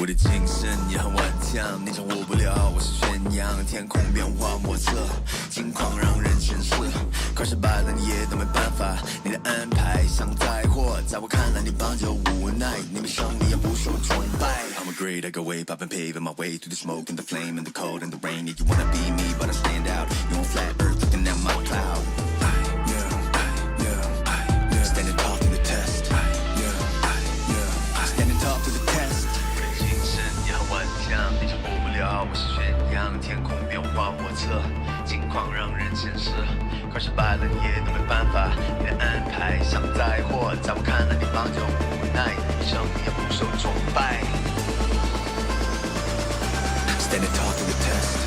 我的精神也很顽强，你掌握不了我是宣扬，天空变化莫测，境况让人sen思，快失败了你也都没办法，你的安排像灾祸，在我看来你帮就无奈，你们胜利也不受崇拜。I'm a great, I go way, popping, paving my way through the smoke and the flame and the cold and the rain. Yeah, you wanna be me, but I stand out. You on flat earth, looking at my cloud. Standing tall through the test. Standing tall through the test. 我的精神也很顽强，你掌握不了我是宣扬，天空变化莫测，境况让人sen思，快失败了你也都没办法，你的安排像灾祸，在我看来你帮就无奈，你胜利也不受崇拜。Standing tall through the test.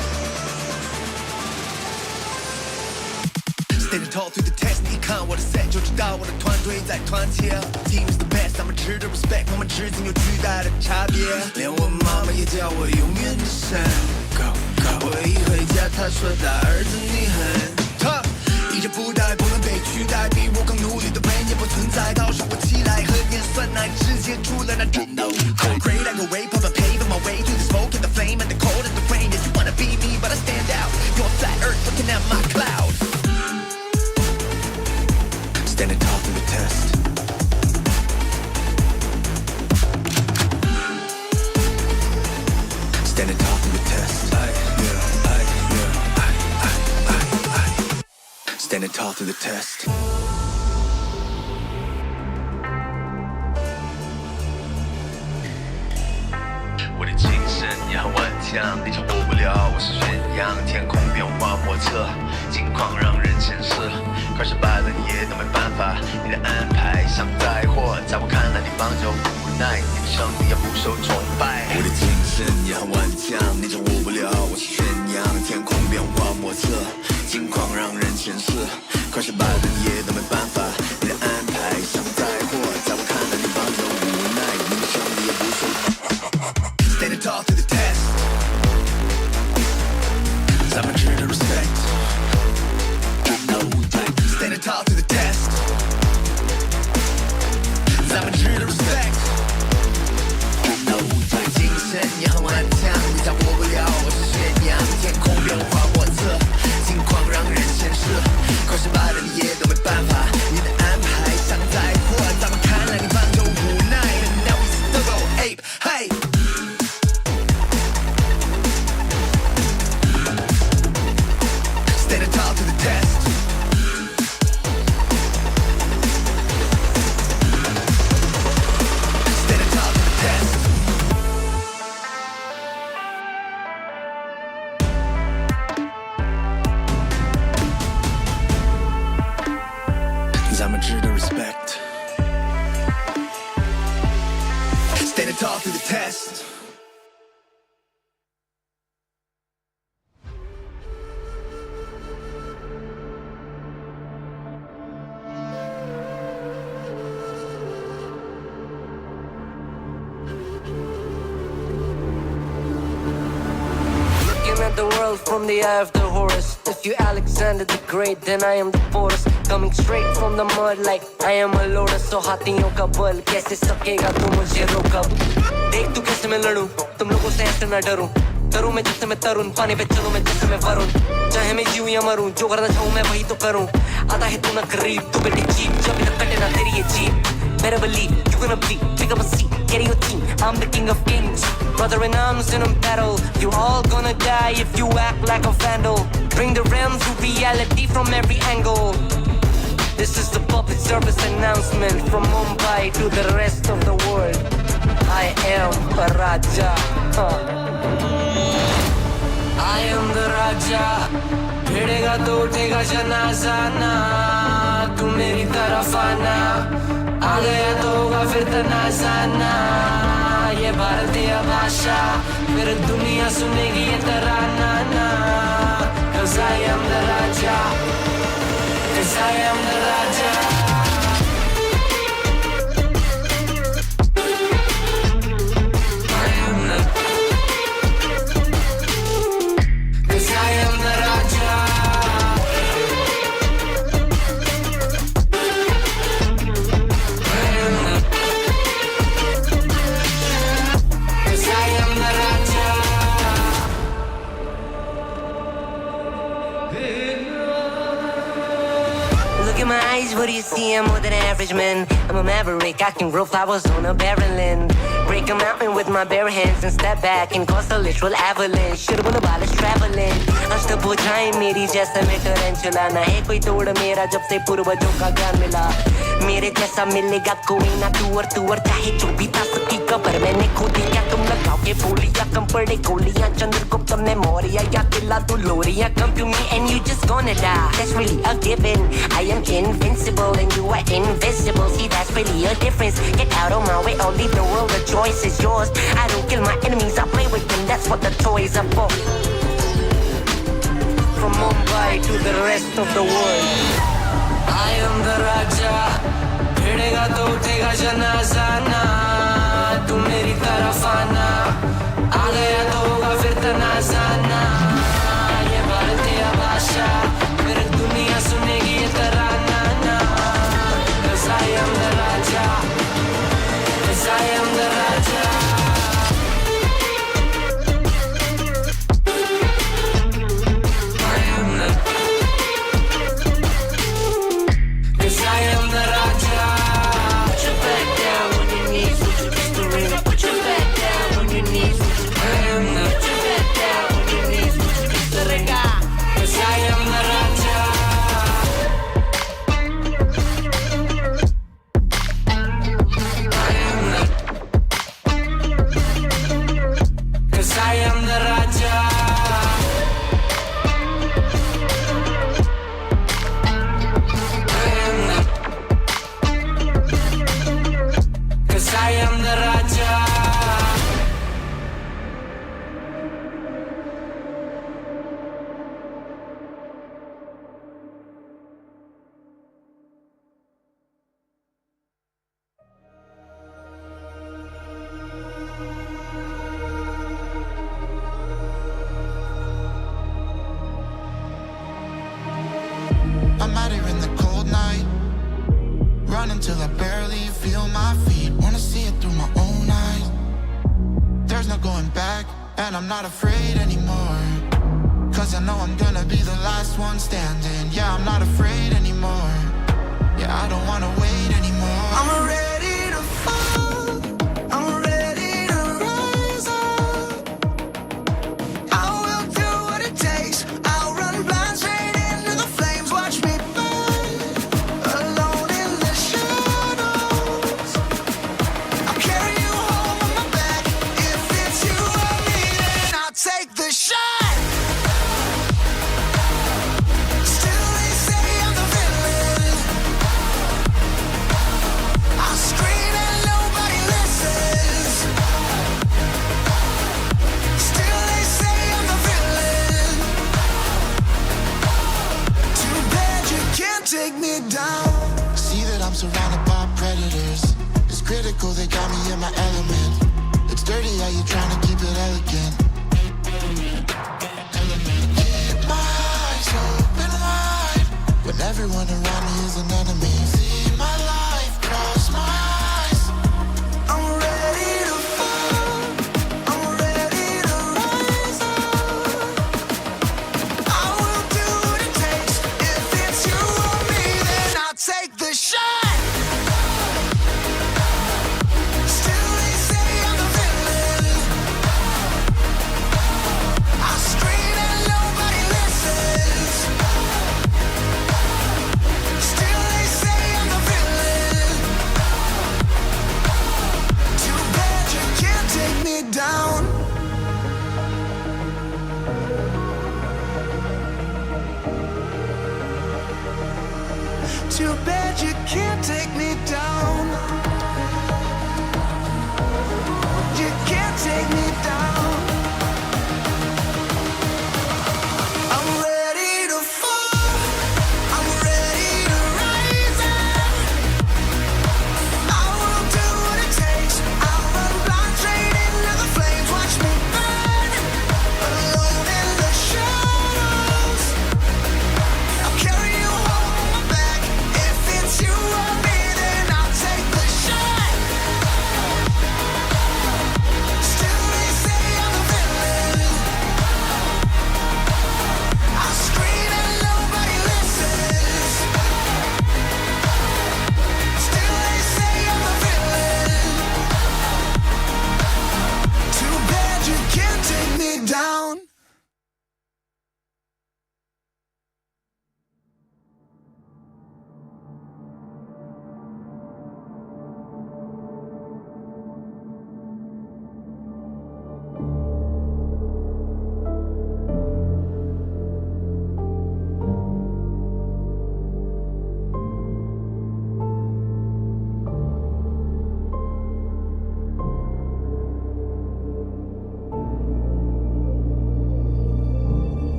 Standing tall through the test. 你看我的 set 就知道我的团队在团结。Team is the best， 他们值得 respect， 我们之间有巨大的差别。连我妈妈也叫我永远的神。我一回家，她说大儿子你很 tough， 一直不带不能被取代，比我更努力的人也不存在。到时我起来和盐酸奶直接出了那战斗。I'm great, I go way, pop and paving my way through the smoke and the flame and the cold and the rain. Yeah, you wanna be me, but I stand out. You're on flat earth, looking at my cloud. Standing tall through the test. Standing tall through the test. Standing tall through the test. 我的精神也很顽强，你掌握不了我是宣扬，天空变化莫测，境况让人sen思，快失败了你也都没办法，你的安排像灾祸，在我看来你帮就无奈，你的胜利也不受崇拜。我的精神也很顽强，你掌握不了我是宣扬，天空变化莫测，境况让人sen思，快失败了你也都没办法，你的安排像灾祸，在我看来你帮就无奈，你的胜利也不受。Standing tall through the test. 咱们值得 respect. Standing tall through the test. 咱们值得 respect. 精神也很顽强，你掌握不了我是宣扬，天空变化莫测，境况让人sen思，快失败了你也都没办法，你的安排像灾祸，在我看来你帮就无奈。And now we still go ape, hey. Standing tall to the test. Standing tall to the test. 咱们值得 respect. Standing tall through the test. At the world from the eye of the horse. If you Alexander the Great, then I am the Porus. Coming straight from the mud like I am a lotus. So हाथियों का बल कैसे सकेगा तू मुझे रोक अब देख तू कैसे मैं लड़ूं तुम लोगों से ऐसे ना डरूं करूं मैं जैसे मैं तरुण पानी पे चलूं मैं जैसे मैं वरुण चाहे मैं जीऊं या मरूं जो करना चाहूं मैं वही तो करूं आता है तू ना करीब तू बेटी चीप जब ना कटे ना तेरी ये jeep better believe you're gonna be pick up a seat get in your team I'm the king of kings brother in arms in a battle you all gonna die if you act like a vandal bring the realms to reality from every angle this is the public service announcement from Mumbai to the rest of the world I am a Raja I am the Raja भिड़ेगा तो उठेगा जनाजा ना तू मेरी तरफ आना आ गया तो होगा फिर तनाजाना ये भारतीय भाषा फिर दुनिया सुनेगी ये तराना ना Cause I am the Raja Cause I am the Raja I in my eyes, what do you see? I'm more than average, man. I'm a maverick, I can grow flowers on a barren land. Break a mountain with my bare hands and step back and cause a literal avalanche. Should've won about traveling. अष्टभुजाएं मेरी जैसे मैं tarantula ना है कोई तोड़ मेरा जब से पूर्वजों का ज्ञान मिला. मेरे जैसा मिलेगा कोई ना तू और चाहे जो भी था सबकी कबर मैंने खोदी. क्या तुम लगाओगे बोलियां कम पड़े गोलियां चंद्रगुप्त ने मौर्य या किला तू लोरियां. Come to me and you just gonna die. That's really a given. I am invincible and you are invisible. See, that's really a difference. Get out of my way, I'll leave the world. The choice is yours. I don't kill my enemies, I play with them. That's what the toys are for. From Mumbai to the rest of the world, I am the Raja. भिड़ेगा तो उठेगा जनाजा ना. तू मेरी तरफ आना. आ गया तो होगा फिर तनाजाना. ये भारतीय भाषा फिर दुनिया सुनेगी ये तराना ना. 'Cause I am the Raja. 'Cause I am the Raja. I'm out here in the cold night, running till I barely feel my feet. Wanna see it through my own eyes. There's no going back, and I'm not afraid anymore. 'Cause I know I'm gonna be the last one standing. Yeah, I'm not afraid anymore. Yeah, I don't wanna wait anymore. I'm ready to fall, I'm ready to rise up. I will do what it takes. I'll run blind straight into the flames. Watch me burn, alone in the shadows. I'll carry you home on my back. If it's you or me, then I'll take the shot. Still they say I'm the villain. I scream and nobody listens. Still they say I'm the villain. Too bad you can't take me down. See that I'm surrounded by predators. It's critical, they got me in my element. It's dirty how you trying to keep it elegant. Keep my eyes open wide when everyone around me is an enemy. See my life cross my eyes. I'm ready to fall, I'm ready to rise up. I will do what it takes. If it's you or me, then I'll take the shot. Still they say I'm the villain. I scream and nobody listens. Still they say I'm the villain. Too bad you can't take me down. Too bad you can't take me down. You can't take me down. I'm ready to fall, I'm ready to rise up. I will do what it takes. I'll run blind straight into the flames. Watch me burn, alone in the shadows. I'll carry you home on my back. If it's you or me,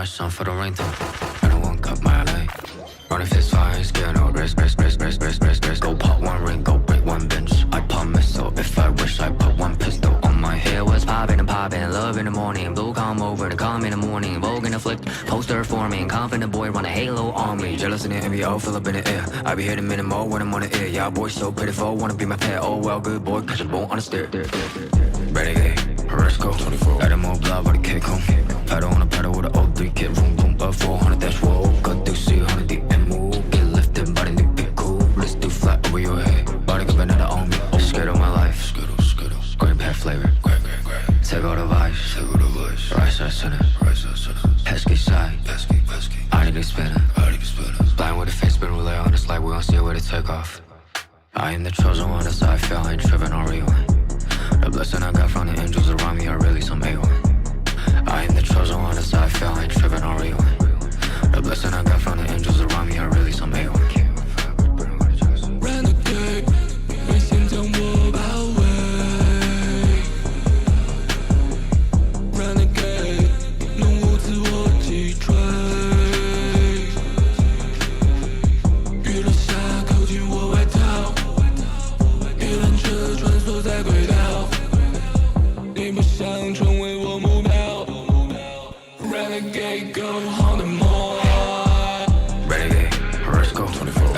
sun for the rain though. And I won't cut my LA. Running fist fire, scare no risk. Go pop one ring, go break one bench. I promise so if I wish I put one pistol on my head. What's poppin' and poppin', love in the morning. Blue come over to come in the morning. Vogue in the flick, poster forming. Confident boy run a halo on me. Jealous in the NBO, fill up in the air. I be hitting minute more when I'm on the air. Y'all boys so pitiful, wanna be my pet. Oh well, good boy, cause you're born on the stair. Renegade, Horisco, 24. Let him move blood with a kick home. Pedal on a pedal with an O3 kit. Room, boom, up 400 dash roll. Cut through C100 D and move. Get lifted, body new, get cool. Let's do flat over your head. Body give another on me. Skittle my life. Skittle. Green pet flavor. Take all the vice. Right side center. Pesky side. I need to spinner. Blind with a face, spin relay on us like we gon' see where to take off. I am the chosen one, that's how I feel, I ain't tripping on rewind. The blessing I got from the angels around me are really some A1. I am the chosen one, that's how I feel, I ain't tripping on rewind. The blessing I got from the angels around me are really some A1. Renegade, 为现将我包围。Renegade， 弄我自我击坠。雨落下，扣紧我外套，一辆车穿梭在轨道。你不想成为我目标 ？Renegade， go on the more。 Renegade, Horisco, 24.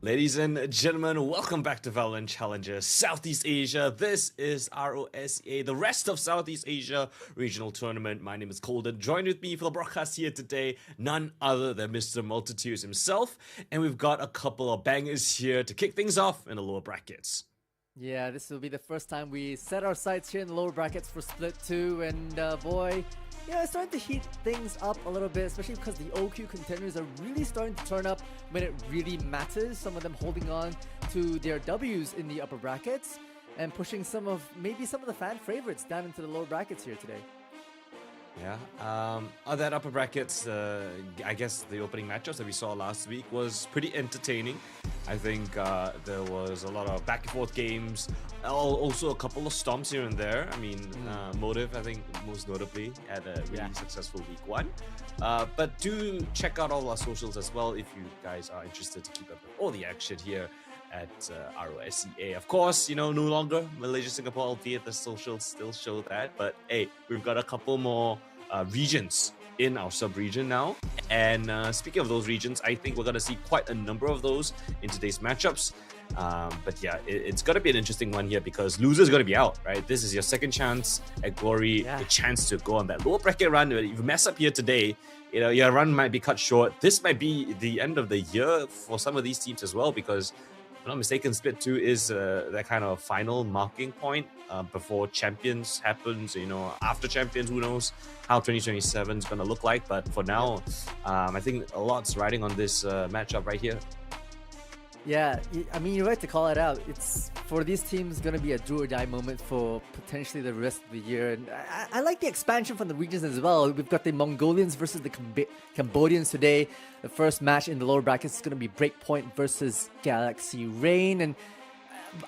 Ladies and gentlemen, welcome back to VALORANT Challengers Southeast Asia. This is RoSEA, the rest of Southeast Asia regional tournament. My name is Colden. Join with me for the broadcast here today, none other than Mr. Multitudes himself. And we've got a couple of bangers here to kick things off in the lower brackets. Yeah, this will be the first time we set our sights here in the lower brackets for Split 2. And boy, it's starting to heat things up a little bit, especially because the OQ contenders are really starting to turn up when it really matters. Some of them holding on to their W's in the upper brackets and pushing maybe some of the fan favorites down into the lower brackets here today. Yeah, on that upper brackets, I guess the opening matchups that we saw last week was pretty entertaining. I think there was a lot of back and forth games, also a couple of stomps here and there. I mean, Motive, I think, most notably, had a really successful week 1. But do check out all our socials as well if you guys are interested to keep up with all the action here at RoSEA. Of course, no longer Malaysia, Singapore, albeit the socials still show that. But hey, we've got a couple more regions in our sub-region now. And speaking of those regions, I think we're going to see quite a number of those in today's matchups. But yeah, it's going to be an interesting one here because loser's going to be out, right? This is your second chance at Glory, a chance to go on that lower bracket run. If you mess up here today, your run might be cut short. This might be the end of the year for some of these teams as well because, if I'm not mistaken, Split 2 is that kind of final marking point before Champions happens. After Champions, who knows how 2027 is going to look like. But for now, I think a lot's riding on this matchup right here. Yeah, I mean, you're right to call it out. It's for these teams going to be a do or die moment for potentially the rest of the year. And I like the expansion from the regions as well. We've got the Mongolians versus the Cambodians today. The first match in the lower brackets is going to be Breakpoint versus Galaxy Rain.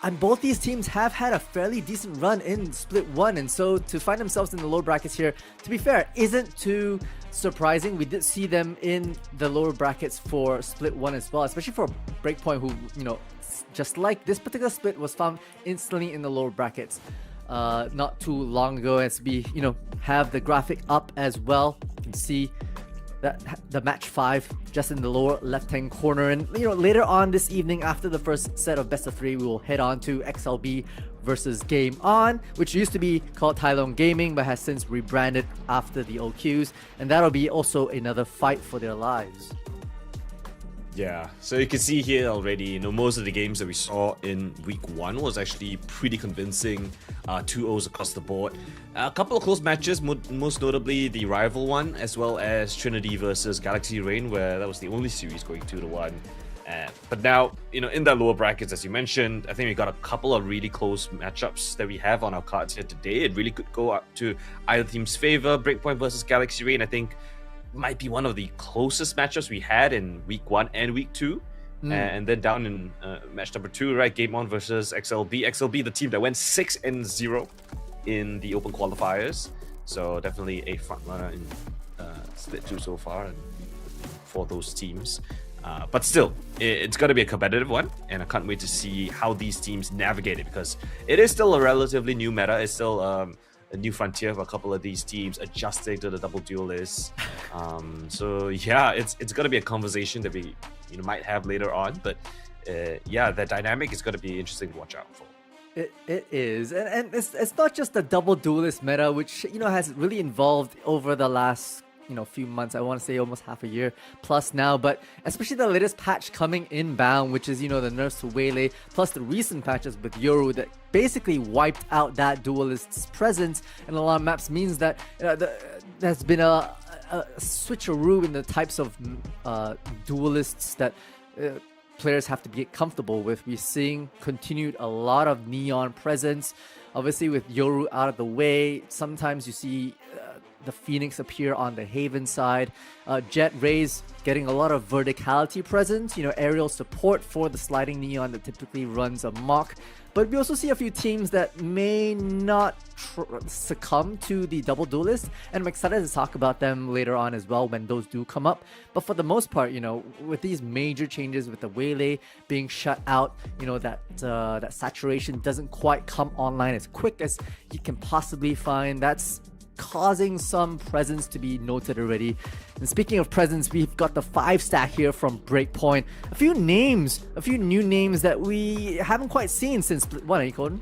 And both these teams have had a fairly decent run in Split 1. And so to find themselves in the lower brackets here, to be fair, isn't too surprising. We did see them in the lower brackets for Split 1 as well, especially for Breakpoint, who, just like this particular split, was found instantly in the lower brackets not too long ago. As we, have the graphic up as well, you can see that the match 5 just in the lower left-hand corner. And later on this evening, after the first set of best of 3, we will head on to XLB versus Game On, which used to be called Tai Long Gaming but has since rebranded after the OQs, and that'll be also another fight for their lives. Yeah, so you can see here already, most of the games that we saw in week 1 was actually pretty convincing. 2-0s across the board. A couple of close matches, most notably the rival one, as well as Trinity versus Galaxy Rain, where that was the only series going 2-1. But now, in the lower brackets, as you mentioned, I think we got a couple of really close matchups that we have on our cards here today. It really could go up to either team's favor. Breakpoint versus Galaxy Rain, I think, might be one of the closest matchups we had in week 1 and week 2. And then down in match number 2, right, Game On versus XLB. XLB, the team that went 6-0 in the open qualifiers. So definitely a front runner in Split 2 so far and for those teams. But still, it's going to be a competitive one, and I can't wait to see how these teams navigate it because it is still a relatively new meta. It's still a new frontier for a couple of these teams adjusting to the double duelists. So yeah, it's going to be a conversation that we might have later on. But yeah, the dynamic is going to be interesting to watch out for. It is, and it's not just the double duelist meta, which has really evolved over the last few months. I want to say almost half a year plus now, but especially the latest patch coming inbound, which is the nerfs to Waylay, plus the recent patches with Yoru that basically wiped out that duelist's presence in a lot of maps, means that there's been a switcheroo in the types of duelists that players have to be comfortable with. We're seeing continued a lot of neon presence, obviously with Yoru out of the way. Sometimes you see the Phoenix appear on the Haven side. Jet Rays getting a lot of verticality presence, aerial support for the sliding neon that typically runs amok. But we also see a few teams that may not succumb to the double duelist, and I'm excited to talk about them later on as well when those do come up. But for the most part, with these major changes, with the Waylay being shut out, that saturation doesn't quite come online as quick as you can possibly find. That's causing some presence to be noted already. And speaking of presence, we've got the 5-stack here from Breakpoint. A few new names that we haven't quite seen since Split 1, Colton?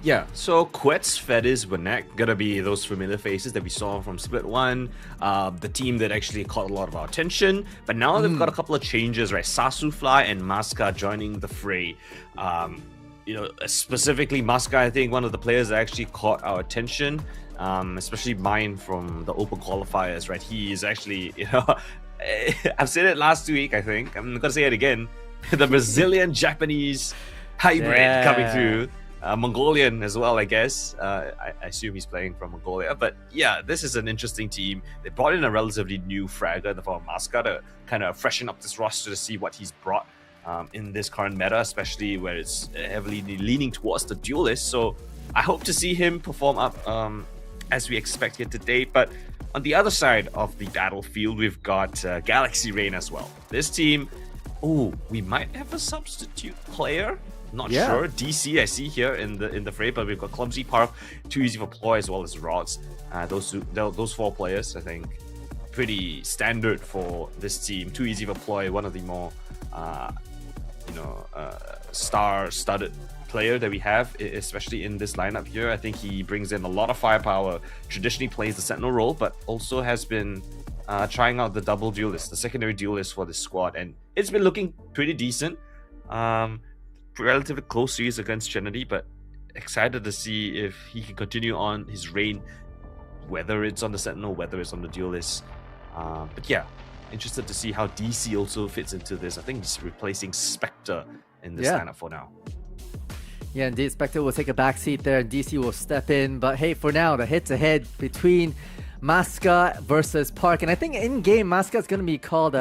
Yeah, so Quetz, Fediz, Winek, gonna be those familiar faces that we saw from Split 1, the team that actually caught a lot of our attention, but now they've got a couple of changes, right? Sasufly and Maska joining the fray. Specifically Maska, I think one of the players that actually caught our attention, especially mine from the open qualifiers, right? He is actually, I've said it last week, I think, I'm gonna say it again, the Brazilian-Japanese hybrid coming through. Mongolian as well, I guess. I assume he's playing from Mongolia. But yeah, this is an interesting team. They brought in a relatively new fragger in the form of Maska to kind of freshen up this roster to see what he's brought in this current meta, especially where it's heavily leaning towards the duelist. So I hope to see him perform up as we expect here today. But on the other side of the battlefield, we've got Galaxy Rain as well. This team, we might have a substitute player. Not sure. DC I see here in the fray, but we've got Clumsy Park, Too Easy for Ploy, as well as Rods. Those 4 players, I think, pretty standard for this team. Too Easy for Ploy, one of the more star-studded player that we have, especially in this lineup here. I think he brings in a lot of firepower. Traditionally plays the Sentinel role, but also has been trying out the double duelist, the secondary duelist for this squad, and it's been looking pretty decent. Relatively close series against Trinity, but excited to see if he can continue on his reign, whether it's on the Sentinel, whether it's on the duelist. But yeah, interested to see how DC also fits into this. I think he's replacing Spectre in this lineup for now. Yeah, indeed, Spectre will take a backseat there and DC will step in. But hey, for now, the head-to-head between Maska versus Park. And I think in-game, Maska is going to be called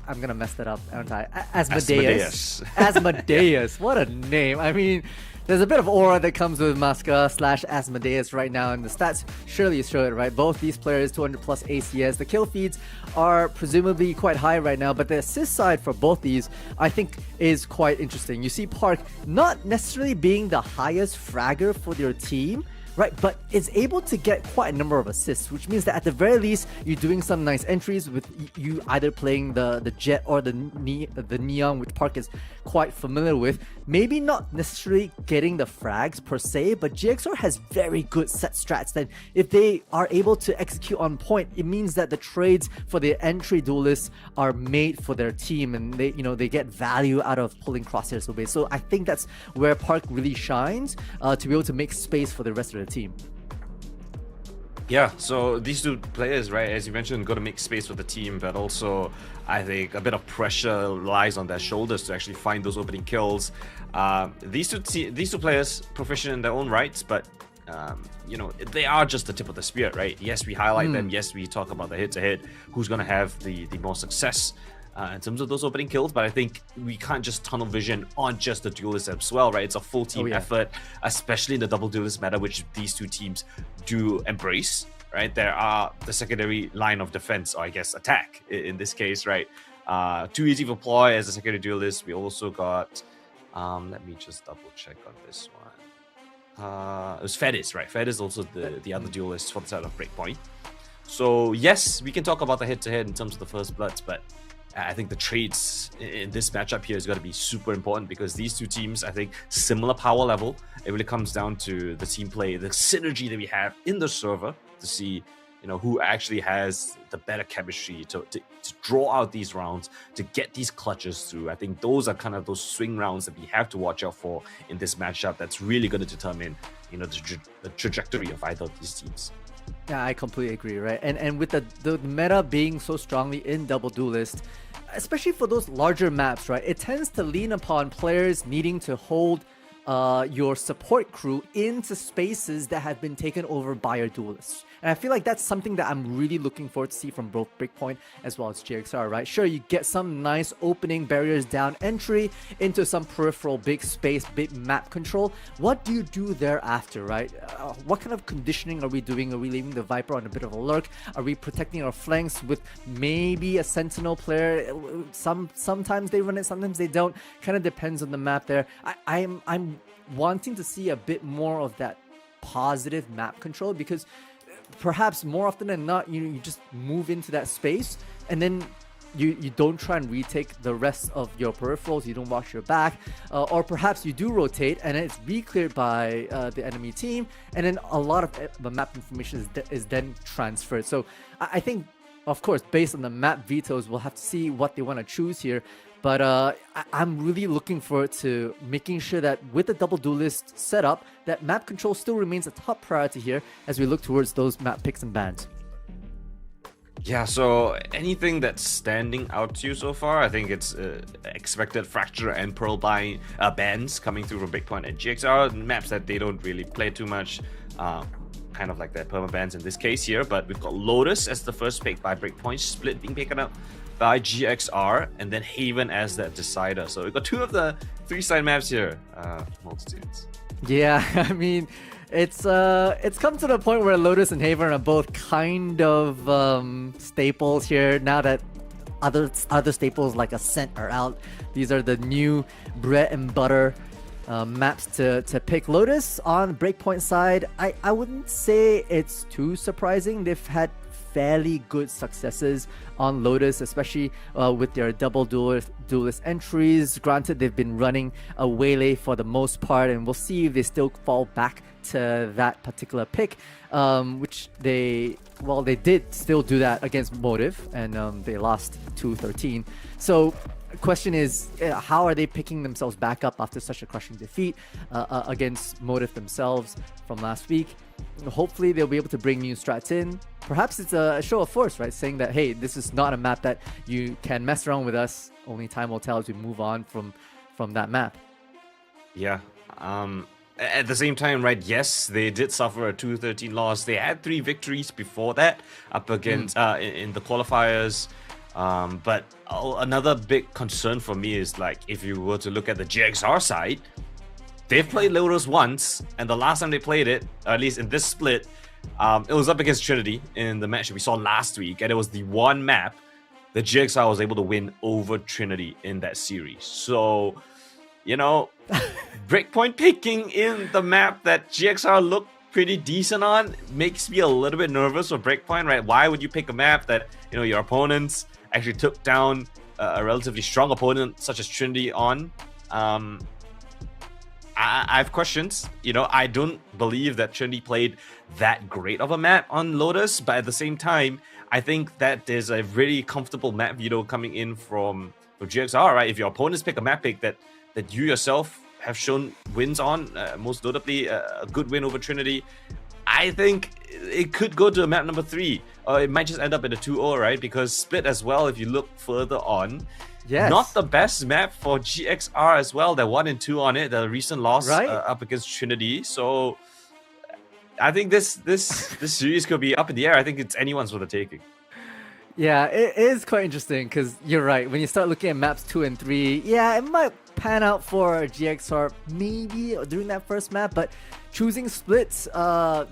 I'm gonna mess that up, aren't I? Asmodeus. Asmodeus. What a name. I mean, there's a bit of aura that comes with Maska / Asmodeus right now, and the stats surely show it, right? Both these players, 200 plus ACS. The kill feeds are presumably quite high right now, but the assist side for both these, I think, is quite interesting. You see Park not necessarily being the highest fragger for your team, right, but is able to get quite a number of assists, which means that at the very least you're doing some nice entries with you either playing the Jet or the Neon, which Park is quite familiar with. Maybe not necessarily getting the frags per se, but GXR has very good set strats that if they are able to execute on point, it means that the trades for the entry duelists are made for their team, and they get value out of pulling crosshairs away. So I think that's where Park really shines, to be able to make space for the rest of the team. Yeah, so these 2 players, right, as you mentioned, got to make space for the team, but also I think a bit of pressure lies on their shoulders to actually find those opening kills. These two players, proficient in their own rights, but they are just the tip of the spear, right? Yes, we highlight them. Yes, we talk about the head-to-head, who's going to have the more success in terms of those opening kills, but I think we can't just tunnel vision on just the duelist as well, right? It's a full team effort, especially in the double duelist meta, which these 2 teams do embrace, right? There are the secondary line of defense, or I guess attack in this case, right? Too Easy for Ploy as a secondary duelist. We also got, let me just double check on this one. It was Fediz, right? Fediz also the other duelist for the side of Breakpoint. So yes, we can talk about the head-to-head in terms of the first bloods, but I think the trades in this matchup here is going to be super important because these 2 teams, I think, similar power level. It really comes down to the team play, the synergy that we have in the server to see, who actually has the better chemistry to draw out these rounds, to get these clutches through. I think those are kind of those swing rounds that we have to watch out for in this matchup. That's really going to determine, the trajectory of either of these teams. Yeah, I completely agree, right? And with the meta being so strongly in double duelist, especially for those larger maps, right, it tends to lean upon players needing to hold your support crew into spaces that have been taken over by your duelists. And I feel like that's something that I'm really looking forward to see from both Breakpoint as well as GXR, right? Sure, you get some nice opening barriers down entry into some peripheral big space, big map control. What do you do thereafter, right? What kind of conditioning are we doing? Are we leaving the Viper on a bit of a lurk? Are we protecting our flanks with maybe a Sentinel player? Sometimes they run it, sometimes they don't. Kind of depends on the map there. I'm wanting to see a bit more of that positive map control, because perhaps more often than not, you just move into that space and then you don't try and retake the rest of your peripherals, you don't watch your back, or perhaps you do rotate and it's re-cleared by the enemy team, and then a lot of the map information is then transferred. So I think, of course, based on the map vetoes, we'll have to see what they want to choose here. But I'm really looking forward to making sure that with the double duelist setup, that map control still remains a top priority here as we look towards those map picks and bans. Yeah, so anything that's standing out to you so far? I think it's expected Fracture and Pearl bans coming through from Breakpoint and GXR, maps that they don't really play too much, kind of like their perma bans in this case here. But we've got Lotus as the first pick by Breakpoint, Split being picked up by GXR, and then Haven as that decider. So we've got two of the three-side maps here, Multitudes. Yeah, I mean, it's come to the point where Lotus and Haven are both kind of staples here now that other staples like Ascent are out. These are the new bread and butter maps to pick. Lotus on Breakpoint side, I wouldn't say it's too surprising. They've had fairly good successes on Lotus, especially with their double duelist entries. Granted, they've been running a Waylay for the most part, and we'll see if they still fall back to that particular pick, which they did still do that against Motive, and they lost 2-13. So the question is, how are they picking themselves back up after such a crushing defeat against Motive themselves from last week? Hopefully they'll be able to bring new strats in. Perhaps it's a show of force, right? Saying that, hey, this is not a map that you can mess around with us. Only time will tell as we move on from that map. Yeah. At the same time, right, yes, they did suffer a 2-13 loss. They had 3 victories before that up against in the qualifiers. But another big concern for me is, like, if you were to look at the GXR side, they've played Lotus once, and the last time they played it, or at least in this split, it was up against Trinity in the match that we saw last week, and it was the one map that GXR was able to win over Trinity in that series. So, you know, Breakpoint picking in the map that GXR looked pretty decent on makes me a little bit nervous for Breakpoint, right? Why would you pick a map that, you know, your opponents actually took down a relatively strong opponent such as Trinity on? I have questions. You know, I don't believe that Trinity played that great of a map on Lotus, but at the same time, I think that there's a really comfortable map veto coming in from GXR, right? If your opponents pick a map pick that you yourself have shown wins on, most notably a good win over Trinity, I think it could go to a map number 3, or it might just end up in a 2-0, right? Because Split as well, if you look further on, yes, not the best map for GXR as well. They're 1-2 on it. The recent loss right? Up against Trinity. So I think this series could be up in the air. I think it's anyone's for the taking. Yeah, it is quite interesting because you're right. When you start looking at maps 2 and 3, yeah, it might pan out for GXR maybe during that first map, but choosing Splits,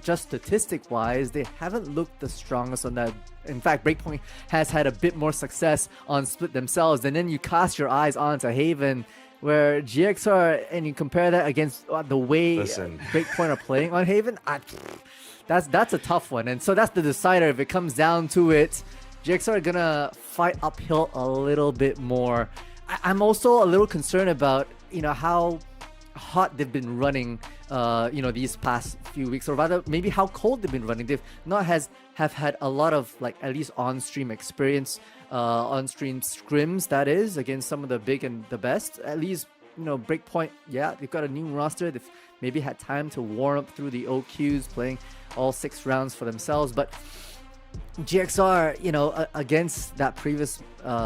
just statistic-wise, they haven't looked the strongest on that. In fact, Breakpoint has had a bit more success on Split themselves, and then you cast your eyes onto Haven, where GXR, and you compare that against the way Breakpoint are playing on Haven, that's a tough one. And so that's the decider. If it comes down to it, GXR are gonna fight uphill a little bit more. I'm also a little concerned about, you know, how hot they've been running, you know, these past few weeks, or rather maybe how cold they've been running. They've not have had a lot of, like, at least on-stream experience, on-stream scrims, that is, against some of the big and the best. At least, you know, Breakpoint, yeah, they've got a new roster. They've maybe had time to warm up through the OQs, playing all 6 rounds for themselves, but GXR, you know, against that previous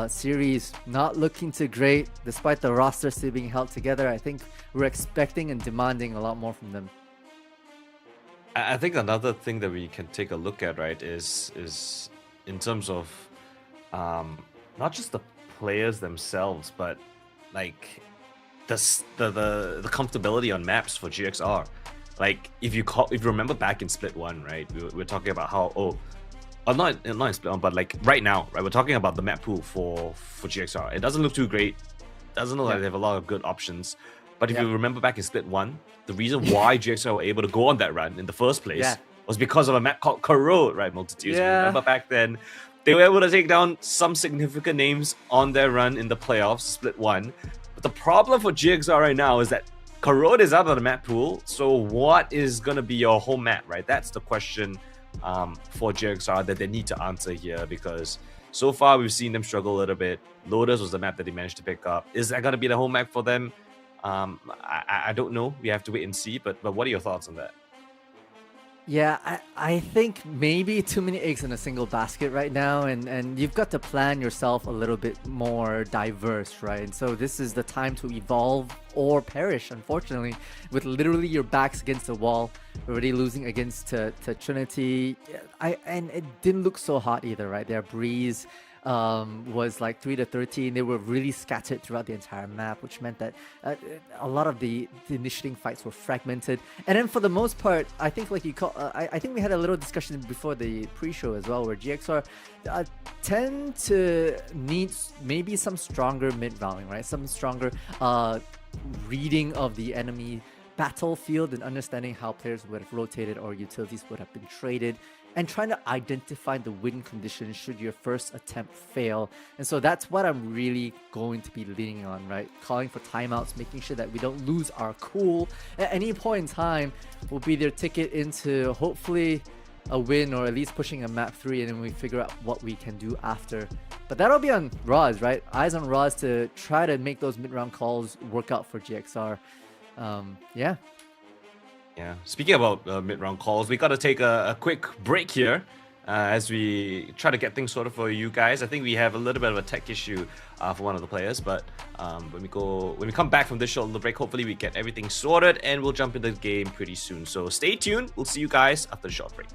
series, not looking too great, despite the roster still being held together. I think we're expecting and demanding a lot more from them. I think another thing that we can take a look at, right, is in terms of not just the players themselves, but like the comfortability on maps for GXR. Like, if you remember back in Split 1, right, we were talking about how not in Split 1, but like right now, right, we're talking about the map pool for GXR. It doesn't look too great. Doesn't look like they have a lot of good options. But if you remember back in Split 1, the reason why GXR were able to go on that run in the first place was because of a map called Corrode, right, Multitudes? Remember back then, they were able to take down some significant names on their run in the playoffs, Split 1. But the problem for GXR right now is that Corrode is out of the map pool, so what is going to be your home map, right? That's the question for GXR that they need to answer here, because so far we've seen them struggle a little bit. Lotus was the map that they managed to pick up. Is that going to be the home map for them? I don't know. We have to wait and see, but what are your thoughts on that? Yeah, I think maybe too many eggs in a single basket right now, and you've got to plan yourself a little bit more diverse, right? And so this is the time to evolve or perish, unfortunately, with literally your backs against the wall, already losing against to Trinity. And it didn't look so hot either, right? Their Breeze was like 3-13. They were really scattered throughout the entire map, which meant that a lot of the initiating fights were fragmented. And then for the most part, I think like I think we had a little discussion before the pre-show as well, where GXR tend to need maybe some stronger mid-rounding, right? Some stronger reading of the enemy battlefield and understanding how players would have rotated or utilities would have been traded, and trying to identify the win conditions should your first attempt fail. And so that's what I'm really going to be leaning on, right? Calling for timeouts, making sure that we don't lose our cool at any point in time will be their ticket into hopefully a win, or at least pushing a map 3, and then we figure out what we can do after. But that'll be on Roz, right? Eyes on Roz to try to make those mid-round calls work out for GXR. Yeah, speaking about mid-round calls, we got to take a quick break here as we try to get things sorted for you guys. I think we have a little bit of a tech issue for one of the players, but when we come back from this short little break, hopefully we get everything sorted and we'll jump into the game pretty soon. So stay tuned. We'll see you guys after the short break.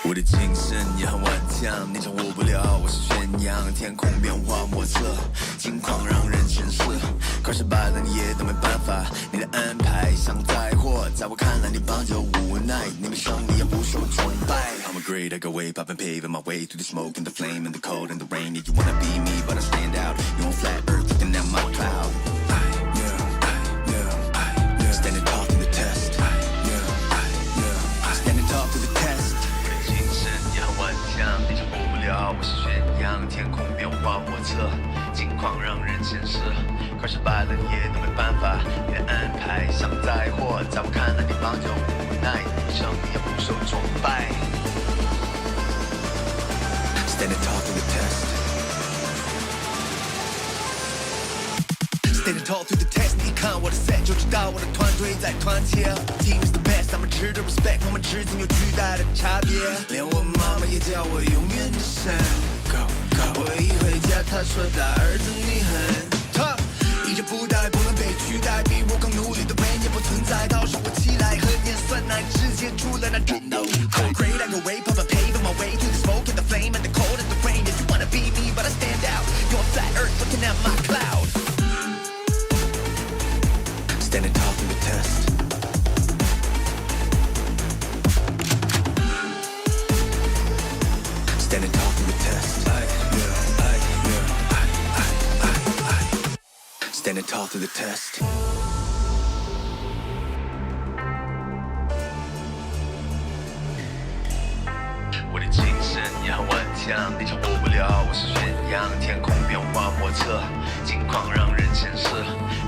我的精神也很顽强，你掌握不了，我是宣扬天空变化莫测，境况让人前世，可是败了你也都没办法，你的安排像灾祸，在我看来你帮就无奈，你们胜利也不受崇拜。I'm a great, I go way up and paving my way through the smoke and the flame and the cold and the rain. Yeah, you wanna be me, but I stand out. You on flat earth, looking at my cloud. Standing tall through the test. Standing tall through the test. 我的精神也很顽强，你掌握不了，我是宣扬天空变化莫测，境况让人前世，可是败了你也都没办法，你的安排像灾祸，在我看来你帮就无奈，你胜利也不受崇拜。Standing tall through the test. Standing tall through the test. 你看我的 set 就知道我的团队在团结。Team is the best， 他们值得 respect， 我们之间有巨大的差别。连我妈妈也叫我永远的神。我一回家，她说大儿子你很 tough， 一直不带不能被取代，比我更努力的人也不存在。到时我起来和演算难直接出了那真的舞台。Great, I go way up and paving my way through the smoke and the flame and the cold and the rain. If you wanna be me, but I stand out. You're on flat earth looking at my cloud. Standing tall through the test. Standing tall through the test. Standing tall through the test. 我的精神也很顽强，你掌握不了，我是宣扬天空变化莫测，境况让人前世，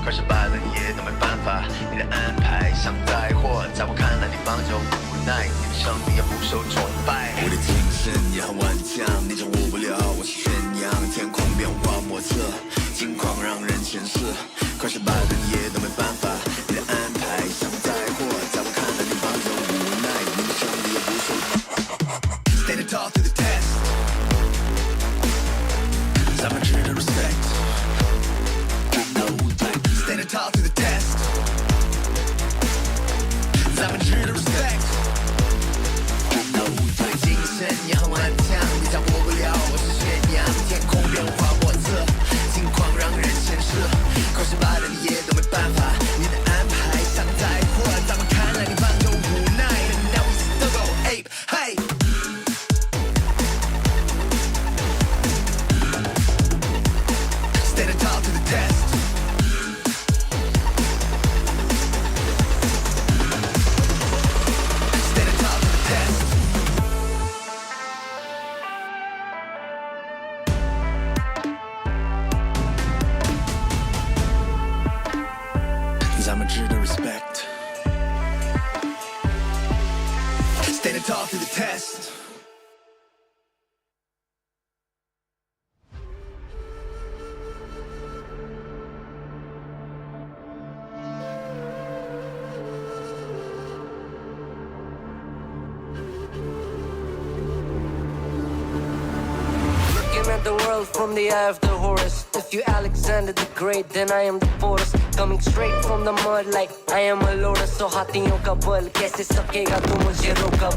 可是败了你也都没办法，你的安排像灾祸，在我看来你帮就无奈，你的胜利也不受崇拜。我的精神也很顽强，你掌握不了，我是宣扬天空变化莫测，境况让人前世，可是败了你也都没办法，你的安排像灾祸，在我看来你帮就无奈，你的胜利也不受崇拜。Standing tall through the test. I'm a true to respect. Standing tall through the test. I'm a true to respect. 精神也很顽强，你掌握不了，我是宣扬天空变化莫测，境况让人前世，可是败了你也都没办法，你的安排像灾祸，在我看来你帮就无奈。And now we still go ape, hey. Standing tall through the test. Standing tall through the test. I'm a true to respect. Standing tall through the test. Looking at the world from the eye of the Horus. If you Alexander the Great, then I am the Porus. Coming straight from the mud like I am a lotus. So हाथियों का बल कैसे सकेगा तू मुझे रोका?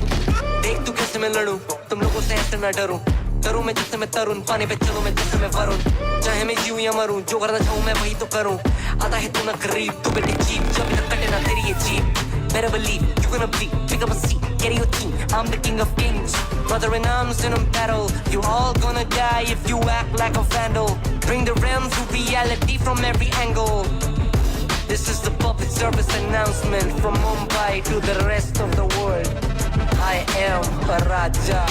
देख तू कैसे मैं लड़ूं, तुम लोगों से ऐसे ना डरूं. करूं मैं जिससे मैं तरुण, पानी पे चलूं मैं जिससे मैं वरुण. चाहे मैं जीऊं या मरूं, जो करना चाहूं मैं वही तो करूं. आता है तू ना गरीब, तू बेटी चीप, जब तक कटे ना तेरी ये jeep. Better believe you're gonna bleed. Pick up a seat, get your team. I'm the king of kings, brother in arms in a battle. You all gonna die if you act like a vandal. Bring the realms to reality from every angle. This is the public service announcement from Mumbai to the rest of the world. I am a Raja.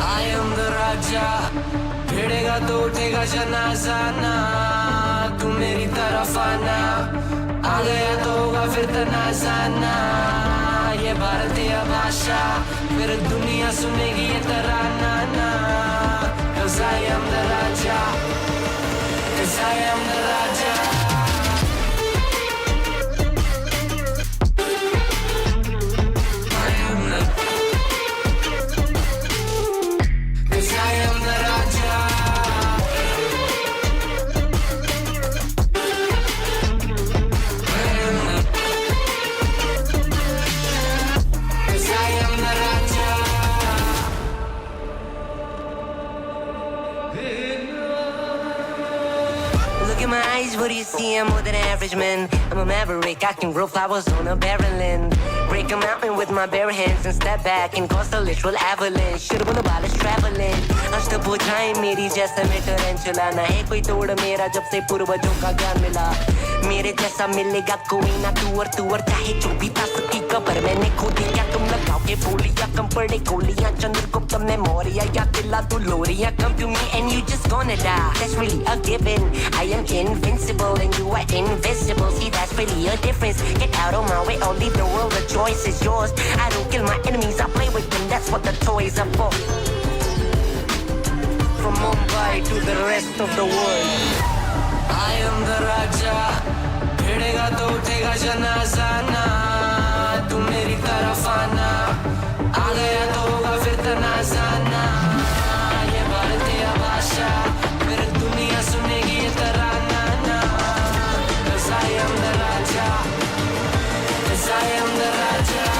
I am the Raja. भिड़ेगा तो उठेगा जनाजा ना, तू मेरी तरफ आना. आ गया तो होगा फिर तनाजा ना. ये भारतीय भाषा फिर दुनिया सुनेगी ये तराना ना. 'Cause I am the Raja. 'Cause I am the Raja. I me, I'm more than average, man. I'm a maverick, I can grow flowers on a barren land. Break a mountain with my bare hands and step back and cause a literal avalanche. Should've won the ballast traveling. अष्टभुजाएं मेरी जैसा मैं टरेंचुला ना है कोई तोड़ मेरा जब से पूर्वजों का ज्ञान मिला. मेरे जैसा मिलेगा कोई ना तू और चाहे जो भी था सबकी कबर मैंने खोदी. क्या तुम लगाओगे बोलियां कम पड़े गोलियां चंद्रगुप्त में मौर्य या किला तू लोरिया. Come to me and you just gonna die. That's really a given. I am invincible and you are invisible. See, that's really a difference. Get out of my way, I'll leave the world. The choice is yours. I don't kill my enemies, I play with them. That's what the toys are for. From Mumbai to the rest of the world, I am the Raja. भिड़ेगा तो उठेगा जनाजा ना. तू मेरी तरफ आना. आ गया तो होगा फिर तनाजा ना. ये भारतीय भाषा फिर दुनिया सुनेगी ये तराना ना. 'Cause I am the Raja. 'Cause I am the Raja.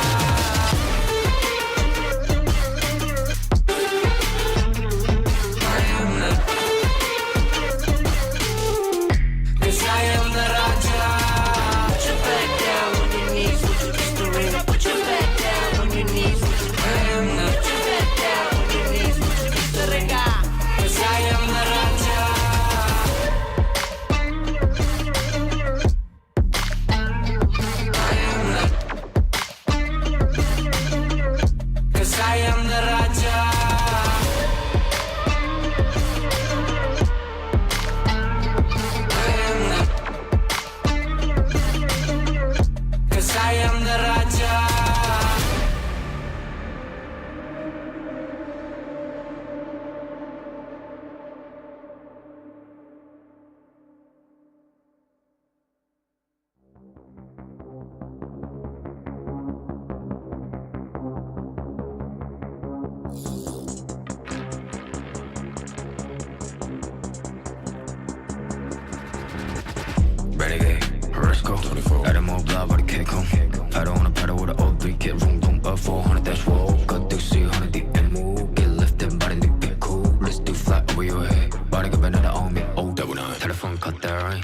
Renegade, Risco, 24. Let him all blood with a kick home. Pedal on a pedal with an O3 kit, room, boom, up 400 dash wall. Cut through 100 deep and move. Get lifted, body new, get cool. Let's do flat over your head. Body get better on me, oh, double nine. Telephone cut that rain.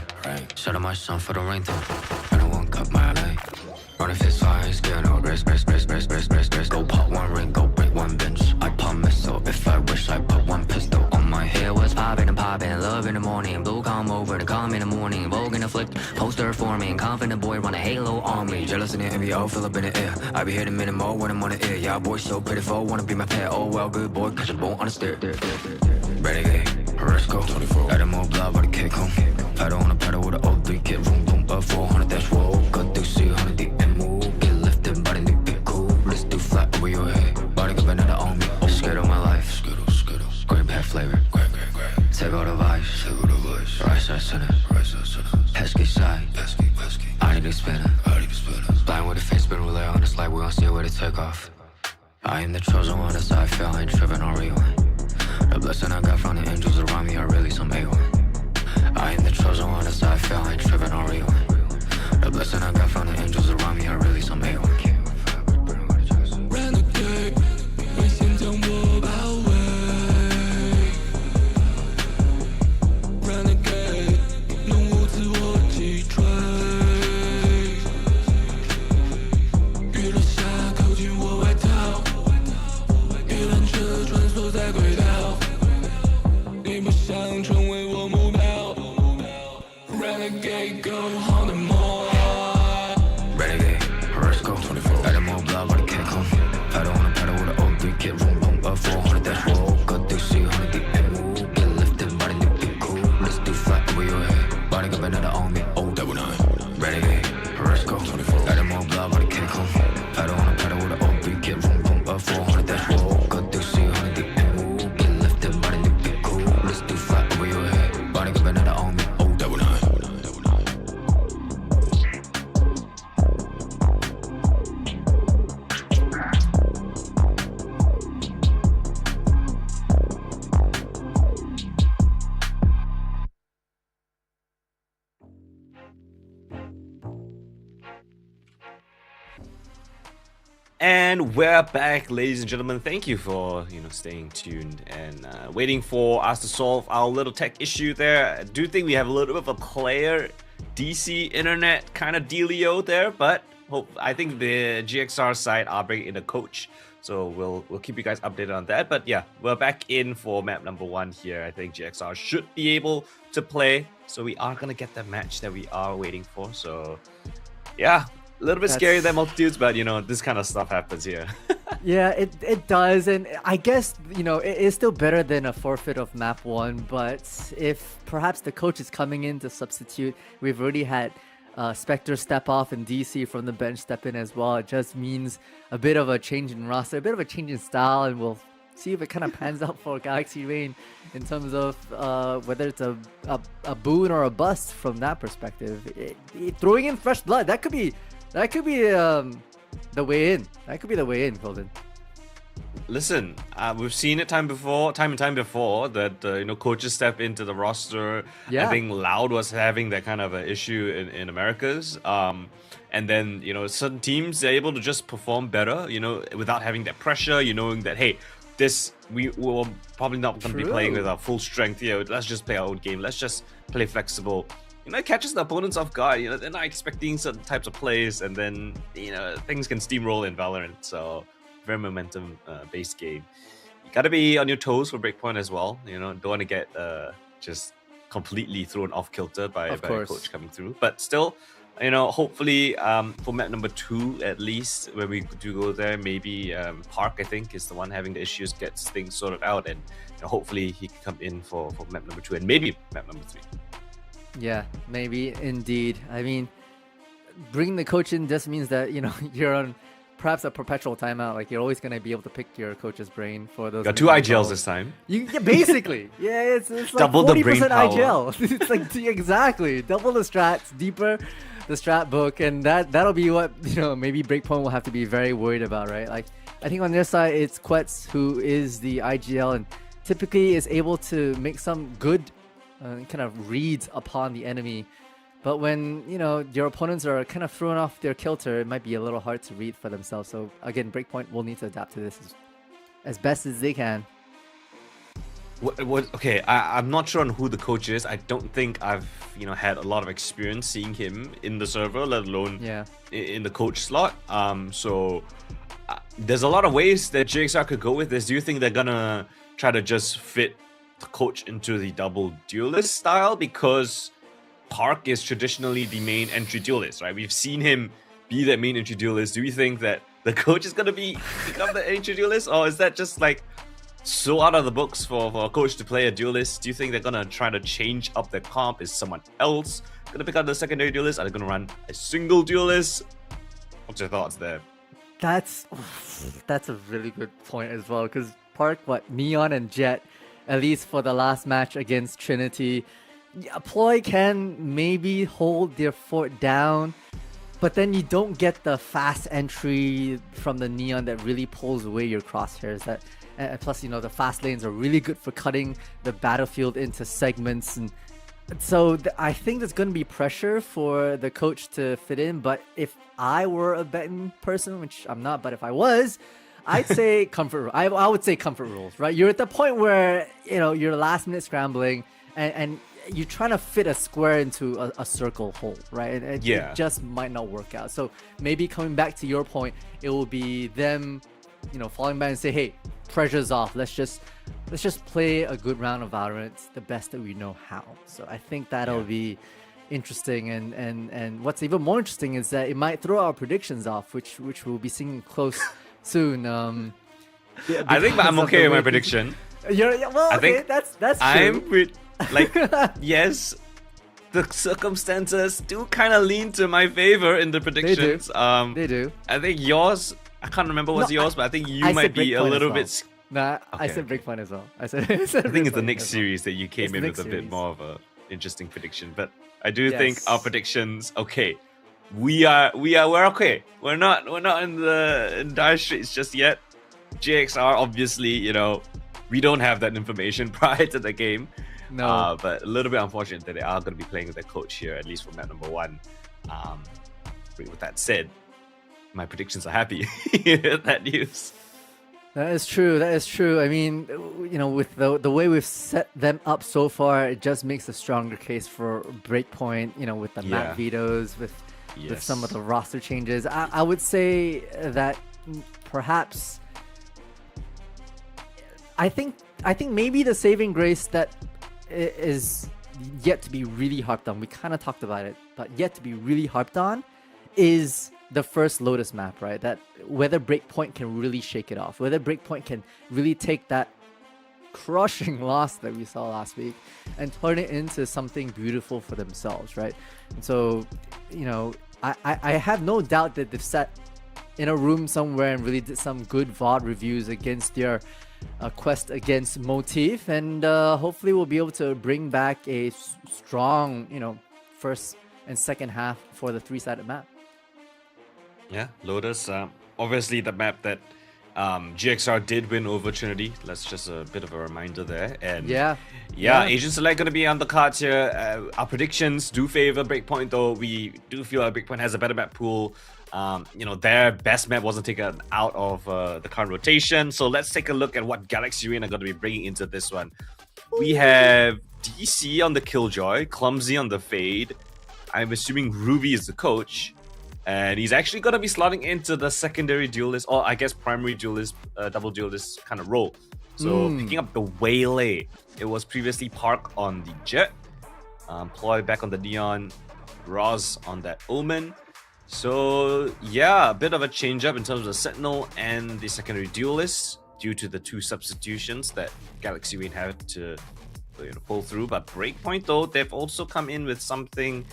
Shut up my son for the rain though. And I won't cut my leg. Running fist fire, scared no rest. Go pop one ring, go break one bench. I pop missile, if I wish I put one pistol on my head. Was popping and popping, love in the morning. Blue come over to come in the morning. Vogue in the flick, poster forming. Confident boy run a halo on me. Jealous in the NBO, feel up in the air. I be hitting minute more when I'm on the air. Yeah, boy so pitiful, wanna be my pet. Oh well, good boy, cause you're born on the stair. Renegade, Risco, 24. Let him all blood with a kick home. Pedal on a pedal with an O3 kit, room, boom, up 400 dash wall. Cut through 100 deep and move. Get lifted, body new, get cool. Let's do flat over your head. Body get better on me. Oh, scared of my life. Grape head flavor. Take all the vice. Right side center. Pesky side. I need to spinner. Blind with a face, spin roulette on this light. We gon' see where to take off. I am the chosen one, that's how I feel. I ain't tripping on rewind. The blessing I got from the angels around me are really some A1. I am the chosen one, that's how I feel. I ain't tripping on rewind. The blessing I got from the angels around me are really some A1. Renegade， 危险将我包围。Renegade， 弄我自我击坠。雨落下，扣紧我外套。鱼篮车穿梭在轨道。你不想成为我目标。Renegade go on the more. Renegade, Risco, 24. Let him all blood with a kick home. Pedal on a pedal with an O3 kit, room, boom, up 400 dash wall. Cut through 100 deep and move. Get lifted, body new, get cool. Let's do flat over your head. Body got better on me, oh, double nine. Renegade, Risco, 24. Let him all blood with a kick home. Pedal on a pedal with an O3 kit, room, boom, up 400 dash wall. Cut through 100 deep and move. Get lifted, body new, get cool. Let's do flat over your head. Body got better on me, oh, double nine. And we're back, ladies and gentlemen. Thank you for staying tuned and waiting for us to solve our little tech issue there. I do think we have a little bit of a player DC internet kind of dealio there, but I think the GXR side are bringing in a coach. So we'll keep you guys updated on that. But yeah, we're back in for map number 1 here. I think GXR should be able to play. So we are going to get the match that we are waiting for. So yeah, a little bit scary, that multitudes, but this kind of stuff happens here. Yeah, it does. And I guess, it is still better than a forfeit of map 1. But if perhaps the coach is coming in to substitute, we've already had Spectre step off and DC from the bench step in as well. It just means a bit of a change in roster, a bit of a change in style, and we'll see if it kind of pans out for Galaxy Rain in terms of whether it's a boon or a bust from that perspective. Throwing in fresh blood, that could be the way in. That could be the way in, Golden. Listen, we've seen it time and time before that coaches step into the roster. Yeah. I think Loud was having that kind of an issue in Americas. And then certain teams are able to just perform better, without having that pressure. Knowing that we're probably not going to be playing with our full strength here. Let's just play our own game. Let's just play flexible. It catches the opponents off guard. They're not expecting certain types of plays, and then things can steamroll in Valorant. So very momentum based game. You gotta be on your toes for breakpoint as well. Don't want to get just completely thrown off kilter by a coach coming through. But still, hopefully for map number 2 at least, when we do go there, maybe Park, I think, is the one having the issues, gets things sorted out, and hopefully he can come in for map number 2 and maybe map number 3. Yeah, maybe indeed. I mean, bringing the coach in just means that you're on perhaps a perpetual timeout. Like, you're always gonna be able to pick your coach's brain for those. Got 2 IGLs this time. Yeah, basically. Yeah, it's like double 40% the brain power. IGL. It's like exactly double the strats, deeper the strat book, and that'll be what maybe Breakpoint will have to be very worried about, right? Like, I think on their side it's Quetz who is the IGL and typically is able to make some good kind of reads upon the enemy. But when, your opponents are kind of thrown off their kilter, it might be a little hard to read for themselves. So again, Breakpoint will need to adapt to this as best as they can. Okay, I'm not sure on who the coach is. I don't think I've, had a lot of experience seeing him in the server, let alone in the coach slot. So there's a lot of ways that GXR could go with this. Do you think they're gonna try to just fit the coach into the double duelist style? Because Park is traditionally the main entry duelist, right? We've seen him be that main entry duelist. Do you think that the coach is going to become the entry duelist? Or is that just like so out of the books for a coach to play a duelist? Do you think they're going to try to change up their comp? Is someone else going to pick up the secondary duelist? Are they going to run a single duelist? What's your thoughts there? That's a really good point as well, because Park, Neon and Jet, at least for the last match against Trinity, Ploy can maybe hold their fort down, but then you don't get the fast entry from the Neon that really pulls away your crosshairs. And plus, the fast lanes are really good for cutting the battlefield into segments. And so I think there's going to be pressure for the coach to fit in. But if I were a betting person, which I'm not, but if I was, I'd say comfort. I would say comfort rules, right? You're at the point where, you're last minute scrambling and you're trying to fit a square into a circle hole, right? And it just might not work out. So maybe coming back to your point, it will be them, falling back and say, hey, pressure's off. Let's just play a good round of Valorant, the best that we know how. So I think that'll be interesting. And what's even more interesting is that it might throw our predictions off, which we'll be seeing close soon. I think I'm okay with my prediction. I think that's true. Yes, the circumstances do kind of lean to my favor in the predictions. They do. I think yours, I can't remember what's yours, but I think you might be a little bit. Nah, I said Breakpoint as well. I think it's the next series that you came in with a bit more of a interesting prediction. But I do think our predictions, we're okay. We're not in the dire straits just yet. GXR, obviously, we don't have that information prior to the game. No. But a little bit unfortunate that they are going to be playing with their coach here, at least for map number 1. With that said, my predictions are happy with that news. That is true. That is true. I mean, with the way we've set them up so far, it just makes a stronger case for Breakpoint. With the map vetoes, with some of the roster changes. I would say that perhaps. I think maybe the saving grace that is yet to be really harped on. We kind of talked about it, but yet to be really harped on is the first Lotus map, right? That whether Breakpoint can really shake it off, whether Breakpoint can really take that crushing loss that we saw last week and turn it into something beautiful for themselves, right? And so, I have no doubt that they've sat in a room somewhere and really did some good VOD reviews against their quest against Motif, and hopefully we'll be able to bring back a strong, first and second half for the three-sided map. Yeah, Lotus, obviously the map that GXR did win over Trinity. That's just a bit of a reminder there. And yeah, Asian Select going to be on the cards here. Our predictions do favor Breakpoint, though. We do feel like Breakpoint has a better map pool. Their best map wasn't taken out of the current rotation. So let's take a look at what Galaxy Rain are going to be bringing into this one. We have DC on the Killjoy, Clumsy on the Fade. I'm assuming Ruby is the coach. And he's actually going to be slotting into the secondary duelist, or I guess primary duelist, double duelist kind of role. So picking up the Waylay. It was previously Park on the Jet, Ploy back on the Neon, Roz on that Omen. So yeah, a bit of a change up in terms of the Sentinel and the secondary duelist due to the two substitutions that Galaxy Rain had to pull through. But Breakpoint, though, they've also come in with something.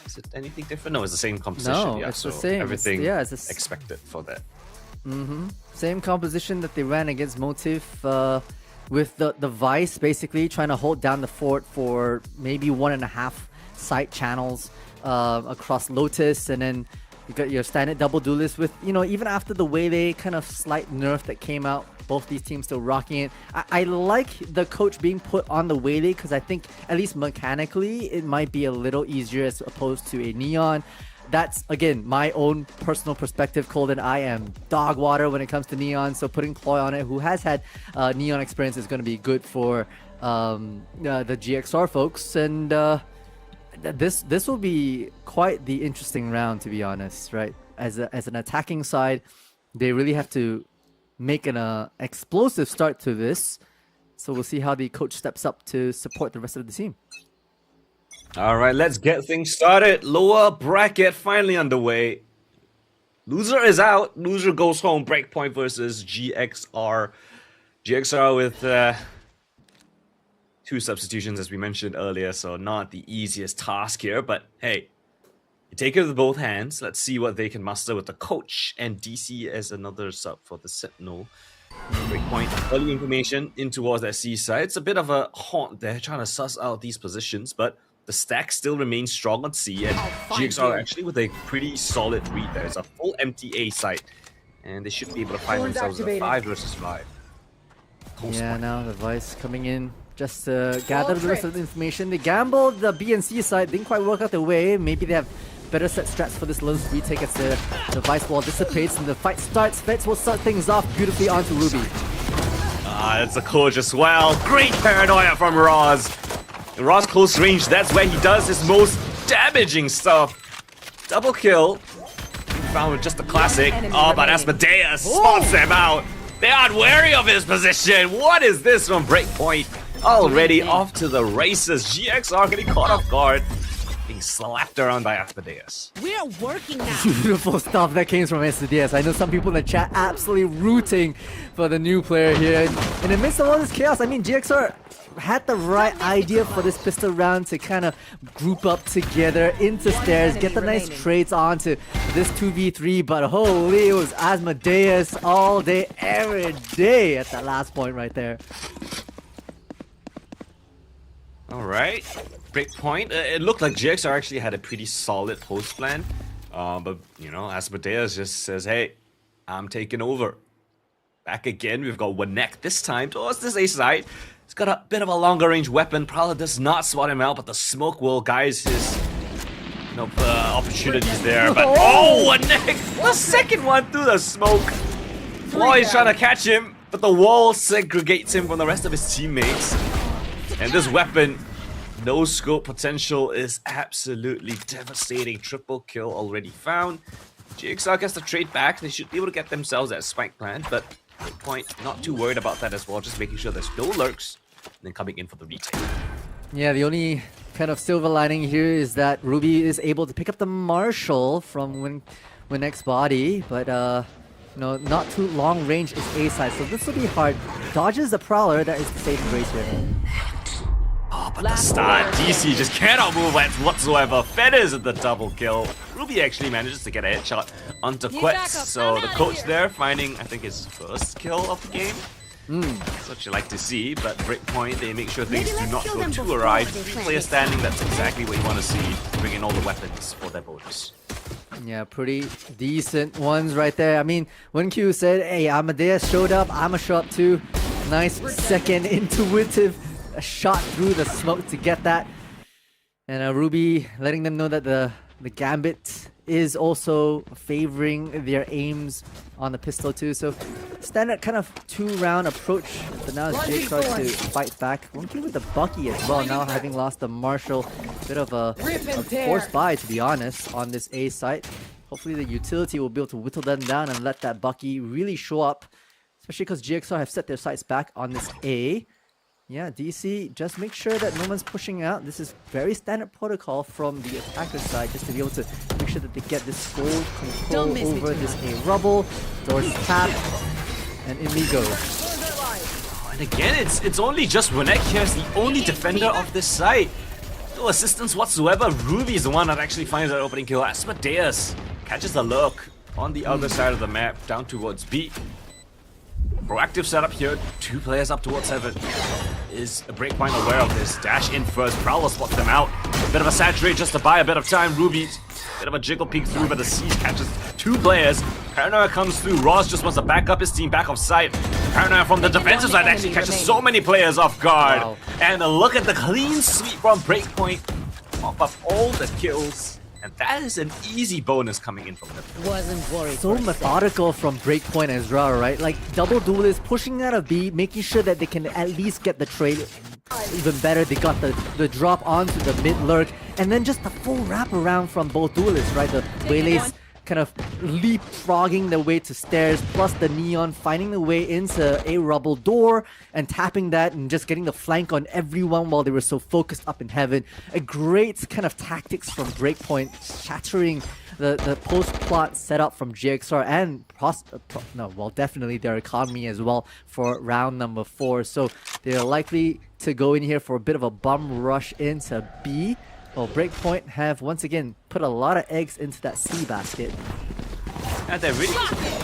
Is it anything different? No, it's the same composition. No, yeah, it's so the same. Everything expected for that. Same composition that they ran against Motif, with the Vice basically trying to hold down the fort for maybe 1.5 side channels across Lotus, and then you got your standard double duelist with, even after the Waylay kind of slight nerf that came out, both these teams still rocking it. I like the coach being put on the Waylay because I think at least mechanically it might be a little easier as opposed to a Neon. That's, again, my own personal perspective. Colden, I am dog water when it comes to Neon, so putting Ploy on it, who has had Neon experience, is going to be good for the GXR folks. And this will be quite the interesting round, to be honest, right? As an attacking side, they really have to make an explosive start to this. So we'll see how the coach steps up to support the rest of the team. All right, let's get things started. Lower bracket finally underway. Loser is out. Loser goes home. Breakpoint versus GXR. GXR with two substitutions, as we mentioned earlier, so not the easiest task here. But hey, you take it with both hands. Let's see what they can muster with the coach and DC as another sub for the Sentinel. Breakpoint, early information in towards that seaside. It's a bit of a haunt there, trying to suss out these positions, but the stack still remains strong on C, and GXR actually with a pretty solid read there. It's a full MTA site, and they should be able to find themselves a 5 versus 5. Yeah, now the Vice coming in just to gather the rest of the information. They gambled the B and C side, didn't quite work out their way. Maybe they have better set strats for this low speed take as the Vice wall dissipates and the fight starts. Vets will start things off beautifully onto Ruby. That's a coach as well. Great paranoia from Roz. Roz close range, that's where he does his most damaging stuff. Double kill. Found with just a classic. Oh, but Asmodeus spots them out. They aren't wary of his position. What is this from Breakpoint? Already off to the races. GXR getting caught off guard. Being slapped around by Asmodeus. We're working now. Beautiful stuff that came from Asmodeus. I know some people in the chat absolutely rooting for the new player here. In the midst of all this chaos, I mean, GXR had the right idea for this pistol round to kind of group up together into stairs, get the nice trades onto this 2v3, but holy, it was Asmodeus all day, every day at that last point right there. Alright, Breakpoint. It looked like GXR actually had a pretty solid post plan, but Asmodeus just says, hey, I'm taking over. Back again, we've got Wanek this time towards this A side. He's got a bit of a longer range weapon. Prowler does not spot him out, but the smoke will guise his opportunities there. But oh, Wanek! The second one through the smoke. Floyd's trying to catch him, but the wall segregates him from the rest of his teammates. And this weapon, no scope potential, is absolutely devastating. Triple kill already found. GXR gets the trade back. They should be able to get themselves that spike plant, but Point not too worried about that as well. Just making sure there's no lurks, and then coming in for the retake. Yeah, the only kind of silver lining here is that Ruby is able to pick up the Marshall from Winx body, but no, not too long range is A side, so this will be hard. Dodges the Prowler, that is the saving grace here. Oh, but the start, DC just cannot move whatsoever. Feathers at the double kill. Ruby actually manages to get a headshot onto Quetz, so the coach there finding, I think, his first kill of the game. That's what you like to see, but Breakpoint, they make sure things do not go too awry. 3 players standing, that's exactly what you want to see. Bring in all the weapons for their bonus. Yeah, pretty decent ones right there. I mean, when Q said, hey, Amadeus showed up, I'ma show up too. Nice second intuitive shot through the smoke to get that. And Ruby letting them know that the Gambit is also favoring their aims on the pistol too. So standard kind of 2-round approach. But now as Jake starts to fight back. Monkey with the Bucky as well, now having lost the Marshall. Bit of a forced buy, to be honest, on this A site. Hopefully the utility will be able to whittle them down and let that Bucky really show up. Especially because GXR have set their sights back on this A. Yeah, DC, just make sure that no one's pushing out. This is very standard protocol from the attacker side, just to be able to make sure that they get this full control over this A rubble. Doors tap, and in we go. And again, it's only just Winx here as the only defender of this site. No assistance whatsoever. Ruby is the one that actually finds that opening kill. Asmodeus catches the look on the other side of the map, down towards B. Proactive setup here, 2 players up towards 7. Is a Breakpoint aware of this? Dash in first, Prowler spots them out. Bit of a saturate just to buy a bit of time. Ruby, bit of a jiggle peek through, but the Siege catches 2 players. Paranoia comes through, Ross just wants to back up his team back off site. Paranoia from the defensive side actually catches so many players off guard. Wow. And a look at the clean sweep from Breakpoint. Mop up all the kills. And that is an easy bonus coming in from them. Wasn't worried. So methodical from Breakpoint as well, right? Like double duelist pushing out a B, making sure that they can at least get the trade. Even better, they got the drop onto the mid lurk, and then just the full wraparound from both duelists, right? The Waylays kind of leapfrogging their way to stairs, plus the Neon finding the way into a rubble door and tapping that and just getting the flank on everyone while they were so focused up in heaven. A great kind of tactics from Breakpoint, shattering the post-plot setup from GXR and definitely their economy as well for round number 4. So they're likely to go in here for a bit of a bum rush into B. Well, Breakpoint have once again put a lot of eggs into that C basket. And they're really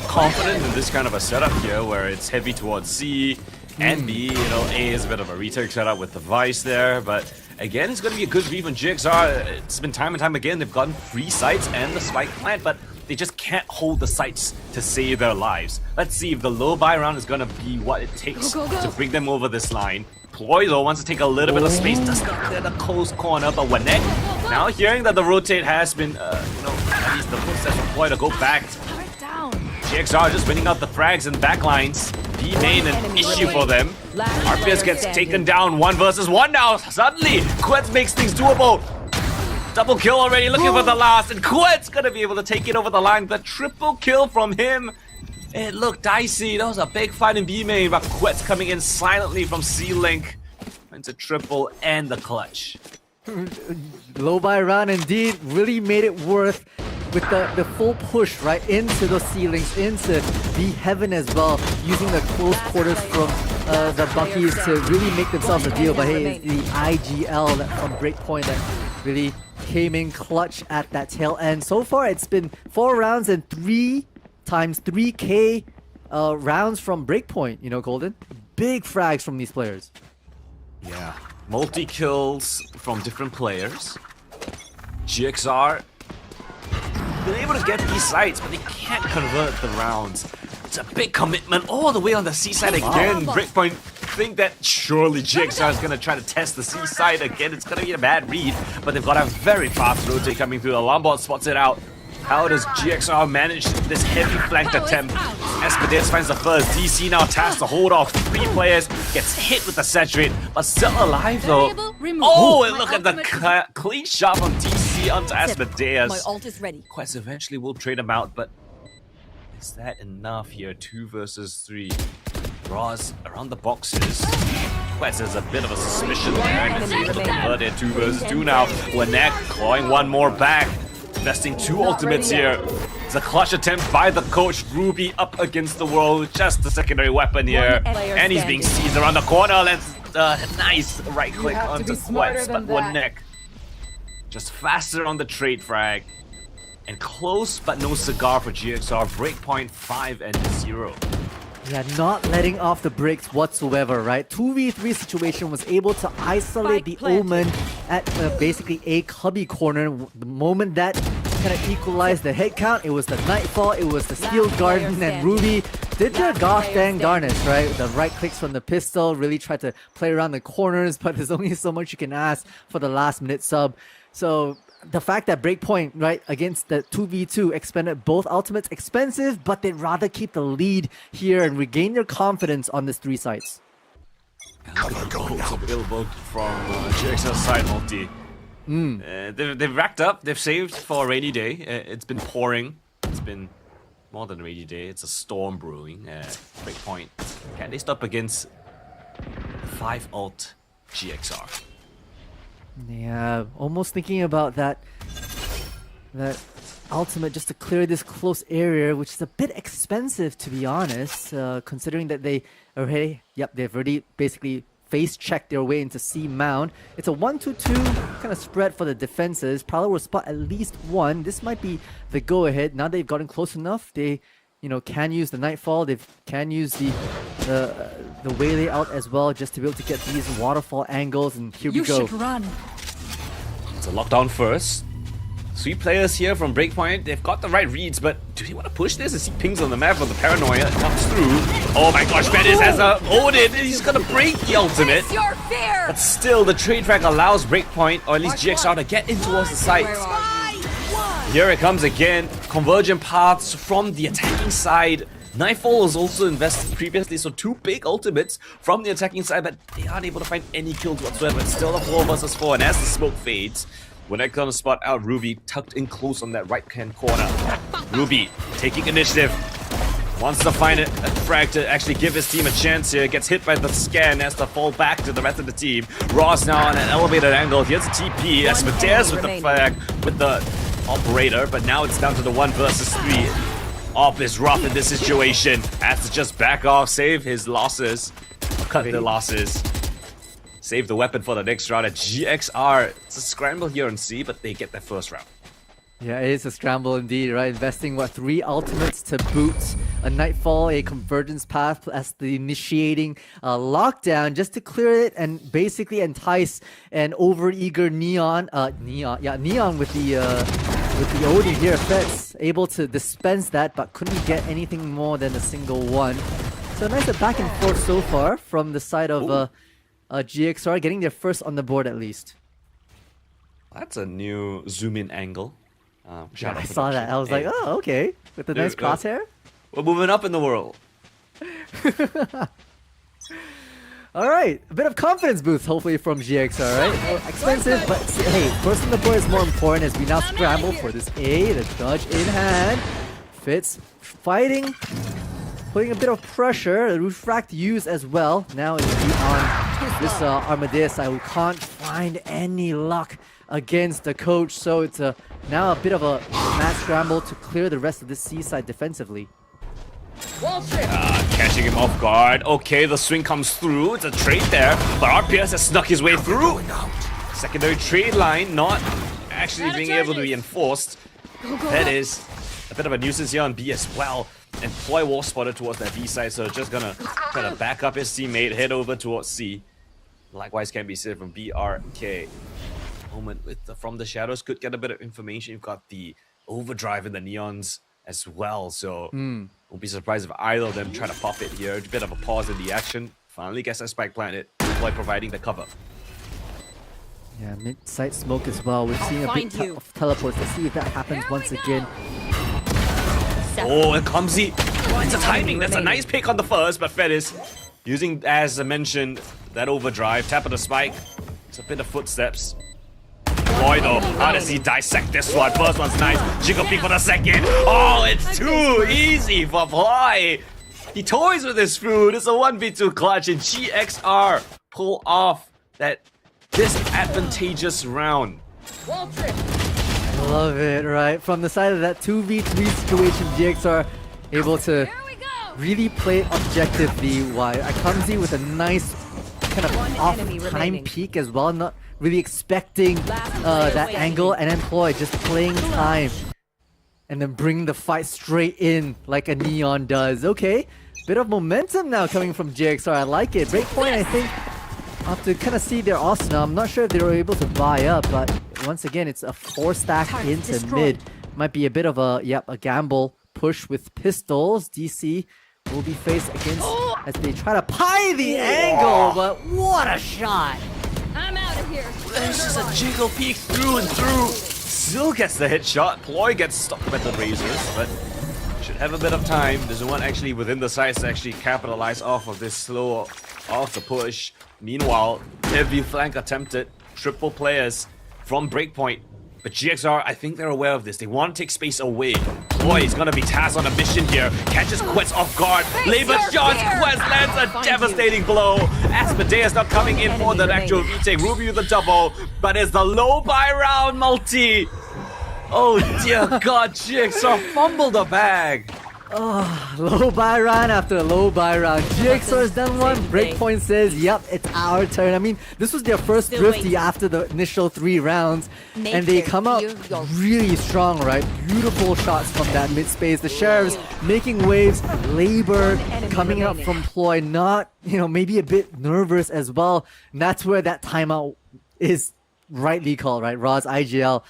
confident in this kind of a setup here where it's heavy towards C and B. You know, A is a bit of a retake setup with the Vice there, but again, it's going to be a good read on GXR. It's been time and time again, they've gotten 3 sites and the spike plant, but they just can't hold the sites to save their lives. Let's see if the low buy round is going to be what it takes to bring them over this line. Ploy though wants to take a little bit of space, does not clear the close corner, but Winx now hearing that the rotate has been, at least the process for Ploy to go back. GXR just winning out the frags and backlines. B main an issue for them. Arceus gets taken down 1 versus 1 now. Suddenly, Quetz makes things doable. Double kill already, looking for the last, and Quetz gonna be able to take it over the line. The triple kill from him. It looked dicey. That was a big fight in B main, but Quetz coming in silently from C-Link. Wins a triple and the clutch. Low buy round indeed, really made it worth with the full push right into those ceilings, into the heaven as well, using the close quarters from the Buckies to really make themselves a deal. But hey, it's the IGL from Breakpoint that really came in clutch at that tail end. So far, it's been 4 rounds and 3 times 3k rounds from Breakpoint, you know, Golden. Big frags from these players. Yeah, multi-kills from different players. GXR been able to get these sites, but they can't convert the rounds. It's a big commitment all the way on the C side again. Breakpoint think that surely GXR is going to try to test the C side again. It's going to be a bad read, but they've got a very fast rotate coming through. The Lombard spots it out. How does GXR manage this heavy flanked attempt? Asmodeus finds the first. DC now tasked to hold off 3 players. Gets hit with the saturate, but still alive though. Oh, and look at the clean shot from DC onto Asmodeus. My ult is ready. Quest eventually will trade him out, but is that enough here? 2 versus 3. Roz around the boxes. Quest has a bit of a suspicion there, and he's able to convert it. 2 versus 2 now. Winnek clawing one more back. Investing 2 ultimates here. It's a clutch attempt by the coach. Ruby up against the world with just the secondary weapon here. And he's being seized around the corner. Let's nice right click onto Quest, but Winnek just faster on the trade frag. And close but no cigar for GXR. Breakpoint 5-0. Yeah, not letting off the brakes whatsoever, right? 2v3 situation, was able to isolate the Omen at basically a cubby corner. The moment that kind of equalized the head count, it was the Nightfall, it was the Steel Garden, and Ruby did their gosh dang darnest, right? The right clicks from the pistol, really tried to play around the corners, but there's only so much you can ask for the last minute sub. So the fact that Breakpoint, right, against the 2v2 expended both ultimates, expensive, but they'd rather keep the lead here and regain their confidence on this 3 sites. Available from GXR's side, multi. They've racked up, they've saved for a rainy day. It's been pouring. It's been more than a rainy day. It's a storm brewing. Breakpoint. Can they stop against 5 ult GXR? Yeah, almost thinking about that ultimate just to clear this close area, which is a bit expensive to be honest, considering that they've already basically face checked their way into C Mound. It's a 1-2-2 kind of spread for the defenses. Prowler will spot at least 1. This might be the go ahead. Now they've gotten close enough, they can use the Nightfall, they can use the waylay out as well, just to be able to get these waterfall angles, and here we go. You should run. It's a lockdown first. 3 players here from Breakpoint. They've got the right reads, but do they want to push this? As he pings on the map of the paranoia, comes through. Oh my gosh, Metis has a Odin. He's gonna break the ultimate. Face your fear. But still, the trade track allows Breakpoint, or at least GXR, to get in towards the site. Here it comes again. Convergent paths from the attacking side. Nightfall was also invested previously, so 2 big ultimates from the attacking side, but they aren't able to find any kills whatsoever. It's still a 4 versus 4, and as the smoke fades, when they're gonna spot out Ruby tucked in close on that right-hand corner. Ruby taking initiative. Wants to find a frag to actually give his team a chance here. Gets hit by the scan, has to fall back to the rest of the team. Ross now on an elevated angle. Here's a TP. Asmodeus with the flag, with the operator, but now it's down to the 1 versus 3. Op is rough in this situation. Has to just back off, save his losses. Cut the losses. Save the weapon for the next round at GXR. It's a scramble here on C, but they get their first round. Yeah, it is a scramble indeed, right? Investing, 3 ultimates to boot. A Nightfall, a Convergence Path as the initiating lockdown, just to clear it and basically entice an over-eager Neon with the Odin here. Fetz able to dispense that, but couldn't get anything more than a single one. So nice back and forth so far from the side of GXR, getting their first on the board at least. That's a new zoom-in angle. Yeah, I saw that. I was like, oh, okay. With the nice crosshair. We're moving up in the world. Alright, a bit of confidence boost hopefully from GXR, right? Well, expensive, but hey, first on the board is more important as we now scramble for this A, the dodge in hand. Fitz fighting, putting a bit of pressure, the refract used as well. Now it's on this Armadeus side who can't find any luck against the coach, so it's now a bit of a mad scramble to clear the rest of the C side defensively. Catching him off guard. Okay, the swing comes through. It's a trade there, but RPS has snuck his way through. Secondary trade line not actually being able to be enforced. That is a bit of a nuisance here on B as well. And Ploy was spotted towards that B side, so just gonna kind of back up his teammate, head over towards C. Likewise can be said from BRK. Moment with from the shadows could get a bit of information. You've got the overdrive in the neons as well, so won't be surprised if either of them try to pop it here. A bit of a pause in the action. Finally gets that spike planted, Ploy providing the cover. Yeah, mid-side smoke as well. We're seeing a bit of teleports. Let's see if that happens once again. Oh, and Clumsy. It's a timing. That's a nice pick on the first, but Fedis using, as I mentioned, that overdrive. Tap of the spike. It's a bit of footsteps. Boy, though, how does he dissect this one? First one's nice. Jiggle peek for the second. Oh, it's too easy for Ploy. He toys with his food. It's a 1v2 clutch, and GXR pull off that disadvantageous round. Love it, right? From the side of that 2v3 situation, GXR able to really play objectively while Akamzi with a nice kind of off-time peek as well, not really expecting that angle, and then Ploy just playing time and then bring the fight straight in like a Neon does. Okay, bit of momentum now coming from GXR. I like it. Breakpoint, I think, have to kind of see their arsenal. I'm not sure if they were able to buy up, but once again, it's a 4-stack into mid. Might be a bit of a gamble push with pistols. DC will be faced against as they try to pie the angle, but what a shot! I'm out of here. This is a jiggle peek through and through. Still gets the hit shot. Ploy gets stuck with the razors, but should have a bit of time. There's one actually within the sights to actually capitalize off of this slow off the push. Meanwhile, heavy flank attempted. Triple players from Breakpoint. But GXR, I think they're aware of this. They want to take space away. Ploy is gonna be tasked on a mission here. Catches Quest off guard. Labor shots. Quest lands a devastating blow. Asmodeus not coming in for the actual retake. Ruby with the double. But it's the low buy round multi. Oh dear God, GXR fumbled the bag. Low buy round after low buy round. GXR's done one. Breakpoint says, yep, it's our turn. I mean, this was their first thrifty after the initial 3 rounds. And they come out really strong, right? Beautiful shots from that mid space. The Sheriffs making waves. Labor coming out from Ploy. Not, maybe a bit nervous as well. And that's where that timeout is rightly called, right? Roz, IGL.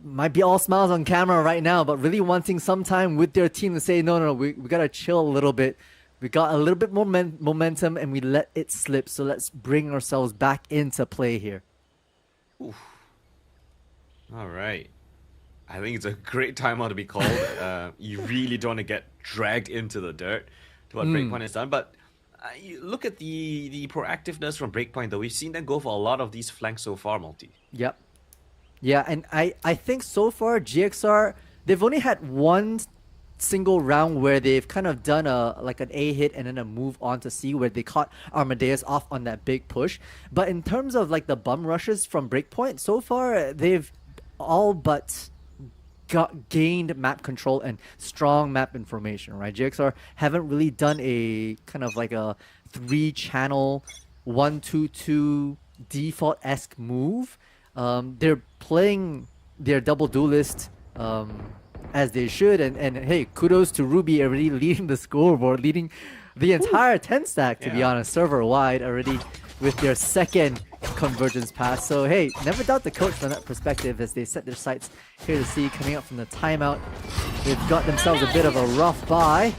Might be all smiles on camera right now, but really wanting some time with their team to say, no, we gotta chill a little bit. We got a little bit more momentum and we let it slip, so let's bring ourselves back into play here. Oof. All right. I think it's a great timeout to be called. You really don't want to get dragged into the dirt to what Breakpoint has done, but you look at the proactiveness from Breakpoint, though. We've seen them go for a lot of these flanks so far, Multi. Yep. Yeah, and I think so far GXR, they've only had one single round where they've kind of done an A hit and then a move on to C where they caught Armadeus off on that big push. But in terms of like the bum rushes from Breakpoint, so far they've all but gained map control and strong map information, right? GXR haven't really done a kind of like a 3-channel 1-2-2 default-esque move. They're playing their double duelist as they should, and hey, kudos to Ruby already leading the scoreboard, leading the entire 10-stack, to be honest, server-wide already with their second convergence pass. So hey, never doubt the coach from that perspective as they set their sights here to see coming up from the timeout. They've got themselves a bit of a rough buy.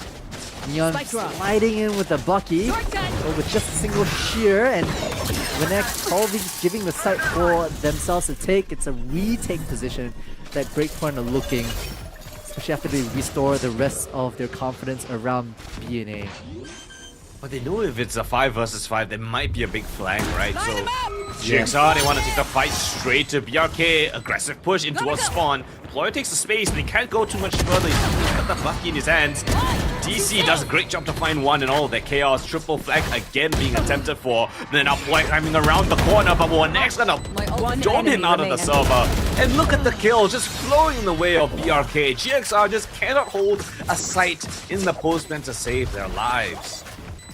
Neon sliding in with the Bucky, but with just a single shear, and Winex probably giving the site for themselves to take. It's a retake position that Breakpoint are looking, especially after they restore the rest of their confidence around B&A. But they know if it's a 5 versus 5, there might be a big flank, right? So GXR, they want to take the fight straight to BRK. Aggressive push in towards spawn. Ploy takes the space, but he can't go too much further. He's got the Bucky in his hands. DC does a great job to find one and all. That chaos triple flank again being attempted for. Then now Ploy climbing around the corner, but next gonna jump him out of the server. And look at the kill, just flowing in the way of BRK. GXR just cannot hold a sight in the postman to save their lives.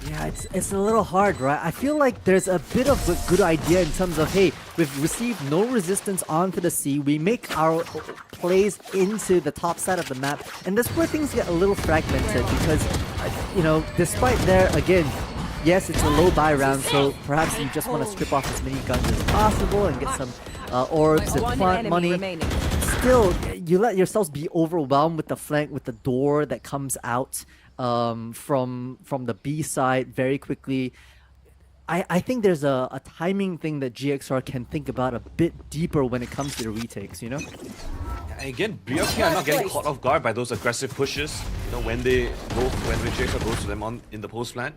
Yeah, it's a little hard, right? I feel like there's a bit of a good idea in terms of, hey, we've received no resistance onto the sea. We make our plays into the top side of the map. And that's where things get a little fragmented because, despite there, again, yes, it's a low buy round, so perhaps you just want to strip off as many guns as possible and get some orbs and plant money. Still, you let yourselves be overwhelmed with the flank, with the door that comes out from the B side very quickly. I think there's a timing thing that GXR can think about a bit deeper when it comes to the retakes, you know? Again, BRK are not getting caught off guard by those aggressive pushes. You know, when the GXR goes to them in the post plant.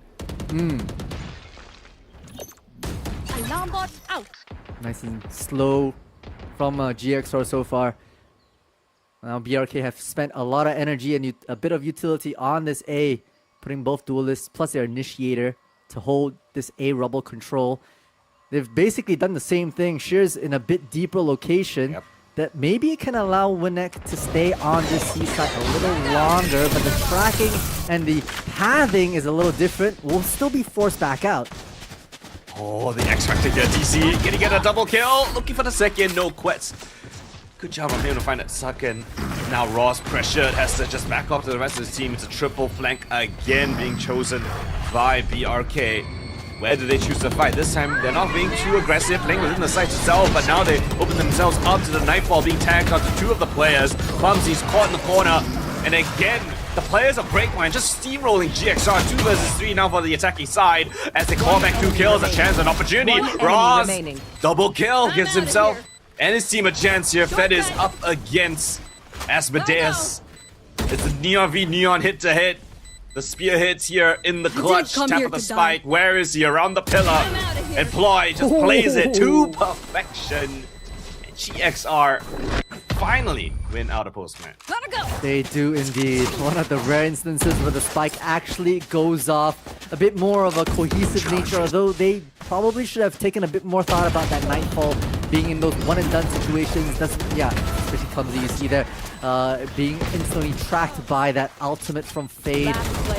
Alarm bot out. Nice and slow from GXR so far. Now BRK have spent a lot of energy and a bit of utility on this A, putting both duelists plus their initiator to hold this A rubble control. They've basically done the same thing. Shear's in a bit deeper location that maybe can allow Winnek to stay on this C side a little longer, but the tracking and the pathing is a little different. Will still be forced back out. Oh, the X Factor here, DC. Can he get a double kill? Looking for the second, no quets. Good job on him to find that second. Now Ross pressured, has to just back off to the rest of his team. It's a triple flank again being chosen by BRK. Where do they choose to fight? This time they're not being too aggressive, playing within the site itself, but now they open themselves up to the Nightfall being tagged onto two of the players. Clumsy's caught in the corner, and again, the players of Breakpoint just steamrolling GXR 2 versus 3 now for the attacking side as they claw back 2 kills, a chance, an opportunity. Ross, double kill, gives himself and his team a chance here. Fed is up against Asmodeus. It's a Neon v Neon hit to hit. The spear hits here in the clutch. Tap of the spike. Where is he? Around the pillar. And Ploy just plays it to perfection. And GXR finally win out of postman. They do indeed. One of the rare instances where the spike actually goes off. A bit more of a cohesive nature, although they probably should have taken a bit more thought about that Nightfall being in those one and done situations. That's, yeah, especially clumsy. You see there being instantly tracked by that ultimate from Fade.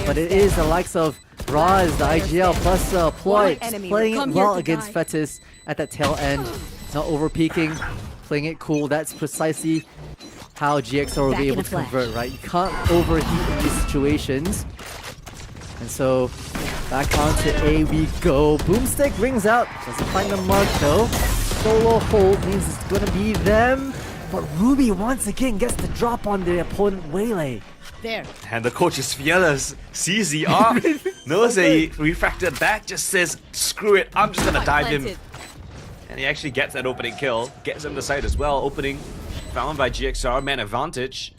But it is the likes of Raz, the IGL, plus Ploy playing it well against Fetis at that tail end. Not over peaking, playing it cool. That's precisely how GXR will be able to convert, right? You can't overheat in these situations. And so, back onto A we go. Boomstick rings out. Doesn't find the mark though. Solo hold means it's gonna be them. But Ruby once again gets the drop on the opponent Waylay. There. And the coach is fearless. Sees the off. Knows a refracted back. Just says, screw it. I'm just gonna dive him. And he actually gets that opening kill. Gets him the side as well. Opening found by GXR. Man advantage.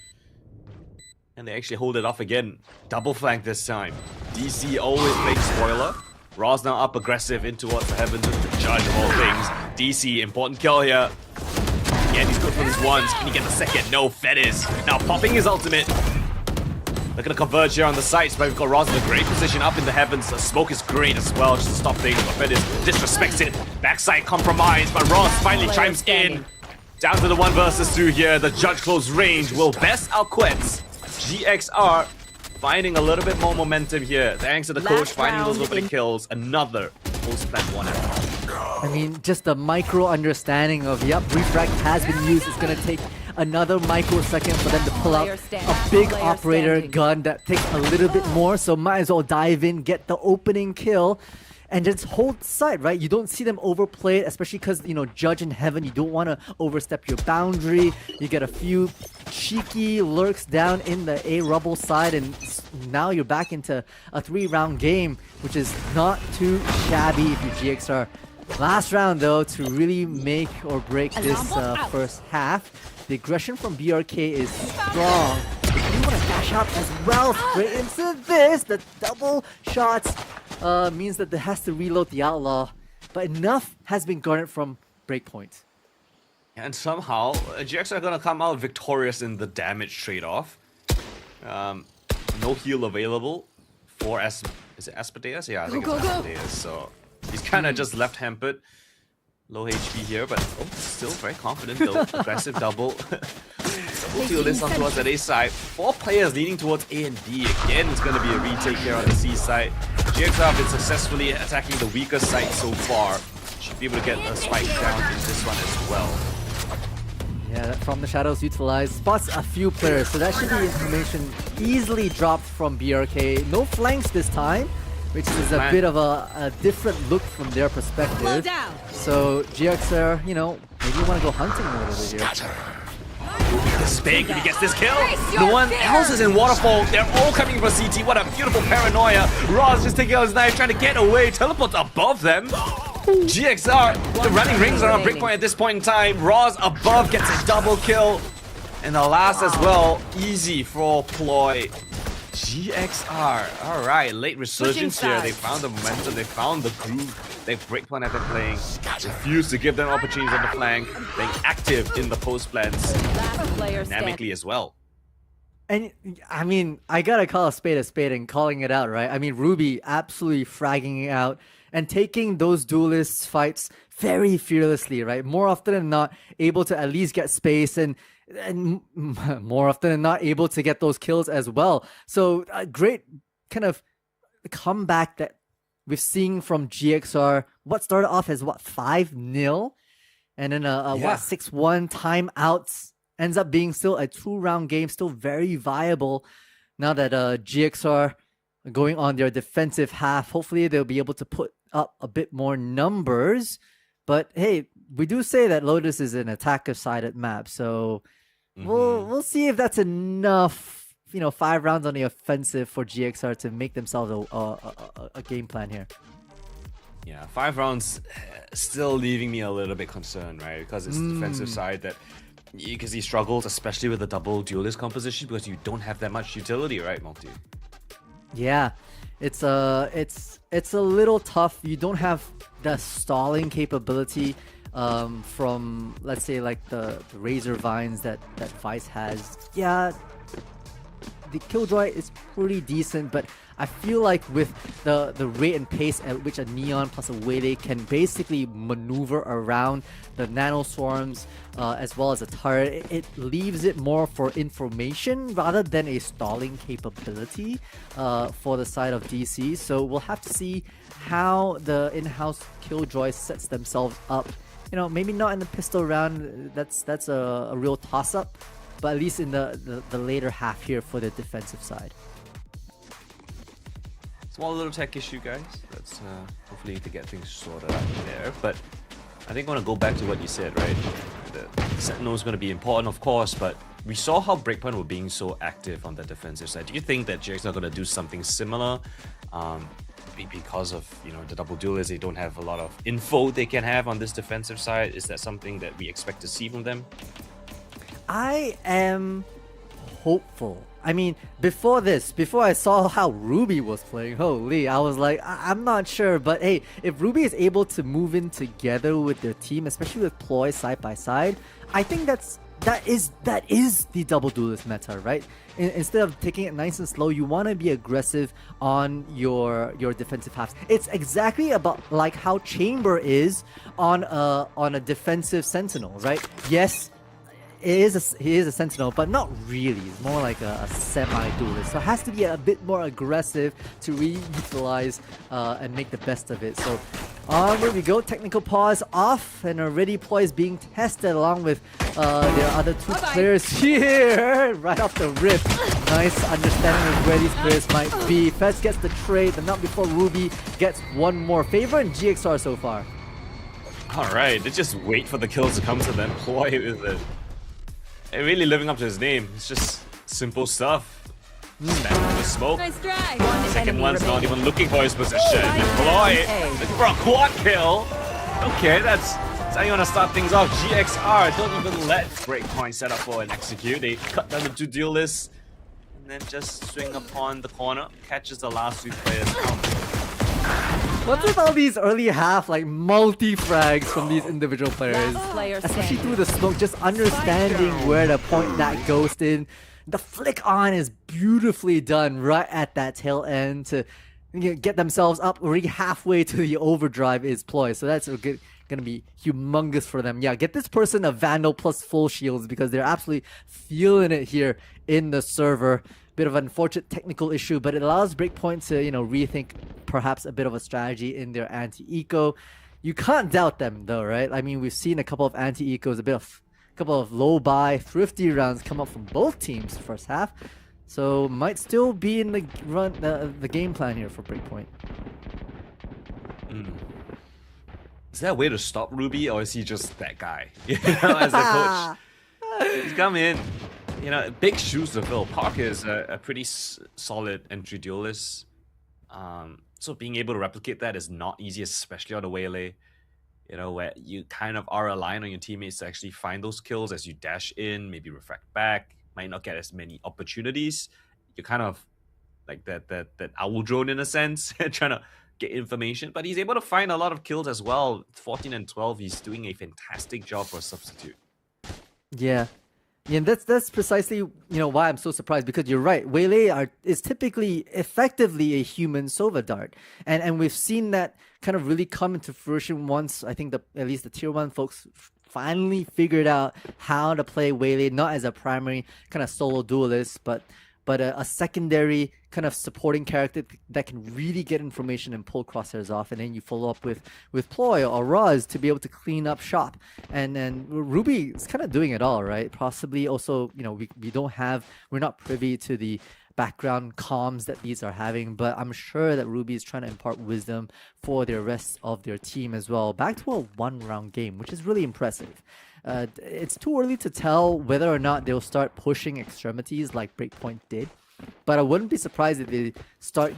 And they actually hold it off again. Double flank this time. DC always makes spoiler. Raw's now up aggressive in towards the heavens with the judge of all things. DC, important kill here. Again, he's good for this once. Can he get the second? No, Fedis. Now popping his ultimate. They're gonna converge here on the sites, but we've got Raz in a great position up in the heavens. The smoke is great as well, just to stop things, but Fedis disrespects it. Backside compromise, but Raz finally chimes in. Down to the 1 versus 2 here. The judge close range will best our quets. GXR finding a little bit more momentum here. Thanks to the coach finding those opening kills. Another post-plant 1 out. I mean, just a micro understanding of, yep, refract has been used. It's gonna take another microsecond for them to pull out a big operator gun that takes a little bit more, so might as well dive in, get the opening kill, and just hold side, right? You don't see them overplay it, especially because, you know, Judge in Heaven, you don't want to overstep your boundary. You get a few cheeky lurks down in the A rubble side, and now you're back into a 3-round game, which is not too shabby if you're GXR. Last round though, to really make or break this first half. The aggression from BRK is strong. You want to dash out as well straight into this. The double shots means that there has to reload the Outlaw. But enough has been garnered from Breakpoint. And somehow, GXR are going to come out victorious in the damage trade-off. No heal available for is it Asmodeus? Yeah, I think it's Asmodeus. So he's kind of just left hampered. Low HP here, but still very confident though. Aggressive double. Double field this on towards that A side. 4 players leaning towards A and B. Again, it's going to be a retake here on the C side. GXR have been successfully attacking the weaker side so far. Should be able to get a spike down in this one as well. Yeah, that from the shadows utilized. Spots a few players, so that should be information easily dropped from BRK. No flanks this time, which is a bit of a different look from their perspective. So GXR, you know, maybe you want to go hunting mode over here. This is big if he gets this kill. No one else is in waterfall. They're all coming for CT. What a beautiful paranoia. Roz just taking out his knife, trying to get away. Teleports above them. GXR, the running rings are on breakpoint at this point in time. Roz above gets a double kill. And the last as well, easy for Ploy. GXR, alright, late resurgence here. They found the momentum, they found the groove. They breakpoint after playing. Refuse to give them opportunities on the flank. Being active in the post plans dynamically as well. And I mean, I gotta call a spade and calling it out, right? I mean, Ruby absolutely fragging it out and taking those duelist fights very fearlessly, right? More often than not, able to at least get space and more often than not able to get those kills as well. So a great kind of comeback that we've seen from GXR. What started off as 5-0 and then 6-1 timeouts ends up being still a 2-round game, still very viable now that GXR are going on their defensive half. Hopefully they'll be able to put up a bit more numbers. But hey, we do say that Lotus is an attacker-sided map, so we'll see if that's enough, 5 rounds on the offensive for GXR to make themselves a game plan here. Yeah, 5 rounds still leaving me a little bit concerned, right? Because it's the defensive side that because he struggles, especially with the double duelist composition, because you don't have that much utility, right, Multi? Yeah, it's a little tough. You don't have the stalling capability from, let's say, like the Razor Vines that Vice has. Yeah, the Killjoy is pretty decent, but I feel like with the rate and pace at which a Neon plus a Wele can basically maneuver around the Nano Swarms as well as a turret, it leaves it more for information rather than a stalling capability for the side of DC. So we'll have to see how the in-house Killjoy sets themselves up. Maybe not in the pistol round, that's a real toss-up, but at least in the later half here for the defensive side. Small little tech issue, guys. That's hopefully to get things sorted out there. But I think I want to go back to what you said, right? The Sentinel is going to be important, of course, but we saw how Breakpoint were being so active on the defensive side. Do you think that JX are going to do something similar? Because of the double duelists, they don't have a lot of info they can have on this defensive side. Is that something that we expect to see from them? I am hopeful. I mean, before I saw how Ruby was playing, holy, I was like, I'm not sure. But hey, if Ruby is able to move in together with their team, especially with Ploy side by side, I think that is the double duelist meta, right? Instead of taking it nice and slow, you want to be aggressive on your defensive halves. It's exactly about like how Chamber is on a defensive Sentinel, right? Yes, he is a Sentinel, but not really. It's more like a semi-duelist. So it has to be a bit more aggressive to reutilize and make the best of it. So onward we go. Technical pause off, and already Ploy is being tested along with their other two players here. Right off the rip. Nice understanding of where these players might be. Fez gets the trade, but not before Ruby gets one more favor in GXR so far. Alright, they just wait for the kills to come to them. Ploy with it. Really living up to his name. It's just simple stuff. Stand in the smoke. Nice try. Second one's not even looking for his position. Ploy looking for a quad kill. Okay, that's how you want to start things off. GXR don't even let Breakpoint set up for an execute. They cut down the two duelists and then just swing upon the corner. Catches the last two players out. What's with all these early half multi-frags from these individual players? Especially through the smoke, just understanding where to point that ghost in. The flick on is beautifully done right at that tail end to get themselves up already halfway to the overdrive is Ploy. So that's gonna be humongous for them. Yeah, get this person a Vandal plus full shields because they're absolutely feeling it here in the server. Bit of an unfortunate technical issue, but it allows Breakpoint to rethink perhaps a bit of a strategy in their anti-eco. You can't doubt them though, right? I mean, we've seen a couple of anti-ecos, a couple of low buy thrifty rounds come up from both teams first half, so might still be in the game plan here for Breakpoint. Is there a way to stop Ruby, or is he just that guy? As a coach. He's come in. You know, big shoes to fill. Park is a pretty solid entry duelist. So being able to replicate that is not easy, especially on the Waylay. You know, where you kind of are relying on your teammates to actually find those kills as you dash in, maybe refract back. Might not get as many opportunities. You're kind of like that owl drone in a sense, trying to get information. But he's able to find a lot of kills as well. 14 and 12, he's doing a fantastic job for a substitute. Yeah. Yeah, and that's precisely why I'm so surprised, because you're right. Waylay is typically effectively a human Sova dart, and we've seen that kind of really come into fruition once I think at least the tier 1 folks finally figured out how to play Waylay, not as a primary kind of solo duelist, but a secondary kind of supporting character that can really get information and pull crosshairs off, and then you follow up with Ploy or Roz to be able to clean up shop. And then Ruby is kind of doing it all, right? Possibly also, we're not privy to the background comms that these are having, but I'm sure that Ruby is trying to impart wisdom for the rest of their team as well. Back to a 1-round game, which is really impressive. It's too early to tell whether or not they'll start pushing extremities like Breakpoint did, but I wouldn't be surprised if they start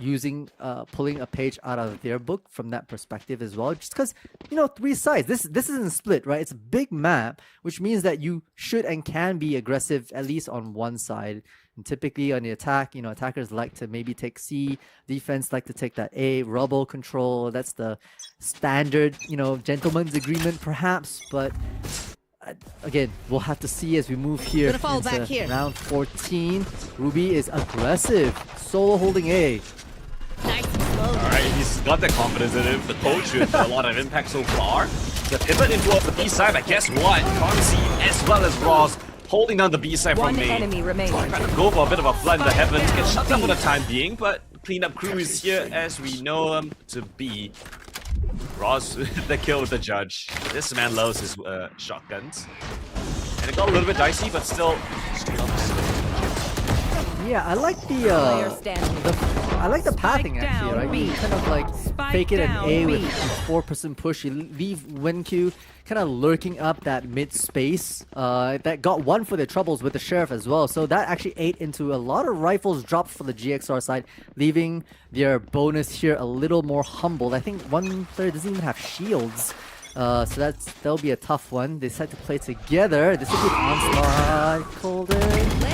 pulling a page out of their book from that perspective as well. Just because 3 sides. This isn't split, right? It's a big map, which means that you should and can be aggressive at least on one side. And typically on the attack, attackers like to maybe take C, defense like to take that A, rubble control. That's the standard, gentleman's agreement perhaps, but again, we'll have to see as we move here into round 14. Ruby is aggressive, solo holding A. Nice and slow. Alright, he's got the confidence in him. The coach with a lot of impact so far. The pivot into the B side, but guess what? Fonzie as well as Ross holding down the B side from main. One enemy remaining. Trying to go for a bit of a flood in the heavens. Get shut down for the time being, but cleanup crew is here as we know them to be. Ross the kill with the judge. This man loves his shotguns. And it got a little bit dicey, but still. Yeah, I like the pathing actually, right? You kind of like fake it an A with 4% push. You leave WinQ kind of lurking up that mid space. That got one for their troubles with the sheriff as well. So that actually ate into a lot of rifles dropped for the GXR side, leaving their bonus here a little more humbled. I think one player doesn't even have shields. So that'll be a tough one. They decide to play together. This is a good onslaught. Colden.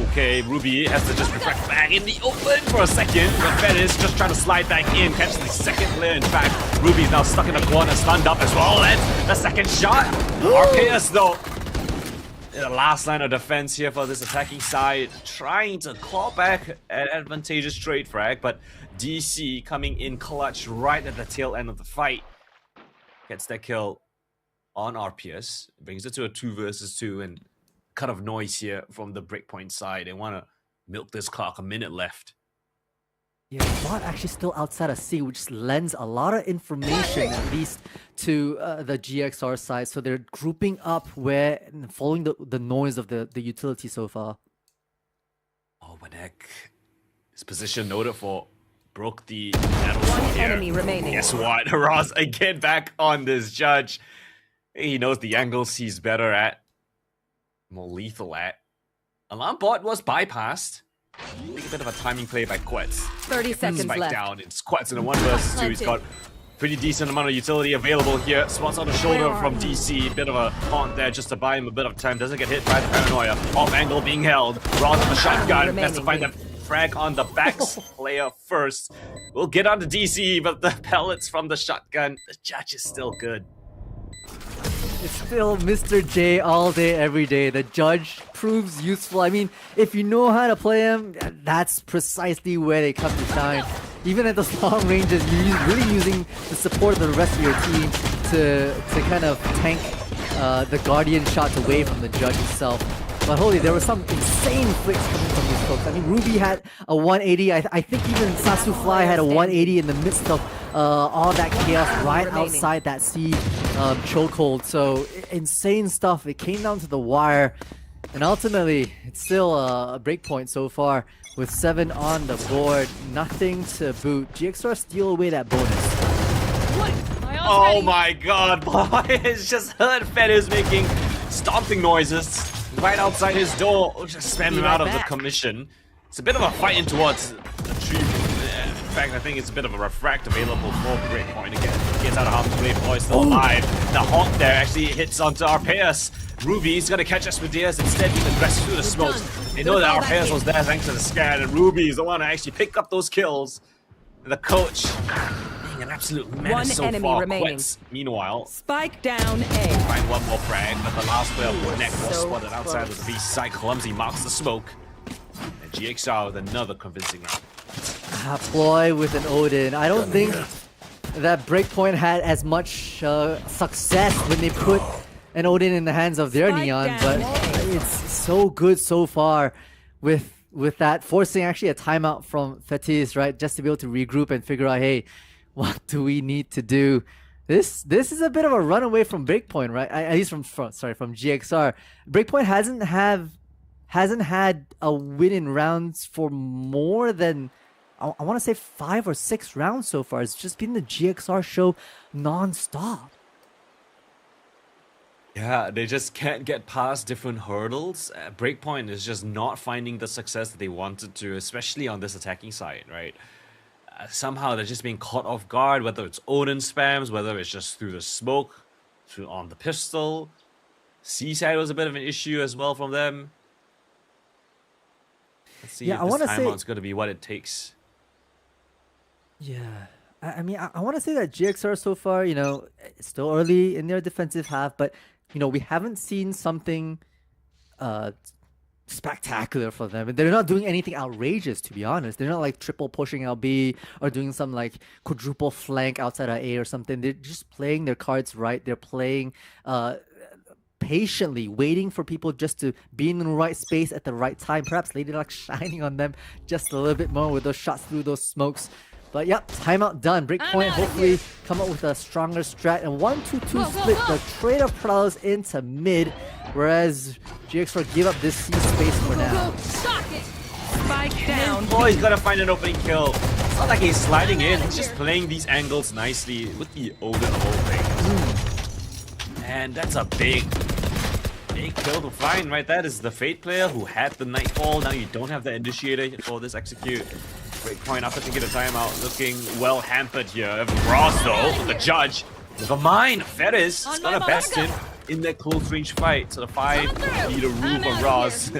Okay, Ruby has to just reflect back in the open for a second. Red is just trying to slide back in, catch the second clear. In fact, Ruby's now stuck in the corner, stunned up as well. And the second shot. RKS though, in the last line of defense here for this attacking side, trying to claw back an advantageous trade frag, but DC coming in clutch right at the tail end of the fight. Gets that kill on RPS, brings it to a 2 versus 2, and cut of noise here from the Breakpoint side. They want to milk this clock, a minute left. Yeah, bot actually still outside of C, which lends a lot of information at least to the GXR side. So they're grouping up following the noise of the utility so far. Oh, Wanek. His position noted for broke the One enemy remaining. Guess what? Ross again back on this judge. He knows the angles he's better at, more lethal at. Alarm bot was bypassed. I think a bit of a timing play by Quetz. 30 seconds Spike left. down. It's Quetz in a 1 versus 2. He's got pretty decent amount of utility available here. Swats on the shoulder from DC. Bit of a taunt there just to buy him a bit of time. Doesn't get hit by the paranoia. Off angle being held. Ross on the shotgun. Has to find that frag on the back player first. We'll get on to DC, but the pellets from the shotgun. The judge is still good. It's still Mr. J all day, every day. The judge proves useful. I mean, if you know how to play him, that's precisely where they come to shine. Even at those long ranges, you're really using the support of the rest of your team to kind of tank the Guardian shots away from the judge itself. But holy, there were some insane flicks coming from these folks. I mean, Ruby had a 180. I think even Sasu Fly had a 180 in the midst of all that chaos right outside that C chokehold. So insane stuff. It came down to the wire. And ultimately, it's still a breakpoint so far with 7 on the board. Nothing to boot. GXR steal away that bonus. Oh my god, boy. It's just heard Fed is making stomping noises. right outside his door. Just spam him out of the commission. It's a bit of a fight in towards the tree. In fact, I think it's a bit of a refract available for Breakpoint again. Gets out of harm's way, boy, still alive. The Hawk there actually hits onto Arpeus. Ruby's gonna catch Asmodeus, instead being aggressive through the smokes. They know that Arpeus was there thanks to the scan, and Ruby's the one to actually pick up those kills. And the coach being an absolute menace so enemy far. remaining. Quetz, meanwhile, Spike down A. find one more frag, but the last player of Neck was spotted outside of the B side. Clumsy marks the smoke. And GXR with another convincing round. Ploy with an Odin. I don't think that Breakpoint had as much success when they put an Odin in the hands of their Spike Neon, down but A. it's so good so far with that, forcing actually a timeout from Fetis, right? Just to be able to regroup and figure out, hey, what do we need to do? This is a bit of a runaway from Breakpoint, right? At least from GXR. Breakpoint hasn't had a win in rounds for more than, I want to say 5 or 6 rounds so far. It's just been the GXR show non-stop. Yeah, they just can't get past different hurdles. Breakpoint is just not finding the success that they wanted to, especially on this attacking side, right? Somehow they're just being caught off guard, whether it's Odin spams, whether it's just through the smoke, on the pistol. C-side was a bit of an issue as well from them. Let's see if this timeout's going to be what it takes. Yeah. I mean, I want to say that GXR so far, you know, it's still early in their defensive half, but, you know, we haven't seen something spectacular for them. They're not doing anything outrageous, to be honest. They're not like triple pushing out B or doing some like quadruple flank outside of A or something. They're just playing their cards right. They're playing patiently, waiting for people just to be in the right space at the right time. Perhaps Lady Luck shining on them just a little bit more with those shots through those smokes. But yep, timeout done. Breakpoint hopefully come up with a stronger strat. And 1-2-2 split the trade of Prowls into mid, whereas GXR give up this C space for now. Spike down. Oh, he's gotta find an opening kill. It's not like he's sliding in, he's just playing these angles nicely with the Odin of all things. And that's a big kill to find, right? That is the Fate player who had the Nightfall. Now you don't have the Initiator for this execute. Breakpoint after taking a timeout, looking well hampered here. Ross though, the judge, never mind. Ferris is gonna best it in that close range fight. So the 5-meter roof of Ross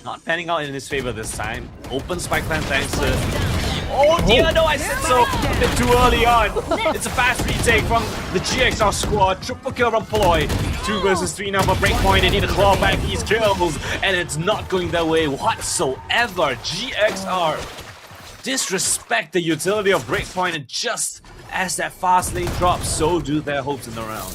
not panning out in his favor this time. Open spike plant thanks to. Oh dear, no, I said so a bit too early on. It's a fast retake from the GXR squad. Triple kill from Ploy. 2 versus 3 now for Breakpoint. They need to claw back these kills, and it's not going their way whatsoever. GXR disrespect the utility of Breakpoint, and just as that fast lane drops, so do their hopes in the round.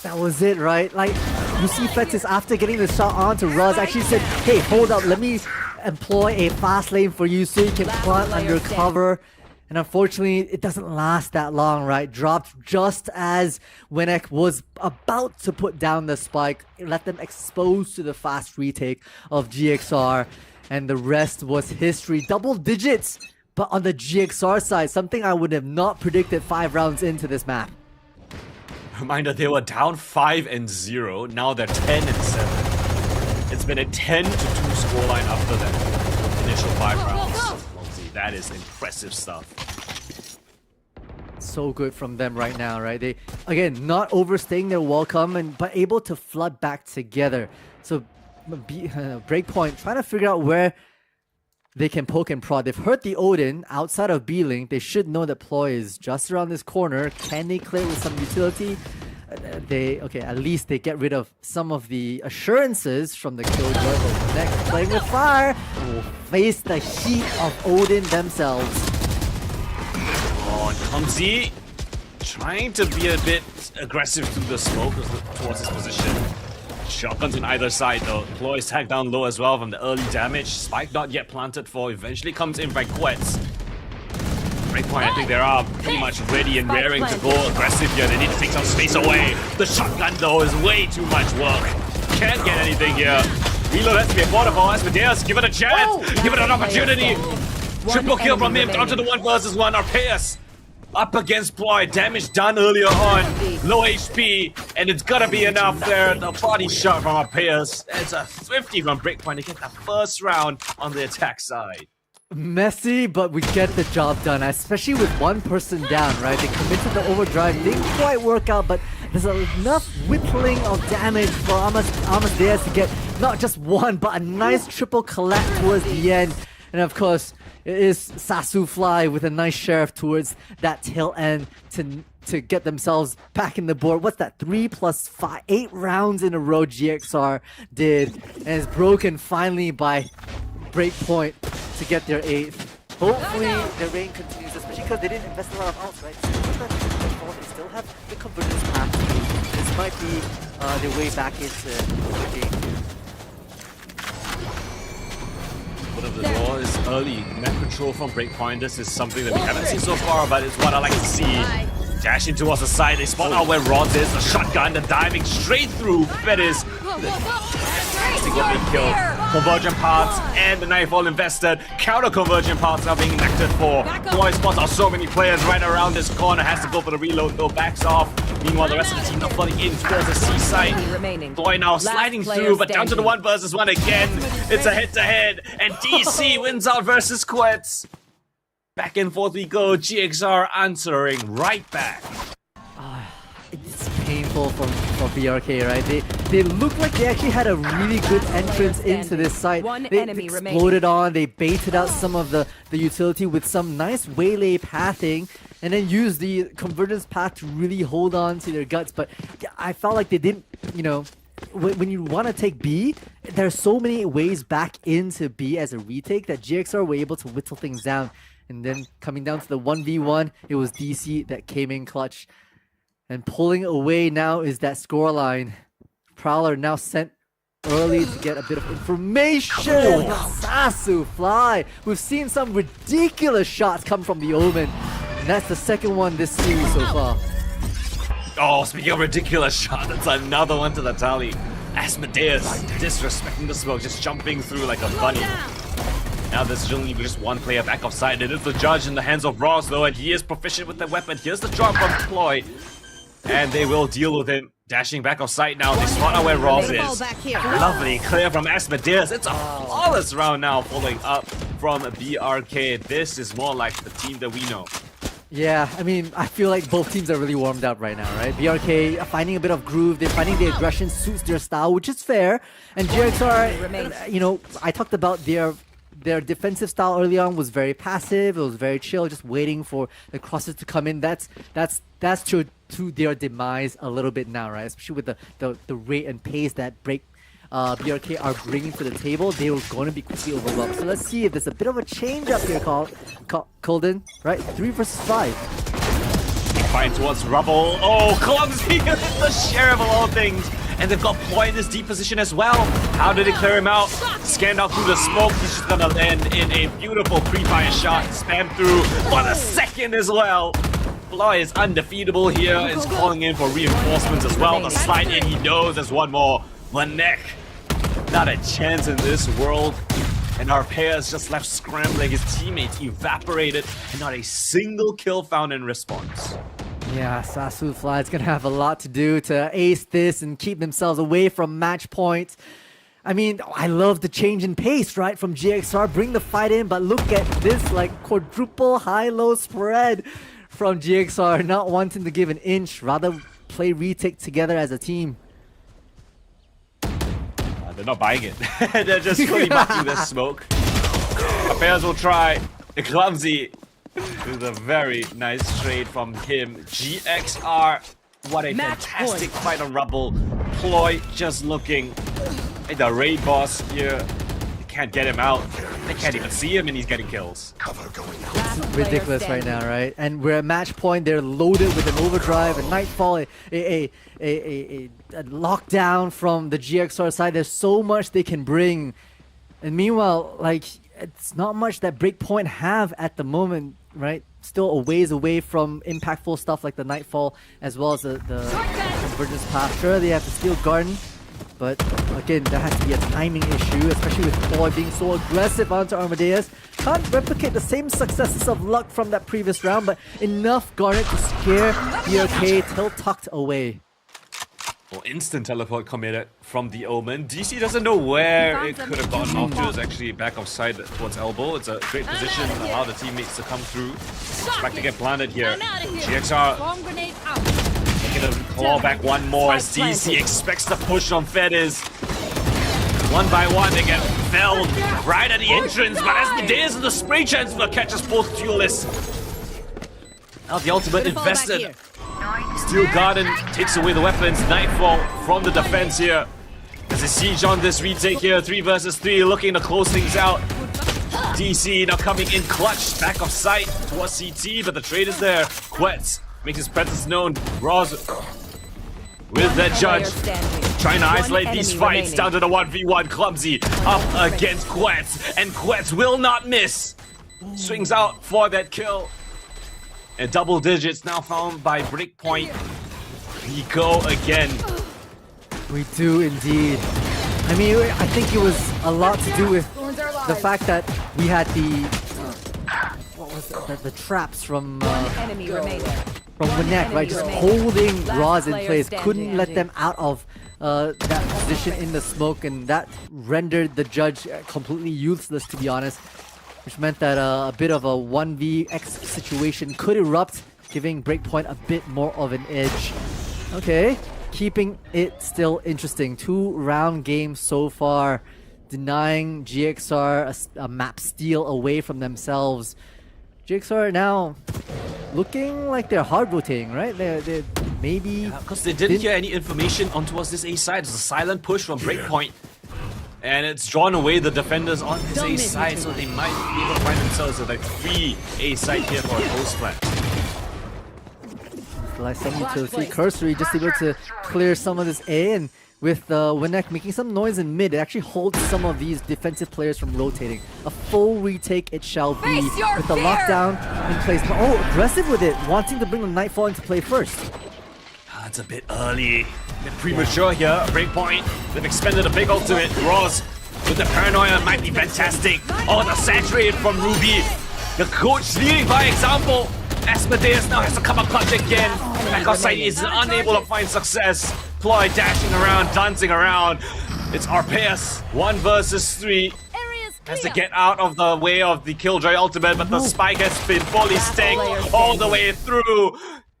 That was it, right? Like, you see Fetis after getting the shot on to Ruz actually said, hey, hold up, let me employ a fast lane for you so you can plant under cover. And unfortunately, it doesn't last that long, right? Dropped just as Winnek was about to put down the spike. It let them exposed to the fast retake of GXR, and the rest was history. Double digits! But on the GXR side, something I would have not predicted 5 rounds into this map. Reminder, they were down 5-0. Now they're 10-7. It's been a 10-2 scoreline after that initial 5 rounds. That is impressive stuff. So good from them right now, right? They, again, not overstaying their welcome, but able to flood back together. So Breakpoint trying to figure out where they can poke and prod. They've hurt the Odin outside of B-Link. They should know that Ploy is just around this corner. Can they clear with some utility? At least they get rid of some of the assurances from the Killjoy. Next, playing with fire, will face the heat of Odin themselves. Oh, and Clumsy trying to be a bit aggressive through the smoke towards his position. Shotguns on either side though. Ploy is tagged down low as well from the early damage. Spike not yet planted for, eventually comes in by Quetz. Breakpoint, I think they are pretty much ready and raring to go aggressive here. They need to take some space away. The shotgun though is way too much work. Can't get anything here. Reload has to be affordable. Asmodeus, give it a chance. Give it an opportunity. Triple kill from him down to the 1 versus 1. Arpeus up against Ploy. Damage done earlier on. Low HP, and it's gonna be enough there. The body shot from our players. It's a thrifty from Breakpoint to get the first round on the attack side. Messy, but we get the job done, especially with one person down, right? They committed the overdrive, didn't quite work out, but there's enough whittling of damage for Amadeus to get not just one, but a nice triple collect towards the end. And of course, it is Sasu Fly with a nice sheriff towards that tail end to get themselves back in the board. What's that? 3 plus 5, 8 rounds in a row GXR did, and it's broken finally by Breakpoint to get their 8th. Hopefully the reign continues, especially because they didn't invest a lot of outs, right? So they still have the convergence path. This might be their way back into the game. One of the door is early. Map control from Breakpoint. This is something that we haven't seen so far, but it's what I like to see. Dashing towards the side, they spot out where Roz is. The shotgun, the diving straight through Fettis. Fantastic kill. Convergent parts and the Nightfall invested. Counter convergent parts now being enacted for. Ploy spots out so many players right around this corner. Has to go for the reload, though backs off. Meanwhile, the rest of the team not flooding in towards the seaside. Ploy now sliding through, but down to the 1 versus 1 again. It's a head-to-head, and DC wins out versus Quets. Back and forth we go. GXR answering right back. It's painful for BRK, right? They look like they actually had a really good entrance into this site. They exploded on, they baited out some of the utility with some nice waylay pathing, and then used the convergence path to really hold on to their guts. But I felt like they didn't, you know, when you want to take B, there's so many ways back into B as a retake that GXR were able to whittle things down. And then coming down to the 1v1, it was DC that came in clutch. And pulling away now is that scoreline. Prowler now sent early to get a bit of information. Sasu Fly. We've seen some ridiculous shots come from the Omen. And that's the second one this series so far. Oh, speaking of ridiculous shot, that's another one to the tally. Asmodeus disrespecting the smoke, just jumping through like a bunny. Now there's only just one player back offside. It is the judge in the hands of Ross though, and he is proficient with the weapon. Here's the drop from Ploy. And they will deal with him. Dashing back offside now. They spot out where Ross is. Lovely clear from Asmodeus. It's a flawless round now following up from BRK. This is more like the team that we know. Yeah, I mean, I feel like both teams are really warmed up right now, right? BRK finding a bit of groove. They're finding the aggression suits their style, which is fair. And GXR, you know, I talked about their defensive style early on was very passive. It was very chill, just waiting for the crosses to come in. That's to their demise a little bit now, right? Especially with the rate and pace that BRK are bringing to the table, they were going to be quickly overwhelmed. So let's see if there's a bit of a change up here, Colden, right? 3 versus 5. Fine towards Rubble. Oh, clumsy! The sheriff of all things. And they've got Ploy in this deep position as well. How did they clear him out? Scanned out through the smoke. He's just gonna land in a beautiful pre-fire shot. Spam through for the second as well. Ploy is undefeatable here. Is calling in for reinforcements as well. The slide in, he knows there's one more. Vanek, not a chance in this world. And our players just left scrambling. His teammates evaporated. And not a single kill found in response. Yeah, Sasu Fly is going to have a lot to do to ace this and keep themselves away from match points. I mean, I love the change in pace, right, from GXR. Bring the fight in, but look at this, like, quadruple high-low spread from GXR. Not wanting to give an inch, rather play retake together as a team. They're not buying it. They're just fully marking the smoke. Affairs will try. Clumsy. With a very nice trade from him. GXR. What a fantastic fight on Rubble. Ploy just looking at the raid boss here. They can't get him out. They can't even see him and he's getting kills. It's ridiculous right now, right? And we're at match point. They're loaded with an overdrive, a nightfall, a lockdown from the GXR side. There's so much they can bring. And meanwhile, like, it's not much that Breakpoint have at the moment, right? Still a ways away from impactful stuff like the Nightfall, as well as the Convergence Path. Sure, they have the Steel Garden, But again, there has to be a timing issue, especially with Boy being so aggressive onto Armadeus. Can't replicate the same successes of Luck from that previous round, but enough Garnet to scare BRK till tucked away. Well, instant teleport committed from the Omen. DC doesn't know where it could have gone off to. It's actually back offside towards elbow. It's a great position to allow the teammates to come through. Expect to get planted here. GXR looking to claw back one more as DC expects the push on Fediz. One by one, they get felled right at the entrance, but as Medea's in the spray transfer catches both duelists. Now the ultimate invested. Steel Garden takes away the weapons. Nightfall from the defense here. As a siege on this retake here, 3 versus 3, looking to close things out. DC now coming in clutch, back of sight towards CT, but the trade is there. Quetz makes his presence known. Roz with that judge, trying to isolate these fights down to the 1v1. Clumsy up against Quetz, and Quetz will not miss. Swings out for that kill. And double digits now found by Breakpoint. We go again. We do indeed. I mean, I think it was a lot to do with the fact that we had the what was it? The traps from Winnek, right? Just holding Roz in place, couldn't let them out of that position in the smoke, and that rendered the judge completely useless, to be honest. Which meant that a bit of a 1vx situation could erupt, giving Breakpoint a bit more of an edge. Okay, keeping it still interesting. 2-round game so far, denying GXR a map steal away from themselves. GXR now looking like they're hard rotating, right? They're maybe... Because they didn't hear any information on towards this A side. It's a silent push from Breakpoint. And it's drawn away the defenders on this A side, so they might be able to find themselves with a free A side here for a post plant. Like some utility cursory, just able to clear some of this A, and with Winnek making some noise in mid, it actually holds some of these defensive players from rotating. A full retake it shall be, with the lockdown in place. But aggressive with it, wanting to bring the Nightfall into play first. It's a bit early, a bit premature here. Breakpoint, they've expended a big ultimate. Roz with the paranoia might be fantastic. Oh, the saturated from Ruby. The coach leading by example. Asmodeus now has to come up clutch again. Back outside is unable to find success. Ploy dashing around, dancing around. It's Arpeus, 1 versus 3. Has to get out of the way of the Killjoy ultimate, but the spike has been fully staked all the way through.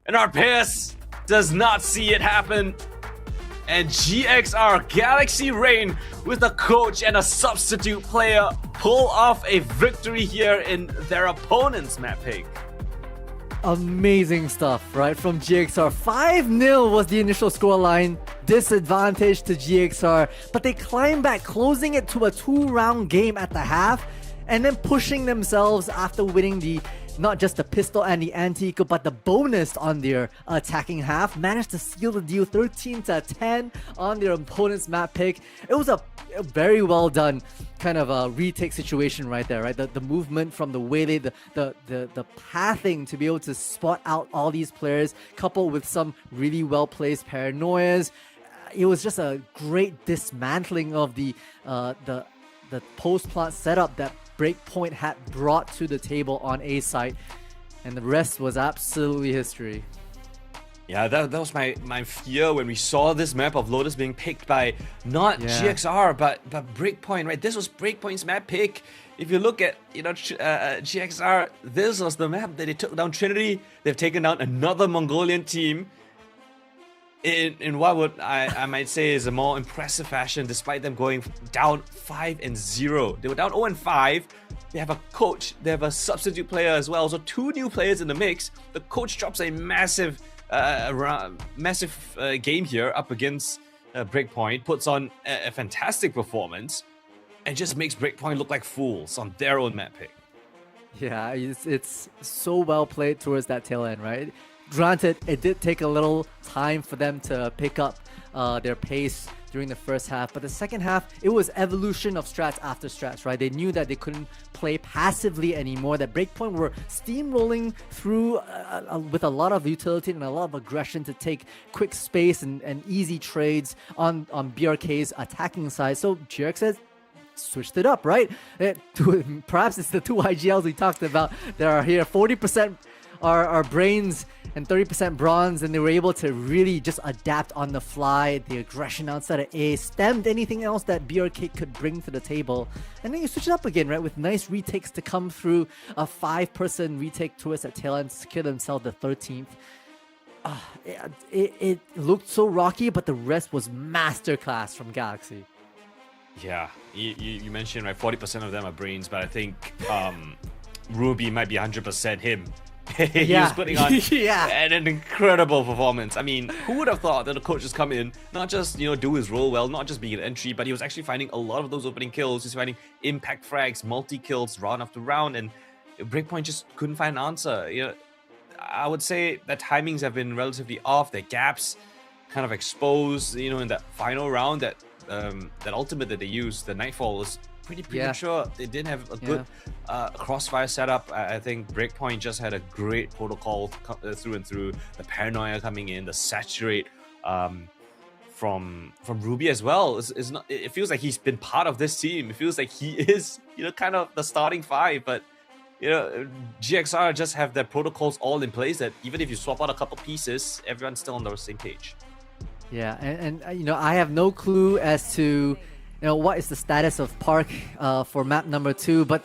And Arpeus does not see it happen. And GXR Galaxy Rain with a coach and a substitute player pull off a victory here in their opponent's map pick. Amazing stuff, right? From GXR. 5-0 was the initial scoreline. Disadvantage to GXR. But they climb back, closing it to a 2-round game at the half. And then pushing themselves after winning the not just the pistol and the anti-eco, but the bonus on their attacking half. Managed to seal the deal 13-10 on their opponent's map pick. It was a very well done kind of a retake situation right there, right? The movement from the way the pathing to be able to spot out all these players, coupled with some really well placed paranoias. It was just a great dismantling of the post plant setup that Breakpoint had brought to the table on A side, and the rest was absolutely history. Yeah, that was my fear when we saw this map of Lotus being picked by not GXR but Breakpoint, right? This was Breakpoint's map pick. If you look at GXR, this was the map that they took down Trinity. They've taken down another Mongolian team in what would I might say is a more impressive fashion, despite them going down 5-0. They were down 0-5. They have a coach, they have a substitute player as well. So 2 new players in the mix. The coach drops a massive game here up against Breakpoint, puts on a fantastic performance, and just makes Breakpoint look like fools on their own map pick. Yeah, it's so well played towards that tail end, right? Granted, it did take a little time for them to pick up their pace during the first half, but the second half, it was evolution of strats after strats, right? They knew that they couldn't play passively anymore, that Breakpoint were steamrolling through with a lot of utility and a lot of aggression to take quick space and easy trades on BRK's attacking side. So GX says, switched it up, right? Perhaps it's the two IGLs we talked about that are here. 40% are brains and 30% bronze, and they were able to really just adapt on the fly. The aggression outside of A stemmed anything else that BRK could bring to the table. And then you switch it up again, right? With nice retakes to come through. A 5-person retake towards at tail end to secure themselves the 13th. It looked so rocky, but the rest was masterclass from Galaxy. Yeah, you mentioned, right, 40% of them are brains, but I think Ruby might be 100% him. He was putting on an incredible performance. I mean, who would have thought that the coach has come in, not just, do his role well, not just being an entry, but he was actually finding a lot of those opening kills. He's finding impact frags, multi-kills, round after round, and Breakpoint just couldn't find an answer. I would say that timings have been relatively off. Their gaps kind of exposed, in that final round, that ultimate that they used, the Nightfall, was pretty premature. They didn't have a good crossfire setup. I think Breakpoint just had a great protocol through and through. The paranoia coming in, the saturate from Ruby as well. It feels like he's been part of this team. It feels like he is, kind of the starting five. But GXR just have their protocols all in place that even if you swap out a couple pieces, everyone's still on the same page. Yeah, and I have no clue as to what is the status of Park for map number 2, but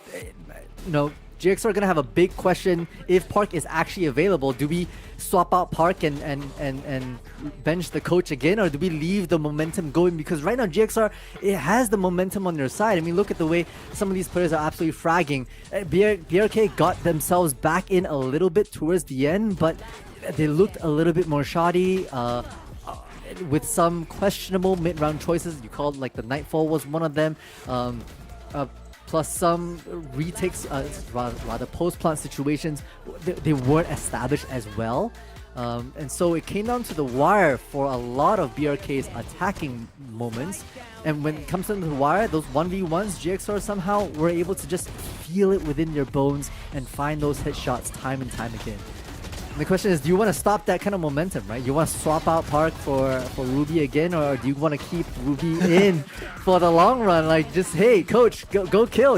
GX are gonna have a big question if Park is actually available. Do we swap out Park and bench the coach again, or do we leave the momentum going? Because right now GXR, it has the momentum on their side. I mean, look at the way some of these players are absolutely fragging. BRK got themselves back in a little bit towards the end, but they looked a little bit more shoddy. With some questionable mid-round choices. You called, like, the Nightfall was one of them. Plus some retakes, rather post-plant situations, they weren't established as well. And so it came down to the wire for a lot of BRK's attacking moments. And when it comes down to the wire, those 1v1s, GXR somehow were able to just feel it within their bones and find those headshots time and time again. And the question is, do you want to stop that kind of momentum, right? You want to swap out Park for Ruby again, or do you want to keep Ruby in for the long run? Like, just, hey, coach, go kill,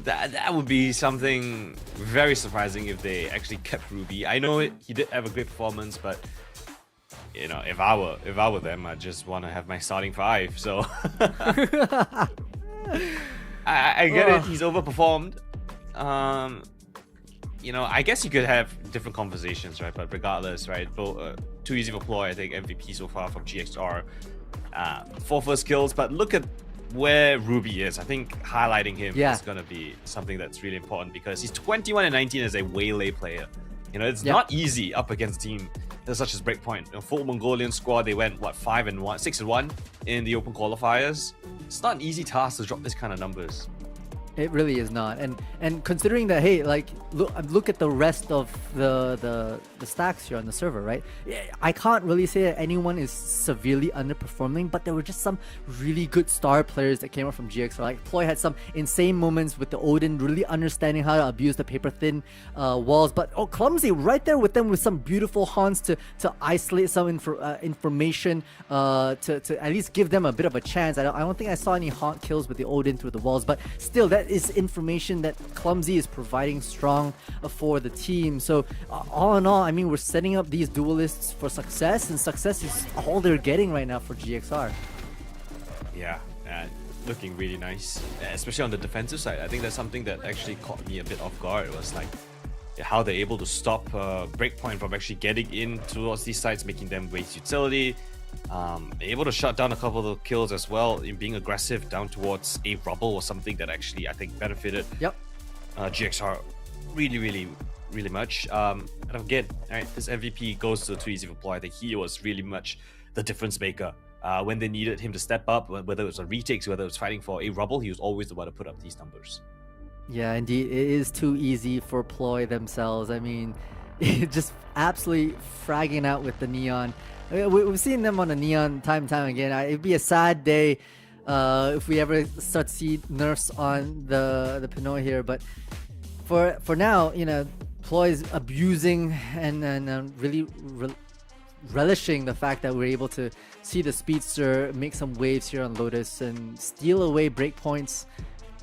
That would be something very surprising if they actually kept Ruby. I know he did have a great performance, but if I were them, I just want to have my starting five. So I get it. He's overperformed. I guess you could have different conversations, right? But regardless, right? Too easy for Ploy, I think MVP so far from GXR. 4 first kills, but look at where Ruby is. I think highlighting him is going to be something that's really important because he's 21 and 19 as a Waylay player. It's not easy up against a team such as Breakpoint. Full Mongolian squad, they went, 6-1 in the open qualifiers. It's not an easy task to drop this kind of numbers. It really is not, and considering that, hey, like look at the rest of the stacks here on the server, right? I can't really say that anyone is severely underperforming, but there were just some really good star players that came out from GX. Like Ploy had some insane moments with the Odin, really understanding how to abuse the paper thin walls, but Clumsy right there with them with some beautiful haunts to isolate some information to at least give them a bit of a chance. I don't think I saw any haunt kills with the Odin through the walls, but still, that is information that Clumsy is providing strong for the team. So all in all, I mean, we're setting up these duelists for success, and success is all they're getting right now for GXR. Yeah, looking really nice, especially on the defensive side. I think that's something that actually caught me a bit off guard. It was like how they're able to stop Breakpoint from actually getting in towards these sites, making them waste utility. Able to shut down a couple of the kills as well in being aggressive down towards a rubble was something that actually I think benefited GXR really much. And again, this MVP goes to Too Easy for Ploy. I think he was really much the difference maker when they needed him to step up, whether it was a retakes, whether it was fighting for a rubble. He was always the one to put up these numbers. Yeah, indeed, it is too easy for Ploy themselves. I mean, just absolutely fragging out with the Neon. We've seen them on the Neon time and time again. It'd be a sad day if we ever start to see nerfs on the Pinoy here, but for now, Ploy's abusing and really relishing the fact that we're able to see the Speedster make some waves here on Lotus and steal away breakpoints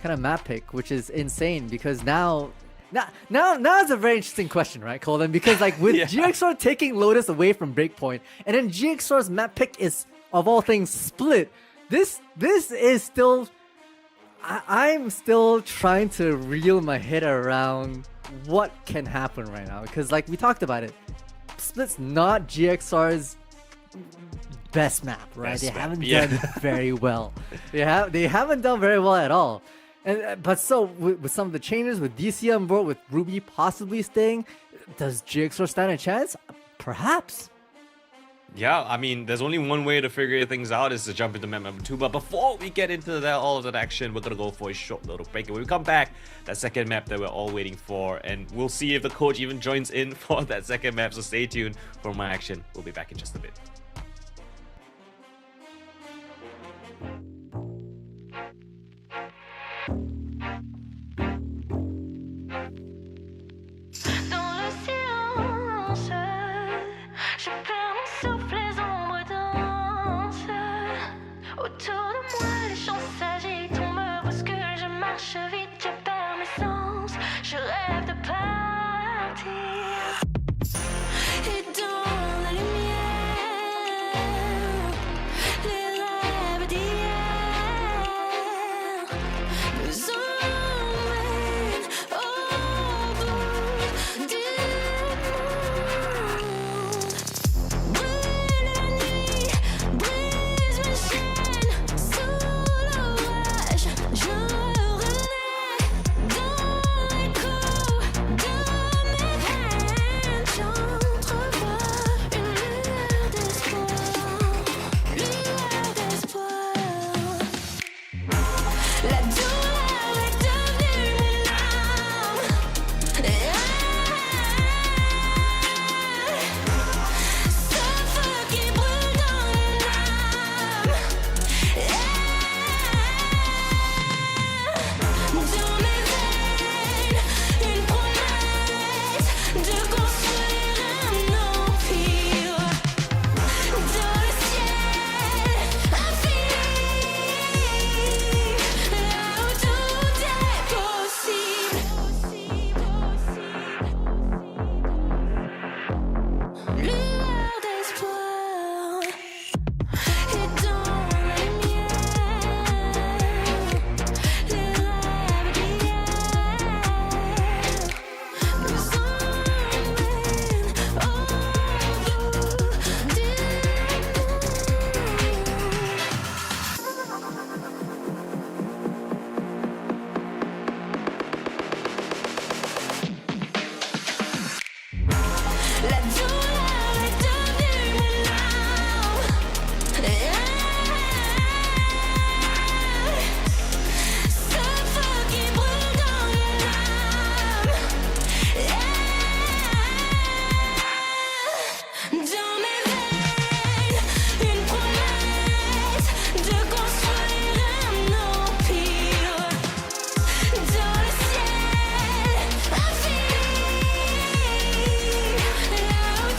kind of map pick, which is insane because now it's a very interesting question, right, Colin? Because like with GXR taking Lotus away from breakpoint, and then GXR's map pick is of all things split. This is still. I'm still trying to reel my head around what can happen right now because like we talked about it, Split's not GXR's best map, right? They haven't done very well. They haven't done very well at all. But so with some of the changes, with DC on board, with Ruby possibly staying, does GXR stand a chance? Perhaps. Yeah, I mean, there's only one way to figure things out is to jump into map number 2. But before we get into all of that action, we're gonna go for a short little break. And when we come back, that second map that we're all waiting for, and we'll see if the coach even joins in for that second map. So stay tuned for my action. We'll be back in just a bit. Dans le silence, je perds mon souffle, les ombres dansent. Autour de moi, les champs s'agitent, on me bouscule, je marche vite, je perds mes sens. Je rêve de partir. Et dans la lumière, les rêves d'hier nous emmènent au bout du monde. Brûle la nuit, brise mes chaînes, sous l'orage, je renais dans l'écho de mes veines. J'entrevois une lueur d'espoir. La douleur est devenue mes larmes. Ce feu qui brûle dans les larmes. Dans mes veines, une promesse de construire un empire. Dans le ciel infini, là où tout est possible. Lueur d'espoir. Et dans la lumière, les rêves d'hier nous emmènent au bout du La douleur est devenue mes larmes. Ce feu qui brûle dans les larmes. Dans mes veines, une promesse de construire un empire. Dans le ciel infini, là où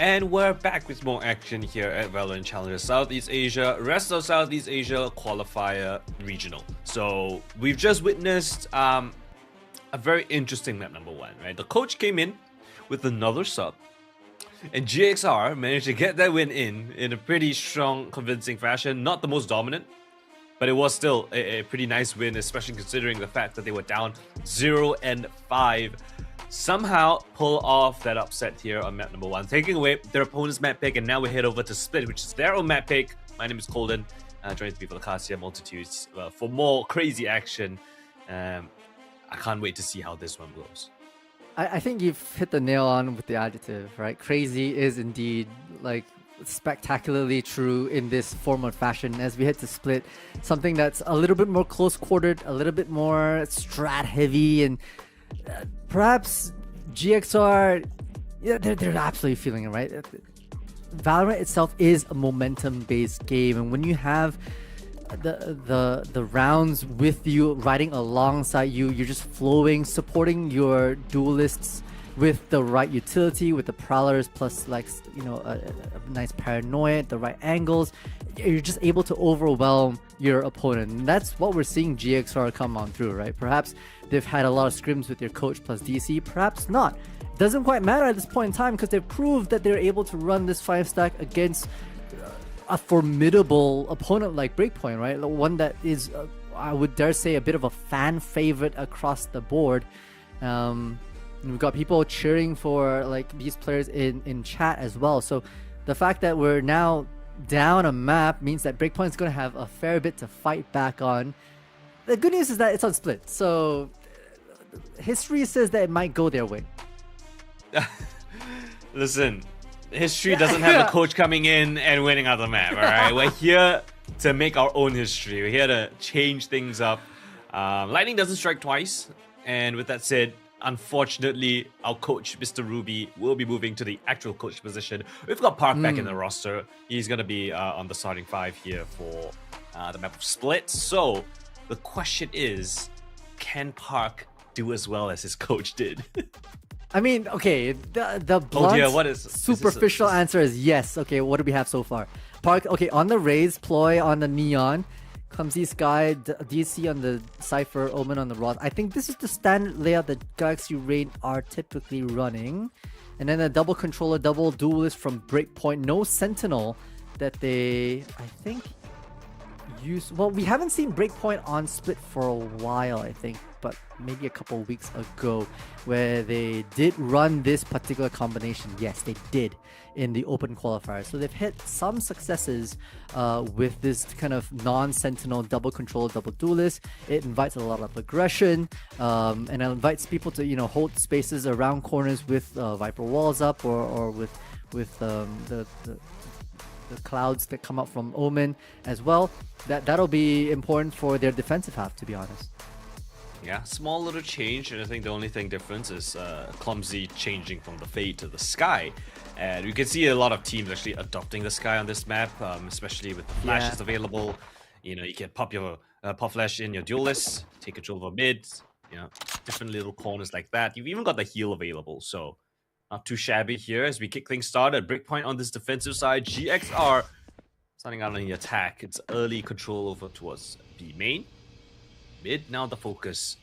And we're back with more action here at VALORANT Challengers Southeast Asia, rest of Southeast Asia qualifier regional. So we've just witnessed a very interesting map number 1, right? The coach came in with another sub, and GXR managed to get that win in a pretty strong, convincing fashion. Not the most dominant, but it was still a pretty nice win, especially considering the fact that they were down 0-5. Somehow pull off that upset here on map number 1, taking away their opponent's map pick, and now we head over to Split, which is their own map pick. My name is Colden, joined to be for the Cassia Multitudes for more crazy action. I can't wait to see how this one goes. I think you've hit the nail on with the adjective, right? Crazy is indeed like spectacularly true in this form or fashion as we head to Split. Something that's a little bit more close-quartered, a little bit more strat-heavy, and perhaps GXR, yeah, they're absolutely feeling it, right? Valorant itself is a momentum-based game, and when you have the rounds with you riding alongside you, you're just flowing, supporting your duelists with the right utility, with the prowlers plus like a nice paranoia, the right angles. You're just able to overwhelm your opponent, and that's what we're seeing GXR come on through, right? Perhaps they've had a lot of scrims with their coach plus DC, perhaps not. Doesn't quite matter at this point in time because they've proved that they're able to run this 5-stack against a formidable opponent like Breakpoint, right? One that is, I would dare say, a bit of a fan favorite across the board. We've got people cheering for like these players in chat as well. So the fact that we're now down a map means that Breakpoint's going to have a fair bit to fight back on. The good news is that it's on Split, so history says that it might go their way. Listen, history doesn't have a coach coming in and winning out the map, alright? We're here to make our own history. We're here to change things up. Lightning doesn't strike twice, and with that said, unfortunately, our coach, Mr. Ruby, will be moving to the actual coach position. We've got Park back in the roster. He's going to be on the starting 5 here for the map of Split. So, the question is, can Park do as well as his coach did? I mean, okay, the blunt, what is superficial answer is yes. Okay, what do we have so far? Park, okay, on the Raze, Ploy on the Neon, Clumsy Sky, DC on the Cypher, Omen on the Rod. I think this is the standard layout that Galaxy Rain are typically running. And then a double controller, double duelist from Breakpoint. No Sentinel that they, I think, use. Well, we haven't seen Breakpoint on Split for a while, I think, but maybe a couple weeks ago, where they did run this particular combination. Yes, they did in the open qualifier. So they've hit some successes with this kind of non-sentinel double control, double duelist. It invites a lot of aggression, and it invites people to hold spaces around corners with Viper walls up, or with the clouds that come up from Omen as well. That'll be important for their defensive half, to be honest. Yeah, small little change, and I think the only thing difference is Clumsy changing from the Fade to the Sky. And you can see a lot of teams actually adopting the Sky on this map, especially with the flashes available. You can pop your pop flash in your duelist, take control of a mid, different little corners like that. You've even got the heal available, so not too shabby here as we kick things started. Breakpoint on this defensive side, GXR starting out on the attack. It's early control over towards B main. Mid now the focus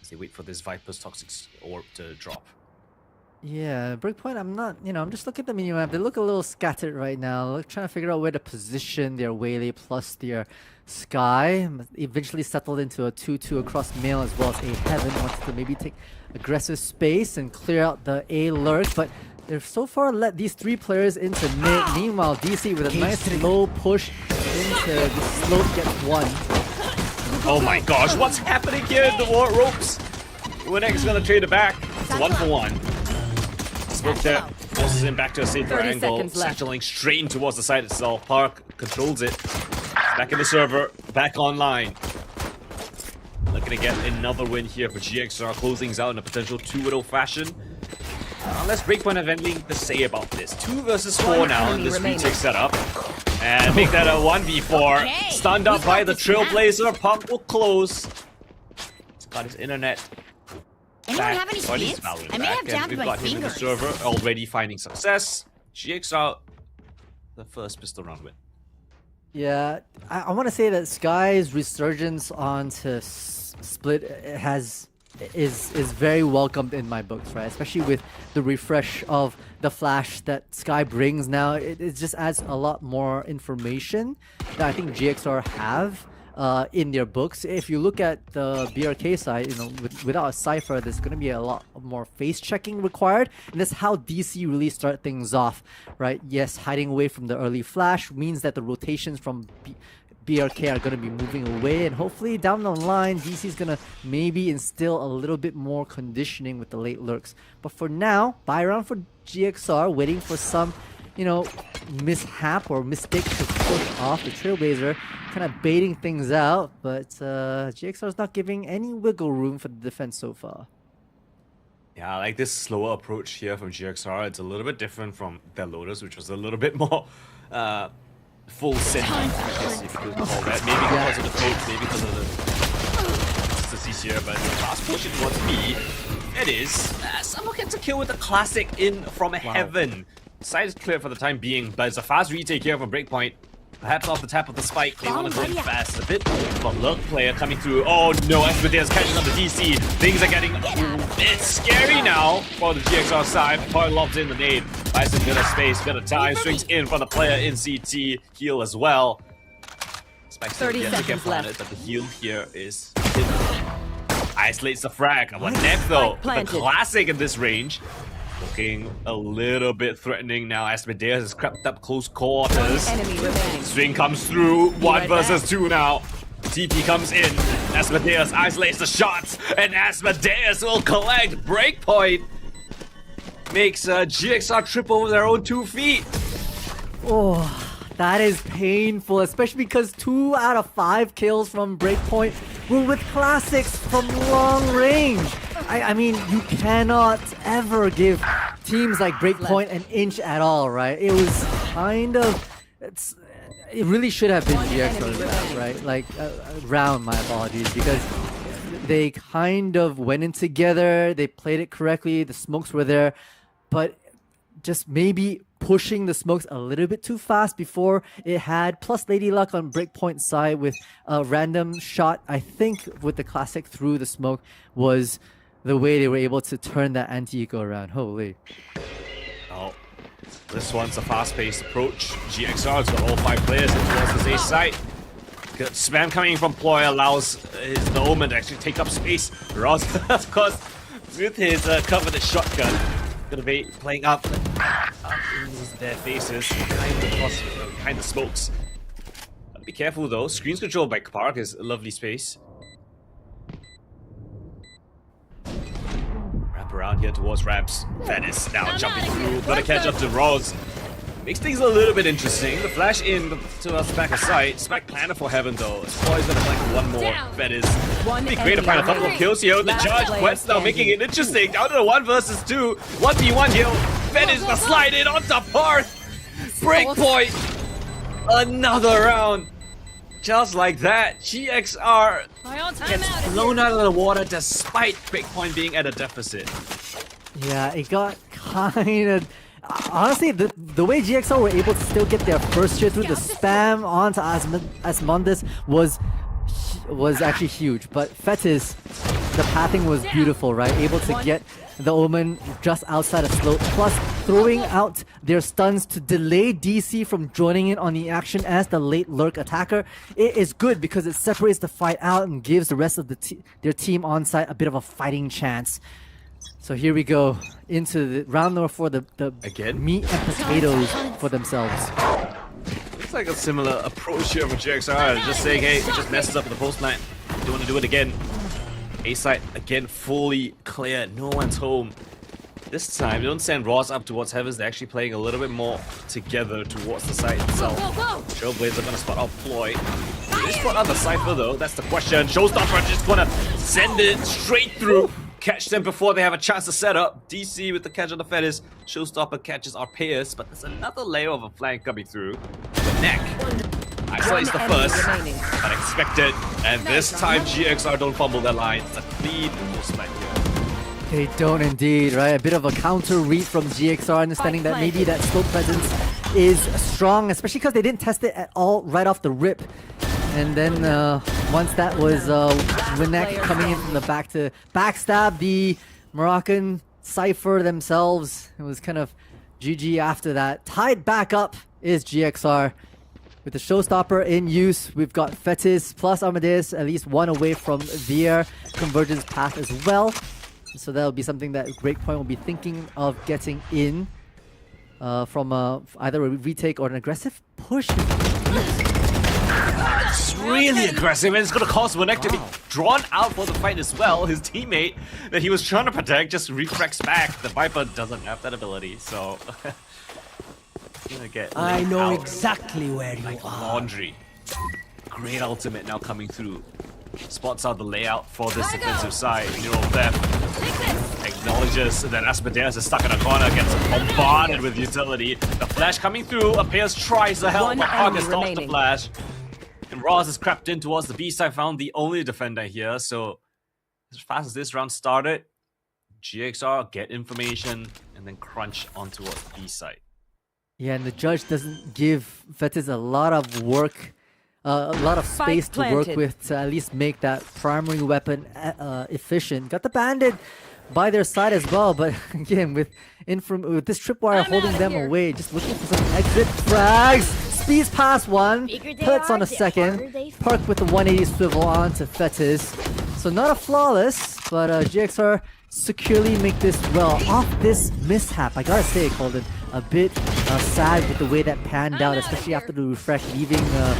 as they wait for this Viper's Toxic Orb to drop. Yeah, Breakpoint, I'm just looking at the minimap. They look a little scattered right now. Trying to figure out where to position their Waylay plus their Sky. Eventually settled into a 2-2 across Mail as well as A Heaven. Wants to maybe take aggressive space and clear out the A lurk, but they've so far let these 3 players into mid. Meanwhile, DC with a nice slow push into the slope gets 1. Oh my gosh, what's happening here in the war ropes? Winx is gonna trade it back. It's 1-for-1. Smoke there, forces him back to a safer angle, satcheling straight in towards the side itself. Park controls it. Back in the server, back online. Looking to get another win here for GXR, closing out in a potential 2-0 fashion. Unless Breakpoint have anything to say about this. 2 versus 4 now in this retake setup. And make that a 1v4. Okay. Stunned up by the Trailblazer. Pump will close. He's got his internet Anyone back. have any Or at least speeds? Valorant I may back. have And jammed we've my got him in the fingers. server already finding success. GXR, the first pistol round win. Yeah, I want to say that Sky's resurgence onto Split is very welcomed in my books, right? Especially with the refresh of the Flash that Sky brings now. It just adds a lot more information that I think GXR have in their books. If you look at the BRK side, you know, without a cipher, there's going to be a lot more face checking required, and that's how DC really start things off, right? Yes, hiding away from the early Flash means that the rotations from BRK are going to be moving away, and hopefully down the line DC is going to maybe instill a little bit more conditioning with the late lurks. But for now, buy round for GXR, waiting for some, you know, mishap or mistake to push off the Trailblazer, kind of baiting things out, but GXR is not giving any wiggle room for the defense so far. Yeah, I like this slower approach here from GXR. It's a little bit different from their Lotus, which was a little bit more full send, I guess if you could call that. Maybe because of the coach, maybe because of the consistencies here, but the last push towards me, it is. Someone gets a kill with a classic in from heaven. Side is clear for the time being, but it's a fast retake here from Breakpoint. Perhaps off the tap of the spike, they want to go in fast a bit. But Lurk player coming through. Oh no, Asmodeus catching on the DC. Things are getting it's scary now for the GXR side. Point lobs in the nade. Buys a bit of space, bit of time. Swings in for the player in CT. Heal as well. Spike's 30 seconds left. But the heal here is isolates the frag. What next though? The classic in this range. Looking a little bit threatening now. Asmodeus has crept up close quarters. Swing comes through. One versus two now. TP comes in. Asmodeus isolates the shots. And Asmodeus will collect. Breakpoint makes GXR trip over their own 2 feet. Oh, that is painful, especially because 2 out of 5 kills from Breakpoint were with classics from long range. I mean, you cannot ever give teams like Breakpoint an inch at all, right? It was kind of... it really should have been GXR, right? Like, round, my apologies, because they kind of went in together, they played it correctly, the smokes were there, but just maybe pushing the smokes a little bit too fast before it had, plus Lady Luck on Breakpoint side with a random shot, I think with the classic through the smoke was the way they were able to turn that anti-eco around. Holy. Oh, this one's a fast-paced approach. GXR's got all 5 players in towards his ace side. Good spam coming from Ploy allows his Omen to actually take up space. Ross, of course, with his coveted shotgun, gonna be playing up in their faces, behind the smokes. Be careful though. Screens controlled by Park is a lovely space. Wrap around here towards ramps. Venice now jumping through. Gotta catch up to Ross. Makes things a little bit interesting. The flash in to us back of sight. Spec planner for Heaven though. Spoil's gonna flank one more. Venice. Be great to find a couple of kills here. The charge Quest now making it interesting. Down to the 1 versus 2. 1v1 here. Venice the slide in onto Parth. Breakpoint. Another round. Just like that, GXR gets blown out of the water despite Breakpoint being at a deficit. Yeah, it got kind of... Honestly, the way GXR were able to still get their first share through the spam onto Asmodeus was actually huge. But Fetis, the pathing was beautiful, right? Able to get the Omen just outside of slope, plus throwing out their stuns to delay DC from joining in on the action as the late lurk attacker. It is good because it separates the fight out and gives the rest of their team on site a bit of a fighting chance. So here we go into the round number 4, the meat and potatoes for themselves. Looks like a similar approach here for GXR, just saying, hey, just messes up with the post line. Don't want to do it again. A side again fully clear, no one's home. This time they don't send Ross up towards Heavens, they're actually playing a little bit more together towards the site itself. Trailblazer gonna spot out Ploy. They spot out the Cypher though, that's the question. Showstopper just gonna send it straight through. Catch them before they have a chance to set up. DC with the catch on the Fetis. Showstopper catches Arpeus, but there's another layer of a flank coming through. The neck. Isolates the first, unexpected, and this time GXR don't fumble their line. It's a clean post-flank here. They don't indeed, right? A bit of a counter read from GXR, understanding that maybe that slope presence is strong, especially because they didn't test it at all right off the rip. And then once that was Winek coming in from the back to backstab the Moroccan Cypher themselves, it was kind of GG after that. Tied back up is GXR. With the showstopper in use, we've got Fetis plus Amadeus, at least one away from their convergence path as well. So that'll be something that Breakpoint will be thinking of getting in from either a retake or an aggressive push. It's really aggressive, and it's going to cause Winek to be drawn out for the fight as well. His teammate that he was trying to protect just refracts back. The Viper doesn't have that ability, so he's gonna get I know out exactly where you like are. laundry. Great ultimate now coming through. Spots out the layout for this defensive side. Neural Theft acknowledges that Asmodeus is stuck in a corner, gets bombarded with utility. The flash coming through. Appears tries to help, One but August enemy stops the remaining. flash. And Roz is crept in towards the B side, found the only defender here. So as fast as this round started, GXR get information and then crunch on towards the B side. Yeah, and the judge doesn't give Fetis a lot of work, a lot of space Spike to work planted. with to at least make that primary weapon efficient. Got the bandit by their side as well, but again, with this tripwire holding them away, just looking for some exit frags. Speeds past one, puts on a second, Park with the 180 swivel on to Fetis. So not a flawless, but GXR securely make this well off this mishap. I gotta say, Colden, a bit sad with the way that panned out, especially after the refresh, leaving the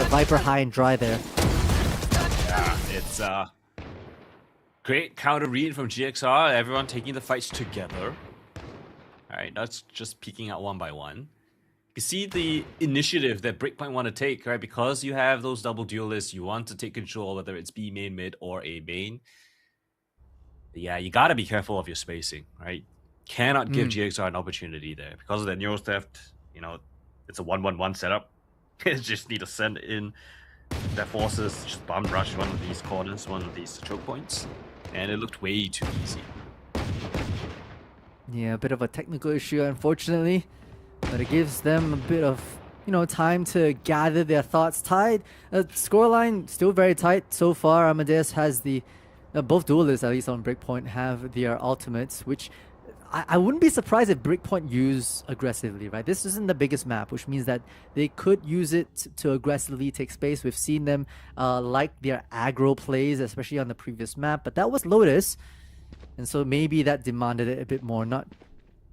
Viper high and dry there. Yeah, it's great counter read from GXR. Everyone taking the fights together. Alright, that's just peeking out one by one. You see the initiative that Breakpoint want to take, right? Because you have those double duelists, you want to take control, whether it's B main, mid, or A main. Yeah, you gotta be careful of your spacing, right? Cannot give GXR an opportunity there. Because of that neural theft, you know, it's a 1-1-1 setup. They just need to send in their forces, just bomb rush one of these corners, one of these choke points. And it looked way too easy. Yeah, a bit of a technical issue, unfortunately. But it gives them a bit of, time to gather their thoughts. Tied. Scoreline still very tight so far. Amadeus has the... both duelists, at least on Breakpoint, have their ultimates, which I wouldn't be surprised if Breakpoint use aggressively, right? This isn't the biggest map, which means that they could use it to aggressively take space. We've seen them like their aggro plays, especially on the previous map, but that was Lotus, and so maybe that demanded it a bit more.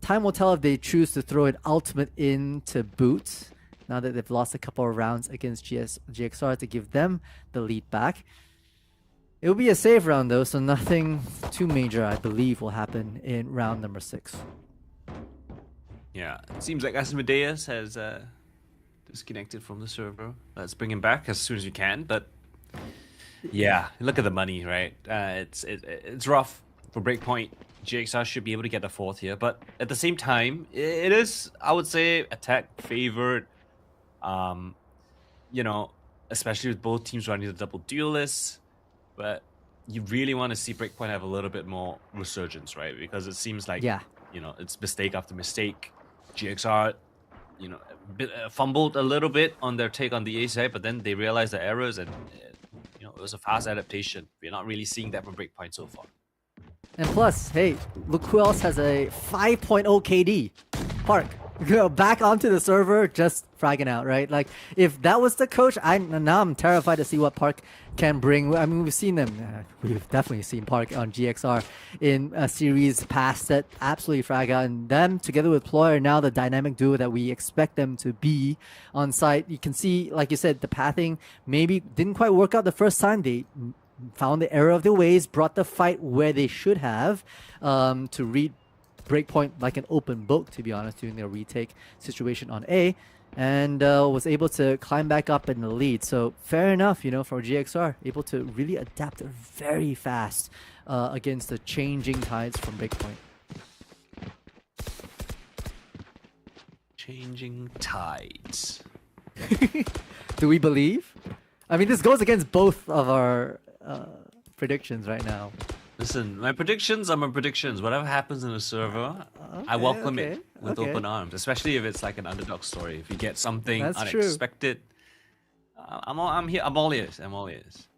Time will tell if they choose to throw an ultimate in to boot, now that they've lost a couple of rounds against GXR to give them the lead back. It will be a safe round though, so nothing too major, I believe, will happen in round number 6. Yeah, it seems like Asmodeus has disconnected from the server. Let's bring him back as soon as you can. But yeah, look at the money, right? It's rough for Breakpoint. GXR should be able to get a 4th here, but at the same time, it is, I would say, attack favored. Especially with both teams running the double duelists. But you really want to see Breakpoint have a little bit more resurgence, right? Because it seems like, it's mistake after mistake. GXR, fumbled a little bit on their take on the A side, but then they realized the errors and, it was a fast adaptation. We're not really seeing that from Breakpoint so far. And plus, hey, look who else has a 5.0 KD. Park. Back onto the server, just fragging out, right? Like, if that was the coach, now I'm terrified to see what Park can bring. I mean, we've seen them. We've definitely seen Park on GXR in a series past that absolutely frag out. And them, together with Ploy, are now the dynamic duo that we expect them to be on site. You can see, like you said, the pathing maybe didn't quite work out the first time. They found the error of their ways, brought the fight where they should have to read Breakpoint like an open book, to be honest, during their retake situation on A, and was able to climb back up in the lead. So fair enough, for GXR, able to really adapt very fast against the changing tides from Breakpoint. Changing tides. Do we believe? I mean, this goes against both of our predictions right now. Listen, my predictions are my predictions. Whatever happens in the server, I welcome it with open arms. Especially if it's like an underdog story. If you get something That's true. unexpected, I'm here. I'm all ears. I'm all ears.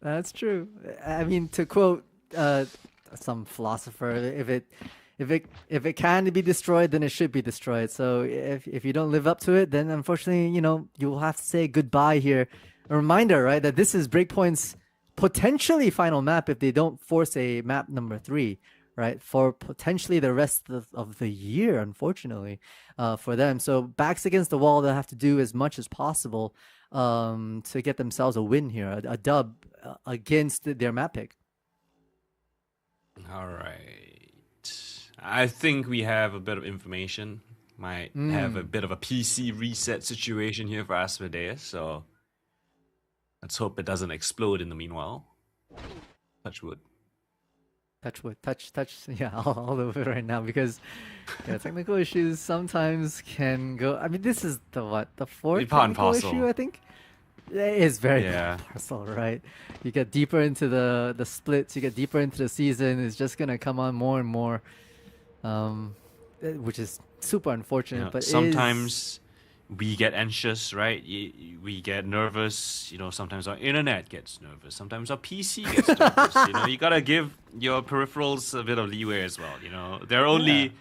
That's true. I mean, to quote some philosopher, if it can be destroyed, then it should be destroyed. So if you don't live up to it, then unfortunately, you'll have to say goodbye here. A reminder, right, that this is Breakpoint's potentially final map if they don't force a map number 3, right, for potentially the rest of the year, unfortunately, for them. So backs against the wall, they'll have to do as much as possible to get themselves a win here, a dub against their map pick. All right. I think we have a bit of information. Might have a bit of a PC reset situation here for Asmodeus, so let's hope it doesn't explode in the meanwhile. Touch wood. Touch wood. Touch. Yeah, all over right now because technical issues sometimes can go. I mean, this is the fourth technical issue, I think. It is very parcel, right? You get deeper into the splits, you get deeper into the season. It's just gonna come on more and more, which is super unfortunate. But sometimes we get anxious, right? We get nervous. Sometimes our internet gets nervous. Sometimes our PC gets nervous. You gotta give your peripherals a bit of leeway as well. They're only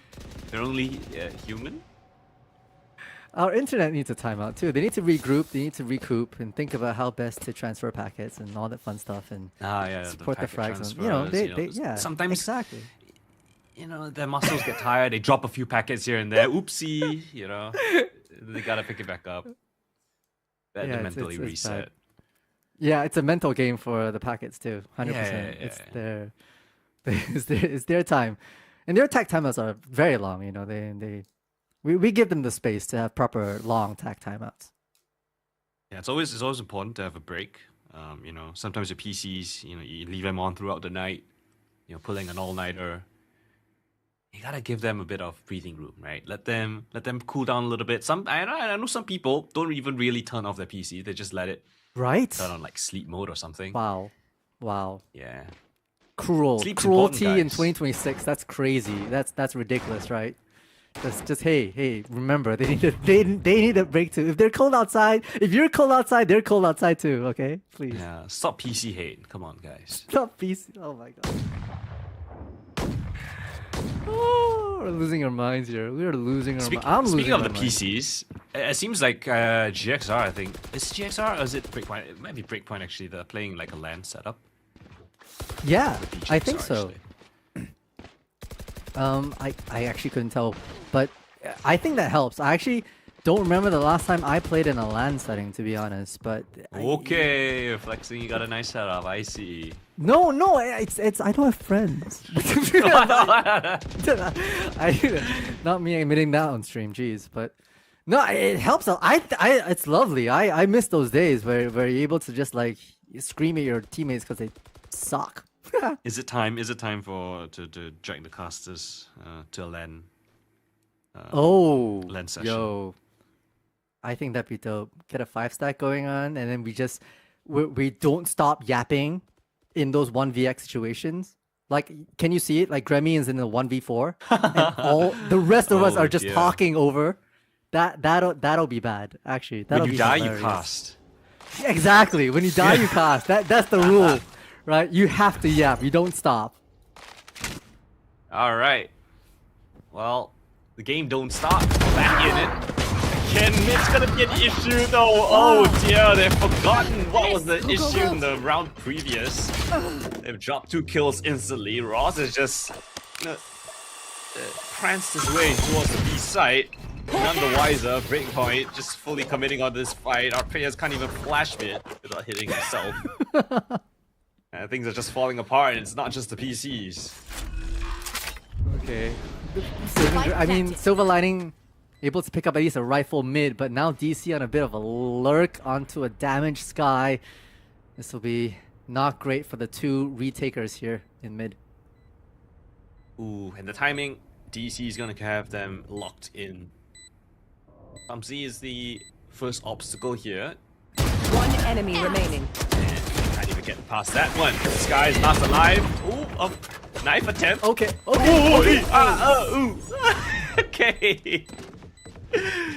human. Our internet needs a timeout too. They need to regroup, they need to recoup, and think about how best to transfer packets and all that fun stuff, and support the frags. Sometimes exactly. Their muscles get tired. They drop a few packets here and there. Oopsie, they gotta pick it back up. They mentally reset. It's a mental game for the packets too. 100%. It's their time, and their attack timeouts are very long. We give them the space to have proper long attack timeouts. Yeah, it's always important to have a break. Sometimes the PCs, you leave them on throughout the night. Pulling an all-nighter. You gotta give them a bit of breathing room, right? Let them cool down a little bit. I know some people don't even really turn off their PC. They just let it turn on like sleep mode or something. Wow. Yeah. Cruelty in 2026. That's crazy. That's ridiculous, right? Just hey, remember they need a break too. If they're cold outside, if you're cold outside, they're cold outside too. Okay, please. Yeah, stop PC hate. Come on, guys. Stop PC. Oh my god. Oh, we're losing our minds here. We're losing our minds. Speaking of the PCs, it seems like GXR. I think is GXR or is it Breakpoint? It might be Breakpoint actually. They're playing like a LAN setup. Yeah, I think so. I actually couldn't tell, but I think that helps. I actually don't remember the last time I played in a LAN setting, to be honest. But okay, flexing, you got a nice setup. I see. No, it's I don't have friends. Not me admitting that on stream, jeez. But no, it helps. It's lovely. I miss those days where you're able to just like scream at your teammates because they suck. Is it time to drag the casters to a LAN? LAN session. Yo, I think that'd be dope. Get a 5-stack going on, and then we don't stop yapping in those 1vx situations. Like, can you see it? Like Gremmy is in the 1v4, and all the rest of us are just talking over. That'll be bad. Actually, when you die, hilarious. You cast. Exactly. When you die, you cast. That's the rule. Right, you have to yap. You don't stop. All right. Well, the game don't stop. Back in it. Again, it's gonna be an issue though. Oh dear, they've forgotten what was the issue in the round previous. They've dropped 2 kills instantly. Ross has just pranced his way towards the B site. None the wiser. Breakpoint just fully committing on this fight. Our players can't even flash mid without hitting himself. Things are just falling apart, and it's not just the PCs. Okay. I mean, Silver Lining able to pick up at least a rifle mid, but now DC on a bit of a lurk onto a damaged Sky. This will be not great for the 2 retakers here in mid. Ooh, and the timing, DC is going to have them locked in. Z is the first obstacle here. One enemy remaining. And Can't even get past that one. This guy is not alive. Ooh, knife attempt. Okay. Ooh. Okay.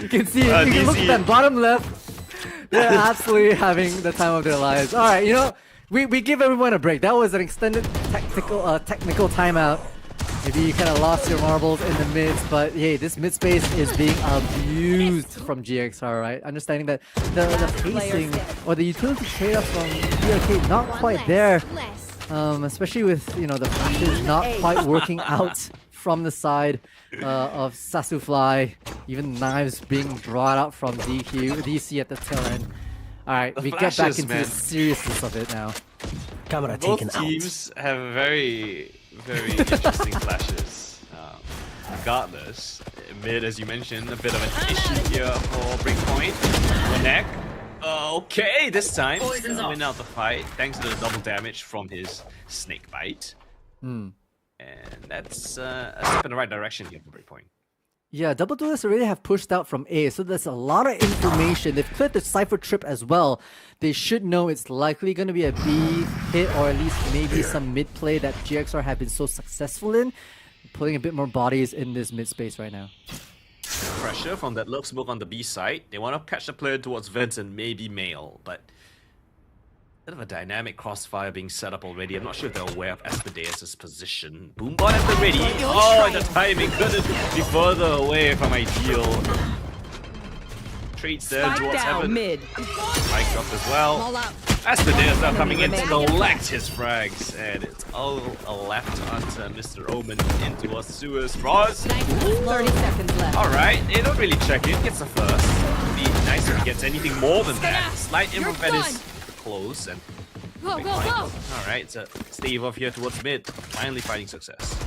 You can see, you can look at that bottom left. They're absolutely having the time of their lives. All right, you know, we give everyone a break. That was an extended technical timeout. Maybe you kind of lost your marbles in the mids, but hey, this mid space is being abused from GXR, right? Understanding that the pacing or the utility trade-off from BRK not quite there, especially with, you know, the flashes not quite working out from the side of Sasufly, even knives being brought out from DC at the tail end. Alright, we get back into the seriousness of it now. Both teams have very interesting flashes. Regardless, mid, as you mentioned, a bit of an issue here for Breakpoint. Winek, okay, this time win out the fight thanks to the double damage from his snake bite. And that's a step in the right direction here for Breakpoint. Yeah, Double Duelists already have pushed out from A, so there's a lot of information. They've cleared the Cypher trip as well. They should know it's likely going to be a B hit, or at least maybe some mid play that GXR have been so successful in, putting a bit more bodies in this mid space right now. Pressure from that lurk smoke on the B side. They want to catch the player towards Vince and maybe Mail, but bit of a dynamic crossfire being set up already. I'm not sure if they're aware of Asmodeus' position. Boombot at the ready. Oh, and the timing couldn't be further away from ideal. Trades there towards heaven. Spike dropped as well. Asmodeus now coming in to collect his frags. And it's all left onto Mr. Omen into a sewers. Roz. 30 seconds left. Alright, they don't really check in. Gets the first. It'd be nice if he gets anything more than that. Slight improv is close and go. Alright, so Steve off here towards mid, finally finding success.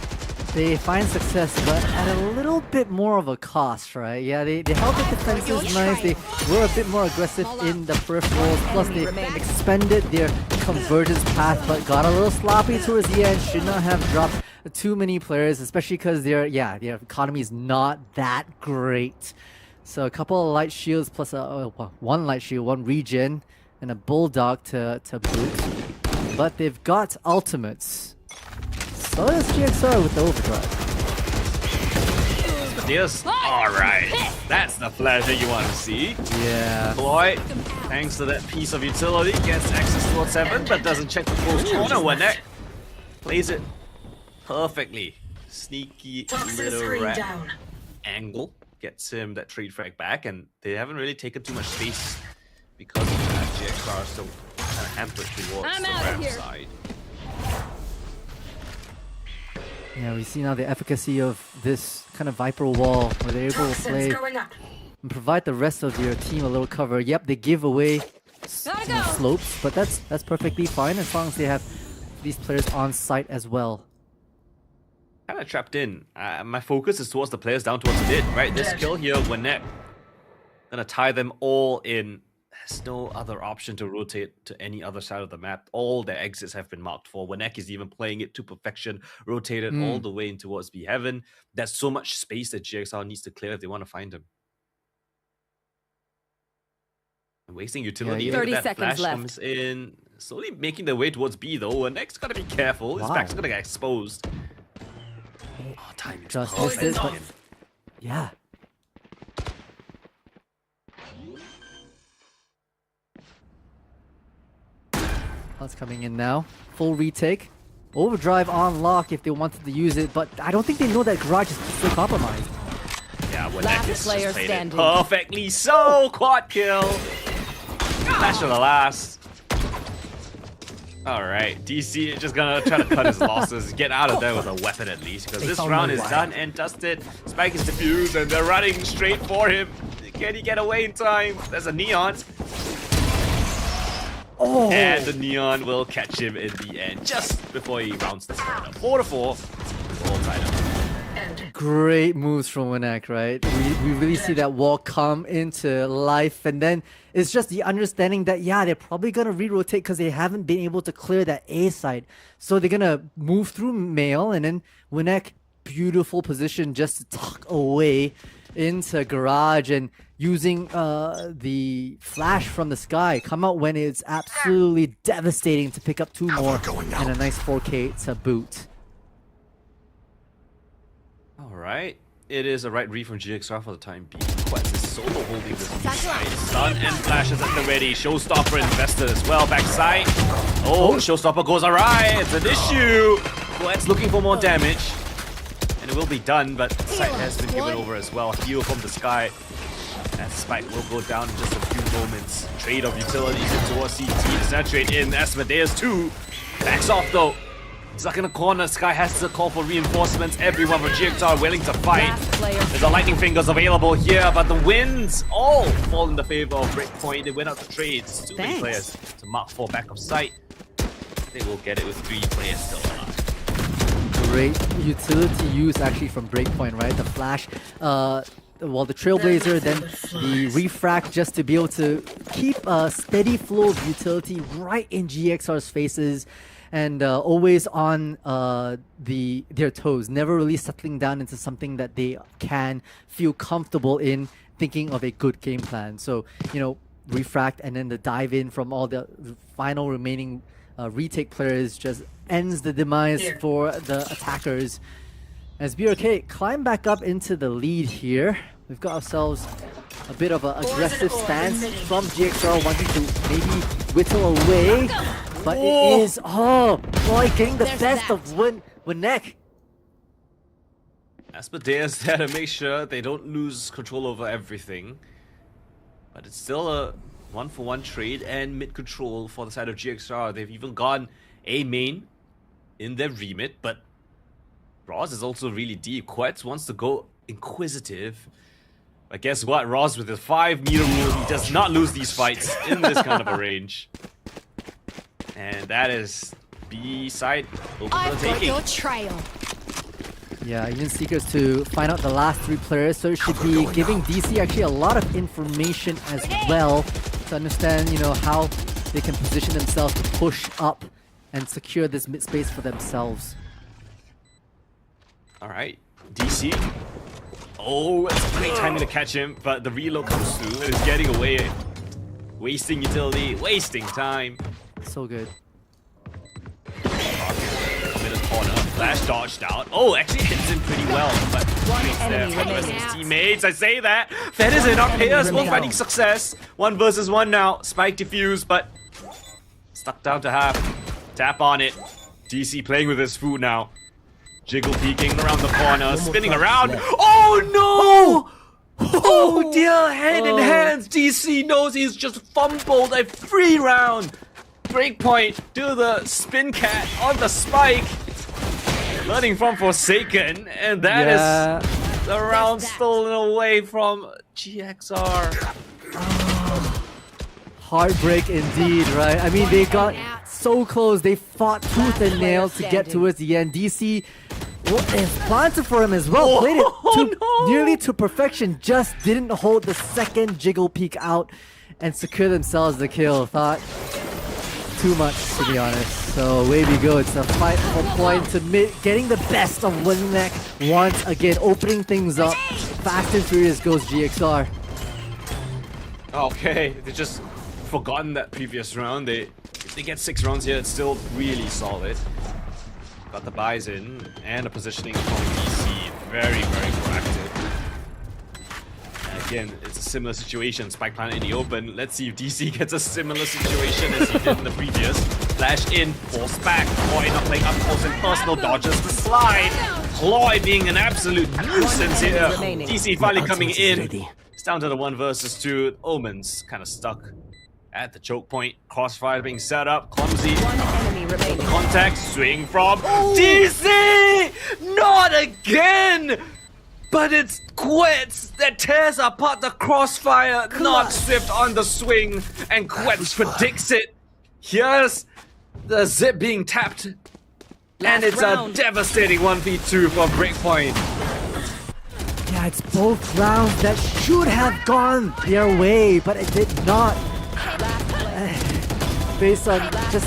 They find success, but at a little bit more of a cost, right? Yeah, they held the defenses nice, they were a bit more aggressive in the peripherals, plus they expanded their convergence path, but got a little sloppy towards the end. Should not have dropped too many players, especially because their economy is not that great. So a couple of light shields plus one light shield, one regen, and a bulldog to boot. But they've got ultimates. So does GXR with the overdrive. Yes. Alright. That's the flash that you want to see. Yeah. Boy, thanks to that piece of utility, gets access towards 7, but doesn't check the close corner. Winek plays it perfectly. Sneaky little rat angle gets him that trade frag back, and they haven't really taken too much space because of that. GXR are still kind of hampered towards the Ram side. Yeah, we see now the efficacy of this kind of Viper wall where they're able to play and provide the rest of your team a little cover. Yep, they give away slopes, but that's perfectly fine as long as they have these players on site as well. Kind of trapped in. My focus is towards the players down towards mid, right? This kill here, Winek, gonna tie them all in. There's no other option to rotate to any other side of the map. All the exits have been marked for. Winek is even playing it to perfection, rotated all the way in towards B Heaven. There's so much space that GXR needs to clear if they want to find him. And wasting utility. 30 that seconds flash left. comes in, slowly making their way towards B though. Winek's gotta be careful. His back's gonna get exposed. Oh, timing's Just perfect. missed it, but yeah. That's coming in now. Full retake. Overdrive on lock if they wanted to use it, but I don't think they know that Garage is still compromised. Yeah, Last Winek is player just played it standing. perfectly. So quad kill. Flash of the last. Alright, DC just gonna try to cut his losses, get out of there with a weapon at least, because this round is done and dusted. Spike is defused and they're running straight for him. Can he get away in time? There's a Neon. Oh. And the Neon will catch him in the end, just before he rounds the corner. 4-4, all tied up. Great moves from Winek, right? We really see that wall come into life, and then it's just the understanding that, yeah, they're probably going to re-rotate because they haven't been able to clear that A side. So they're going to move through Mail, and then Winek, beautiful position just to tuck away into garage and using the flash from the sky. Come out when it's absolutely devastating to pick up 2 more and a nice 4K to boot. Alright. It is a right read from GXR for the time being. Quest is solo holding this side. Stun and flashes at the ready. Showstopper invested as well. Backside. Oh, Showstopper goes awry. It's an issue. Quest looking for more damage. And it will be done, but site has been given over as well. Heal from the sky. That spike will go down in just a few moments. Trade of utilities in towards CT. Does not trade in. Asmodeus too. Backs off though. Stuck in a corner. Sky has to call for reinforcements. Everyone from GXR willing to fight. There's a lightning fingers available here, but the winds all fall in the favor of Breakpoint. They went out to trade. Too many players to mark for back of sight. They will get it with 3 players still alive. Great utility use actually from Breakpoint, right? The flash, well, the Trailblazer, then the refract, just to be able to keep a steady flow of utility right in GXR's faces. And always on their toes, never really settling down into something that they can feel comfortable in, thinking of a good game plan. So, you know, refract and then the dive in from all the final remaining retake players just ends the demise for the attackers. As BRK climb back up into the lead here, we've got ourselves a bit of an aggressive stance from GXR, wanting to maybe whittle away. But it is, boy, getting the best of Winnek. Asmodeus there to make sure they don't lose control over everything. But it's still a 1-for-1 trade and mid control for the side of GXR. They've even gone A main in their remit, but Roz is also really deep. Quetz wants to go inquisitive. But guess what? Roz with his 5-meter rule, he does not lose these fights in this kind of a range. And that is B side open for the taking. Your trail. Yeah, even Seekers to find out the last 3 players, so it should be giving DC actually a lot of information as well to understand, you know, how they can position themselves to push up and secure this mid space for themselves. Alright, DC. Oh, it's a great timing to catch him, but the reload comes through and is getting away. Wasting utility, wasting time. So good. Middle corner, flash dodged out. Oh, actually hits him pretty well, but waits there for the rest of his teammates. I say that. Feathers and our players both finding success. 1 versus 1 now. Spike defused, but stuck down to half. Tap on it. DC playing with his food now. Jiggle peeking around the corner, spinning around. Oh no! Oh dear, hand in hands. DC knows he's just fumbled a free round. Breakpoint, do the spin cat on the spike. Learning from Forsaken, and that is the round stolen away from GXR. Heartbreak indeed, right? I mean, they got so close. They fought tooth and nail to get towards the end. DC is planted for him as well. Played it nearly to perfection. Just didn't hold the second jiggle peek out and secure themselves the kill. Thought too much, to be honest. So away we go. It's a fight for point to mid, getting the best of Winnek once again, opening things up. Fast and furious goes GXR. Okay, they just forgotten that previous round. If they get 6 rounds here, it's still really solid. Got the buys in and the positioning from DC. Very, very proactive. And again, it's a similar situation. Spike Planet in the open. Let's see if DC gets a similar situation as he did in the previous. Flash in, force back. Claw not playing up close and personal, dodges the slide. Claw being an absolute nuisance here. DC finally coming in. It's down to the 1 versus 2. Omen's kind of stuck at the choke point. Crossfire being set up. Clumsy. Contact. Swing from DC! Not again! But it's Quetz that tears apart the crossfire. Not Swift on the swing. And Quetz predicts it. Here's the zip being tapped. And it's a devastating 1v2 for Breakpoint. Yeah, it's both rounds that should have gone their way, but it did not. Based on just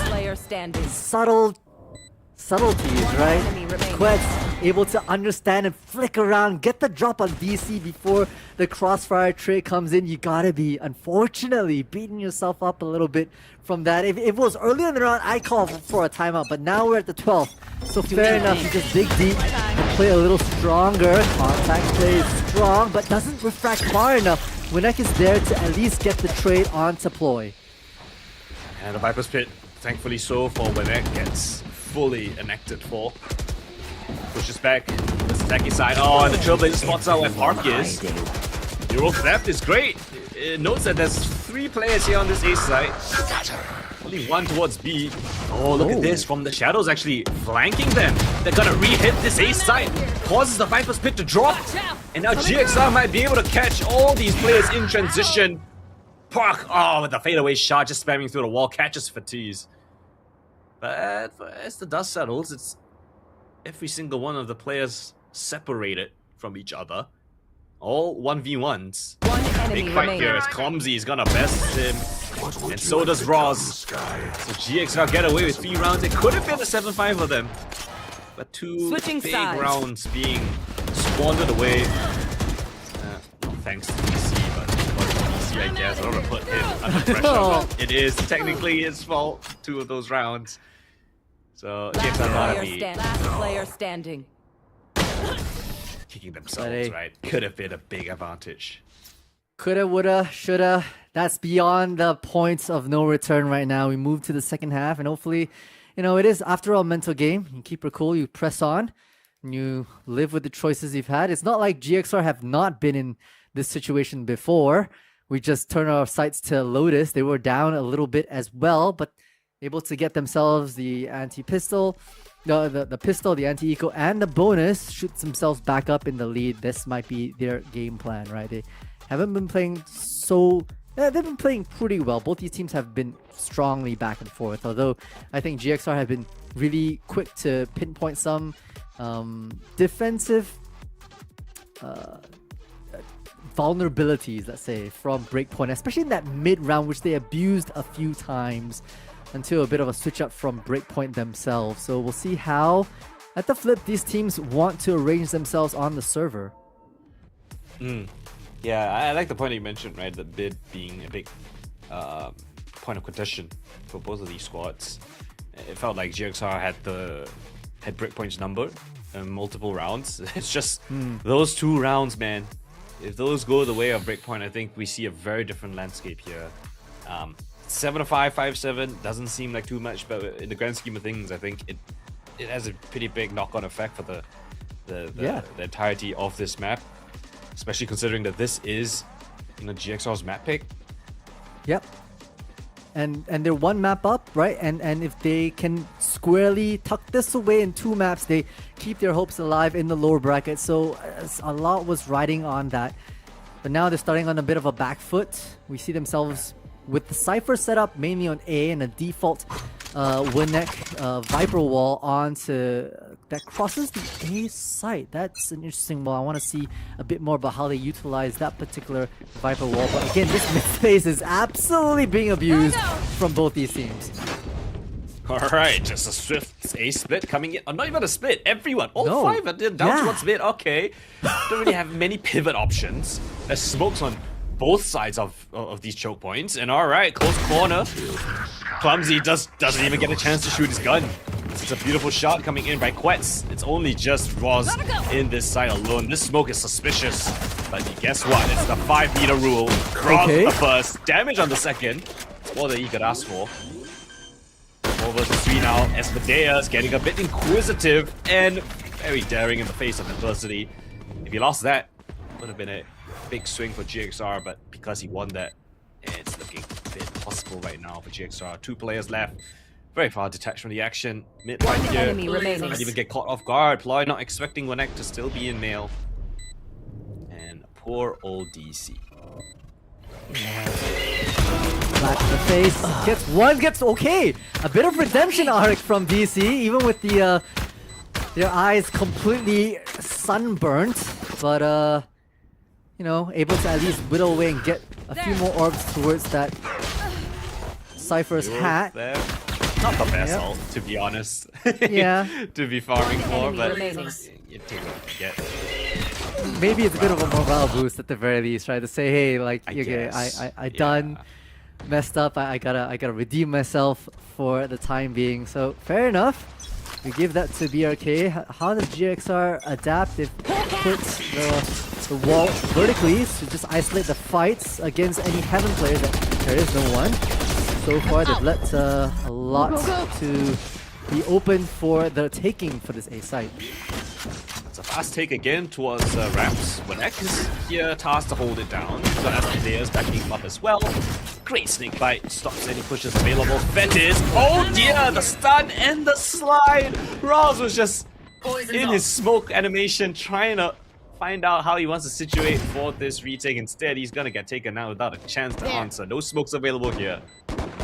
subtleties, right? Quetz able to understand and flick around, get the drop on DC before the crossfire trade comes in. You gotta be, unfortunately, beating yourself up a little bit from that. If it was earlier in the round, I call for a timeout, but now we're at the 12th. So fair enough, you just dig deep and play a little stronger. Contact play is strong, but doesn't refract far enough. Winnek is there to at least get the trade onto Ploy. And the Viper's Pit, thankfully so, for Winnek gets fully enacted for. Pushes back, this attacking side. Oh, and the Trailblazer spots out where Park is. Euro theft is great. It notes that there's 3 players here on this A side. Only 1 towards B. Oh, look at this, from the shadows actually flanking them. They're gonna re-hit this A side. Causes the Viper's Pit to drop. And now GXR might be able to catch all these players in transition. Park, oh, with the fadeaway shot, just spamming through the wall, catches Fatigues. But as the dust settles, it's every single one of the players separated from each other. All 1v1s. One enemy Big fight remaining. here as Clumsy is gonna best him. And so does Roz. So GXR get away with 3 rounds. It could have been a 7-5 for them. But 2 Switching big sides. rounds being squandered away. Thanks to DC, but DC, I guess. I don't want to put him under pressure. But it is technically his fault, 2 of those rounds. So GXR gotta be Last player standing. kicking themselves, Buddy. right? Could have been a big advantage. Coulda, woulda, shoulda. That's beyond the points of no return right now. We move to the second half, and hopefully, you know, it is, after all, a mental game. You keep it cool, you press on, and you live with the choices you've had. It's not like GXR have not been in this situation before. We just turn our sights to Lotus. They were down a little bit as well, but able to get themselves the anti-pistol, the pistol, the anti-eco, and the bonus, shoots themselves back up in the lead. This might be their game plan, right? They haven't been playing so... they've been playing pretty well. Both these teams have been strongly back and forth, although I think GXR have been really quick to pinpoint some defensive vulnerabilities, let's say, from Breakpoint, especially in that mid-round, which they abused a few times until a bit of a switch up from Breakpoint themselves. So we'll see how, at the flip, these teams want to arrange themselves on the server. Yeah, I like the point you mentioned, right? The bid being a big point of contention for both of these squads. It felt like GXR had Breakpoint's number in multiple rounds. It's just those 2 rounds, man. If those go the way of Breakpoint, I think we see a very different landscape here. 7-5, 5-7 doesn't seem like too much, but in the grand scheme of things, I think it has a pretty big knock-on effect for the entirety of this map. Especially considering that this is, you know, GXR's map pick. Yep. And they're 1 map up, right? And if they can squarely tuck this away in 2 maps, they keep their hopes alive in the lower bracket. So a lot was riding on that. But now they're starting on a bit of a back foot. We see themselves with the Cypher setup mainly on A and a default Winnek Viper wall onto that crosses the A site. That's an interesting wall. I want to see a bit more about how they utilize that particular Viper wall. But again, this mid phase is absolutely being abused from both these teams. Alright, just a swift A split coming in. Oh, not even a split, everyone. All No. 5 are down towards mid. Okay. Don't really have many pivot options. There's smokes on both sides of these choke points. And alright, close corner. Clumsy doesn't even get a chance to shoot his gun. It's a beautiful shot coming in by Quetz. It's only just Roz in this side alone. This smoke is suspicious. But guess what? It's the 5-meter rule. Roz the first. Damage on the second. It's all that he could ask for. 4 versus 3 now. Esmedeus getting a bit inquisitive and very daring in the face of adversity. If he lost that, it would have been a big swing for GXR, but because he won that, it's looking a bit possible right now for GXR. 2 players left. Very far detached from the action. Mid right here. enemy remaining. Might even get caught off guard. Ploy not expecting Winnek to still be in mail. And poor old DC. Flat to the face. Gets okay. A bit of redemption arc from DC, even with the their eyes completely sunburnt. But you know, able to at least whittle away and get a few more orbs towards that Cypher's hat. There. Not the best Yep. ult, to be honest. Yeah. To be farming for, enemy but remaining. you take what you get. Maybe it's a bit of a morale boost at the very least, right? To say, hey, like, I okay, guess. I done, messed up. I gotta redeem myself for the time being. So fair enough. We give that to BRK. How does GXR adapt if it puts the wall vertically to just isolate the fights against any Heaven players? That there is no one. So far, they've let a lot to be open for the taking for this A site. It's a fast take again towards Ramps. Winek is here tasked to hold it down. So as the players backing him up as well. Great snake bite, stops any pushes available. Fetis, oh dear, the stun and the slide. Roz was just in his smoke animation trying to find out how he wants to situate for this retake. Instead, he's gonna get taken out without a chance to answer. No smokes available here.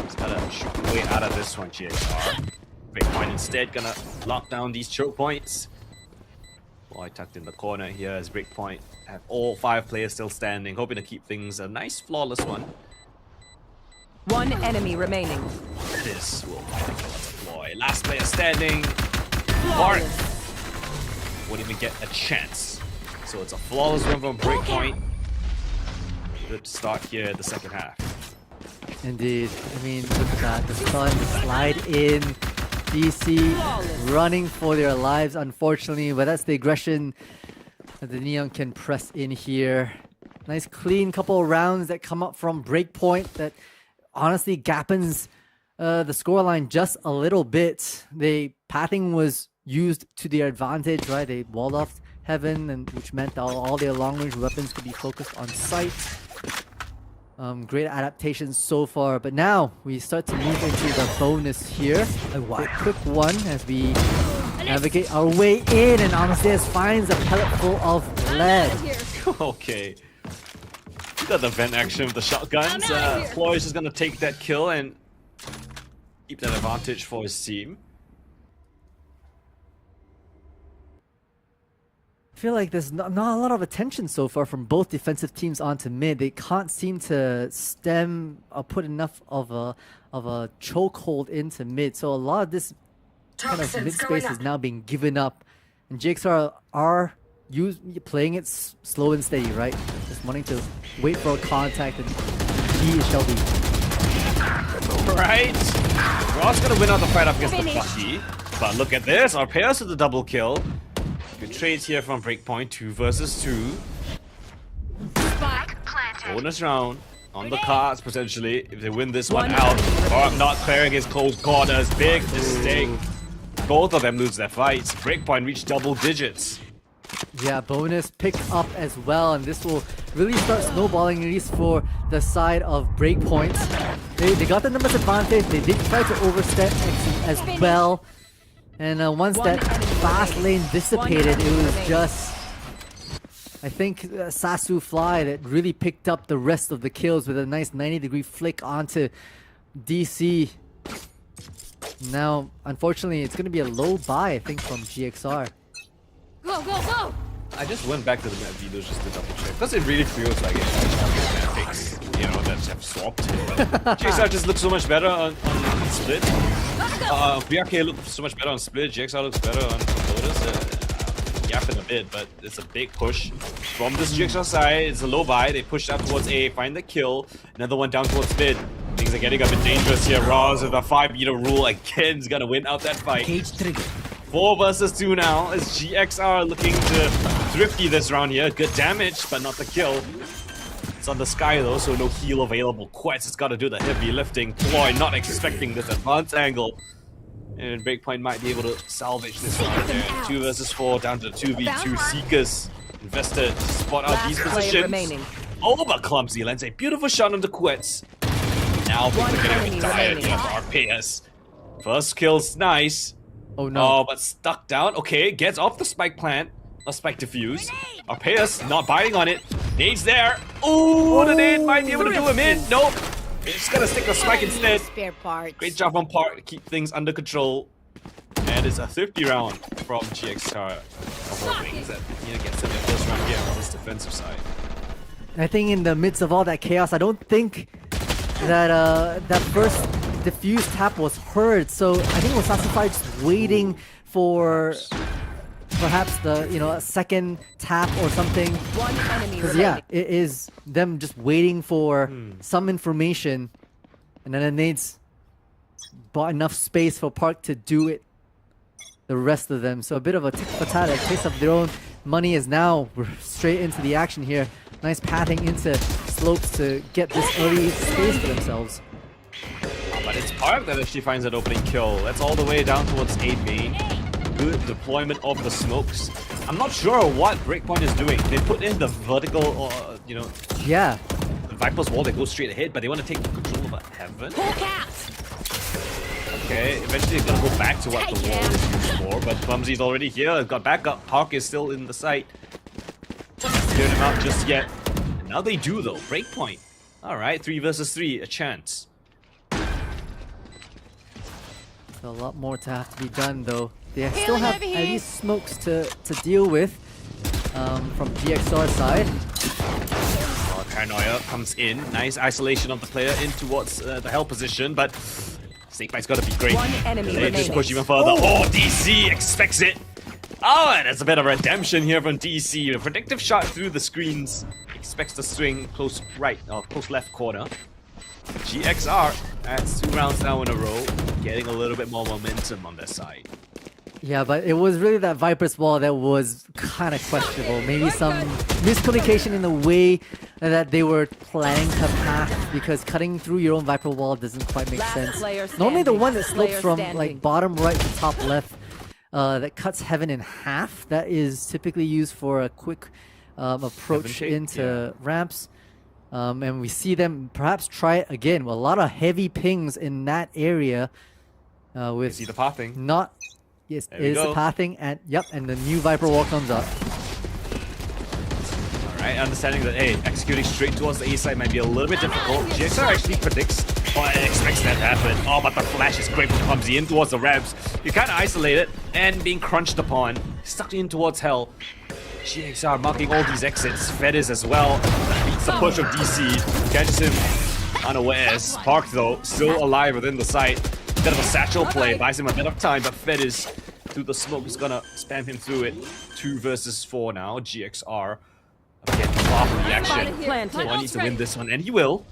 He's gotta shoot the way out of this one, GXR. Breakpoint instead gonna lock down these choke points. Boy tucked in the corner here as Breakpoint have all 5 players still standing, hoping to keep things a nice flawless one. One enemy remaining. This will find a killer deploy. Last player standing. Mark won't even get a chance. So it's a flawless run from Breakpoint. Good start here in the second half. Indeed. I mean, look at that. The stun, the slide in. DC running for their lives, unfortunately, but that's the aggression that the Neon can press in here. Nice clean couple of rounds that come up from Breakpoint that honestly gappens the scoreline just a little bit. The pathing was used to their advantage, right? They walled off Heaven, and which meant all their long-range weapons could be focused on sight. Great adaptations so far, but now we start to move into the bonus here. A quick one as we navigate our way in, and Amadeus finds a pellet full of lead. Okay. You got the vent action with the shotguns. Ploy is just gonna take that kill and keep that advantage for his team. I feel like there's not a lot of attention so far from both defensive teams onto mid. They can't seem to stem or put enough of a chokehold into mid. So a lot of this kind of mid space is now being given up, and GXR are playing it slow and steady, right? Just wanting to wait for a contact, and he shall be. Right. Ross gonna win out the fight up against the Bucky, but look at this. Our pairs with the double kill. Good trades here from Breakpoint, 2 versus 2. Bonus round on the cards potentially if they win this one out. Or not clearing his close corners. Big mistake. Both of them lose their fights. Breakpoint reached double digits. Yeah, bonus picked up as well, and this will really start snowballing, at least for the side of Breakpoint. They got the numbers advantage. They did try to overstep as well. And once that fast lane dissipated, it was just, I think, Sasu Fly that really picked up the rest of the kills with a nice 90-degree flick onto DC. Now, unfortunately, it's going to be a low buy, I think, from GXR. Go, go, go! I just went back to the map videos just to double check, because it really feels like it's map picks, you know, that have swapped. But GXR just looks so much better on Split. BRK looks so much better on Split. GXR looks better on Lotus. Yapping a bit, but it's a big push from this GXR side. It's a low buy. They push out towards A, find the kill. Another one down towards mid. Things are getting a bit dangerous here. Roz with a 5-meter rule again is gonna win out that fight. 4 versus 2 now as GXR looking to thrifty this round here. Good damage, but not the kill. It's on the sky though, so no heal available. Quetz has got to do the heavy lifting. Ploy not expecting this advanced angle. And Breakpoint might be able to salvage this round there. 2 versus 4 down to 2v2. Seekers invested to spot out these positions. Oh, but clumsy. Lands a beautiful shot on the Quetz. Now people are getting tired here of our players. First kill's nice. Oh no. Oh, but stuck down. Okay, gets off the spike plant. A spike defuse. Arpeus not biting on it. Nade's there. Ooh, the nade might be able to do him in. Nope. It's gonna stick the spike instead. Spare parts. Great job on Park to keep things under control. And it's a 50 round from GXR. Of all things that gets in the first round here on this defensive side. I think in the midst of all that chaos, I don't think that that first diffuse tap was heard, so I think Wasasify just waiting for perhaps the a second tap or something. One enemy Because remaining. it is them just waiting for some information, and then the nades bought enough space for Park to do it. The rest of them, so a bit of a tick for tat, a taste of their own money is now straight into the action here. Nice pathing into slopes to get this early space for themselves. But it's Park that actually finds that opening kill. That's all the way down towards A main. Good deployment of the smokes. I'm not sure what Breakpoint is doing. They put in the vertical, Yeah, the Viper's wall that goes straight ahead, but they want to take control of a heaven. Hawk out. Okay, eventually they're gonna go back to what the wall is used for, but Clumsy's already here. Got backup. Park is still in the site. Cleared him out just yet. And now they do though. Breakpoint. Alright, 3 versus 3, a chance. so a lot more to have to be done though. They still have at least smokes to deal with from GXR side. Paranoia comes in. Nice isolation of the player in towards the hell position, but Snakebite's got to be great. One enemy They just remaining. push even further. Oh, DC expects it. Oh, and it's a bit of redemption here from DC. A predictive shot through the screens. Expects the swing close right, close left corner. GXR adds 2 rounds now in a row, getting a little bit more momentum on their side. Yeah, but it was really that Viper's wall that was kind of questionable. Maybe some miscommunication in the way that they were planning to path, because cutting through your own Viper wall doesn't quite make Last sense. player Normally the standing. one that slopes Player from standing. like bottom right to top left, that cuts heaven in half, that is typically used for a quick approach Heaven take, into ramps. And we see them perhaps try it again with a lot of heavy pings in that area. With See the pathing. not yes, There it we is the go. pathing, and yep, and the new Viper wall comes up. Alright, understanding that, hey, executing straight towards the A side might be a little bit difficult. GXR actually predicts, or expects that to happen. Oh, but the flash is great from Clumsy in towards the ramps. You kind of isolate it, and being crunched upon, stuck in towards hell. GXR marking all these exits. Fediz as well. Beats the push of DC. Catches him unawares. Park, though, still alive within the site. Bit of a satchel play. Buys him a bit of time, but Fediz, through the smoke, is gonna spam him through it. 2 versus 4 now. GXR. Again, proper reaction. Planted. One needs to win this one, and he will.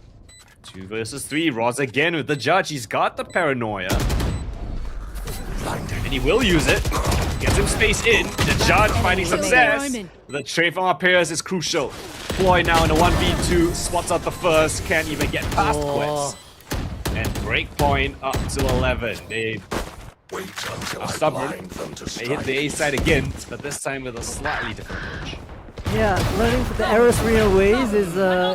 2 versus 3. Roz again with the judge. He's got the paranoia. And he will use it. Gets him space in. The judge finding success. The trade from our pairs is crucial. Floyd now in a 1v2. Spots out the first. Can't even get past Quest. And Breakpoint up to 11. They are stubborn. They hit the A side again, but this time with a slightly different approach. Yeah, learning the Aerosmith ways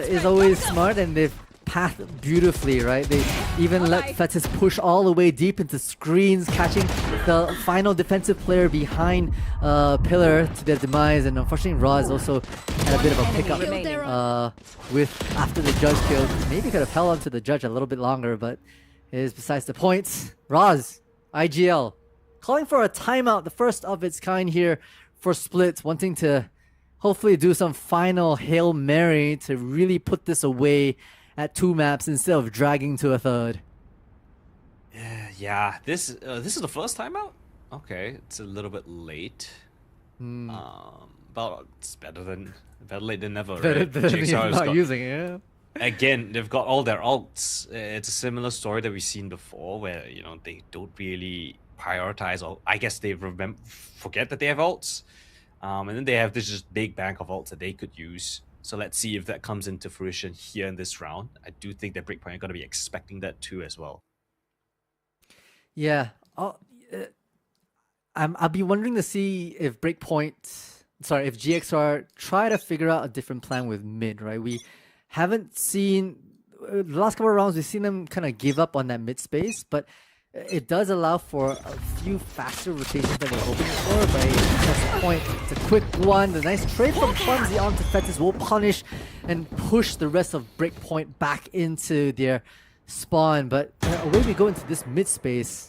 is always smart, and they've pathed beautifully, right? They even let Fetis push all the way deep into screens, catching the final defensive player behind Pillar to their demise, and unfortunately Roz also had a bit of a pickup with after the judge killed. Maybe could have held on to the judge a little bit longer, but it is besides the points. Roz, IGL, calling for a timeout, the first of its kind here for Split, wanting to hopefully do some final Hail Mary to really put this away at 2 maps instead of dragging to a third. Yeah, this is the first time out? Okay, it's a little bit late. But it's better late than never, right? Better than GXR has not got- using it. Again, they've got all their ults. It's a similar story that we've seen before, where they don't really prioritize, or I guess they forget that they have ults, and then they have this just big bank of ults that they could use. So let's see if that comes into fruition here in this round. I do think that Breakpoint are going to be expecting that too as well. Yeah. I'll be wondering to see if if GXR try to figure out a different plan with mid, right? We haven't seen, the last couple of rounds, we've seen them kind of give up on that mid space, but it does allow for a few faster rotations than we're hoping for, but that's the point. It's a quick one. The nice trade from Clumsy onto Fetis will punish and push the rest of Breakpoint back into their spawn, but away we go into this mid space.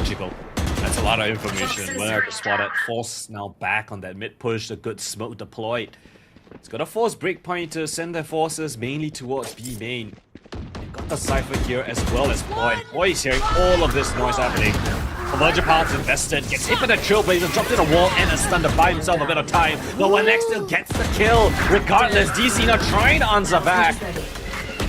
Jiggle. That's a lot of information. Where to spot it. Force now back on that mid push. A good smoke deployed. It's gonna force Breakpoint to send their forces mainly towards B main. They've got the Cypher here as well as Boy. Boy is hearing all of this noise happening. Converger Pounds invested, gets hit by the Trailblazer, dropped in a wall and a stun to buy himself a bit of time. But 1x still gets the kill. Regardless, DC now trying to answer back.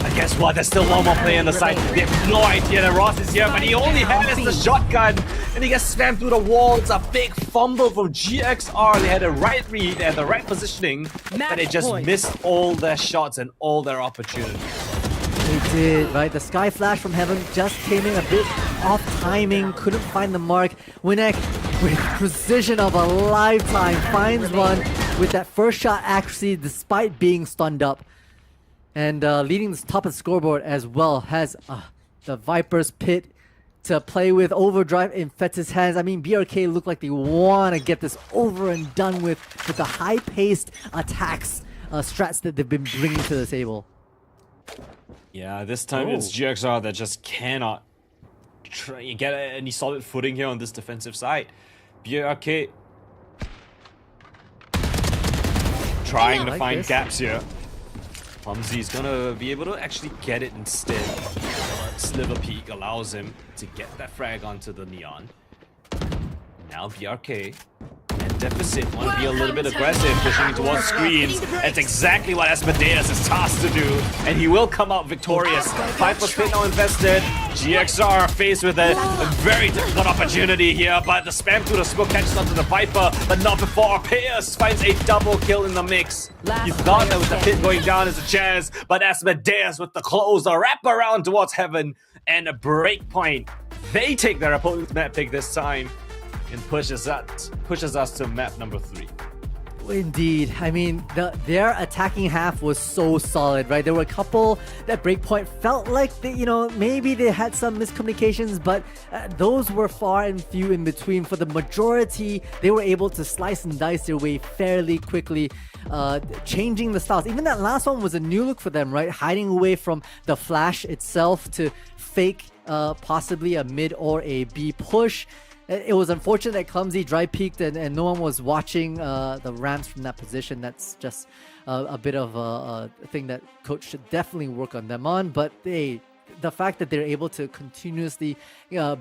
And guess what? There's still one more player on the side. They have no idea that Ross is here, but he only has the shotgun. And he gets spammed through the wall. It's a big fumble from GXR. They had the right read, they had the right positioning, but they just missed all their shots and all their opportunities. They did, right? The Sky Flash from Heaven just came in a bit off timing, couldn't find the mark. Winnek, with precision of a lifetime, finds one with that first shot accuracy despite being stunned up. And leading the top of the scoreboard as well has the Viper's Pit to play with. Overdrive in Fetz's hands. I mean, BRK look like they want to get this over and done with the high-paced attacks, strats that they've been bringing to the table. Yeah, this time it's GXR that just cannot get any solid footing here on this defensive side. BRK trying to find gaps here. Clumsy's gonna be able to actually get it instead. Sliver Peak allows him to get that frag onto the Neon. Now BRK at deficit, want to be a little bit aggressive, pushing towards screens. That's exactly what Asmodeus is tasked to do, and he will come out victorious. Viper's Pit now invested. GXR faced with a very difficult opportunity here, but the spam through the smoke catches onto the Viper, but not before Arpeus finds a double kill in the mix. You thought that with the pit going down is a chance, but Asmodeus with the close, a wrap around towards Heaven, and a breakpoint. They take their opponent's map pick this time and pushes us to map number 3. Indeed. I mean, their attacking half was so solid, right? There were a couple that breakpoint felt like they, maybe they had some miscommunications, but those were far and few in between. For the majority, they were able to slice and dice their way fairly quickly, changing the styles. Even that last one was a new look for them, right? Hiding away from the flash itself to fake possibly a mid or a B push. It was unfortunate that Clumsy dry peaked and no one was watching the ramps from that position. That's just a bit of a thing that coach should definitely work on them on. But the fact that they're able to continuously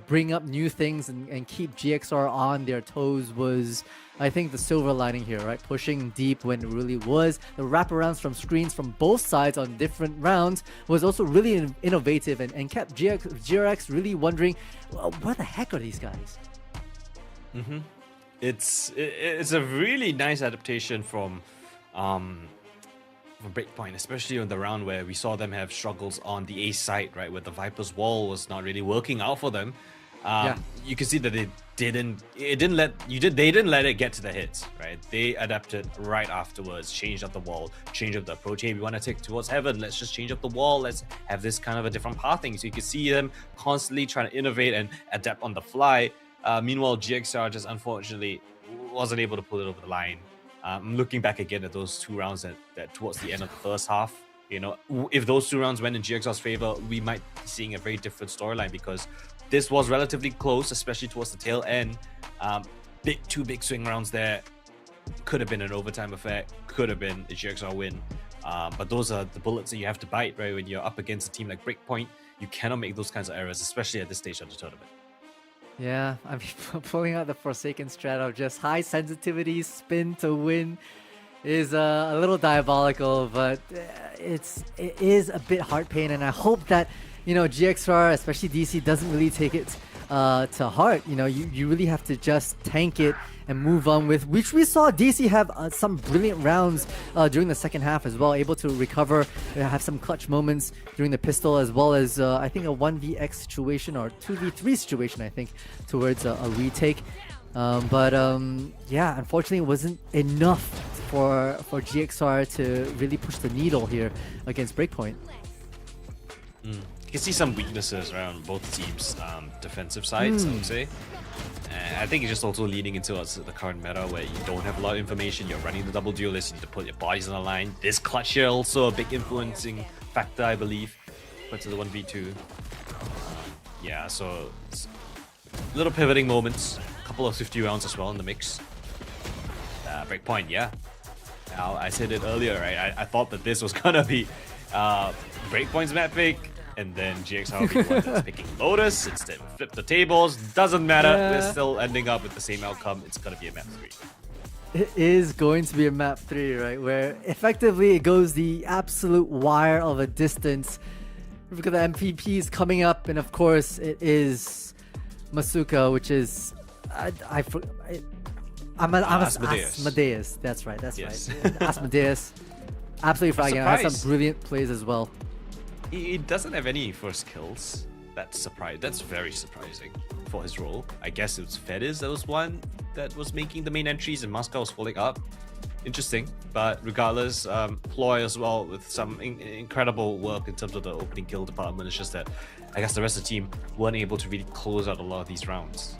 bring up new things and keep GXR on their toes was, I think, the silver lining here, right? Pushing deep when it really was. The wraparounds from screens from both sides on different rounds was also really innovative and kept GRX really wondering, what the heck are these guys? It's a really nice adaptation from Breakpoint, especially on the round where we saw them have struggles on the A side, right, where the Viper's wall was not really working out for them. You can see that they didn't let it get to the hits, right? They adapted right afterwards, changed up the wall, changed up the approach. Hey, we want to take towards Heaven, let's just change up the wall, let's have this kind of a different pathing. So you can see them constantly trying to innovate and adapt on the fly. Meanwhile, GXR just unfortunately wasn't able to pull it over the line. Looking back again at those 2 rounds that towards the end of the first half, if those 2 rounds went in GXR's favor, we might be seeing a very different storyline, because this was relatively close, especially towards the tail end. 2 big swing rounds there. Could have been an overtime effect, could have been a GXR win. But those are the bullets that you have to bite, right? When you're up against a team like Breakpoint, you cannot make those kinds of errors, especially at this stage of the tournament. Yeah, I mean, pulling out the Forsaken strat of just high sensitivity spin to win is a little diabolical, but it is a bit heart pain, and I hope that GXR, especially DC, doesn't really take it to heart. You really have to just tank it and move on with, which we saw DC have some brilliant rounds during the second half as well, able to recover, have some clutch moments during the pistol, as well as I think a 1vx situation or 2v3 situation, I think, towards a retake. But yeah, unfortunately it wasn't enough for GXR to really push the needle here against Breakpoint. You can see some weaknesses around both teams' defensive sides, I would say. I think it's just also leaning into the current meta where you don't have a lot of information, you're running the double duelist, you need to put your bodies on the line. This clutch here also a big influencing factor, I believe, but to the 1v2. Yeah, so little pivoting moments, a couple of 50 rounds as well in the mix. Breakpoint, yeah. Now, I said it earlier, right? I thought that this was gonna be Breakpoint's map pick, and then GXR will be the one that's picking Lotus. Instead, flip the tables. Doesn't matter. Yeah. We're still ending up with the same outcome. It's gonna be a map 3. It is going to be a map 3, right? Where effectively it goes the absolute wire of a distance. Look at the MVPs coming up, and of course it is Masuka, which is Asmodeus. Asmodeus. That's right. Yes. Right. Asmodeus. Absolutely fine. Has surprised. some brilliant plays as well. He doesn't have any first kills. That's very surprising for his role. I guess it was Fediz that was one that was making the main entries, and Moscow was following up. Interesting, but regardless, Ploy as well with some incredible work in terms of the opening kill department. It's just that I guess the rest of the team weren't able to really close out a lot of these rounds.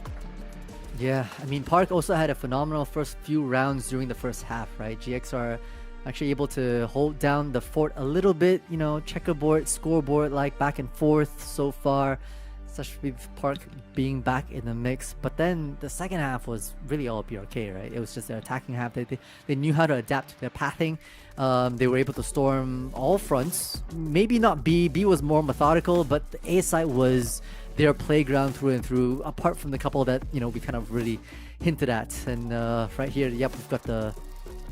Yeah, I mean, Park also had a phenomenal first few rounds during the first half, right? GXR actually able to hold down the fort a little bit, you know, checkerboard, scoreboard, like back and forth so far, especially with Park being back in the mix. But then the second half was really all BRK, right? It was just their attacking half. They knew how to adapt to their pathing. They were able to storm all fronts. Maybe not B. B was more methodical, but the A side was their playground through and through, apart from the couple that, you know, we kind of really hinted at. And right here, yep, we've got the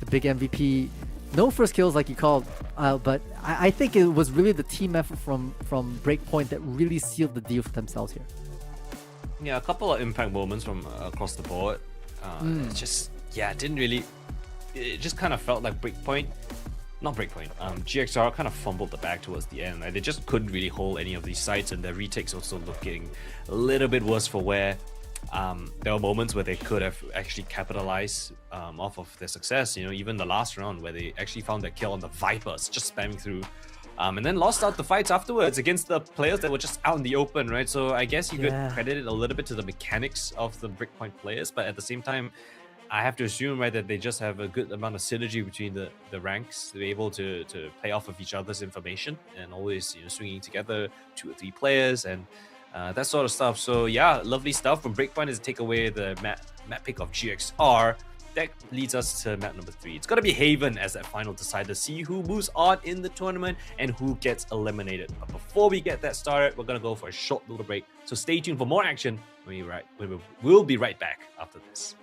big MVP. No first kills like you called, but I think it was really the team effort from Breakpoint that really sealed the deal for themselves here. Yeah, a couple of impact moments from across the board. It's just, yeah, it just kind of felt like GXR kind of fumbled the bag towards the end. Like, they just couldn't really hold any of these sites, and their retakes also looking a little bit worse for wear. There were moments where they could have actually capitalized off of their success. You know, even the last round where they actually found their kill on the Vipers, just spamming through, and then lost out the fights afterwards against the players that were just out in the open, right? So I guess you could credit it a little bit to the mechanics of the Breakpoint players, but at the same time, I have to assume, right, that they just have a good amount of synergy between the ranks. They're able to play off of each other's information and always, you know, swinging together 2 or 3 players and that sort of stuff. So yeah, lovely stuff from Breakpoint as they take away the map pick of GXR. That leads us to map number 3. It's got to be Haven as that final decider. See who moves on in the tournament and who gets eliminated. But before we get that started, we're going to go for a short little break. So stay tuned for more action. We'll be right back after this.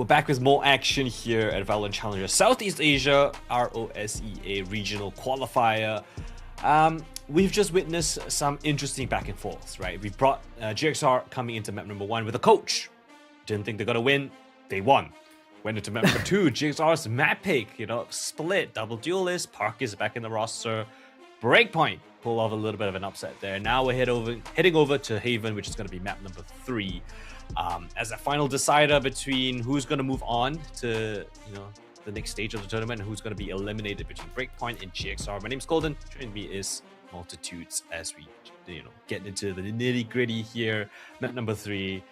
back with more action here at VALORANT Challengers Southeast Asia RoSEA Regional Qualifier. We've just witnessed some interesting back and forths, right? We brought GXR coming into map number 1 with a coach. Didn't think they're gonna win. They won. Went into map number 2, GXR's map pick, split, double duelist, Park is back in the roster. Breakpoint pull off a little bit of an upset there. Now we're heading over to Haven, which is going to be map number 3, as a final decider between who's going to move on to the next stage of the tournament and who's going to be eliminated between Breakpoint and GXR. My name's Golden. Joining me is Multitudes as we get into the nitty gritty here. Map number 3.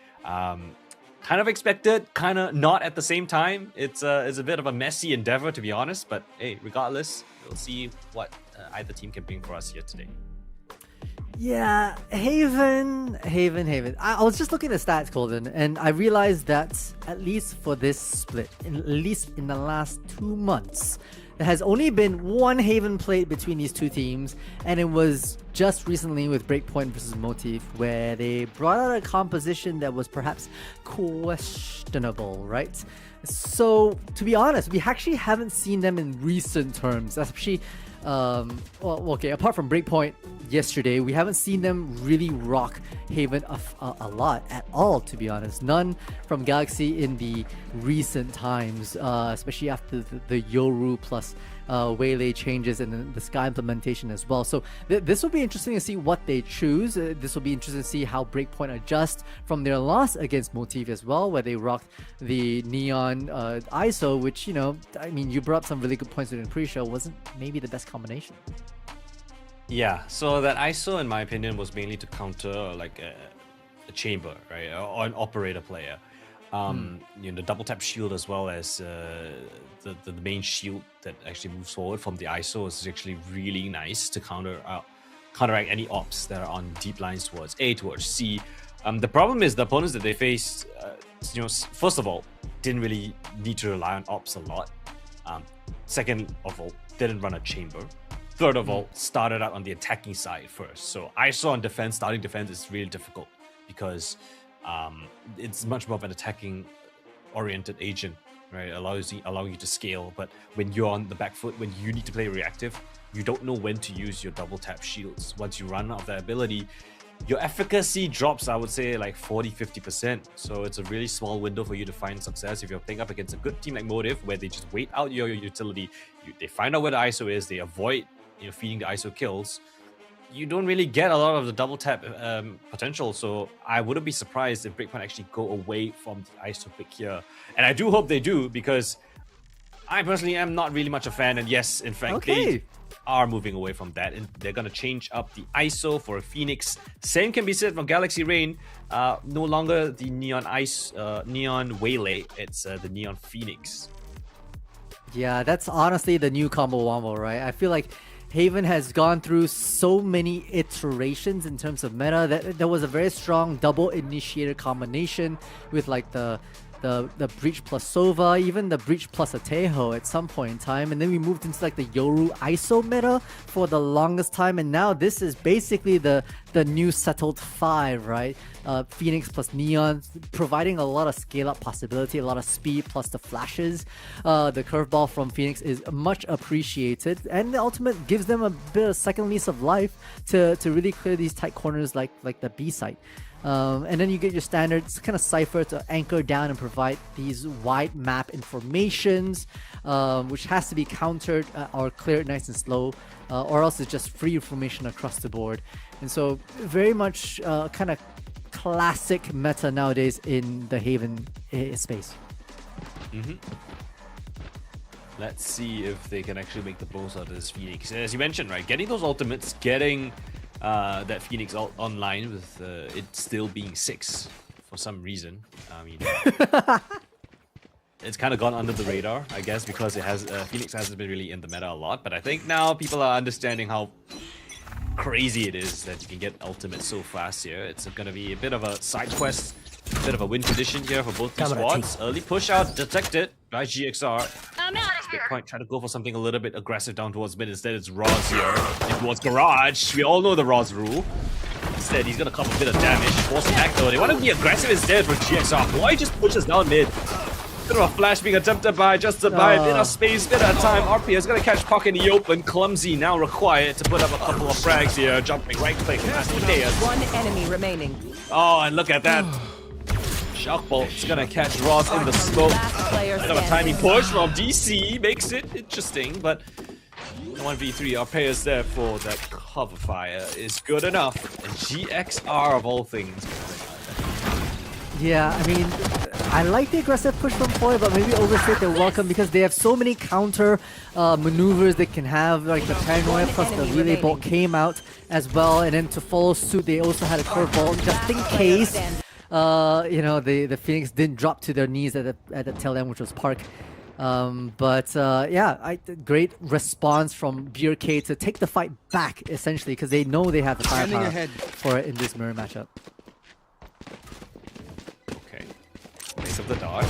Kind of expected, kind of not at the same time. It's a bit of a messy endeavor, to be honest. But hey, regardless, we'll see what either team can bring for us here today. Yeah, Haven. I was just looking at the stats, Golden, and I realized that at least for this split, at least in the last 2 months, there has only been one Haven played between these two teams, and it was just recently with Breakpoint versus Motif, where they brought out a composition that was perhaps questionable, right? So, to be honest, we actually haven't seen them in recent terms, especially apart from Breakpoint yesterday, we haven't seen them really rock Haven a lot at all, to be honest. None from Galaxy in the recent times, especially after the Yoru plus Waylay changes and the Sky implementation as well. So this will be interesting to see what they choose. This will be interesting to see how Breakpoint adjusts from their loss against Motif as well, where they rocked the Neon ISO, which, you brought up some really good points in the pre-show, wasn't maybe the best combination. Yeah, so that ISO, in my opinion, was mainly to counter like a chamber, right, or an operator player. The double tap shield as well as the main shield that actually moves forward from the ISO is actually really nice to counteract any ops that are on deep lines towards A, towards C. The problem is the opponents that they faced, first of all, didn't really need to rely on ops a lot. Second of all, didn't run a chamber. Third of all, started out on the attacking side first. So ISO on defense, starting defense is really difficult because it's much more of an attacking oriented agent, right? Allowing you to scale. But when you're on the back foot, when you need to play reactive, you don't know when to use your double tap shields. Once you run out of that ability, your efficacy drops, I would say, like 40-50%. So it's a really small window for you to find success if you're playing up against a good team like Motive, where they just wait out your utility. They find out where the ISO is, they avoid feeding the ISO kills. You don't really get a lot of the double tap potential, so I wouldn't be surprised if Breakpoint actually go away from the ISO pick here. And I do hope they do, because I personally am not really much a fan, and yes, in fact, they are moving away from that, and they're going to change up the ISO for a Phoenix. Same can be said for Galaxy Rain. No longer the Neon Waylay, it's the Neon Phoenix. Yeah, that's honestly the new combo wombo, right? I feel like Haven has gone through so many iterations in terms of meta that there was a very strong double initiator combination with like the Breach plus Sova, even the Breach plus Atejo at some point in time, and then we moved into like the Yoru ISO meta for the longest time, and now this is basically the new settled 5, right? Phoenix plus Neon, providing a lot of scale up possibility, a lot of speed plus the flashes. The curveball from Phoenix is much appreciated, and the ultimate gives them a bit of second lease of life to really clear these tight corners like the B site. And then you get your standard kind of cipher to anchor down and provide these wide map informations, which has to be countered or cleared nice and slow, or else it's just free information across the board. And so very much kind of classic meta nowadays in the Haven space. Let's see if they can actually make the most out of this Phoenix. As you mentioned, right, getting those ultimates, getting that Phoenix online with it still being 6 for some reason. I mean, it's kind of gone under the radar, I guess, because it has Phoenix hasn't been really in the meta a lot. But I think now people are understanding how crazy it is that you can get ultimate so fast here. It's going to be a bit of a side quest, a bit of a win condition here for both these squads. Early push out detected by GXR. Breakpoint try to go for something a little bit aggressive down towards mid. Instead, it's Roz here and towards Garage. We all know the Roz rule. Instead, he's gonna come a bit of damage. Force back though. They want to be aggressive instead for GXR. Boy just pushes down mid. Bit of a flash being attempted by just to buy a bit of space, bit of time. RP is going to catch Puck in the open. Clumsy now required to put up a couple of frags here. Jumping right click. One enemy remaining. Oh, and look at that. Shock Bolt's going to catch Ross in the smoke. Last player Bit of a standing. timing push from DC. Makes it interesting, but 1v3, our players there for that cover fire is good enough. And GXR of all things. Yeah, I mean, I like the aggressive push from Foy, but maybe overstate their welcome because they have so many counter maneuvers they can have, like the paranoia plus the relay bolt came out as well, and then to follow suit they also had a curveball just in case, you know, the Phoenix didn't drop to their knees at the tail end, which was Park. Yeah, great response from BRK to take the fight back essentially because they know they have the firepower for it in this mirror matchup. Place of the dart.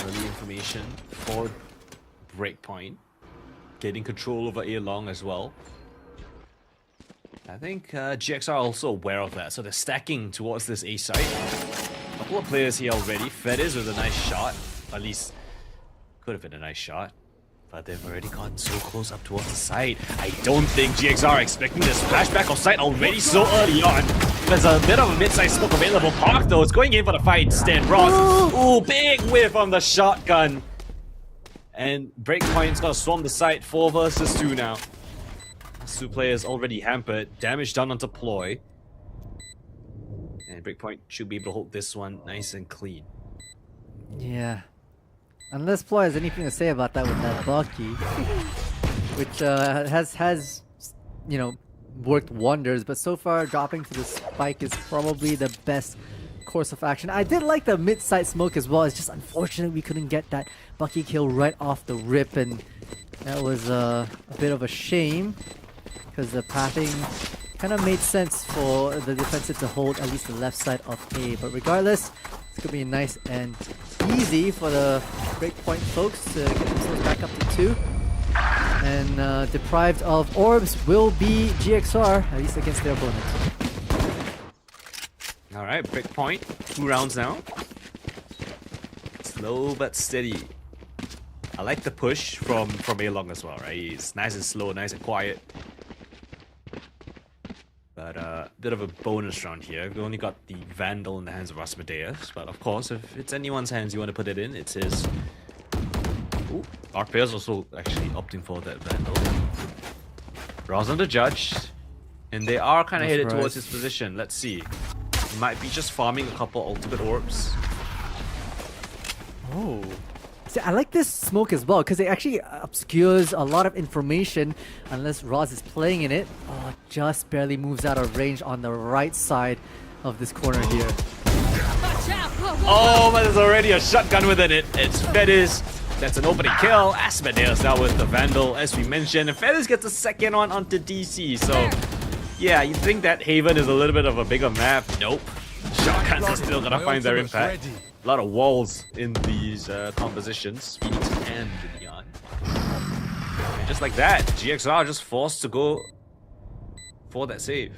Early information for Breakpoint. Getting control over A long as well. I think GX are also aware of that, so they're stacking towards this A site. A couple of players here already. Fediz with a nice shot. At least could have been a nice shot. But they've already gotten so close up towards the site. I don't think GX are expecting this flashback of sight already so early on. There's a bit of a mid-sized smoke available. Park though is going in for the fight instead. Ross, ooh, big whiff on the shotgun. And Breakpoint's gonna swarm the site 4 versus 2 now. Two players already hampered. Damage done onto Ploy. And Breakpoint should be able to hold this one nice and clean. Yeah. Unless Ploy has anything to say about that with that Bucky, which has you know, worked wonders, but so far dropping to the spike is probably the best course of action. I did like the mid-side smoke as well. It's just unfortunate we couldn't get that Bucky kill right off the rip, and that was a bit of a shame because the pathing kind of made sense for the defensive to hold at least the left side of A. But regardless, it's gonna be nice and easy for the Breakpoint folks to get themselves back up to 2. And deprived of orbs will be GXR, at least against their opponents. Alright, Breakpoint. 2 rounds now. Slow but steady. I like the push from A-Long as well, right? It's nice and slow, nice and quiet. But bit of a bonus round here. We only got the Vandal in the hands of Rasmadeus, but of course, if it's anyone's hands you want to put it in, it's his. Ooh, our players also actually opting for that Vandal. Ross on the judge, and they are kind of headed towards his position. Let's see. He might be just farming a couple ultimate orbs. Oh. See, I like this smoke as well because it actually obscures a lot of information unless Roz is playing in it. Oh, just barely moves out of range on the right side of this corner here. Oh, but there's already a shotgun within it. It's Fediz. That's an opening kill. Asmodeus now with the Vandal, as we mentioned. And Fediz gets a second one onto DC. So, yeah, you think that Haven is a little bit of a bigger map? Nope. Shotguns are still gonna find their impact. A lot of walls in these compositions. Phoenix and Neon. And just like that, GXR just forced to go for that save.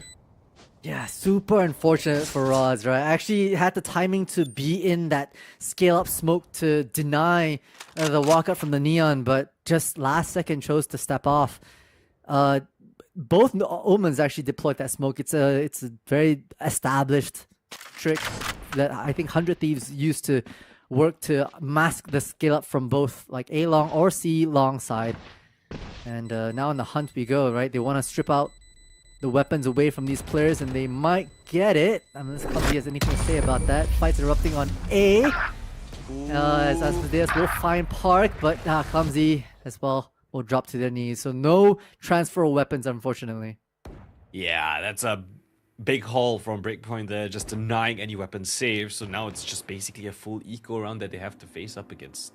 Yeah, super unfortunate for Roz, right? Actually had the timing to be in that scale-up smoke to deny the walkout from the Neon, but just last second chose to step off. Both Omens actually deployed that smoke. It's a very established trick that I think 100 Thieves used to work to mask the scale up from both like A long or C long side. And now on the hunt we go, right? They want to strip out the weapons away from these players, and they might get it. Unless Clumsy has anything to say about that. Fights erupting on A. As Asmodeus will find Park, but Clumsy as well will drop to their knees. So no transfer of weapons, unfortunately. Yeah, that's a big haul from Breakpoint there, just denying any weapon save. So now it's just basically a full eco round that they have to face up against.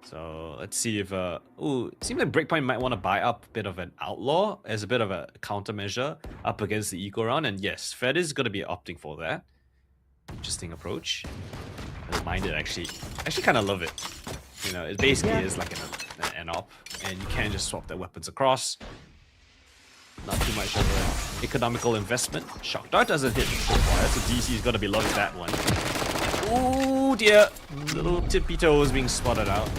So let's see if ooh, it seems like Breakpoint might want to buy up a bit of an outlaw as a bit of a countermeasure up against the eco round. And yes, Fed is gonna be opting for that. Interesting approach. I don't mind it actually. I actually kind of love it. You know, it basically is like an op, and you can just swap their weapons across. Not too much of an economical investment. Shock Dart doesn't hit so far, so DC is gonna be loving that one. Oh dear. Little tippy toes being spotted out.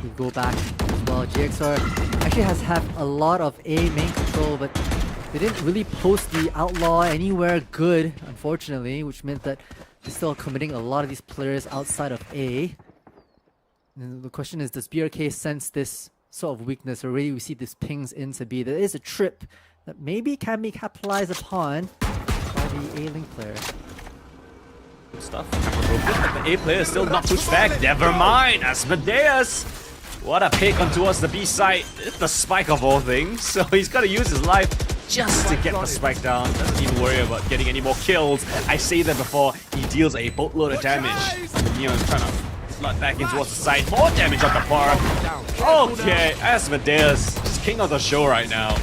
We go back as well. GXR actually has had a lot of A main control, but they didn't really post the outlaw anywhere good, unfortunately, which meant that they're still committing a lot of these players outside of A. And the question is, does BRK sense this sort of weakness? Already we see this pings into B. There is a trip that maybe can be capitalized upon by the A-Link player. Good stuff. But the A player is still not pushed back. Never mind. Asmodeus. What a pick on towards the B side. It's the spike of all things. So he's got to use his life just to get the spike down. Doesn't even worry about getting any more kills. I say that before he deals a boatload of damage. Neon's trying to flood back in towards the side. More damage on the bar. Okay, Asmodeus. Just king of the show right now.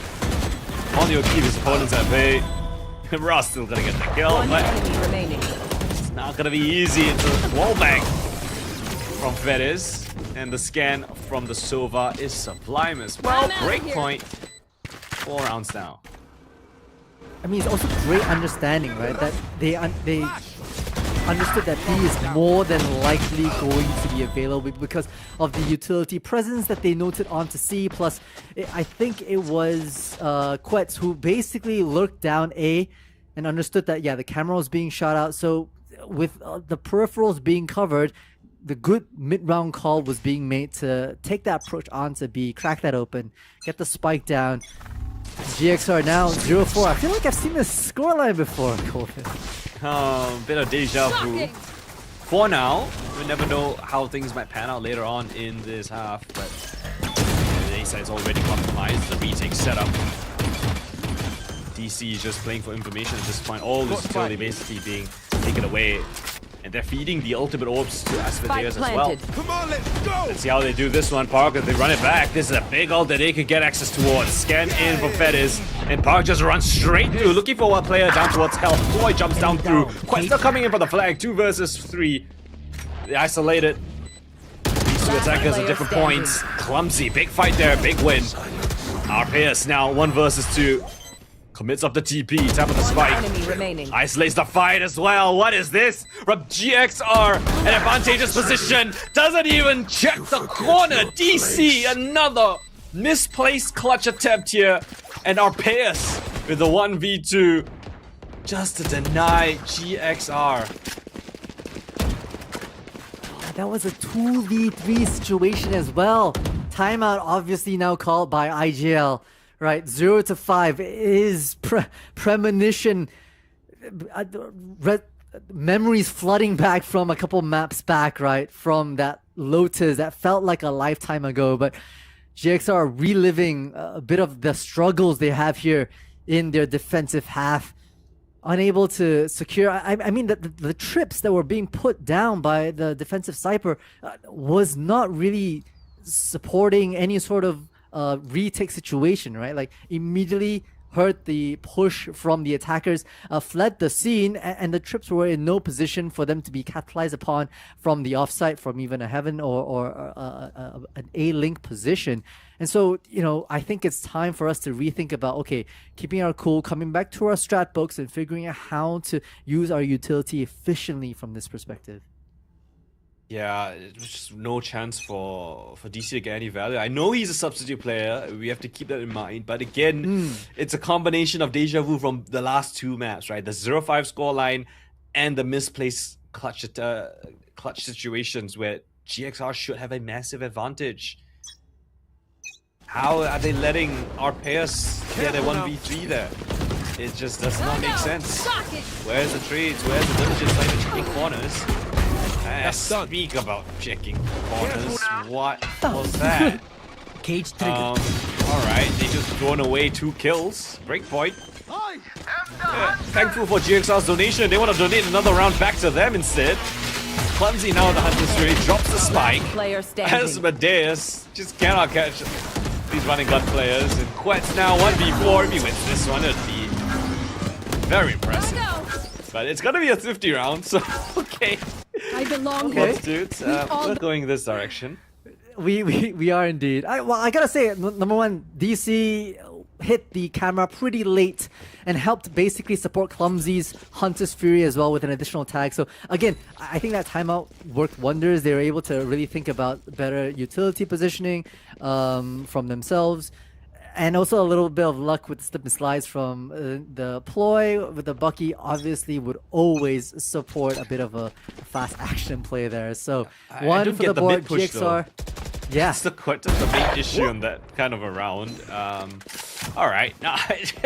Only will keep his opponents at bay. Ross still gonna get the kill, One but enemy remaining. it's not gonna be easy. It's a wallbang from Fediz. And the scan from the Sova is sublime as well. Breakpoint. 4 rounds now. I mean, it's also great understanding, right? That they understood that B is more than likely going to be available because of the utility presence that they noted onto C. Plus, I think it was Quetz who basically lurked down A and understood that, yeah, the camera was being shot out. So with the peripherals being covered, the good mid-round call was being made to take that approach onto B, crack that open, get the spike down. GXR now 0-4. I feel like I've seen this scoreline before, Colvin. Bit of deja vu. For now, we never know how things might pan out later on in this half, but the A side's already compromised. The retake setup. DC is just playing for information at this point. All this utility basically being taken away. And they're feeding the ultimate orbs to Asmodeus as well. Come on, let's go! Let's see how they do this one. Park, if they run it back, this is a big ult that they can get access towards. Scan in for Fediz, and Park just runs straight through, looking for one player down towards health. Boy jumps down through. Quest still coming in for the flag. 2 versus 3. They isolated. These two attackers at different points. Clumsy, big fight there, big win. RPS now 1 versus 2. Commits up the TP, tap of the spike. Enemy remaining. Isolates the fight as well. What is this? From GXR, an advantageous position. Doesn't even check the corner. DC, another misplaced clutch attempt here. And Arpeus with the 1v2 just to deny GXR. That was a 2v3 situation as well. Timeout obviously now called by IGL. Right, 0-5 is premonition. Memories flooding back from a couple maps back, right? From that Lotus that felt like a lifetime ago. But GXR are reliving a bit of the struggles they have here in their defensive half. Unable to secure. I mean, the trips that were being put down by the defensive sniper was not really supporting any sort of retake situation, right? Like immediately heard the push from the attackers, fled the scene, and the trips were in no position for them to be capitalized upon from the offsite, from even a heaven or an A-link position. And so, you know, I think it's time for us to rethink about, okay, keeping our cool, coming back to our strat books and figuring out how to use our utility efficiently from this perspective. Yeah, there's just no chance for DC to get any value. I know he's a substitute player. We have to keep that in mind. But again, it's a combination of deja vu from the last 2 maps, right? The 0-5 scoreline and the misplaced clutch situations where GXR should have a massive advantage. How are they letting Arpeus get a 1v3 there? It just does not make sense. Where's the trades? Where's the diligence? Like the checking corners. Speak about checking corners. What was that? Cage trigger. Alright, they just thrown away 2 kills. Breakpoint. Thankful for GXR's donation. They want to donate another round back to them instead. Clumsy now, the Hunter's Ray drops the spike. Player standing. Asmodeus just cannot catch these running gun players. And Quetz now 1v4. If he wins this one, it'd be very impressive. But it's gonna be a 50 round, so okay. I belong here. Dudes, we're going this direction. We are indeed. I gotta say, number one, DC hit the camera pretty late and helped basically support Clumsy's Hunter's Fury as well with an additional tag. So again, I think that timeout worked wonders. They were able to really think about better utility positioning from themselves. And also a little bit of luck with the slip and slides from the ploy. With the Bucky, obviously would always support a bit of a fast action play there. So one don't for get the the board, mid push, GXR. Yeah. That's the main issue on that kind of a round. Alright, now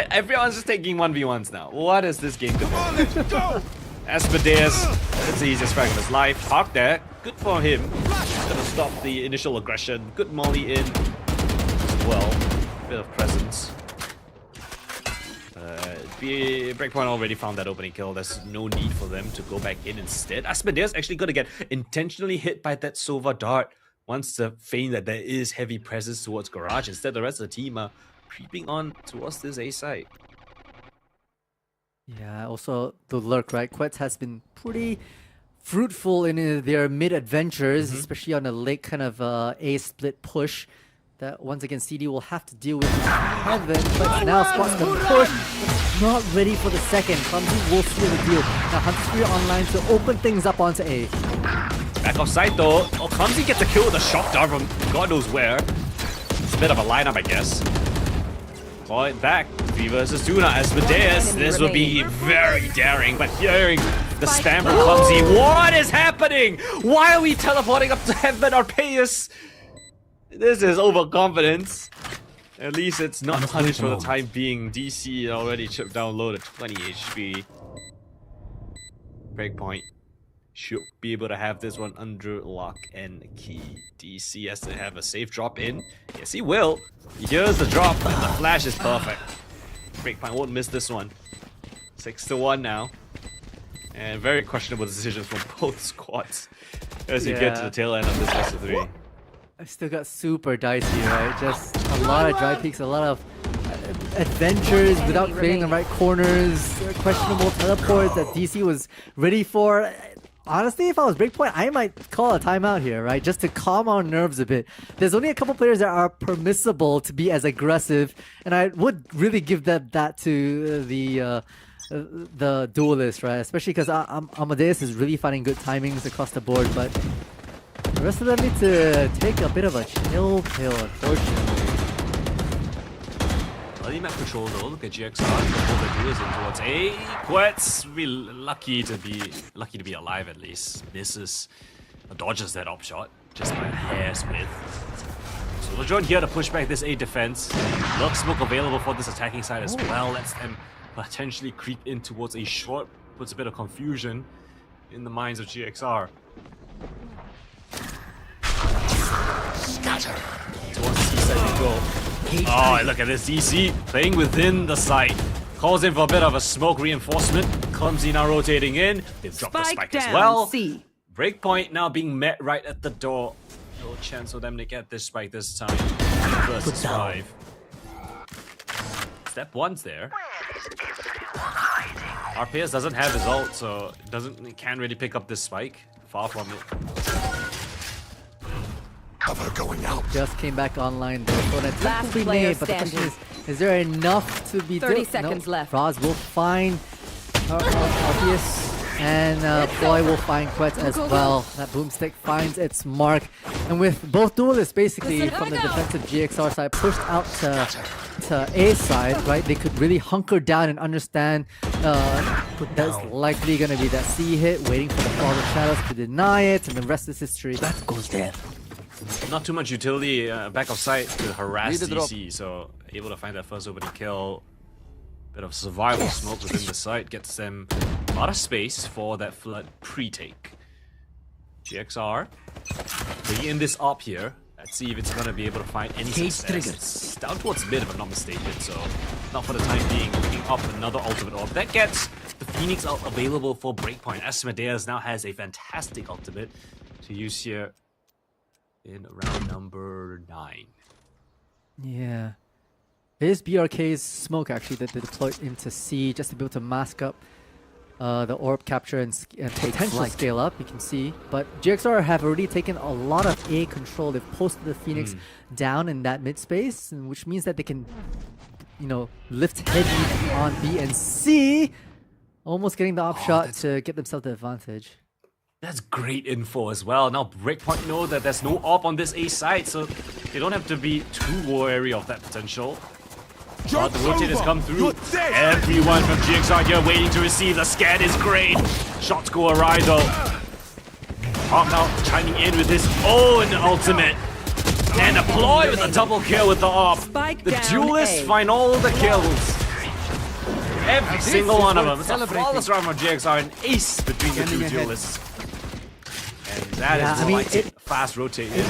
everyone's just taking 1v1s now. What is this game going to go? Asmodeus, that's the easiest frag of his life. Park there, good for him. Gonna stop the initial aggression. Good molly in as well. Bit of presence. Breakpoint already found that opening kill. There's no need for them to go back in instead. Asmodeus actually gonna get intentionally hit by that Sova dart. Wants to feign that there is heavy presence towards Garage. Instead, the rest of the team are creeping on towards this A site. Yeah, also the lurk, right? Quetz has been pretty fruitful in their mid-adventures, especially on a late kind of A split push. That once again CD will have to deal with Heaven, but now spots the push. But not ready for the second. Clumsy will seal the deal. Now Hunter's Fury online to open things up onto A. Back offside though. Oh, Clumsy gets a kill with a shock dart from God knows where. It's a bit of a lineup, I guess. Point back. 3 versus 2 now. Asmodeus. This would be very daring, but hearing the spam from Clumsy. What is happening? Why are we teleporting up to Heaven Arpeus? This is overconfidence. At least it's not punished for the time being. DC already chipped down low to 20 HP. Breakpoint should be able to have this one under lock and key. DC has to have a safe drop in. Yes, he will. He hears the drop, and the flash is perfect. Breakpoint won't miss this one. 6-1 now. And very questionable decisions from both squads as you get to the tail end of this best of 3. I still got super dicey, right? Just a lot of dry peaks, a lot of adventures without creating the right corners, questionable teleports that DC was ready for. Honestly, if I was Breakpoint, I might call a timeout here, right? Just to calm our nerves a bit. There's only a couple players that are permissible to be as aggressive, and I would really give that to the duelist, right? Especially because Amadeus is really finding good timings across the board, but the rest of them need to take a bit of a chill pill, unfortunately. Early map control though, look at GXR, pull the duelist in towards A. Quetz, we lucky to be alive at least. Misses, dodges that op shot, just by a hair's width. So LeJohn here to push back this A defense. Lurk smoke available for this attacking side as well. Lets them potentially creep in towards A short, puts a bit of confusion in the minds of GXR. Scatter. Towards C side we go. Oh, look at this DC playing within the site. Calls in for a bit of a smoke reinforcement. Clumsy now rotating in. They've dropped the spike as well. Breakpoint now being met right at the door. No chance for them to get this spike this time. Versus 5. Step 1's there. RPS doesn't have his ult, so it can't really pick up this spike. Far from it. Cover going out. Just came back online though, so that's Last be player made, but the question standing. is there enough to be 30 done? seconds left. Roz will find Orpheus, and Ploy will find Quetz as well. That boomstick finds its mark, and with both duelists basically from the defensive GXR side pushed out to A side, right? They could really hunker down and understand that's likely going to be that C hit, waiting for the Fall of Shadows to deny it, and the rest is history. That goes there. Not too much utility back of sight to harass DC, so able to find that first opening kill. Bit of survival smoke within the site gets them a lot of space for that flood pre-take. GXR bringing in this op here. Let's see if it's gonna be able to find any success. It's down towards mid if I'm not mistaken, so not for the time being. Bringing up another ultimate orb. That gets the Phoenix ult available for Breakpoint. Asmodeus now has a fantastic ultimate to use here in round number 9. Yeah. It is BRK's smoke actually that they deployed into C just to be able to mask up the orb capture and potential scale up, you can see. But GXR have already taken a lot of A control. They've posted the Phoenix down in that mid space, which means that they can lift heavy on B and C. Almost getting the op shot to get themselves the advantage. That's great info as well. Now Breakpoint know that there's no op on this A side, so they don't have to be too wary of that potential. But the rotators come through. Everyone from GXR here waiting to receive. The scan is great. Shots go awry though. Hawk now chiming in with his own ultimate. And Ploy with a double kill with the op. The duelists find all the kills. Every single one of them. It's a flawless round from GXR, an ace between the two duelists. And that is fast rotating.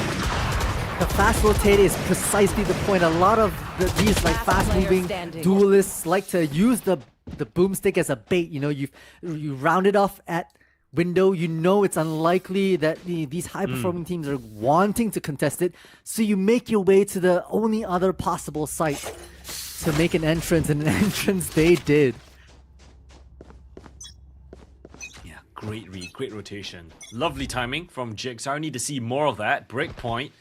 The fast rotate is precisely the point. A lot of these like fast-moving duelists like to use the boomstick as a bait. You round it off at window. You know it's unlikely that these high-performing teams are wanting to contest it, so you make your way to the only other possible site to make an entrance, and an entrance they did. Yeah, great read, great rotation. Lovely timing from GXR. I need to see more of that. Breakpoint.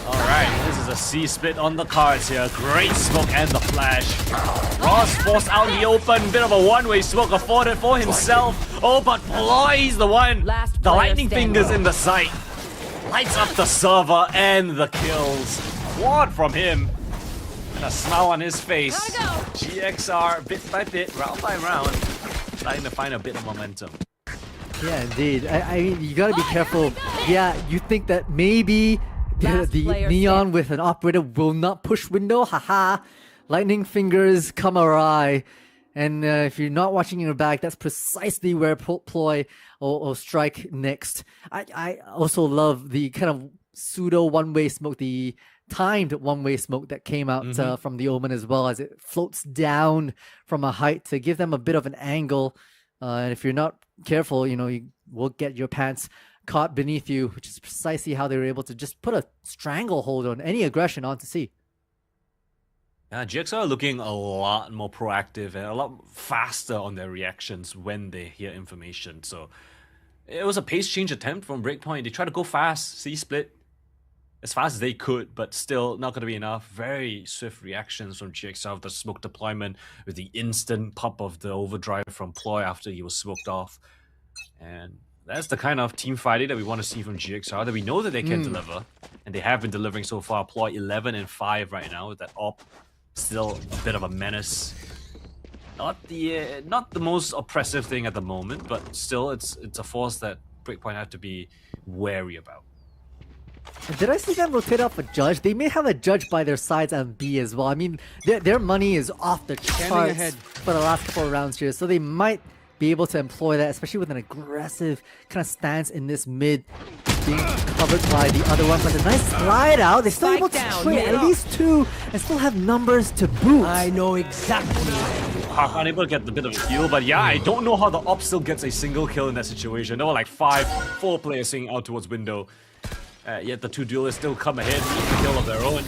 Alright, this is a C split on the cards here. Great smoke and the flash. Ross forced out in the open. Bit of a one-way smoke afforded for himself. Oh, but Ploy's the one. The lightning fingers in the sight. Lights up the server and the kills. Quad from him. And a smile on his face. GXR, bit by bit, round by round, starting to find a bit of momentum. Yeah, indeed. I mean, you gotta be careful. Yeah, you think that maybe the Neon with an operator will not push window. Haha. Lightning fingers come awry. And if you're not watching your back, that's precisely where Ploy will strike next. I also love the kind of pseudo one-way smoke, the timed one-way smoke that came out from the Omen as well, as it floats down from a height to give them a bit of an angle. And if you're not careful, you will get your pants caught beneath you, which is precisely how they were able to just put a stranglehold on any aggression onto C. Yeah, GXR are looking a lot more proactive and a lot faster on their reactions when they hear information. So it was a pace change attempt from Breakpoint. They tried to go fast, C-split, as fast as they could, but still not going to be enough. Very swift reactions from GXR with the smoke deployment, with the instant pop of the overdrive from Ploy after he was smoked off. And that's the kind of team fighting that we want to see from GXR, that we know that they can deliver. And they have been delivering so far. Ploy 11 and 5 right now with that op. Still a bit of a menace. Not the most oppressive thing at the moment, but still it's a force that Breakpoint have to be wary about. Did I see them rotate off a judge? They may have a judge by their sides and B as well. I mean, their money is off the charts for the last couple of rounds here, so they might be able to employ that, especially with an aggressive kind of stance in this mid, being covered by the other one. But a nice slide out. They're still able to trade at least 2 and still have numbers to boot. I know exactly. Hawk unable to get a bit of a heal, but yeah, I don't know how the op still gets a single kill in that situation. There were like 4 players swinging out towards window. Yet the two duelists still come ahead with the kill of their own.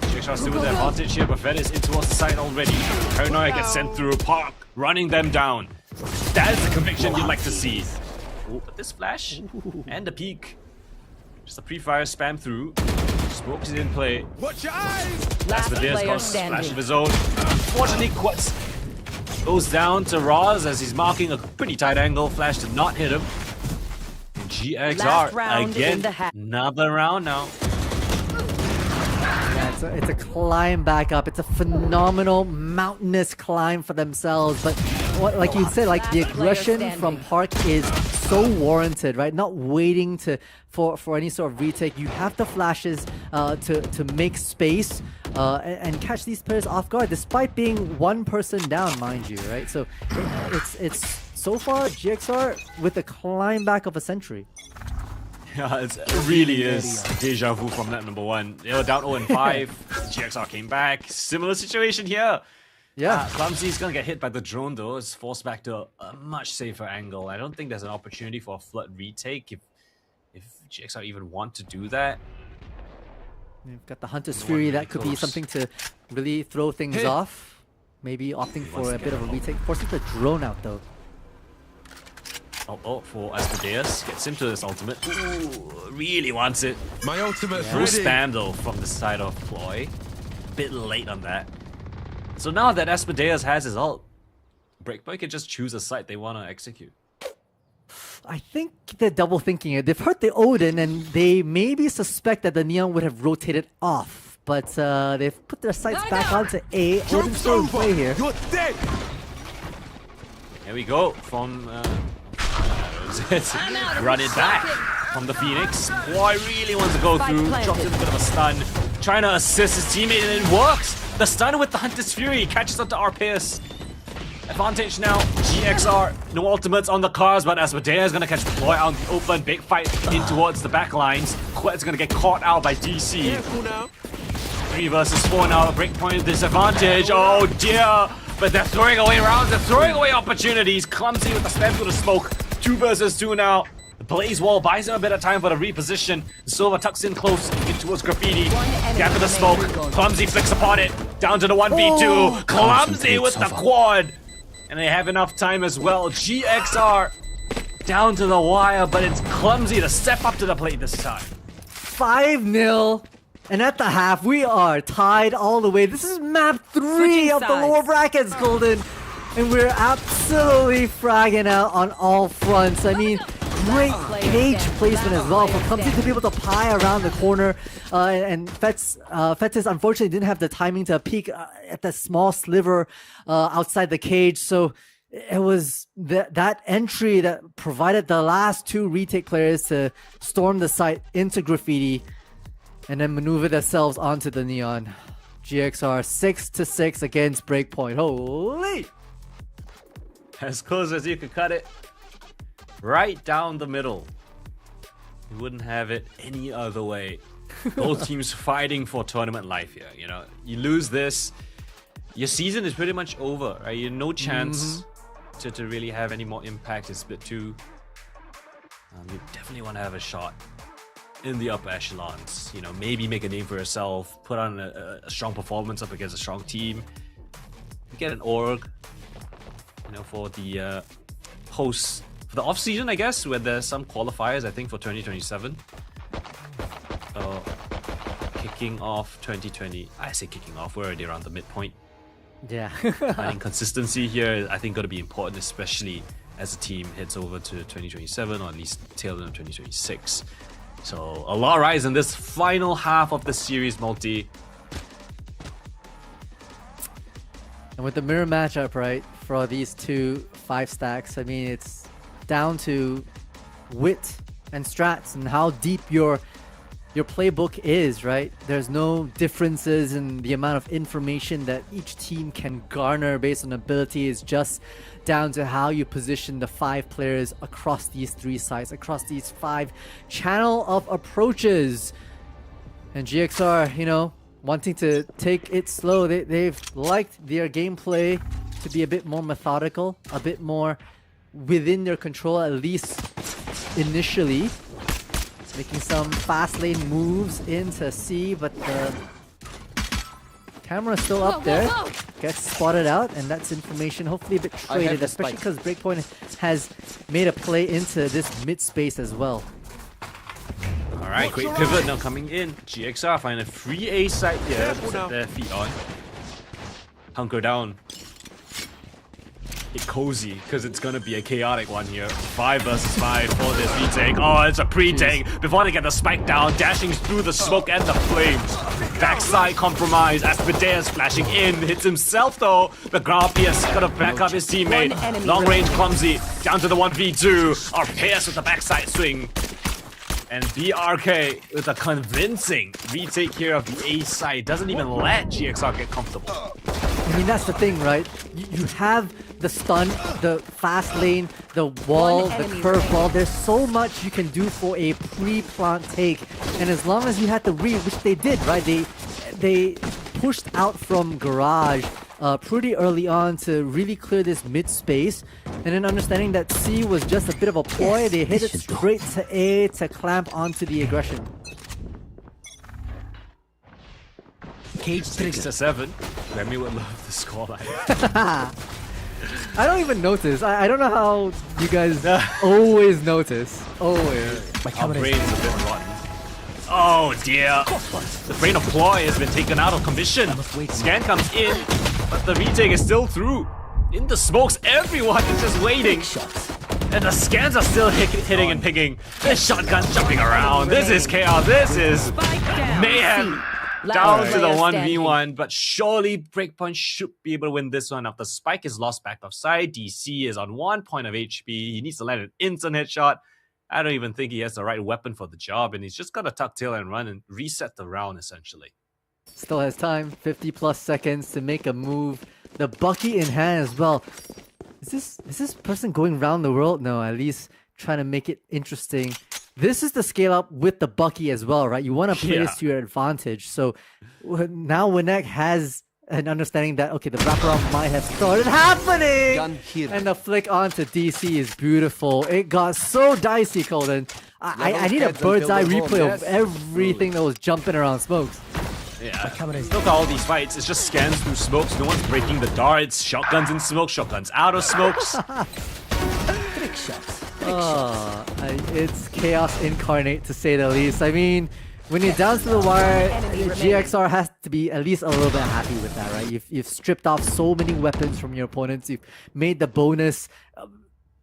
GXR still with the advantage here, but Fed is in towards the side already. Paranoia gets sent through. Park running them down. That is the conviction you'd like to see. Oh, but this flash and the peek. Just a pre-fire spam through. Smokes is in play. Watch your eyes! That's the Deus splash of his own. Unfortunately, Quats goes down to Roz as he's marking a pretty tight angle. Flash did not hit him. And GXR again. Another round now. Yeah, it's a climb back up. It's a phenomenal mountainous climb for themselves. But like you said, like the aggression from Park is so warranted, right? Not waiting for any sort of retake. You have the flashes to make space and catch these players off guard, despite being one person down, mind you, right? So it's so far GXR with the climb back of a century. Yeah, it really is deja vu from that number 1. They were down 0-5. GXR came back. Similar situation here. Yeah. Clumsy's gonna get hit by the drone though. It's forced back to a much safer angle. I don't think there's an opportunity for a flood retake if GXR even want to do that. You've got the Hunter's Fury. That could be something to really throw things off. Maybe opting for a bit of a retake. Forces the drone out though. Oh, for Asmodeus. Gets him to his ultimate. Ooh, really wants it. My ultimate's No ready. spam though from the side of Ploy. bit late on that. So now that Asmodeus has his ult, Breakpoint can just choose a site they want to execute. I think they're double thinking it. They've heard the Odin and they maybe suspect that the Neon would have rotated off. But they've put their sights back onto A. Odin's still in play here. You're dead. Here we go from run it back from the Phoenix. Boy really wants to go through. Drops in a bit of a stun. Trying to assist his teammate and it works. The stun with the Hunter's Fury catches up to Arpeus. Advantage now, GXR, no ultimates on the cars, but Asmodeus is gonna catch Ploy out in the open, big fight in towards the back lines. Quet's gonna get caught out by DC. 3 versus 4 now, Breakpoint disadvantage, oh dear! But they're throwing away rounds, they're throwing away opportunities. Clumsy with the spam through the smoke, 2 versus 2 now. The Blaze Wall buys him a bit of time for the reposition. Silva tucks in close in towards Graffiti. Gap in the smoke, Clumsy flicks upon it, down to the 1v2. Clumsy with the quad! And they have enough time as well. GXR down to the wire, but it's Clumsy to step up to the plate this time. 5-0. And at the half, we are tied all the way. This is map 3 of the lower brackets, Golden. And we're absolutely fragging out on all fronts. I mean, great cage placement as well for Clumsy to be able to pie around the corner. And Fetis unfortunately didn't have the timing to peek at that small sliver outside the cage. So it was that entry that provided the last 2 retake players to storm the site into Graffiti and then maneuver themselves onto the Neon. GXR 6-6 against Breakpoint. Holy! As close as you could cut it. Right down the middle. You wouldn't have it any other way. Both teams fighting for tournament life here. You know, you lose this, your season is pretty much over, right? You have no chance to really have any more impact in Split 2. You definitely want to have a shot in the upper echelons. You know, maybe make a name for yourself, put on a strong performance up against a strong team. Get an org, you know, for the hosts. For the off-season, I guess, where there's some qualifiers, I think, for 2027. Kicking off 2020. I say kicking off, we're already around the midpoint. Yeah. Finding consistency here, I think, going to be important, especially as the team heads over to 2027, or at least tail end of 2026. So, a lot rise in this final half of the series multi. And with the mirror matchup, right, for these 2 5 stacks, I mean, it's down to wit and strats and how deep your playbook is, right? There's no differences in the amount of information that each team can garner based on ability. It's just down to how you position the 5 players across these 3 sites, across these 5 channel of approaches. And GXR, you know, wanting to take it slow. They've liked their gameplay to be a bit more methodical, a bit more within their control, at least initially. Making some fast lane moves into C, but the camera's still up there. Gets spotted out, and that's information hopefully a bit traded, especially because Breakpoint has made a play into this mid space as well. Alright, quick pivot now coming in. GXR find a free A site here to set their feet on. Hunker down. Get cozy, because it's gonna be a chaotic one here. 5 versus 5 for this retake. Oh, it's a pre-take before they get the spike down, dashing through the smoke and the flames. Backside compromise, Asmodeus flashing in, hits himself though. The Grappius gonna back up his teammate. Long range Clumsy, down to the 1v2. Arpeus with the backside swing. And BRK with a convincing retake here of the A side. Doesn't even let GXR get comfortable. I mean, that's the thing, right? You have the stun, the fast lane, the wall, the curve ball. There's so much you can do for a pre-plant take. And as long as you had the read, which they did, right? They pushed out from Garage pretty early on to really clear this mid space. And then understanding that C was just a bit of a ploy, they hit it straight to A to clamp onto the aggression. Cage 6-7. Remy would love the scoreline. I don't even notice. I don't know how you guys always notice. Always. Our brain's a bit rotten. Oh dear. The brain of Ploy has been taken out of commission. Scan comes in, but the retake is still through. In the smokes, everyone is just waiting. And the scans are still hitting and picking. This shotgun's jumping around. This is chaos. This is mayhem. Down to the 1v1, but surely Breakpoint should be able to win this one after Spike is lost back offside. DC is on 1 point of HP. He needs to land an instant headshot. I don't even think he has the right weapon for the job, and he's just got to tuck tail and run and reset the round essentially. Still has time, 50 plus seconds to make a move. The Bucky in hand as well. Is this person going around the world? No, at least trying to make it interesting. This is the scale up with the Bucky as well, right? You want to play this to your advantage. So now Winnek has an understanding that, okay, the wraparound might have started happening! And the flick onto DC is beautiful. It got so dicey, Colin. I need a bird's eye replay of everything that was jumping around smokes. Yeah, look at all these fights. It's just scans through smokes. No one's breaking the darts. Shotguns in smoke, shotguns out of smokes. Trick shots. It's chaos incarnate, to say the least. I mean, when you're down to the wire, GXR has to be at least a little bit happy with that, right? You've stripped off so many weapons from your opponents. You've made the bonus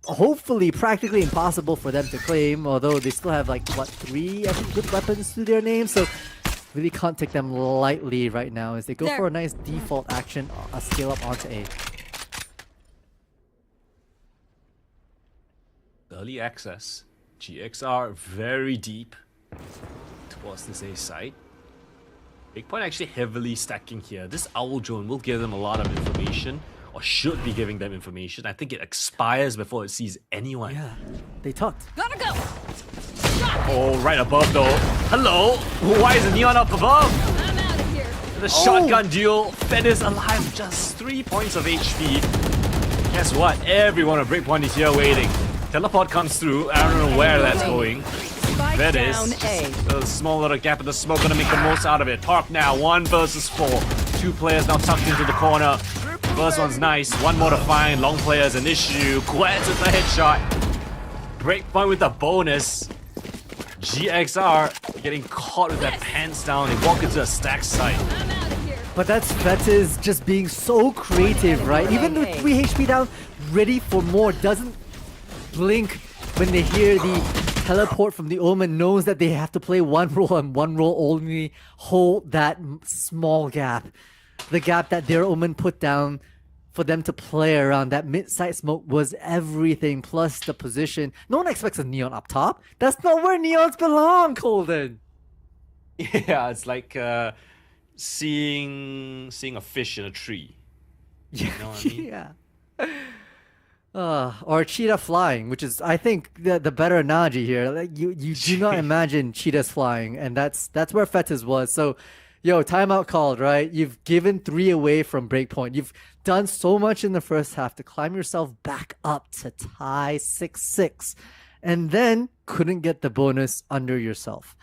hopefully practically impossible for them to claim, although they still have like, what, 3 I think, good weapons to their name, so really can't take them lightly right now as they go for a nice default action, a scale up onto A. Early access. GXR very deep towards this A side. Breakpoint actually heavily stacking here. This Owl Drone will give them a lot of information, or should be giving them information. I think it expires before it sees anyone. Yeah, they talked. Gotta go. Oh, right above though. Hello? Why is the Neon up above? I'm out of here. The shotgun duel. Fed is alive, just 3 points of HP. Guess what? Everyone at Breakpoint is here waiting. Teleport comes through. I don't know where that's going. That is a small little gap in the smoke. Gonna make the most out of it. Park now. 1 versus 4. 2 players now tucked into the corner. First one's nice. 1 more to find. Long player is an issue. Quets with the headshot. Breakpoint with the bonus. GXR getting caught with their pants down. They walk into a stack site. I'm out of here. But that's Fetis just being so creative, right? Even with 3 HP down, ready for more, doesn't blink when they hear the teleport from the Omen, knows that they have to play 1 role and 1 role only, hold that small gap. The gap that their Omen put down for them to play around. That mid-side smoke was everything, plus the position. No one expects a Neon up top. That's not where Neons belong, Colden. Yeah, it's like seeing a fish in a tree. You know what I mean? Yeah. Or a cheetah flying, which is, I think, the better analogy here. Like you do not imagine cheetahs flying, and that's where Fetis was. So, yo, timeout called, right? You've given 3 away from Breakpoint. You've done so much in the first half to climb yourself back up to tie 6-6, and then couldn't get the bonus under yourself.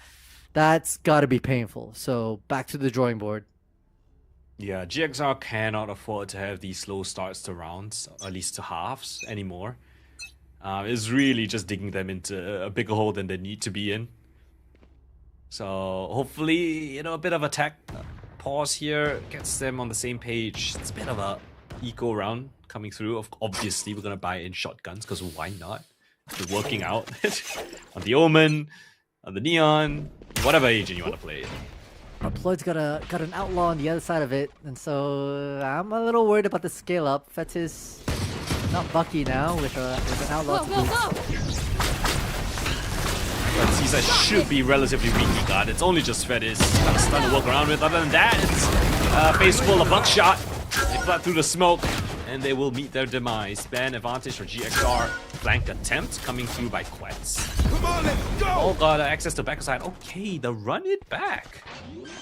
That's got to be painful. So back to the drawing board. Yeah, GXR cannot afford to have these slow starts to rounds, or at least to halves, anymore. It's really just digging them into a bigger hole than they need to be in. So hopefully, a bit of a tech pause here gets them on the same page. It's a bit of a eco round coming through. Obviously, we're going to buy in shotguns, because why not? We're working out on the Omen, on the Neon, whatever agent you want to play. Ployd's got an outlaw on the other side of it, and so I'm a little worried about the scale up. Fetis not Bucky now with an outlaw. Go. But Caesar should be relatively weakly guarded. It's only just Fetis. Got a stun to work around with. Other than that, it's face full of buckshot. They flood through the smoke, and they will meet their demise. Ban advantage for GXR. Flank attempt coming through by Quets. Come on, let's go! Oh, got access to backside. Okay, the run it back.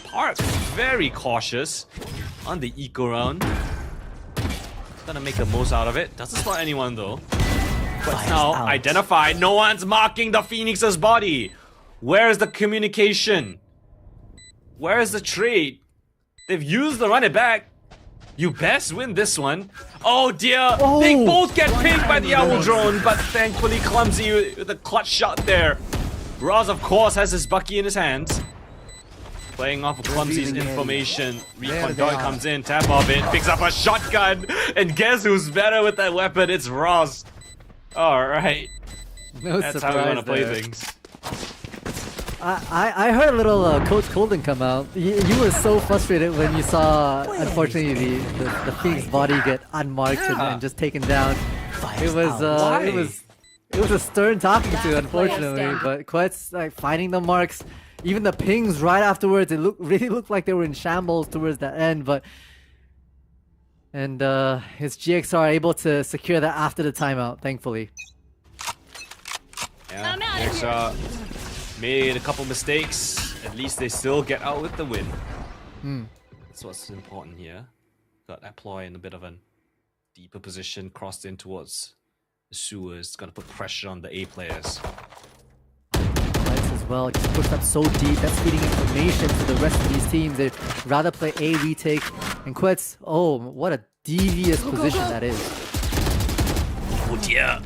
Park very cautious on the eco round. Gonna make the most out of it. Doesn't spot anyone though. But now identified. No one's marking the Phoenix's body. Where's the communication? Where's the trade? They've used the run it back. You best win this one. Oh dear, they both get pinged by the Owl Drone, but thankfully Clumsy with a clutch shot there. Roz, of course, has his Bucky in his hands. Playing off of Clumsy's Revealing area. information. There Recon they Dog are. comes in, tap off it, picks up a shotgun, and guess who's better with that weapon? It's Ross. Alright. No That's surprise how we want to play there. things. I heard a little Coach Colden come out. You were so frustrated when you saw, unfortunately, the Phoenix body get unmarked and just taken down. It was Why? it was a stern talking to, Last player unfortunately. standing. But Quet's like finding the marks. Even the pings right afterwards, it really looked like they were in shambles towards the end. But his GXR able to secure that after the timeout, thankfully. Yeah, I'm outta Jax made a couple mistakes. At least they still get out with the win. That's what's important here. Got that ploy in a bit of a deeper position, crossed in towards the sewers. Gonna put pressure on the A players. Lights as well, just pushed up so deep. That's feeding information to the rest of these teams. They'd rather play A retake. And Quet's, oh, what a devious position that is. Oh dear.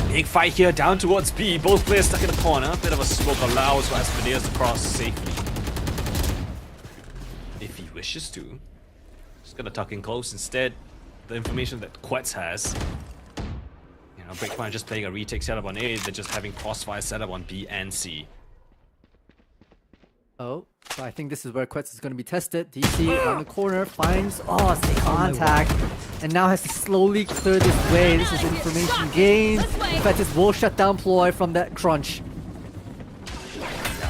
Big fight here down towards B. Both players stuck in the corner. Bit of a smoke allows for Aspinaeus to cross safely. If he wishes to. Just gonna tuck in close instead. The information that Quetz has. You know, Breakpoint just playing a retake setup on A. They're just having crossfire setup on B and C. Oh, so I think this is where Quetz is going to be tested. DC on the corner finds, oh, it's contact. And now has to slowly clear this way. This is information gained. Fetis will shut down Ploy from that crunch.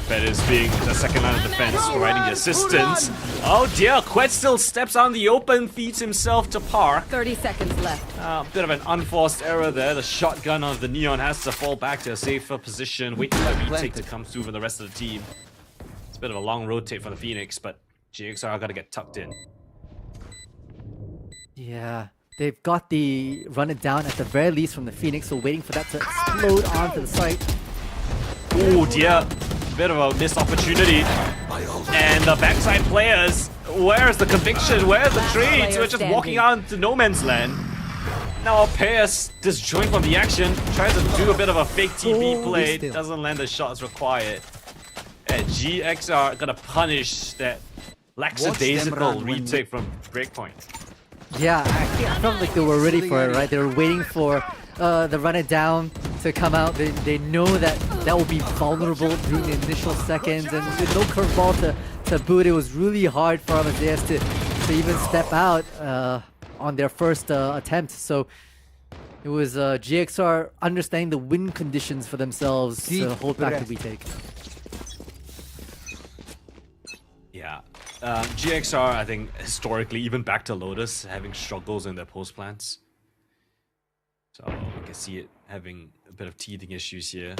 Fetis being the second line of defense, providing the assistance. Oh dear, Quetz still steps out in the open, feeds himself to Park. 30 seconds left. Bit of an unforced error there. The shotgun of the Neon has to fall back to a safer position. Wait for that retake to come through from the rest of the team. It's a bit of a long rotate for the Phoenix, but GXR got to get tucked in. Yeah, they've got the run it down at the very least from the Phoenix, so waiting for that to explode onto the site. Oh dear, bit of a missed opportunity. And the backside players, where's the conviction? Where's the trades? We're just walking on to no man's land. Now Paris disjoint from the action, tries to do a bit of a fake TP play, doesn't land the shots required. And GXR gonna punish that lackadaisical retake from Breakpoint. Yeah, I felt like they were ready for it, right? They were waiting for the run it down to come out. They know that that will be vulnerable during the initial seconds, and with no curveball to boot, it was really hard for Amadeus to even step out on their first attempt. So it was GXR understanding the win conditions for themselves to hold back the retake. Yeah, GXR, I think, historically, even back to Lotus, having struggles in their post plans. So you can see it having a bit of teething issues here.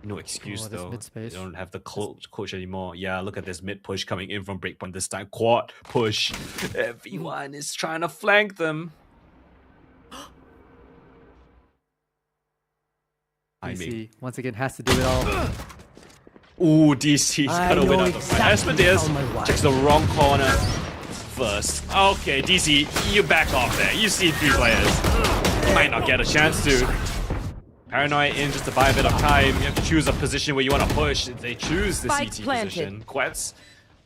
No excuse this though. mid-space. They don't have the coach anymore. Yeah, look at this mid push coming in from Breakpoint this time. Quad push. Everyone is trying to flank them. DC once again has to do it all. Ooh, DC's I gonna win know out the fight. Asmodeus checks the wrong corner first. Okay, DC, you back off there. You see 3 players. You might not get a chance to. Paranoid in just to buy a bit of time. You have to choose a position where you want to push. They choose the Spike CT planted. position. Quetz,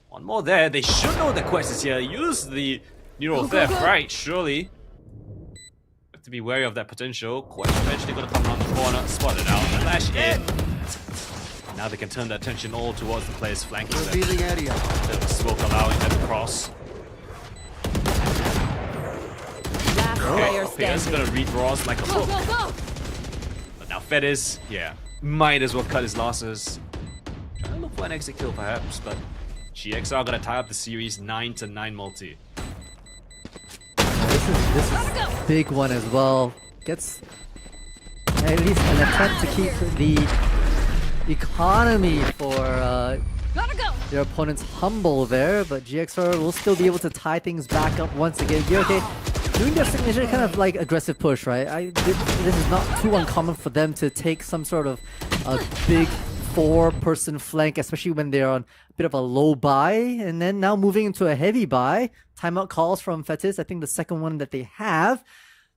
one more there. They should know that Quetz is here. Use the neural theft, right? Surely. Have to be wary of that potential. Quetz eventually gonna come around the corner, spot it out, flash in. Now they can turn their attention all towards the players flanking them. Revealing area. Bit of smoke allowing them to cross. Last player Pierce standing. gonna read Ross like a Go, book. go, go! But now Fedis, yeah, might as well cut his losses. Trying to look for an exit kill perhaps, but GXR gonna tie up the series 9-9 multi. This is big one as well. Gets at least an attempt to keep the economy for Gotta go! their opponents humble there, but GXR will still be able to tie things back up once again. Okay, doing their signature kind of like aggressive push, right? This is not too uncommon for them to take some sort of a big 4-person flank, especially when they're on a bit of a low buy, and then now moving into a heavy buy. Timeout calls from Fetis, I think the second one that they have,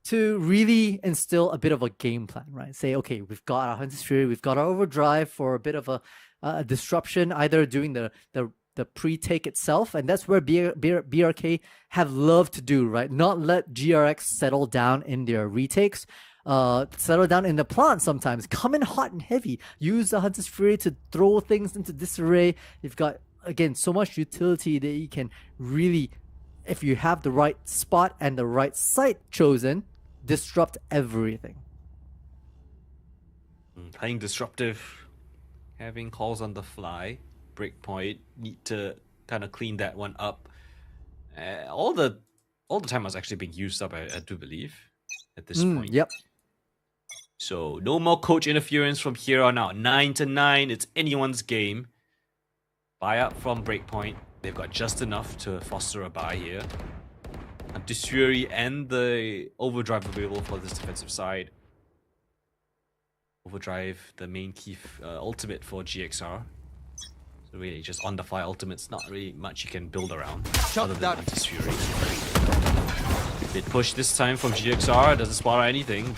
to really instill a bit of a game plan, right? Say, okay, we've got our Hunter's Fury, we've got our overdrive for a bit of a disruption, either during the the pre-take itself, and that's where BRK have loved to do, right? Not let GRX settle down in their retakes, settle down in the plant sometimes, come in hot and heavy, use the Hunter's Fury to throw things into disarray. You've got, again, so much utility that you can really, if you have the right spot and the right site chosen, disrupt everything. Playing disruptive, having calls on the fly, breakpoint, need to kind of clean that one up. All the time was actually being used up, I do believe, at this point. Yep. So no more coach interference from here on out. 9-9, it's anyone's game. Buy up from breakpoint. They've got just enough to foster a buy here. Hunter's Fury and the overdrive available for this defensive side. Overdrive, the main key ultimate for GXR. So really, just on the fly ultimates, not really much you can build around other than Hunter's Fury. Bit push this time from GXR, doesn't spot anything.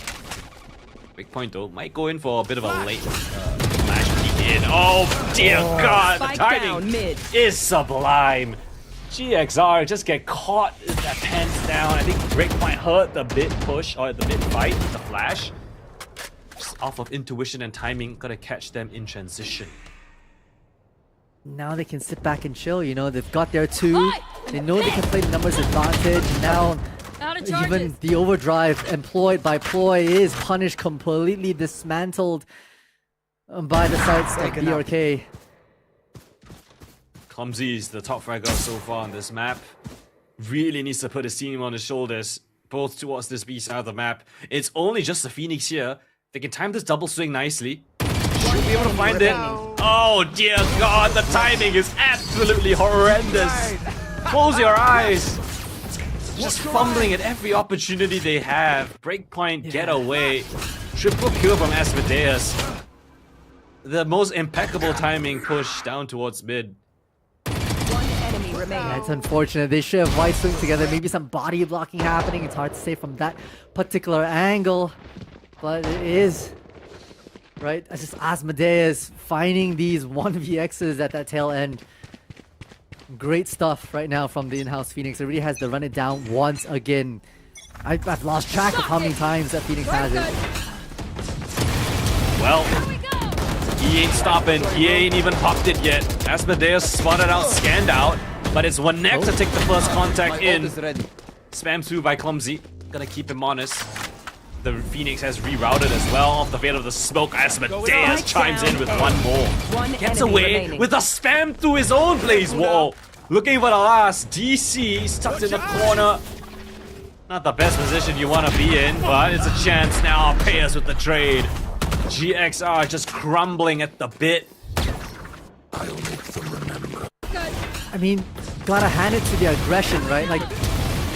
Big point though, might go in for a bit of a late flash peek in. Oh dear God, the timing is sublime. GXR just get caught with that pants down. I think breakpoint hurt the bit push or the bit fight with the flash. Just off of intuition and timing, gotta catch them in transition. Now they can sit back and chill, you know, they've got their two. They know they can play the numbers advantage. Now, even the overdrive employed by Ploy is punished, completely dismantled by the sides of BRK. Clumsy is the top fragger so far on this map. Really needs to put his team on his shoulders, both towards this B side of the map. It's only just the Phoenix here. They can time this double swing nicely. Should be able to find it. Oh dear God, the timing is absolutely horrendous. Close your eyes. Just fumbling at every opportunity they have. Breakpoint, get away. Triple kill from Asmodeus. The most impeccable timing push down towards mid. One enemy remaining. That's unfortunate. They should have wide swing together. Maybe some body blocking happening. It's hard to say from that particular angle. But it is, right? It's just Asmodeus finding these 1vx's at that tail end. Great stuff right now from the in-house Phoenix. It really has to run it down once again. I've lost track of how many times that Phoenix has it. Well, he ain't stopping. He ain't even popped it yet. Asmodeus spotted out, scanned out, but it's one neck to take the first contact in. Spam through by Clumsy. Gotta keep him honest. The Phoenix has rerouted as well off the veil of the smoke. Asmodeus chimes in with one more. Gets away with a spam through his own blaze wall. Looking for the last. DC stuck in the corner. Not the best position you want to be in, but it's a chance now. Pay us with the trade. GXR just crumbling at the bit. I'll make them remember. I mean, gotta hand it to the aggression, right? Like,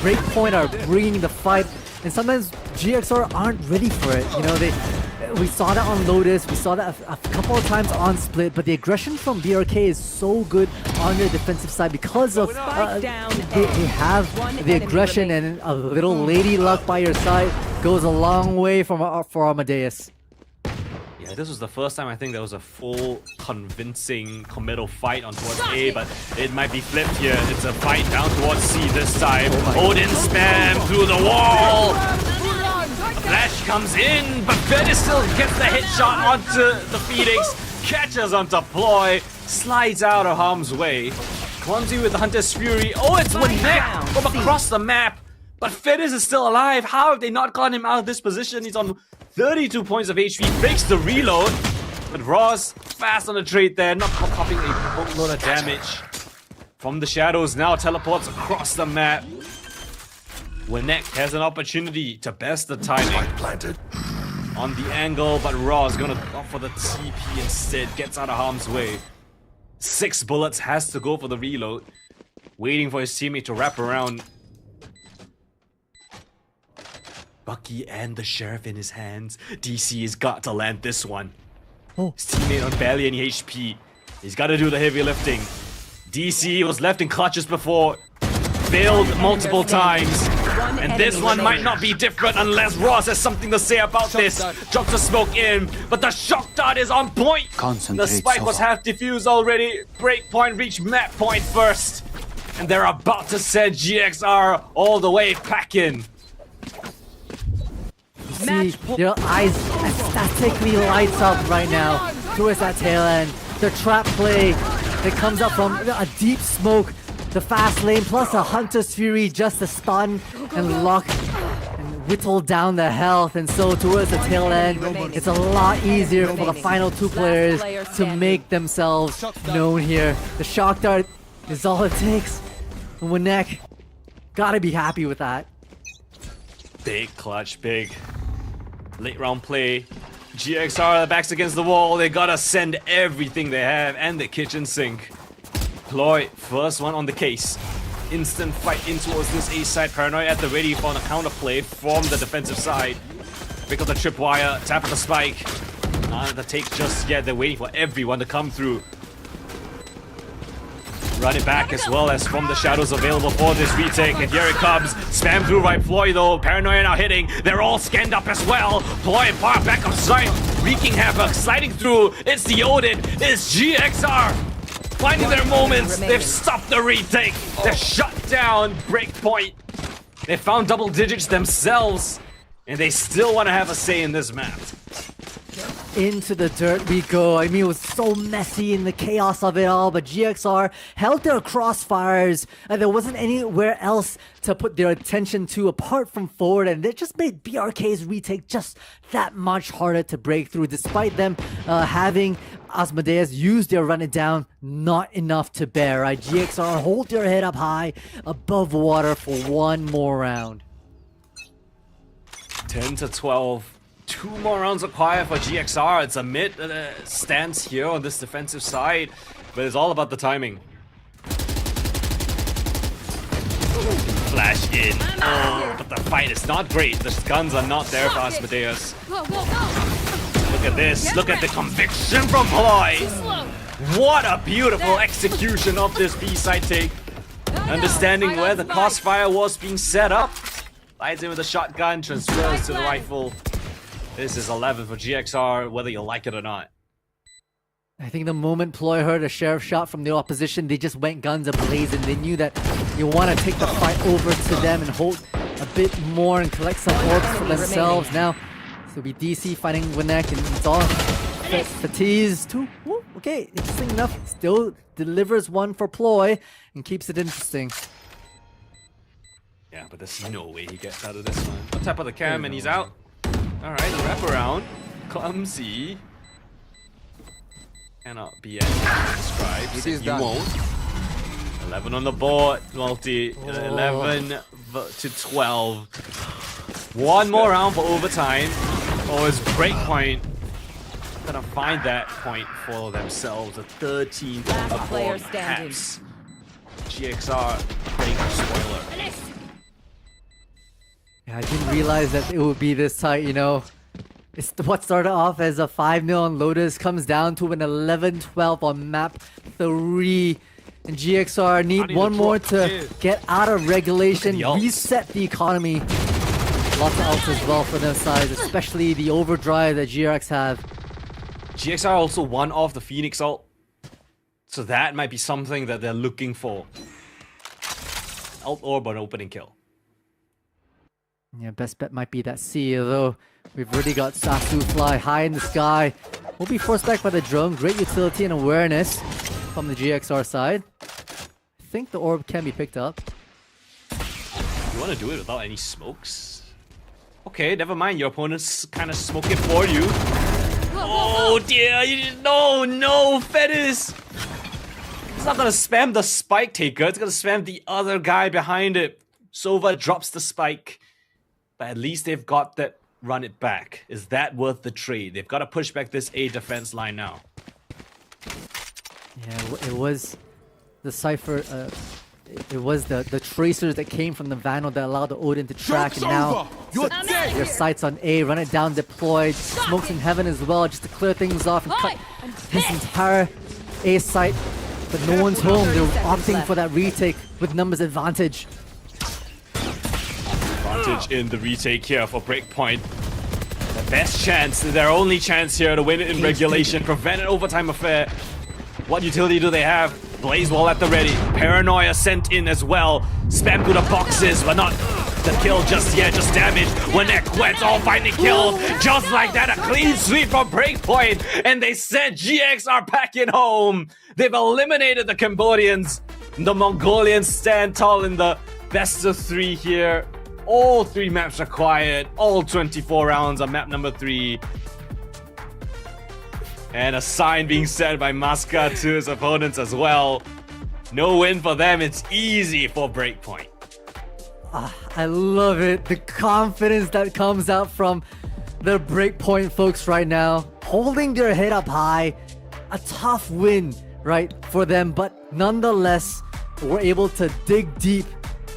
Breakpoint are bringing the fight, and sometimes GXR aren't ready for it. You know, we saw that on Lotus, we saw that a couple of times on Split, but the aggression from BRK is so good on their defensive side because of they have the aggression, and a little lady luck by your side goes a long way for Amadeus. Yeah, this was the first time I think there was a full convincing committal fight on towards A, but it might be flipped here. It's a fight down towards C this time. Odin spam through the wall. Flash comes in, but Fede still gets the headshot onto the Phoenix. Catches onto Ploy, slides out of harm's way. Clumsy with the Hunter's Fury. Oh, it's one neck from across the map. But Fedis is still alive. How have they not gotten him out of this position? He's on 32 points of HP, fakes the reload. But Ross, fast on the trade there, not popping a boatload of damage. From the shadows now teleports across the map. Winnek has an opportunity to best the timing on the angle, but Ross gonna go for the TP instead, gets out of harm's way. 6 bullets, has to go for the reload. Waiting for his teammate to wrap around. Bucky and the Sheriff in his hands. DC has got to land this one. His teammate on barely any HP. He's got to do the heavy lifting. DC was left in clutches before. Failed multiple times. And this enemy one might remaining. not be different unless Ross has something to say about this. Drops the smoke in, but the shock dart is on point. The spike was half diffused already. Breakpoint reached map point first. And they're about to send GXR all the way packing. See, your eyes ecstatically lights up right now towards that tail end. The trap play that comes up from a deep smoke, the fast lane, plus a Hunter's Fury just to stun and lock and whittle down the health. And so towards the tail end, it's a lot easier for the final two players to make themselves known here. The shock dart is all it takes. And Winek, gotta be happy with that. Big clutch, big late round play. GXR, the back's against the wall. They gotta send everything they have and the kitchen sink. Ploy, first one on the case. Instant fight in towards this A side. Paranoid at the ready for a counter play from the defensive side. Pick up the tripwire, tap at the spike. Not the take just yet. They're waiting for everyone to come through. Run it back as well as from the shadows available for this retake. And here it comes. Spam through right Ploy though. Paranoia now hitting. They're all scanned up as well. Ploy and Par back up sight. Wreaking havoc. Sliding through. It's the Odin. It's GXR. Finding their moments. They've stopped the retake. They're shut down. Breakpoint. They found double digits themselves. And they still want to have a say in this map. Into the dirt we go. I mean, it was so messy in the chaos of it all, but GXR held their crossfires, and there wasn't anywhere else to put their attention to apart from forward, and it just made BRK's retake just that much harder to break through, despite them having Asmodeus use their run it down, not enough to bear. Right? GXR hold their head up high above water for one more round. 10 to 12. 2 more rounds required for GXR. It's a mid stance here on this defensive side, but it's all about the timing. Flash in. Oh, but the fight is not great. The guns are not there for Asmodeus. Look at this. Look at the conviction from Ploy. What a beautiful execution of this B-side take. Understanding where the crossfire was being set up. Lights in with a shotgun, transfers to the rifle. This is 11 for GXR, whether you like it or not. I think the moment Ploy heard a sheriff shot from the opposition, they just went guns ablazing. They knew that you want to take the fight over to them and hold a bit more and collect some orbs for themselves. Now, so it'll be DC fighting Winek, and it's all Fatigues too. Ooh, okay, interesting enough. Still delivers one for Ploy and keeps it interesting. Yeah, but there's no way he gets out of this one. On top of the cam and he's out. Alright, wrap around. Clumsy. Cannot be as described. You won't. 11 on the board. Multi. 11 to 12. One more round for overtime. Or is breakpoint gonna find that point for themselves? A 13th Last on the player board. standing. Perhaps GXR playing a spoiler. Yeah, I didn't realize that it would be this tight, you know. It's what started off as a 5-0 on Lotus comes down to an 11-12 on map 3. And GXR need one more to get out of regulation, reset the economy. Lots of ults as well for their side, especially the overdrive that GRX have. GXR also won off the Phoenix ult. So that might be something that they're looking for. Ult orb or an opening kill. Yeah, best bet might be that C, although we've already got Sasu fly high in the sky. Will be forced back by the drone. Great utility and awareness from the GXR side. I think the orb can be picked up. You want to do it without any smokes? Okay, never mind. Your opponent's kind of smoke it for you. Oh dear! No, Fetish! It's not gonna spam the spike taker. It's gonna spam the other guy behind it. Sova drops the spike. But at least they've got that run it back. Is that worth the trade? They've got to push back this A defense line now. Yeah, it was the Cypher, it was the tracers that came from the Vandal that allowed the Odin to track, and now their sights on A, run it down, deployed, smokes in heaven as well just to clear things off and cut his entire A site. But no one's home, they're opting for that retake with numbers advantage. advantage in the retake here for Breakpoint. The best chance, their only chance here to win it in regulation, prevent an overtime affair. What utility do they have? Blaze Wall at the ready. Paranoia sent in as well. Spam through the boxes, but not the kill just yet, just damage. Quets all finding kills. Just like that, a clean sweep from Breakpoint. And they said GX are packing home. They've eliminated the Cambodians. The Mongolians stand tall in the best of 3 here. All 3 maps required. All 24 rounds on map number 3. And a sign being set by Masca to his opponents as well. No win for them. It's easy for Breakpoint. I love it. The confidence that comes out from the Breakpoint folks right now. Holding their head up high. A tough win, right, for them. But nonetheless, we're able to dig deep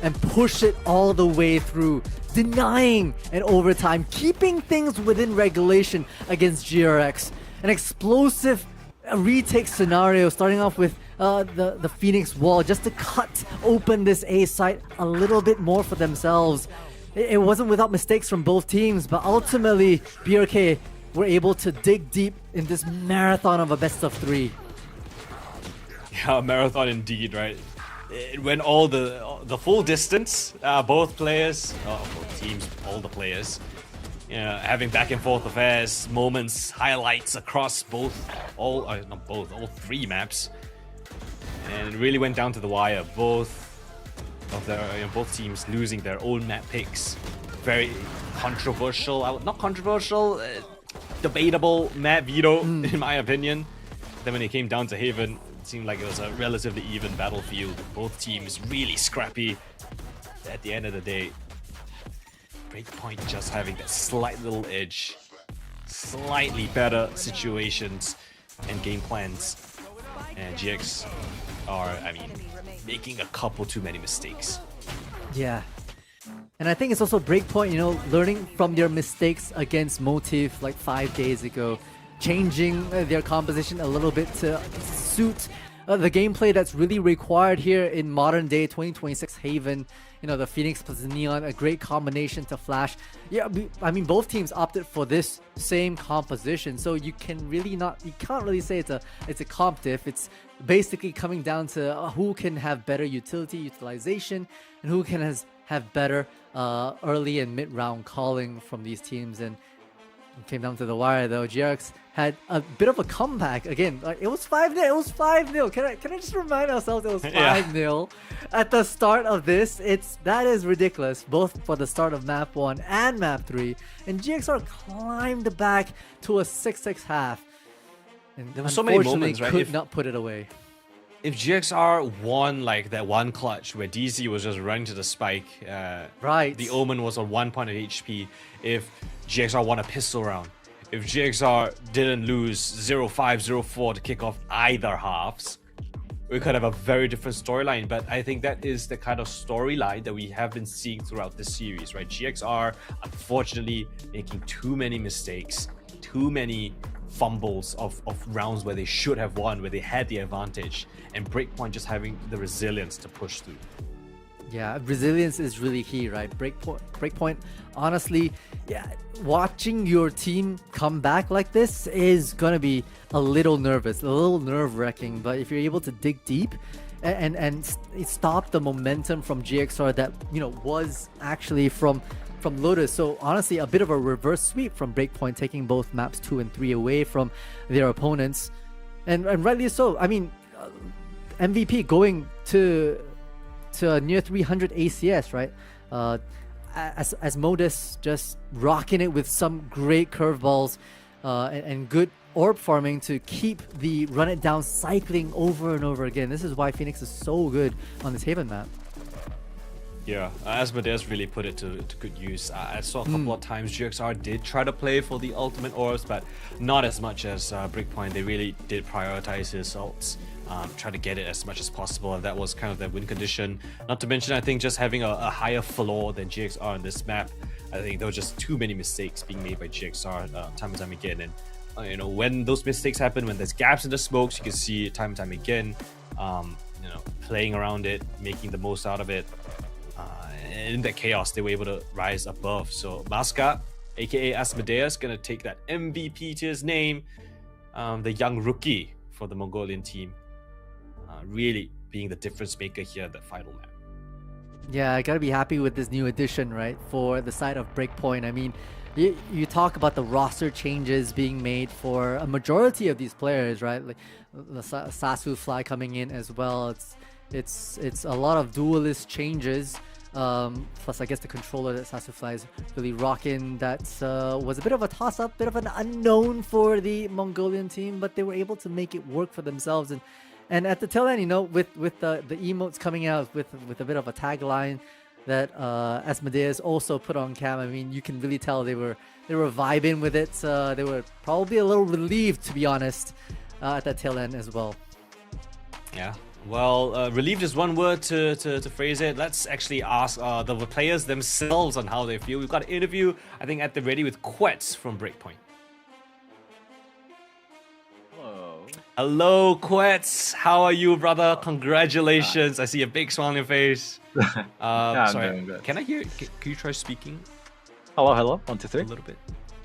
and push it all the way through. Denying an overtime. Keeping things within regulation against GRX. An explosive retake scenario starting off with the Phoenix Wall just to cut open this A site a little bit more for themselves. It wasn't without mistakes from both teams, but ultimately BRK were able to dig deep in this marathon of a best of 3. Yeah, marathon indeed, right? It went all the full distance. Both players, both teams, all the players. Having back and forth affairs, moments, highlights across all 3 maps, and it really went down to the wire. Both teams losing their own map picks. Very controversial, not controversial, debatable map veto in my opinion. Then when it came down to Haven, it seemed like it was a relatively even battlefield. Both teams really scrappy. At the end of the day, Breakpoint just having that slight little edge, slightly better situations and game plans, and GX are, making a couple too many mistakes. Yeah. And I think it's also Breakpoint, learning from their mistakes against Motive like 5 days ago, changing their composition a little bit to suit the gameplay that's really required here in modern day 2026 Haven. The Phoenix plus Neon, a great combination to flash. Yeah, both teams opted for this same composition, so you can't really say it's a comp diff. It's basically coming down to who can have better utility utilization and who can have better early and mid round calling from these teams. And it came down to the wire though. GRX had a bit of a comeback again. It was 5-0. It was 5-0. Can I just remind ourselves it was 5-0 at the start of this? That is ridiculous, both for the start of map 1 and map 3. And GXR climbed back to a 6-6 half. And there were so many moments, right? Could not put it away. If GXR won like that one clutch where DZ was just running to the spike, right? The Omen was on 1 point of HP. If GXR won a pistol round, if GXR didn't lose 0-5, 0-4 to kick off either halves, we could have a very different storyline. But I think that is the kind of storyline that we have been seeing throughout this series, right? GXR, unfortunately, making too many mistakes, too many fumbles of rounds where they should have won, where they had the advantage, and Breakpoint just having the resilience to push through. Yeah, resilience is really key, right? Breakpoint, honestly, yeah, watching your team come back like this is gonna be a little nervous, a little nerve-wracking, but if you're able to dig deep and stop the momentum from GXR that, was actually from Lotus. So honestly, a bit of a reverse sweep from Breakpoint, taking both maps 2 and 3 away from their opponents, and rightly so. MVP going to a near 300 ACS, right? As Modus just rocking it with some great curveballs and good orb farming to keep the run it down cycling over and over again. This is why Phoenix is so good on this Haven map. Yeah, Asmodeus really put it to good use. I saw a couple of times GXR did try to play for the ultimate orbs, but not as much as Breakpoint. They really did prioritize his ults, try to get it as much as possible, and that was kind of their win condition. Not to mention, I think just having a higher floor than GXR on this map, I think there were just too many mistakes being made by GXR time and time again. And when those mistakes happen, when there's gaps in the smokes, you can see it time and time again. Playing around it, making the most out of it. in that chaos, they were able to rise above. So Masca, aka Asmodeus, gonna take that MVP to his name. The young rookie for the Mongolian team, really being the difference maker here at that final map. Yeah, I gotta be happy with this new addition, right? For the side of Breakpoint. I mean, you talk about the roster changes being made for a majority of these players, right? Like the Sasu Fly coming in as well. It's a lot of duelist changes. Plus, I guess the controller that Sasu Fly is really rocking, that was a bit of a toss-up, bit of an unknown for the Mongolian team, but they were able to make it work for themselves. And at the tail end, you know, with the emotes coming out with a bit of a tagline that Asmodeus also put on cam, I mean, you can really tell they were vibing with it. They were probably a little relieved, to be honest, at that tail end as well. Yeah. Well, relieved is one word to phrase it. Let's actually ask the players themselves on how they feel. We've got an interview, I think, at the ready with Quetz from Breakpoint. Hello, Quetz. How are you, brother? Congratulations. I see a big smile on your face. Yeah, I'm sorry. doing good. Can I hear? Can you try speaking Hello, hello. 1, 2, 3. a little bit?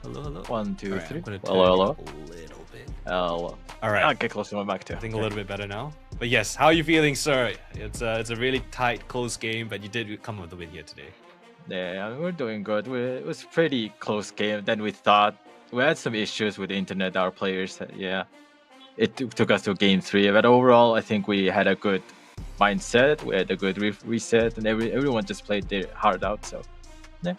Hello, hello. 1, 2, All right, 3. I'm gonna turn Hello, it hello. up a little bit. Hello. All right. I'll get close to my mic too. I think a little bit better now. But yes, how are you feeling, sir? It's a really tight, close game, but you did come with the win here today. Yeah, we're doing good. It was pretty close game than we thought. We had some issues with the internet, our players. Yeah, it took us to game 3, but overall, I think we had a good mindset. We had a good reset, and everyone just played their heart out. So, yeah.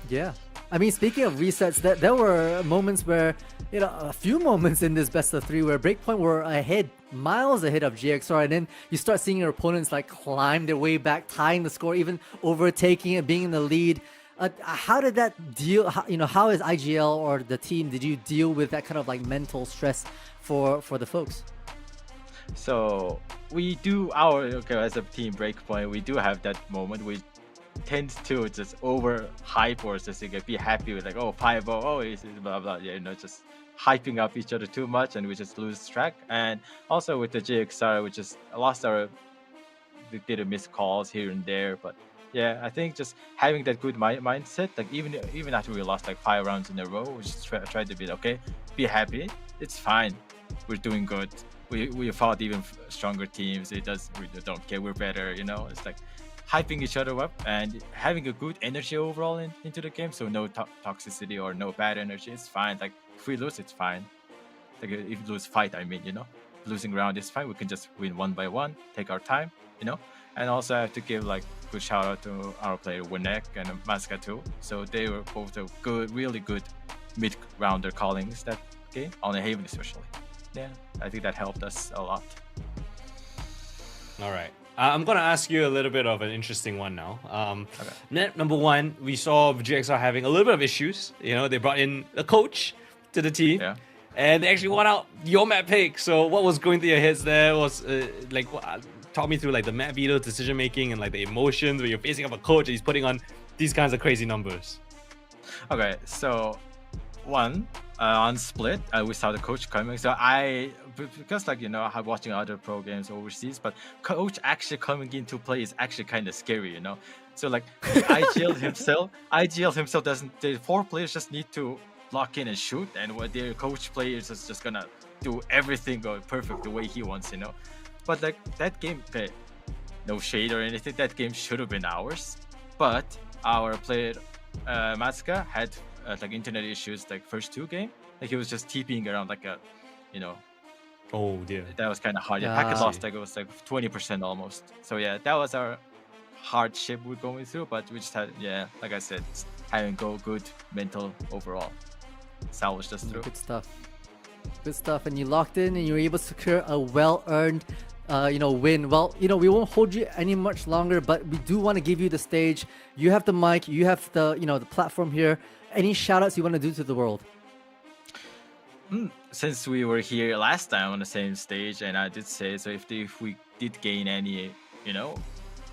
Yeah. I mean, speaking of resets, there were moments where, you know, a few moments in this best of 3 where Breakpoint were ahead, miles ahead of GXR, and then you start seeing your opponents like climb their way back, tying the score, even overtaking it, being in the lead. How did that deal? How is IGL or the team? Did you deal with that kind of like mental stress for the folks? So we do as a team Breakpoint, we do have that moment. We tend to just over hype or just like, be happy with like 5-0, it's blah blah, just hyping up each other too much, and we just lose track. And also with the GXR, we just lost we did a missed calls here and there, but yeah, I think just having that good mindset, like even after we lost like 5 rounds in a row, we just tried to be happy. It's fine. We're doing good. We fought even stronger teams. We don't care. We're better. It's like hyping each other up and having a good energy overall into the game. So no toxicity or no bad energy. It's fine. Like if we lose, it's fine. Like if we lose fight, losing round is fine. We can just win 1 by 1. Take our time. And also I have to give like good shout out to our player Winek and Masca too. So they were both a really good mid-rounder callings that game on a Haven especially. Yeah, I think that helped us a lot. All right. I'm going to ask you a little bit of an interesting one now. Okay. Number one, we saw GXR having a little bit of issues. They brought in a coach to the team. Yeah. And they actually won out your map pick. So what was going through your heads there? Was talk me through like the map veto decision making and like the emotions when you're facing up a coach and he's putting on these kinds of crazy numbers. Okay, so on split, we saw the coach coming. So because I'm watching other pro games overseas, but coach actually coming into play is actually kind of scary, So like IGL himself doesn't. The 4 players just need to lock in and shoot, and what their coach players is just gonna do everything go perfect the way he wants, But like that game, okay, no shade or anything, that game should have been ours. But our player Matsuka had like internet issues like first 2 game. Like he was just TPing around like a, Oh dear. That was kind of hard. Yeah, packet lost like it was like 20% almost. So yeah, that was our hardship we're going through. But we just had, like I said, having good mental overall. Salvaged us through. Good stuff. Good stuff. And you locked in and you were able to secure a well-earned win. Well, we won't hold you any much longer, but we do want to give you the stage. You have the mic, you have the the platform here. Any shout outs you want to do to the world? Since we were here last time on the same stage, and I did say, so if we did gain any,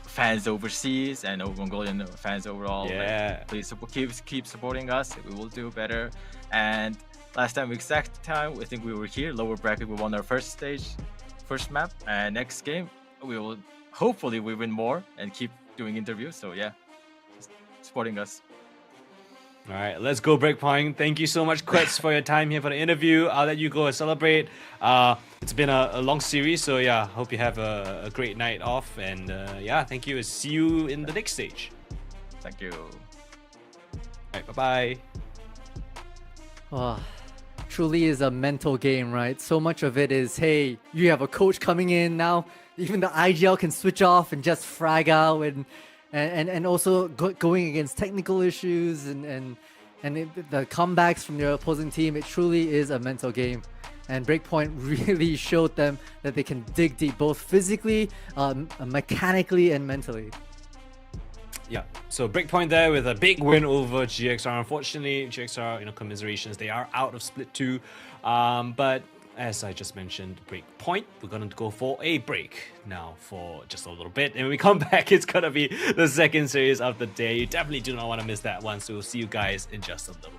fans overseas and Mongolian fans overall, please keep supporting us. We will do better. And last time, exact time, I think we were here, lower bracket, we won our first map, and next game we will hopefully we win more and keep doing interviews. So yeah, just supporting us. All right, let's go Breakpoint. Thank you so much, Quetz, for your time here for the interview. I'll let you go and celebrate. It's been a long series, so yeah, hope you have a great night off. And yeah, thank you. See you in the next stage. Thank you. All right, bye-bye. Oh, truly is a mental game, right? So much of it is, hey, you have a coach coming in now. Even the IGL can switch off and just frag out, and also going against technical issues and the comebacks from your opposing team. It truly is a mental game. And Breakpoint really showed them that they can dig deep, both physically, mechanically, and mentally. Yeah, so Breakpoint there with a big win over GXR. Unfortunately, GXR, commiserations, they are out of Split 2. But as I just mentioned, Breakpoint, we're going to go for a break now for just a little bit. And when we come back, it's going to be the second series of the day. You definitely do not want to miss that one. So we'll see you guys in just a little bit.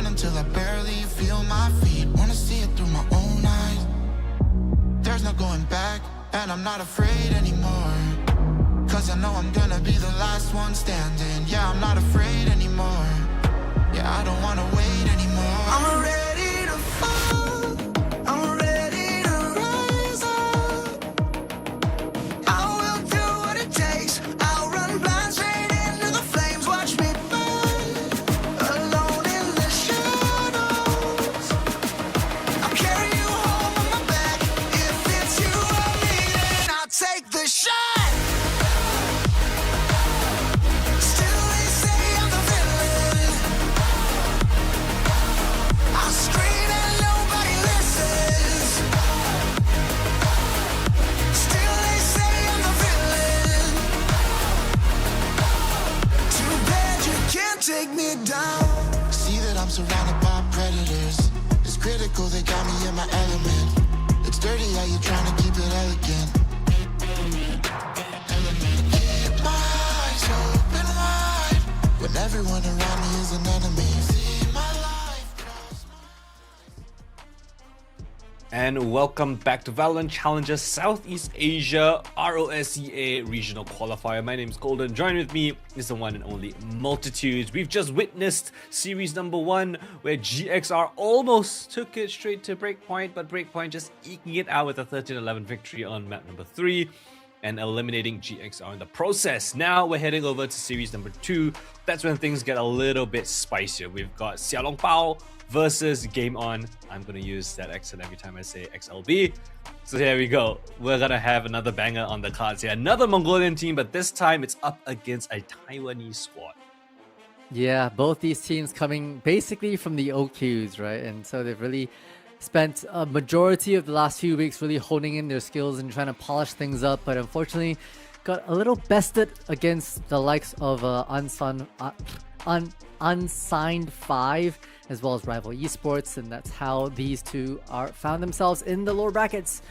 running till I barely feel my feet. Wanna see it through my own eyes. There's no going back, and I'm not afraid anymore. Cause I know I'm gonna be the last one standing. Yeah, I'm not afraid anymore. Yeah, I don't wanna wait anymore. I'm ready to fall, I'm ready to rise up. I will do what it takes, I'll run blind straight into the flames. Watch me burn, alone in the shadows. I'll carry you home on my back. If it's you or me, then I'll take the shot. Still they say I'm the villain. I scream and nobody listens. Still they say I'm the villain. Too bad you can't take me down. See that I'm surrounded by predators. It's critical, they got me in my element. It's dirty how you trying to keep it elegant. Keep my eyes open wide when everyone around me is an enemy. See my life cross my... And welcome back to VALORANT Challengers Southeast Asia RoSEA Regional Qualifier. My name is Golden. Join with me is the one and only Multitudes. We've just witnessed series number 1 where GXR almost took it straight to Breakpoint, but Breakpoint just eking it out with a 13-11 victory on map number 3 and eliminating GXR in the process. Now we're heading over to series number 2. That's when things get a little bit spicier. We've got Xiaolong Bao versus Game On. I'm gonna use that accent every time I say XLB. So here we go. We're gonna have another banger on the cards here. Another Mongolian team, but this time it's up against a Taiwanese squad. Yeah, both these teams coming basically from the OQs, right? And so they've really spent a majority of the last few weeks really honing in their skills and trying to polish things up, but unfortunately got a little bested against the likes of Unsigned 5 as well as Rival Esports, and that's how these two found themselves in the lower brackets.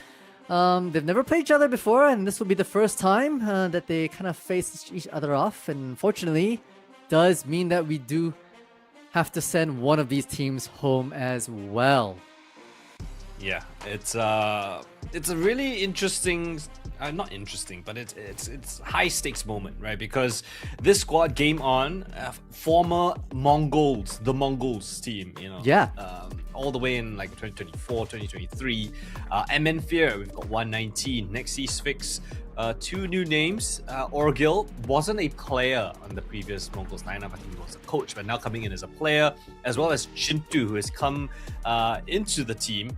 They've never played each other before, and this will be the first time that they kind of face each other off, and unfortunately does mean that we do have to send one of these teams home as well. Yeah, it's a really interesting, not interesting, but it's high stakes moment, right? Because this squad, Game On, former Mongols, the Mongols team, you know, yeah, all the way in like 2024, 2023. MN Fear, we've got 119, Nexus Fix, 2 new names. Orgil wasn't a player on the previous Mongols lineup. I think he was a coach, but now coming in as a player, as well as Chintu, who has come into the team.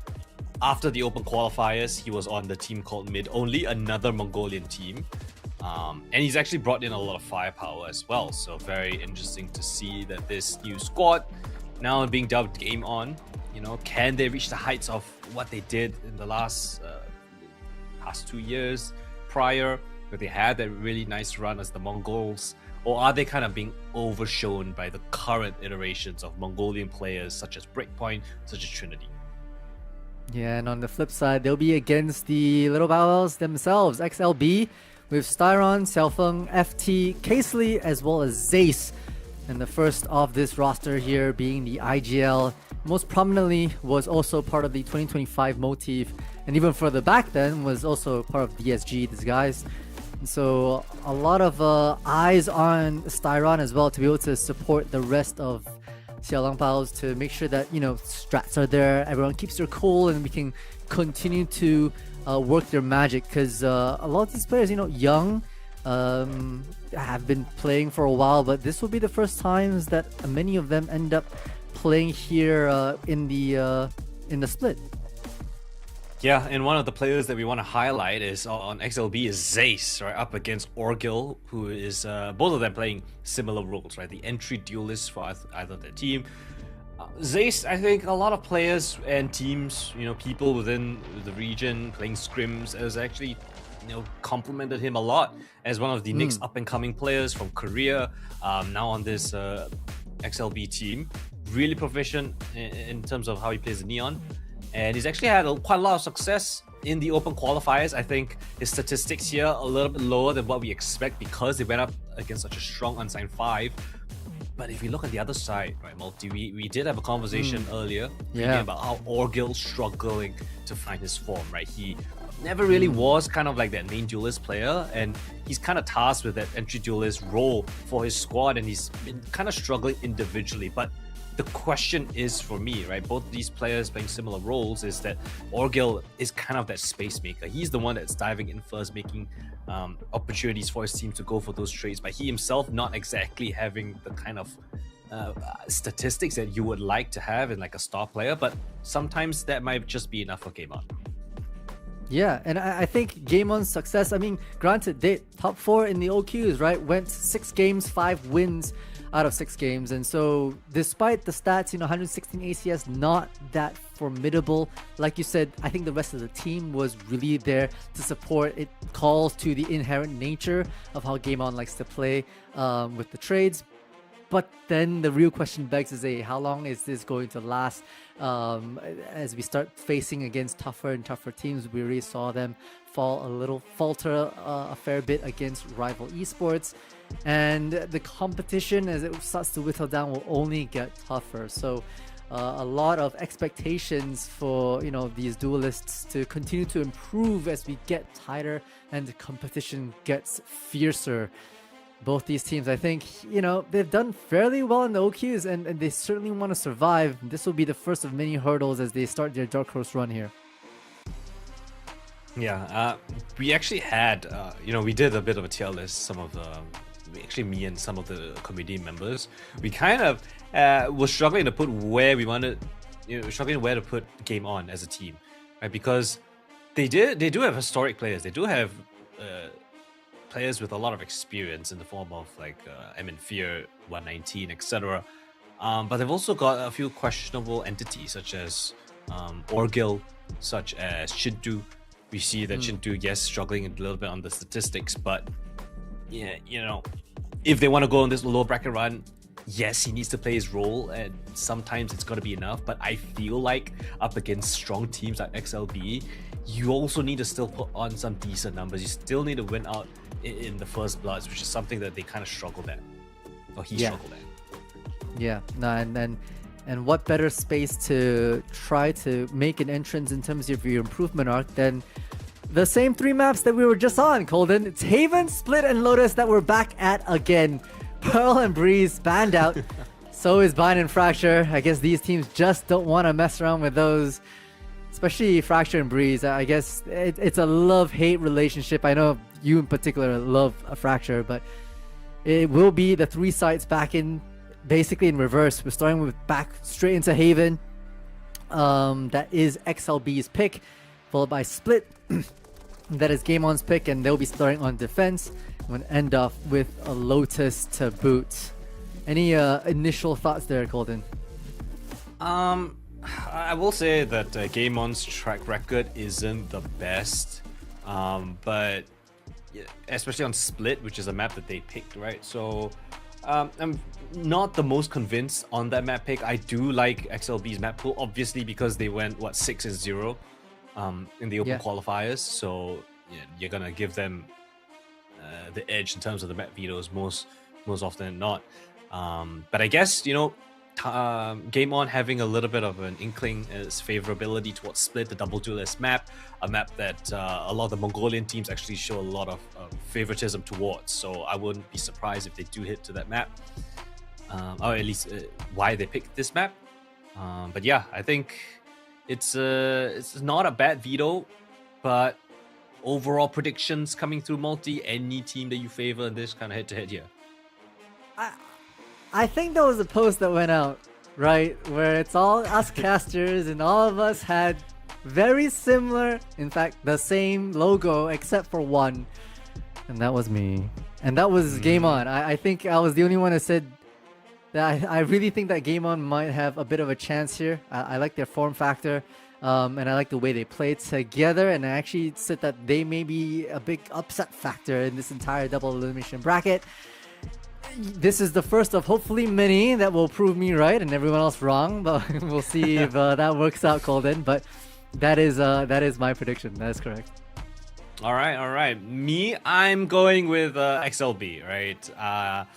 After the open qualifiers, he was on the team called Mid Only, another Mongolian team. And he's actually brought in a lot of firepower as well. So very interesting to see that this new squad, now being dubbed Game On, you know, can they reach the heights of what they did in the last 2 years prior, where they had that really nice run as the Mongols? Or are they kind of being overshown by the current iterations of Mongolian players such as Breakpoint, such as Trinity? Yeah, and on the flip side, they'll be against the Little Bows themselves, XLB, with Styron, Xiaofeng, FT, Casely, as well as Zace. And the first of this roster here being the IGL, most prominently was also part of the 2025 motif, and even further back then was also part of DSG, these guys. And so a lot of eyes on Styron as well to be able to support the rest of Xiaolong Baos, to make sure that, you know, strats are there, everyone keeps their cool, and we can continue to work their magic, because a lot of these players, you know, young, have been playing for a while, but this will be the first times that many of them end up playing here in the split. Yeah, and one of the players that we want to highlight is on XLB is Zace, right, up against Orgil, who is both of them playing similar roles, right? The entry duelist for either their team. Zace, I think a lot of players and teams, you know, people within the region playing scrims has actually, you know, complimented him a lot as one of the next up-and-coming players from Korea, now on this XLB team. Really proficient in terms of how he plays the Neon. And he's actually had quite a lot of success in the open qualifiers. I think his statistics here are a little bit lower than what we expect because they went up against such a strong Unsigned 5. But if you look at the other side, right, Multi, we did have a conversation earlier Yeah. about how Orgil's struggling to find his form, right? He never really was kind of like that main duelist player, and he's kind of tasked with that entry duelist role for his squad, and he's been kind of struggling individually. But the question is for me, right? Both these players playing similar roles is that Orgil is kind of that space maker. He's the one that's diving in first, making opportunities for his team to go for those trades, but he himself not exactly having the kind of statistics that you would like to have in like a star player, but sometimes that might just be enough for Game On. Yeah, and I think Game On's success, I mean, granted, they top 4 in the OQs, right? Went 6 games, 5 wins out of 6 games. And so despite the stats, 116 ACS, not that formidable. Like you said, I think the rest of the team was really there to support. It calls to the inherent nature of how Game On likes to play with the trades. But then the real question begs is, how long is this going to last? As we start facing against tougher and tougher teams, we already saw them falter a fair bit against rival esports. And the competition, as it starts to whittle down, will only get tougher. So a lot of expectations for these duelists to continue to improve as we get tighter and the competition gets fiercer. Both these teams, I think, they've done fairly well in the OQs, and they certainly want to survive. This will be the first of many hurdles as they start their Dark Horse run here. Yeah, we actually had, we did a bit of a tier list. Me and some of the committee members, we kind of were struggling to put where we wanted, where to put Game On as a team, right? Because they do have historic players. They do have players with a lot of experience in the form of like Fear 119, etc. But they've also got a few questionable entities such as Orgil, such as Shindu. We see that Shindu, yes, struggling a little bit on the statistics, but yeah, if they want to go on this low bracket run, yes, he needs to play his role, and sometimes it's got to be enough. But I feel like up against strong teams like XLB, you also need to still put on some decent numbers. You still need to win out in the first bloods, which is something that they kind of struggled at, or he struggled at. Yeah, no, and what better space to try to make an entrance in terms of your improvement arc than the same 3 maps that we were just on, Colden. It's Haven, Split, and Lotus that we're back at again. Pearl and Breeze banned out. So is Bind and Fracture. I guess these teams just don't want to mess around with those, especially Fracture and Breeze. I guess it's a love-hate relationship. I know you in particular love a Fracture, but it will be the 3 sites back in, basically in reverse. We're starting with back straight into Haven. That is XLB's pick, followed by Split. That is Game On's pick, and they'll be starting on defense. I'm going to end off with a Lotus to boot. Any initial thoughts there, Colton? I will say that Game On's track record isn't the best, but especially on Split, which is a map that they picked, right? So I'm not the most convinced on that map pick. I do like XLB's map pool, obviously, because they went 6-0 in the open qualifiers. So you're gonna give them the edge in terms of the map vetoes most often than not. But I guess Game On having a little bit of an inkling as favorability towards Split, the double duelist map, a map that a lot of the Mongolian teams actually show a lot of favoritism towards. So I wouldn't be surprised if they do hit to that map, or at least why they picked this map. But yeah, I think it's not a bad veto, but overall predictions coming through Multi, any team that you favor in this kind of head-to-head here? I think there was a post that went out, right, where it's all us casters and all of us had very similar, in fact, the same logo except for one, and that was me. And that was Game On. I think I was the only one that said that I really think that Game On might have a bit of a chance here. I like their form factor, and I like the way they play together, and I actually said that they may be a big upset factor in this entire double elimination bracket. This is the first of hopefully many that will prove me right and everyone else wrong, but we'll see if that works out, Colden. But that is my prediction. That is correct. All right. Me, I'm going with XLB, right?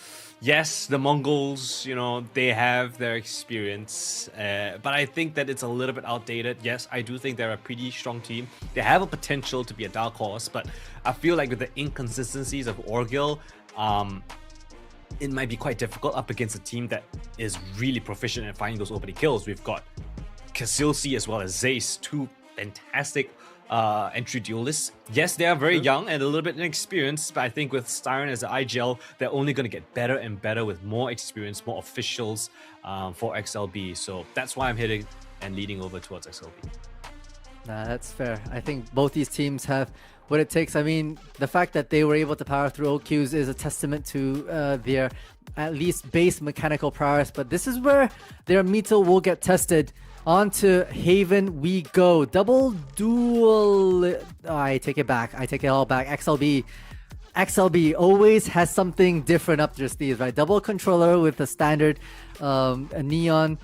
yes, the Mongols, you know, they have their experience, but I think that it's a little bit outdated. Yes, I do think they're a pretty strong team. They have a potential to be a dark horse, but I feel like with the inconsistencies of Orgil, it might be quite difficult up against a team that is really proficient at finding those opening kills. We've got Casilsi as well as Zace, two fantastic entry duelists. Yes, they are very young and a little bit inexperienced, but I think with Styron as the IGL, they're only going to get better and better with more experience, more officials for XLB. So that's why I'm hitting and leading over towards XLB. Nah, that's fair. I think both these teams have what it takes. I mean, the fact that they were able to power through OQs is a testament to their at least base mechanical prowess, but this is where their metal will get tested. On to Haven we go. Double duel. Oh, I take it back. I take it all back. XLB always has something different up their sleeves, right? Double controller with a standard a Neon,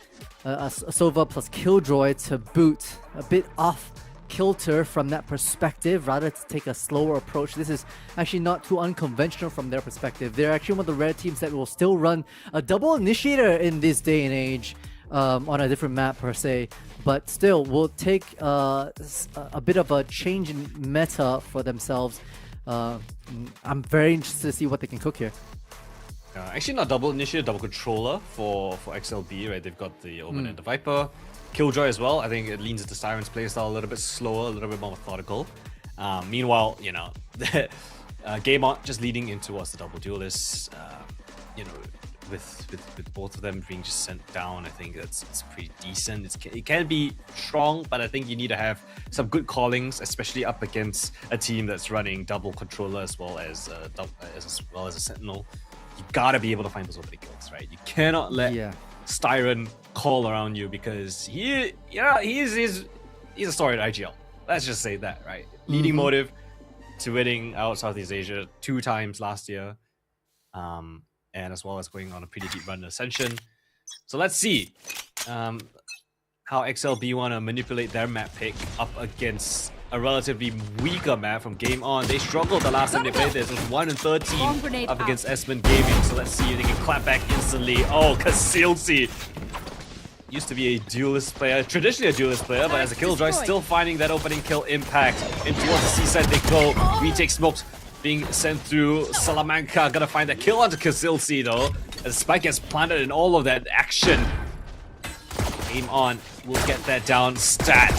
a Sova plus Killjoy to boot. A bit off kilter from that perspective, rather to take a slower approach. This is actually not too unconventional from their perspective. They're actually one of the rare teams that will still run a double initiator in this day and age. On a different map per se, but still will take a bit of a change in meta for themselves. I'm very interested to see what they can cook here. Actually not double initiative, double controller for XLB, right? They've got the Omen and the Viper. Killjoy as well. I think it leans into Siren's playstyle a little bit slower, a little bit more methodical. Meanwhile, you know, Game On just leading in towards the double duelists. You know, with both of them being just sent down, I think it's pretty decent. It can be strong, but I think you need to have some good callings, especially up against a team that's running double controller as well as a sentinel. You gotta be able to find those opening kills, right? You cannot let Styron call around you, because he's a storied IGL. Let's just say that, right? Leading motive to winning out Southeast Asia 2 times last year. And as well as going on a pretty deep run in Ascension. So let's see how XLB want to manipulate their map pick up against a relatively weaker map from Game On. They struggled the last time they played this. It was 1-13 up against Esmond Gaming. So let's see if they can clap back instantly. Oh, Casilsi used to be a duelist player, traditionally a duelist player, but as a Killjoy, still finding that opening kill impact. In towards the seaside they go. Retake smokes being sent through. Salamanca gonna find that kill onto Casilsi though, as Spike gets planted in all of that action. Game On will get that down stat.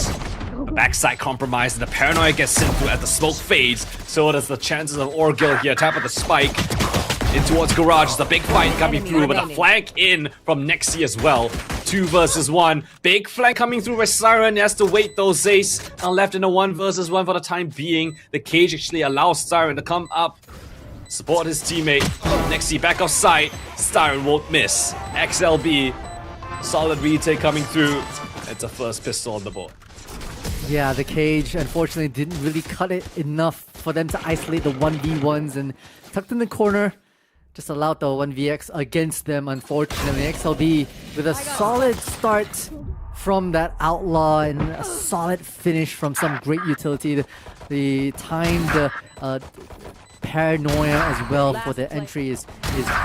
The backside compromise and the paranoia gets sent through as the smoke fades. So does the chances of Orgil here. Tap of the Spike in towards Garage. It's a big fight coming through, but the flank in from Nexi as well. 2 versus 1. Big flank coming through with Siren. He has to wait though. Zace and left in a 1 versus 1 for the time being. The cage actually allows Siren to come up, support his teammate. Nexi back off site. Siren won't miss. XLB, solid retake coming through. It's a first pistol on the board. Yeah, the cage unfortunately didn't really cut it enough for them to isolate the 1v1s, and tucked in the corner. Just allowed the 1vx against them, unfortunately. XLB with a solid start from that Outlaw and a solid finish from some great utility. The timed paranoia as well for the entry is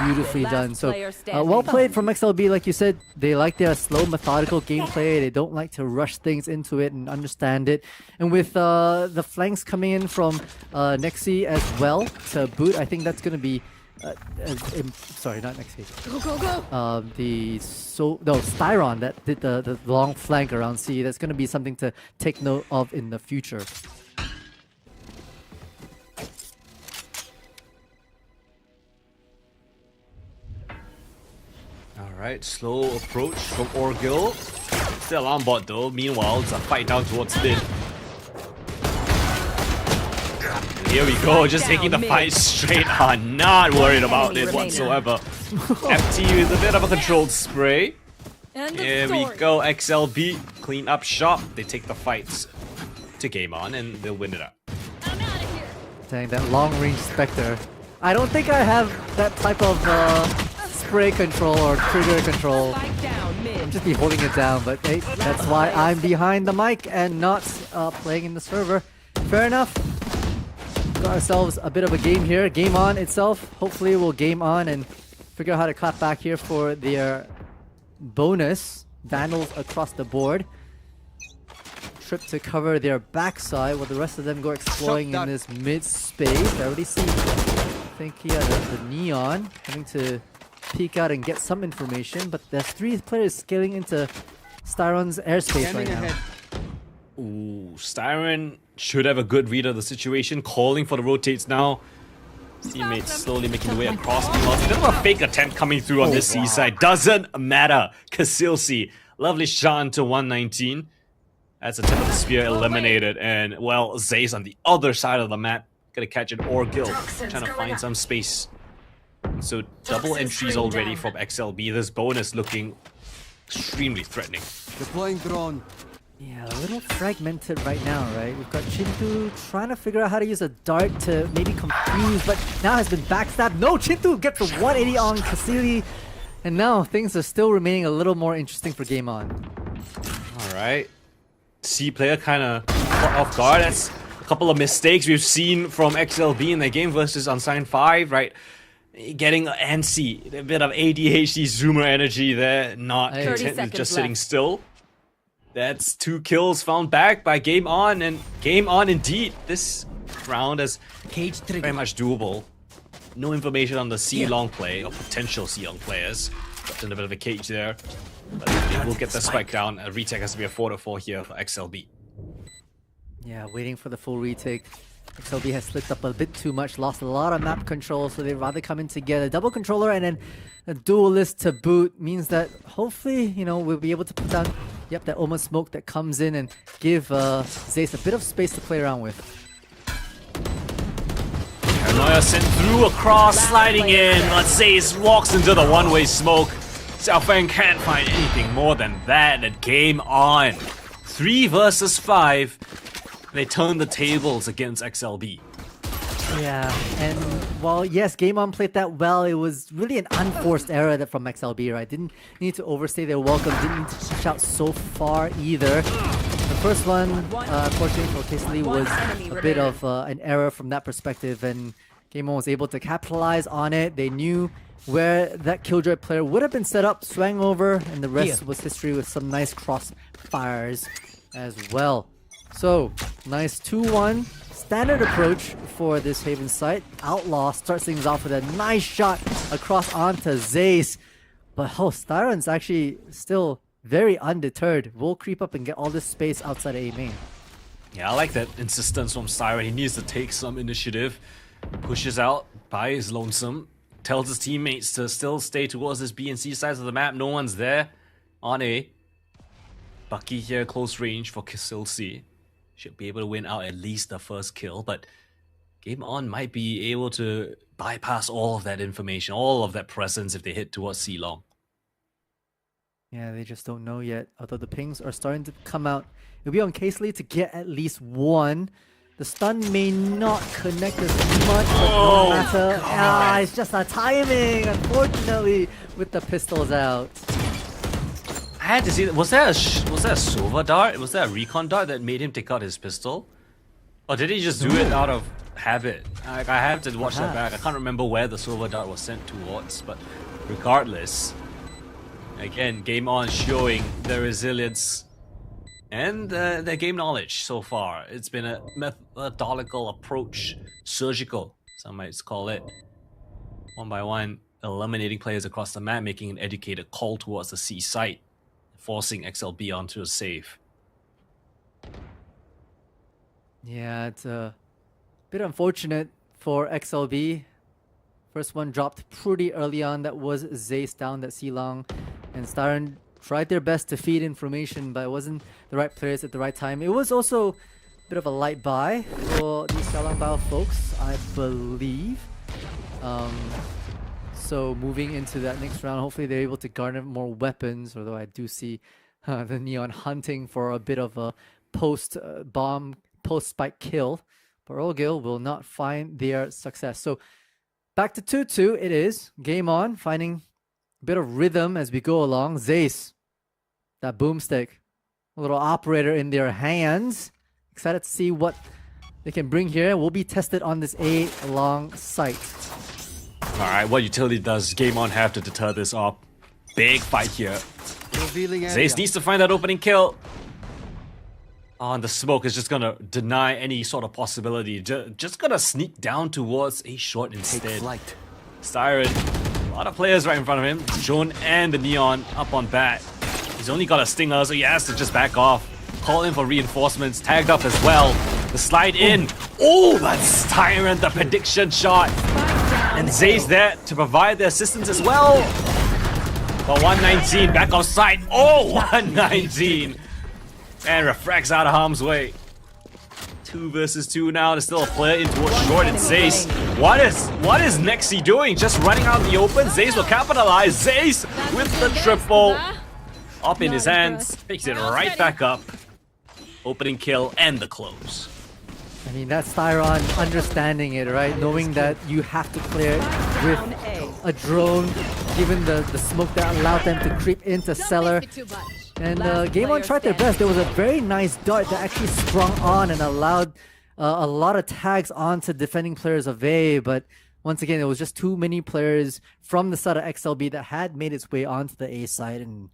beautifully done. So well played from XLB. Like you said, they like their slow, methodical gameplay. They don't like to rush things into it and understand it. And with the flanks coming in from Nexi as well to boot, I think that's going to be sorry, not Nexi. Styron that did the long flank around C. That's going to be something to take note of in the future. Alright, slow approach from Orgil. Still on bot though. Meanwhile, it's a fight down towards mid. Here we go, just taking the fight straight on. Not worried about it whatsoever. FT with a bit of a controlled spray. Here we go, XLB. Clean up shop. They take the fights to Game On and they'll win it up. Dang, that long range Spectre. I don't think I have that type of spray control or trigger control. I'm just be holding it down, but hey, that's why I'm behind the mic and not playing in the server. Fair enough. Got ourselves a bit of a game here. Game On itself, hopefully we'll game on and figure out how to clap back here for their bonus. Vandals across the board. Trip to cover their backside while the rest of them go exploring in this mid space. I already see, I think the Neon having to peek out and get some information, but there's 3 players scaling into Styron's airspace right now. Ooh, Styron should have a good read of the situation, calling for the rotates now. Teammates slowly making their way across. A bit of a fake attempt coming through on this C side. Doesn't matter. Casilsi, lovely shot into 119. That's the tip of the spear eliminated. And, well, Zay's on the other side of the map. Gonna catch an Orgil, trying to find some space. So, double entries already from XLB. This bonus looking extremely threatening. Deploying drone. Yeah, a little fragmented right now, right? We've got Chintu trying to figure out how to use a dart to maybe confuse, but now has been backstabbed. No, Chintu gets the 180 on Casilli. And now things are still remaining a little more interesting for Game On. Alright. C player kind of caught off guard. That's a couple of mistakes we've seen from XLB in their game versus Unsigned 5, right? Getting antsy, a bit of ADHD zoomer energy there, not content with just sitting still. That's 2 kills found back by Game On, and Game On indeed. This round is very much doable. No information on the C long play, or potential C long players. Got in a bit of a cage there. But they will get the spike down. A retake has to be a 4-4 here for XLB. Yeah, waiting for the full retake. XLB has slipped up a bit too much, lost a lot of map control, so they'd rather come in together. Double controller and then a duelist to boot means that hopefully, you know, we'll be able to put down, yep, that Omen smoke that comes in and give Zace a bit of space to play around with. Paranoia sent through across, sliding in, but Zace walks into the one-way smoke. Xiaofeng can't find anything more than that, and Game On. 3 versus 5. They turn the tables against XLB. Yeah, and while yes, Game On played that well, it was really an unforced error that from XLB, right? Didn't need to overstay their welcome, didn't need to push out so far either. The first one, unfortunately for Casilli, was a bit of an error from that perspective, and Game On was able to capitalize on it. They knew where that Killjoy player would have been set up, swang over, and the rest was history with some nice cross fires as well. So, nice 2-1 standard approach for this Haven site. Outlaw starts things off with a nice shot across onto Zace. But Styron's actually still very undeterred. Will creep up and get all this space outside of A main. Yeah, I like that insistence from Styron. He needs to take some initiative. Pushes out by his lonesome. Tells his teammates to still stay towards this B and C sides of the map. No one's there on A. Bucky here, close range for Casilsi. Should be able to win out at least the first kill, but Game On might be able to bypass all of that information, all of that presence if they hit towards C long. Yeah, they just don't know yet. Although the pings are starting to come out. It'll be on Casilli to get at least 1. The stun may not connect as much, but no matter. Ah, it's just a timing, unfortunately, with the pistols out. I had to see that. Was that a Sova dart? Was that a recon dart that made him take out his pistol? Or did he just do it out of habit? I have to watch that back. I can't remember where the Sova dart was sent towards, but regardless, again, Game On showing their resilience and their game knowledge so far. It's been a methodical approach, surgical, some might call it. One by one, eliminating players across the map, making an educated call towards the C site, forcing XLB onto a save. Yeah, it's a bit unfortunate for XLB. First one dropped pretty early on. That was Zace down that C-Long. And Styron tried their best to feed information, but it wasn't the right players at the right time. It was also a bit of a light buy for these Xiaolong Bao folks, I believe. So moving into that next round, hopefully they're able to garner more weapons, although I do see the Neon hunting for a bit of a post-bomb, post-spike kill. But Rogil will not find their success. So back to 2-2 it is. Game On, finding a bit of rhythm as we go along. Zace, that boomstick, a little operator in their hands. Excited to see what they can bring here. Will be tested on this A long site. Alright, what utility does Game On have to deter this op? Big fight here. Zace needs to find that opening kill. Oh, and the smoke is just gonna deny any sort of possibility. Just gonna sneak down towards a short instead. Styron, a lot of players right in front of him. Drone and the Neon up on bat. He's only got a stinger, so he has to just back off. Call in for reinforcements, tagged up as well. The slide in. Oh, that's Styron, the prediction shot. And Zace there to provide the assistance as well. But 119 back offside. Oh, 119. And refracts out of harm's way. 2 versus 2 now. There's still a player in towards short and Zace. What is Nexi doing? Just running out in the open. Zace will capitalize. Zace with the triple. Up in his hands. Picks it right back up. Opening kill and the close. I mean, that's Styron understanding it, right? Knowing that you have to clear it with a drone, given the smoke that allowed them to creep into cellar. And Game On tried their best. There was a very nice dart that actually sprung on and allowed a lot of tags onto defending players of A, but once again, it was just too many players from the side of XLB that had made its way onto the A side, and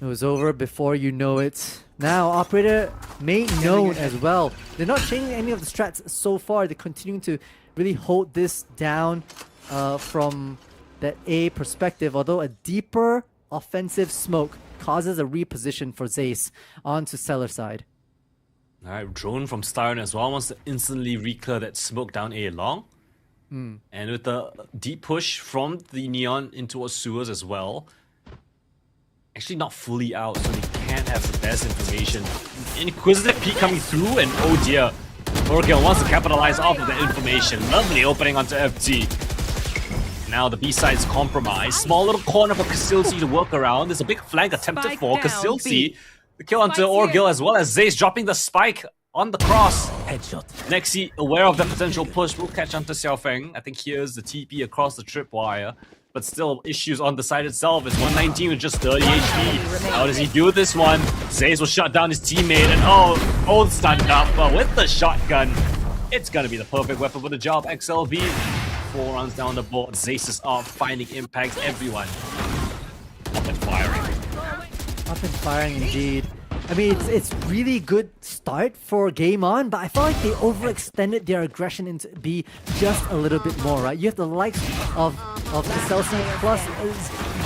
it was over before you know it. Now, Operator made known as well. They're not changing any of the strats so far. They're continuing to really hold this down from that A perspective, although a deeper offensive smoke causes a reposition for Zace onto cellar side. Alright, drone from Styron as well wants to instantly re-clear that smoke down A long. And with the deep push from the Neon into sewers as well. Actually not fully out, so they can't have the best information. Inquisitive P coming through, and oh dear. Orgil wants to capitalize off of the information. Lovely opening onto FT. Now the B side's compromised. Small little corner for Casilsi to work around. There's a big flank attempted for Casilsi. The kill onto Orgil as well as Zace dropping the spike on the cross. Headshot. Nexi, aware of the potential push, will catch onto Xiaofeng. I think here's the TP across the tripwire. But still, issues on the side itself. It's 119 with just 30 HP. How does he do this one? Zace will shut down his teammate and oh, stunned up. But with the shotgun, it's gonna be the perfect weapon for the job. XLB, 4 rounds down the board. Zace is off, finding impacts everyone. Up and firing. Up and firing indeed. I mean, it's really good start for Game On, but I felt like they overextended their aggression into B just a little bit more, right? You have the likes of Excelsior plus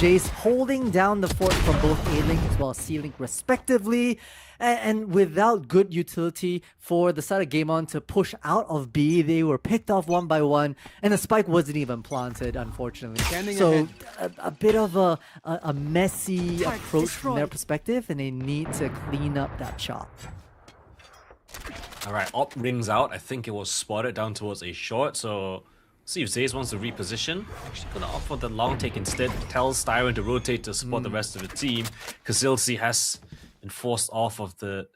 Jace holding down the fort from both A-Link as well as C-Link respectively, and without good utility for the side of Game On to push out of B, they were picked off one by one, and the spike wasn't even planted, unfortunately. So a bit of a messy approach from their perspective, and they need to clean up that chop. Alright, op rings out. I think it was spotted down towards a short, so see if Zace wants to reposition. Actually gonna opt for the long take instead. Tells Styron to rotate to support the rest of the team. Casilsi has been forced off of the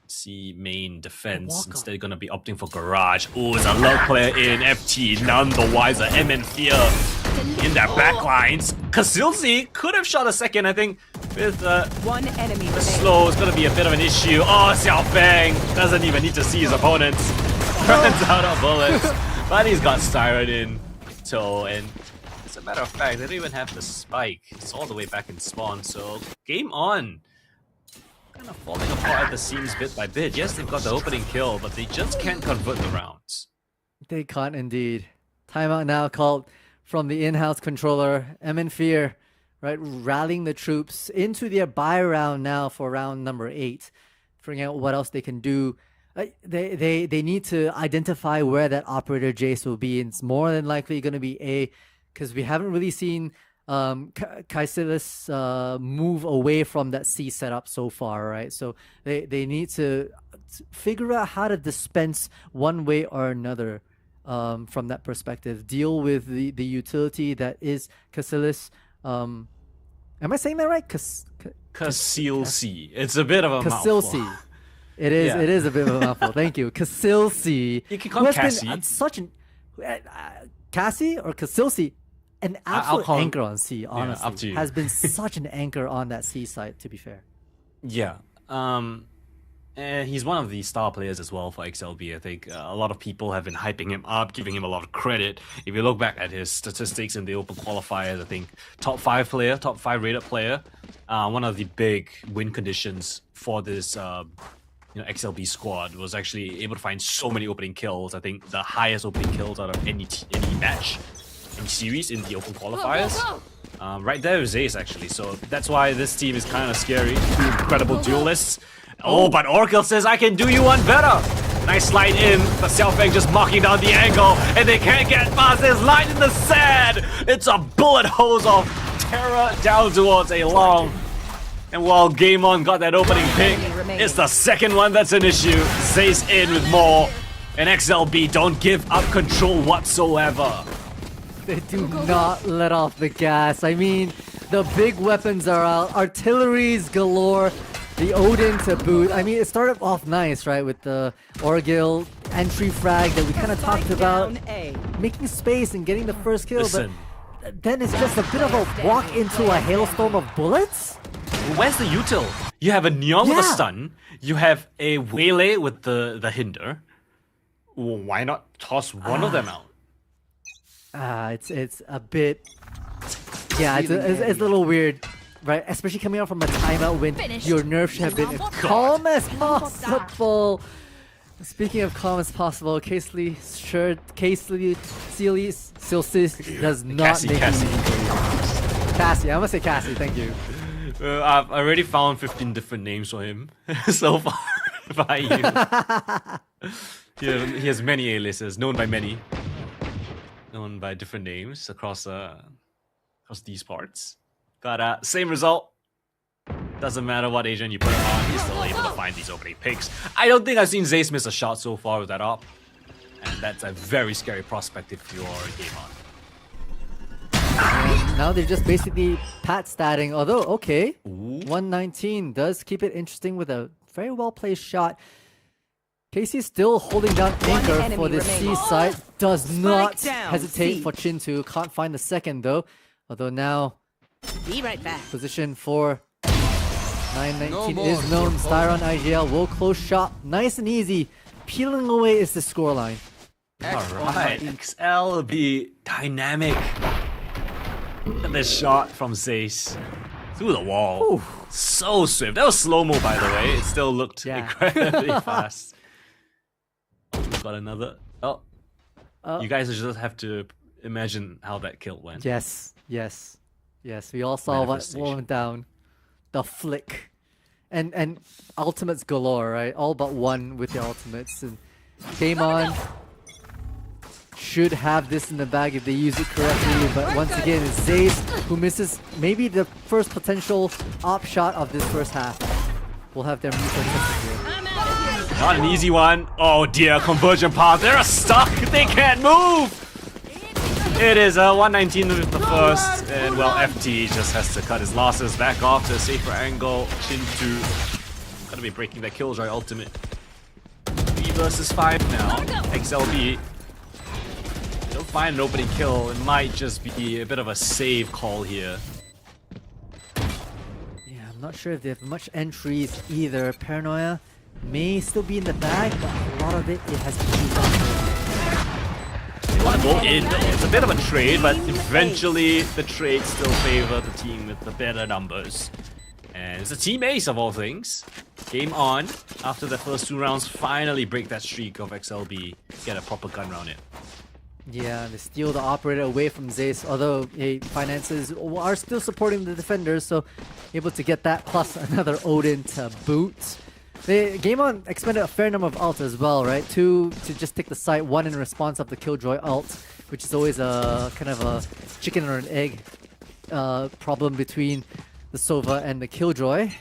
C main defense. Instead gonna be opting for garage. Oh, it's a low player in FT. None the wiser. MN Fear in their backlines. Casilsi could have shot a second, I think. With one enemy the slow, it's gonna be a bit of an issue. Oh, Xiaofeng doesn't even need to see his opponents. Runs out of bullets. But he's got Styron in tow, and as a matter of fact, they don't even have the spike. It's all the way back in spawn, so Game On. Kind of falling apart at the seams bit by bit. Yes, they've got the opening kill, but they just can't convert the rounds. They can't indeed. Timeout now called from the in-house controller. MN Fear, right, rallying the troops into their buy round now for round number 8. Figuring out what else they can do. They need to identify where that operator Jace will be. It's more than likely going to be A, because we haven't really seen Kaisilis move away from that C setup so far, right? So they need to figure out how to dispense one way or another from that perspective. Deal with the utility that is Kaisilis. Am I saying that right? Casilsi. It's a bit of a mouthful. It is a bit of a mouthful. Thank you. Casilsi. You can call him Cassie. Such an Cassie or Casilsi, an absolute anchor on C, honestly. Yeah, up to you. Has been such an anchor on that C side, to be fair. Yeah. And he's one of the star players as well for XLB. I think a lot of people have been hyping him up, giving him a lot of credit. If you look back at his statistics in the open qualifiers, I think top 5 rated player. One of the big win conditions for this XLB squad was actually able to find so many opening kills. I think the highest opening kills out of any match in series in the open qualifiers. Right there is Ace actually, so that's why this team is kind of scary. 2 incredible duelists. Oh, but Oracle says, I can do you one better. Nice slide in, but Xiaofeng just mocking down the angle, and they can't get past this line in the sand. It's a bullet hose of terror down towards a long. And while Game On got that opening pick, it's the second one that's an issue. Zay's in with more, and XLB don't give up control whatsoever. They do not let off the gas. I mean, the big weapons are out, artilleries galore. The Odin to boot. I mean, it started off nice, right? With the Orgil entry frag that we kind of talked about. Making space and getting the first kill, but then it's just a bit of a walk into a hailstorm of bullets? Where's the util? You have a Neon with a stun. You have a Waylay with the hinder. Why not toss one of them out? It's a bit... Yeah, it's a little weird. Right, especially coming out from a timeout when your nerfs should have been as calm as possible. Speaking of calm as possible, Casey Silsis does not make it easy. Cassie, I'm gonna say Cassie, thank you. I've already found 15 different names for him so far by you. He has many aliases, known by many. Known by different names across these parts. But same result. Doesn't matter what agent you put him on, he's still able to find these opening picks. I don't think I've seen Zace miss a shot so far with that op. And that's a very scary prospect if you're Game On. Now they're just basically pat-statting, although, okay. 119 does keep it interesting with a very well-placed shot. Casey's still holding down anchor for the C side. Does not hesitate for Chin2. Can't find the second though. Although now... Be right back. Position for 919 is known. Styron IGL will close shop. Nice and easy. Peeling away is the scoreline. Alright, XLB dynamic. Look at this shot from Zace. Through the wall. Ooh. So swift. That was slow-mo by the way. It still looked incredibly fast. We've got another. Oh. You guys just have to imagine how that kill went. Yes. Yes, we all saw what went down. The flick. And ultimates galore, right? All but one with the ultimates. And Game On should have this in the bag if they use it correctly. But once again, it's Zace who misses maybe the first potential op shot of this first half. We'll have their mutual testing here. Not an easy one. Oh dear, conversion path. They're stuck. They can't move. It is 119 with the first, and well, FT just has to cut his losses back off to a safer angle. Chin2 gonna be breaking that Killjoy ultimate. 3 versus 5 now. XLB. They'll find an opening kill. It might just be a bit of a save call here. Yeah, I'm not sure if they have much entries either. Paranoia may still be in the bag, but a lot of it has been used up. Want to go in though. It's a bit of a trade, but eventually the trades still favor the team with the better numbers. And it's a team ace of all things. Game On, after the first 2 rounds, finally break that streak of XLB. Get a proper gun round it. Yeah, they steal the operator away from Zace, although finances are still supporting the defenders, so able to get that plus another Odin to boot. The Game On expended a fair number of ults as well, right? 2 to just take the site, 1 in response of the Killjoy ult, which is always a kind of a chicken or an egg problem between the Sova and the Killjoy.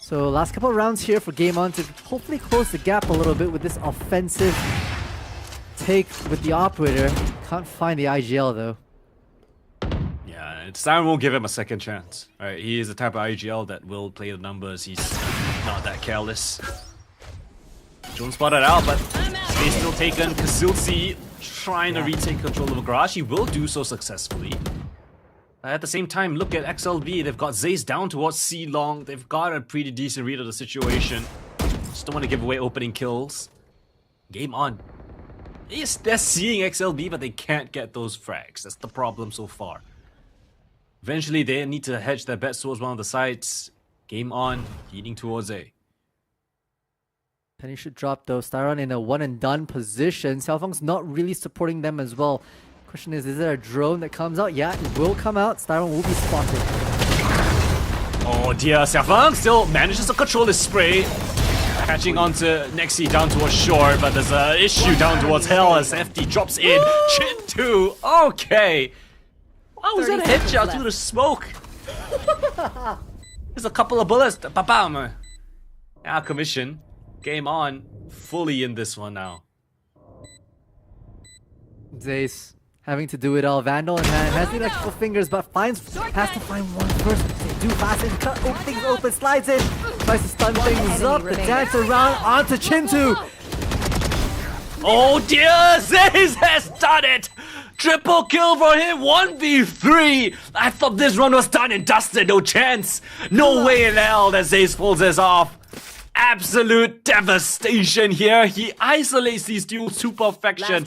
So last couple of rounds here for Game On to hopefully close the gap a little bit with this offensive take with the operator. Can't find the IGL though. Yeah, Styron won't give him a second chance. Right, he is the type of IGL that will play the numbers. He's not that careless. Jones spotted out, but space still taken. Kasilsi trying to retake control of Garage. He will do so successfully. At the same time, look at XLB. They've got Zace down towards C long. They've got a pretty decent read of the situation. Just don't want to give away opening kills. Game on. Yes, they're seeing XLB, but they can't get those frags. That's the problem so far. Eventually, they need to hedge their bets towards one of the sides. Game on, heading towards A. Penny should drop though. Styron in a one and done position. Xiaofeng's not really supporting them as well. Question is there a drone that comes out? Yeah, it will come out. Styron will be spotted. Oh dear, Xiaofeng still manages to control his spray. Catching onto Nexi down towards shore, but there's an issue down towards hell as FD drops in. Chin 2. Okay. How was that a headshot through the smoke? There's a couple of bullets. Ba-bam. Yeah, commission. Game on. Fully in this one now. Zace having to do it all. Vandal in hand. Has the electrical fingers, but has to find one first. They do fast and cut things open. Slides in. Tries to stun things up. The dance around onto Chintu. Oh dear, Zaze has done it! Triple kill for him, 1v3! I thought this run was done and dusted, no chance! No way in hell that Zaze pulls this off! Absolute devastation here. He isolates these duels to perfection.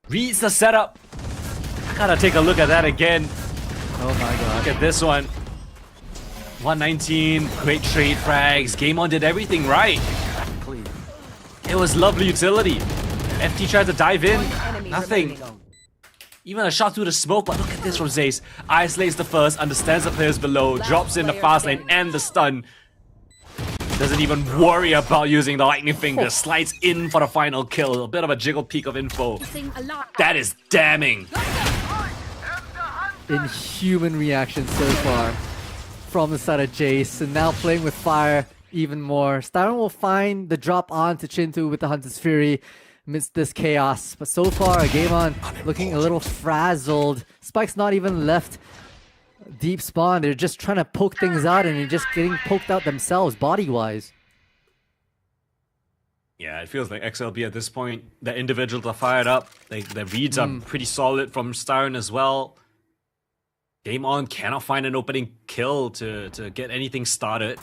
Reads the setup. I gotta take a look at that again. Oh my god. Look at this one. 119, great trade frags. Game On did everything right. It was lovely utility. FT tried to dive in. Nothing. Even a shot through the smoke, but look at this from Zace. Isolates the first, understands the players below, drops in the fast lane and the stun. Doesn't even worry about using the lightning finger. Slides in for the final kill. A bit of a jiggle peek of info. That is damning. Inhuman reaction so far from the side of Jace. And now playing with fire even more. Styron will find the drop on to Chintu with the Hunter's Fury amidst this chaos. But so far, Game On looking a little frazzled. Spike's not even left deep spawn. They're just trying to poke things out and they're just getting poked out themselves body-wise. Yeah, it feels like XLB at this point. The individuals are fired up. The reads are pretty solid from Styron as well. Game On cannot find an opening kill to get anything started.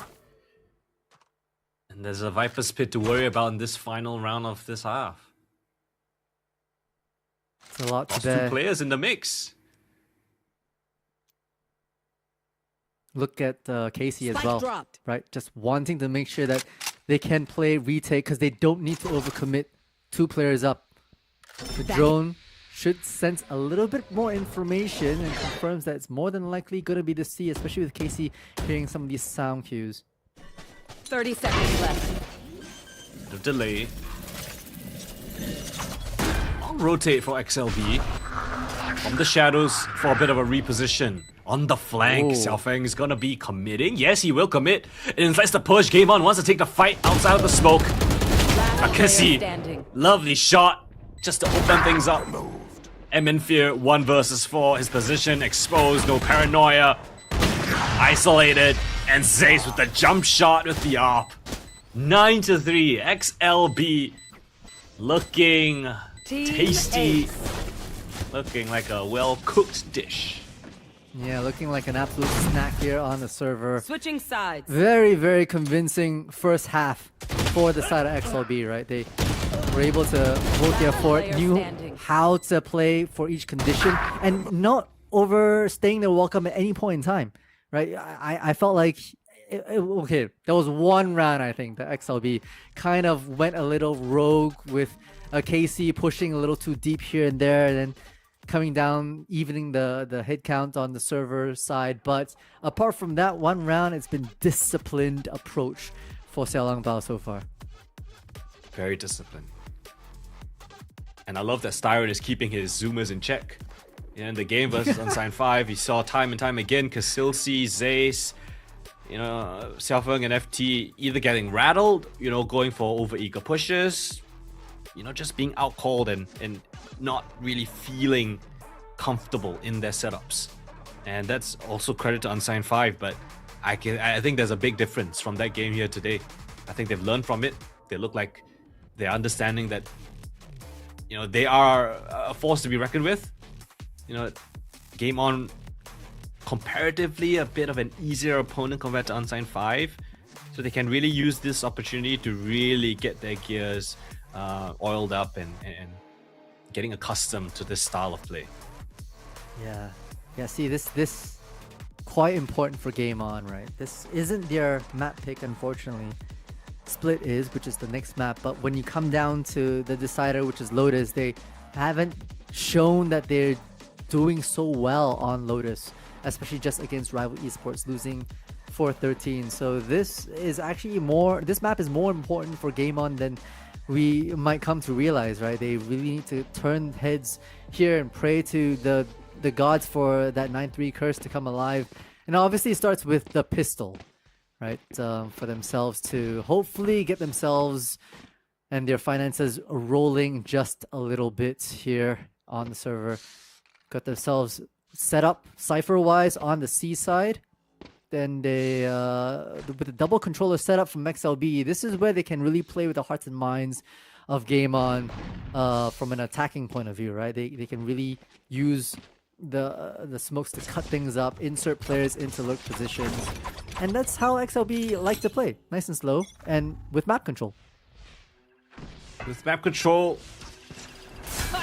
And there's a Viper's Pit to worry about in this final round of this half. It's a lot to Lost bear. two players in the mix. Look at Casey as well, right? Just wanting to make sure that they can play retake because they don't need to overcommit 2 players up. The drone should sense a little bit more information and confirms that it's more than likely going to be the C, especially with Casey hearing some of these sound cues. 30 seconds left. The delay. Long rotate for XLB. From the shadows for a bit of a reposition. On the flank, Xiaofeng is gonna be committing. Yes, he will commit. It incites the push. Game On wants to take the fight outside of the smoke. Akasi, lovely shot. Just to open things up. MN Fear 1 versus 4. His position exposed, no paranoia. Isolated. And Zace with the jump shot with the ARP. 9-3. XLB looking tasty. Looking like a well-cooked dish. Yeah, looking like an absolute snack here on the server. Switching sides. Very, very convincing first half for the side of XLB, right? They were able to hold their fort, knew how to play for each condition, and not overstaying their welcome at any point in time, right? I felt like, okay, there was one round, I think, that XLB kind of went a little rogue with KC pushing a little too deep here and there, and then coming down, evening the hit count on the server side. But apart from that one round, it's been disciplined approach for Xiao Langbao so far. Very disciplined. And I love that Styron is keeping his zoomers in check. In the game versus Unsigned 5, he saw time and time again Kasilsi, Zace, Xiaofeng and FT either getting rattled, going for over-eager pushes, just being out-called and not really feeling comfortable in their setups. And that's also credit to Unsigned 5, but I think there's a big difference from that game here today. I think they've learned from it. They look like they're understanding that, they are a force to be reckoned with. Game On comparatively a bit of an easier opponent compared to Unsigned 5. So they can really use this opportunity to really get their gears oiled up and getting accustomed to this style of play. Yeah. See, this quite important for Game On, right? This isn't their map pick, unfortunately. Split is, which is the next map, but when you come down to the decider, which is Lotus, they haven't shown that they're doing so well on Lotus, especially just against rival esports, losing 4-13. So this is actually this map is more important for Game On than we might come to realize, right? They really need to turn heads here and pray to the gods for that 9-3 curse to come alive. And obviously it starts with the pistol, right? For themselves to hopefully get themselves and their finances rolling just a little bit here on the server. Got themselves set up Cypher-wise on the C side. Then they, with the double controller setup from XLB, this is where they can really play with the hearts and minds of Game On from an attacking point of view, right? They can really use the smokes to cut things up, insert players into lurk positions. And that's how XLB like to play. Nice and slow, and with map control. With map control,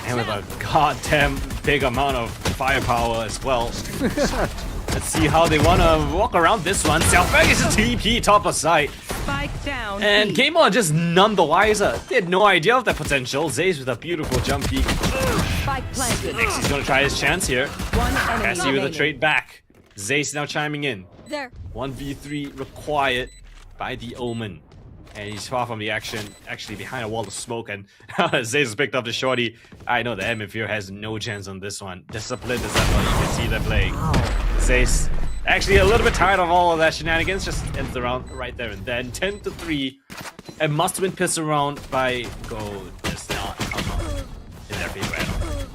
and with a goddamn big amount of firepower as well. Let's see how they want to walk around this one. Xiaofeng is a TP top of site. Spike down. And Game On just none the wiser. They had no idea of their potential. Zaze with a beautiful jump peek. Spike planted. Next he's going to try his chance here. One enemy Cassie with a remaining. trade back. Zaze now chiming in. There. 1v3 required by the Omen. And he's far from the action, actually behind a wall of smoke, and Zaze has picked up the shorty. I know the Hemisphere has no chance on this one. Discipline is that all you can see they're playing. Zaze actually a little bit tired of all of that shenanigans, just ends the round right there and then. 10-3. A must-win piss around by Gold does not come up in their favor at all.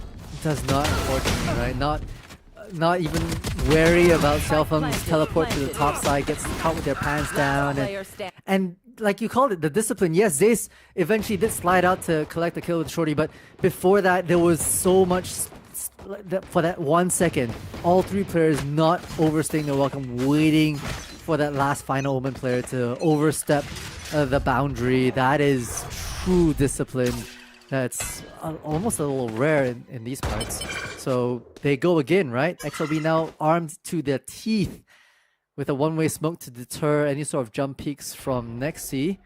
Does not, unfortunately, right? Not even wary about Xiaofeng's teleport to the top side, gets caught with their pants down, and like you called it, the discipline. Yes, Zace eventually did slide out to collect the kill with Shorty, but before that, there was so much for that 1 second. All three players not overstaying their welcome, waiting for that last final Omen player to overstep the boundary. That is true discipline. That's almost a little rare in these parts. So they go again, right? XLB now armed to their teeth with a one-way smoke to deter any sort of jump peaks from Nexi,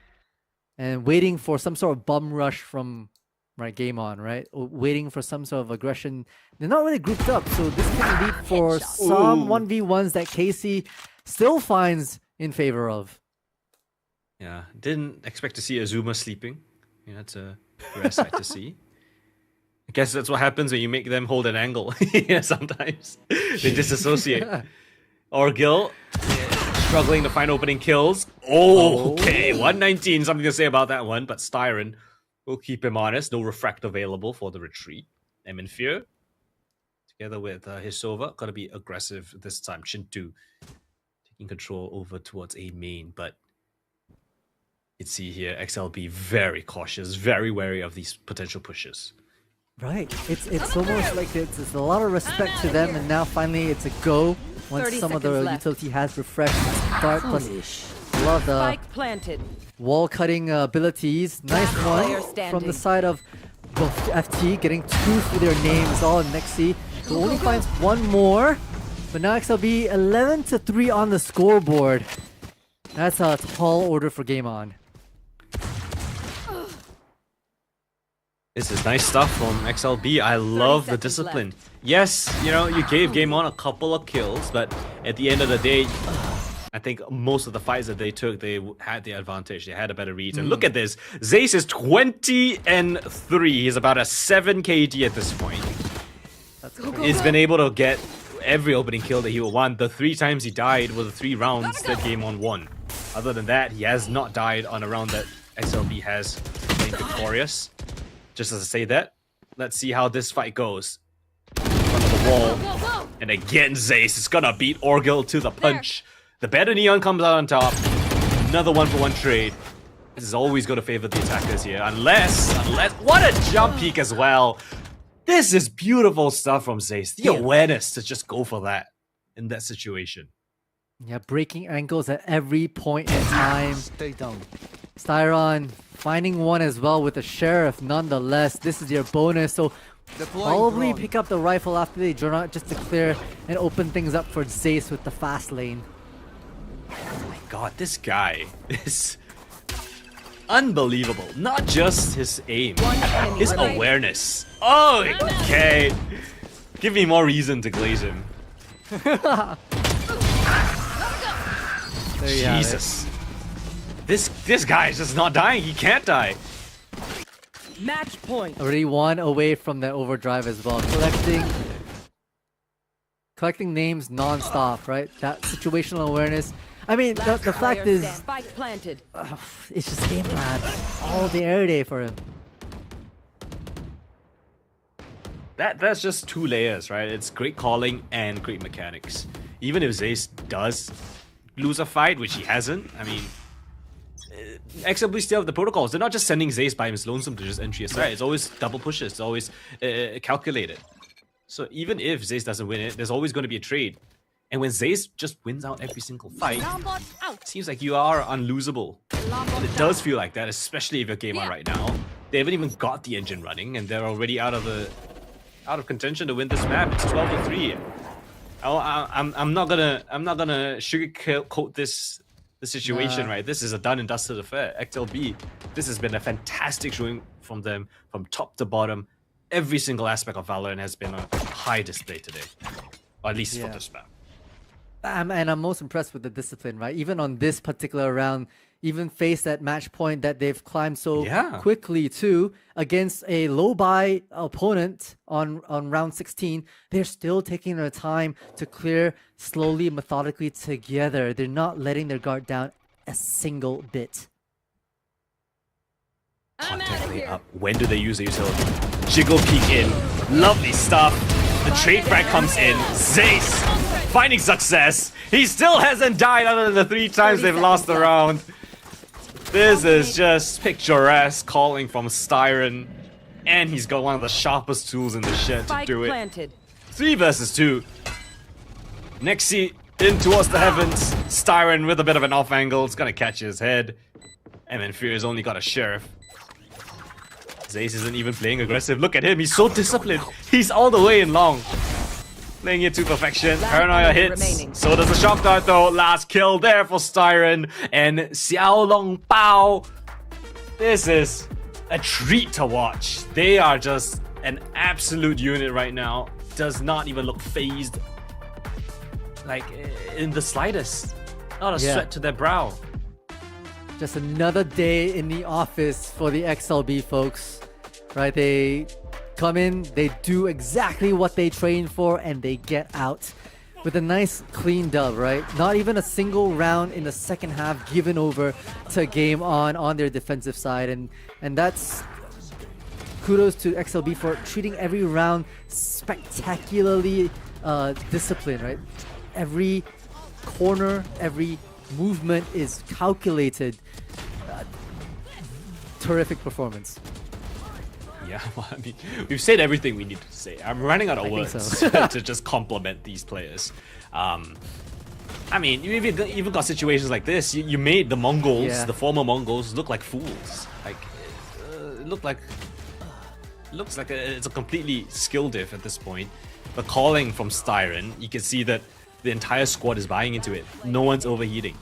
and waiting for some sort of bum rush from Game On, right? Waiting for some sort of aggression. They're not really grouped up, so this can lead for some 1v1s that Casey still finds in favor of. Yeah, didn't expect to see Azuma sleeping. Yeah, that's a rare sight to see. I guess that's what happens when you make them hold an angle. Yeah, sometimes they disassociate. Orgil struggling to find opening kills. Oh, okay. 119, something to say about that one, but Styron will keep him honest. No refract available for the retreat. Eminfear, together with Hisova, gonna be aggressive this time. Chintu taking control over towards A main, but you can see here XLB very cautious, very wary of these potential pushes. Right. It's almost like it's a lot of respect to them, and now finally it's a go. Once some of the utility has refreshed, start plus love the Spike planted. wall cutting abilities. Nice one from the side of FT, getting two for their names, all in Nexi, who only finds one more. But now XLB 11-3 on the scoreboard. That's a tall order for Game On. This is nice stuff from XLB. I love the discipline. Yes, you know, you gave Game On a couple of kills, but at the end of the day, I think most of the fights that they took, they had the advantage. They had a better read. And look at this. Zace is 20-3. He's about a 7 KD at this point. He's been able to get every opening kill that he will want. The 3 times he died were the 3 rounds that Game On won. Other than that, he has not died on a round that XLB has playing victorious. Just as I say that, let's see how this fight goes. In front of the wall. And again, Zace is gonna beat Orgil to the punch. The better Neon comes out on top. Another 1-for-1 trade. This is always going to favor the attackers here. Unless, what a jump peek as well. This is beautiful stuff from Zace. The awareness to just go for that in that situation. Yeah, breaking ankles at every point in time. Stay down. Styron finding one as well with the Sheriff nonetheless. This is your bonus, so probably pick up the rifle after they draw out just to clear and open things up for Zace with the fast lane. Oh my god, this guy is unbelievable. Not just his aim, his awareness. Oh, okay. Give me more reason to glaze him. There you have it. Jesus. This guy is just not dying. He can't die. Match point. Already one away from that overdrive as well. Collecting names non-stop, right? That situational awareness. I mean, the fact is, Spike planted. it's just game plan all day, every day for him. That's just two layers, right? It's great calling and great mechanics. Even if Zace does lose a fight, which he hasn't, I mean, XLB still have the protocols. They're not just sending Zace by his lonesome to just entry aside. It's always double pushes. It's always calculated. So even if Zace doesn't win it, there's always going to be a trade. And when Zace just wins out every single fight, it seems like you are unlosable. And it does feel like that, especially if you're game on right now. They haven't even got the engine running, and they're already out of contention to win this map. It's 12-3. I'm not gonna sugarcoat the situation, right? This is a done and dusted affair. XLB, this has been a fantastic showing from them from top to bottom. Every single aspect of Valorant has been on high display today, or at least for this map. And I'm most impressed with the discipline, right? Even on this particular round, even faced that match point that they've climbed so quickly too against a low buy opponent on round 16, they're still taking their time to clear slowly, methodically together. They're not letting their guard down a single bit. Contact lane up. When do they use the utility? Jiggle peek in. Lovely stuff. The trade frag comes in. Zace finding success. He still hasn't died other than the 3 times they've lost the round. This is just picturesque calling from Styron. And he's got one of the sharpest tools in the shed to do it. Planted. 3 versus 2. Nexi in towards the heavens. Styron with a bit of an off angle. It's gonna catch his head. And then Fear's only got a Sheriff. Zace isn't even playing aggressive. Look at him. He's so disciplined. He's all the way in long. Playing it to perfection. Paranoia hits. So does the shock dart though. Last kill there for Styron. And Xiao Long Bao. This is a treat to watch. They are just an absolute unit right now. Does not even look phased. Like in the slightest. Not a sweat to their brow. Just another day in the office for the XLB folks, right? They come in, they do exactly what they train for, and they get out with a nice clean dub, right? Not even a single round in the second half given over to Game On their defensive side, and that's kudos to XLB for treating every round spectacularly disciplined, right? Every corner, every movement is calculated. Terrific performance. Yeah, well, I mean, we've said everything we need to say. I'm running out of words so. to just compliment these players. I mean, you even got situations like this. You made the Mongols, the former Mongols, look like fools. Like, it looks like it's a completely skill diff at this point. The calling from Styron, you can see that the entire squad is buying into it. No one's overheating.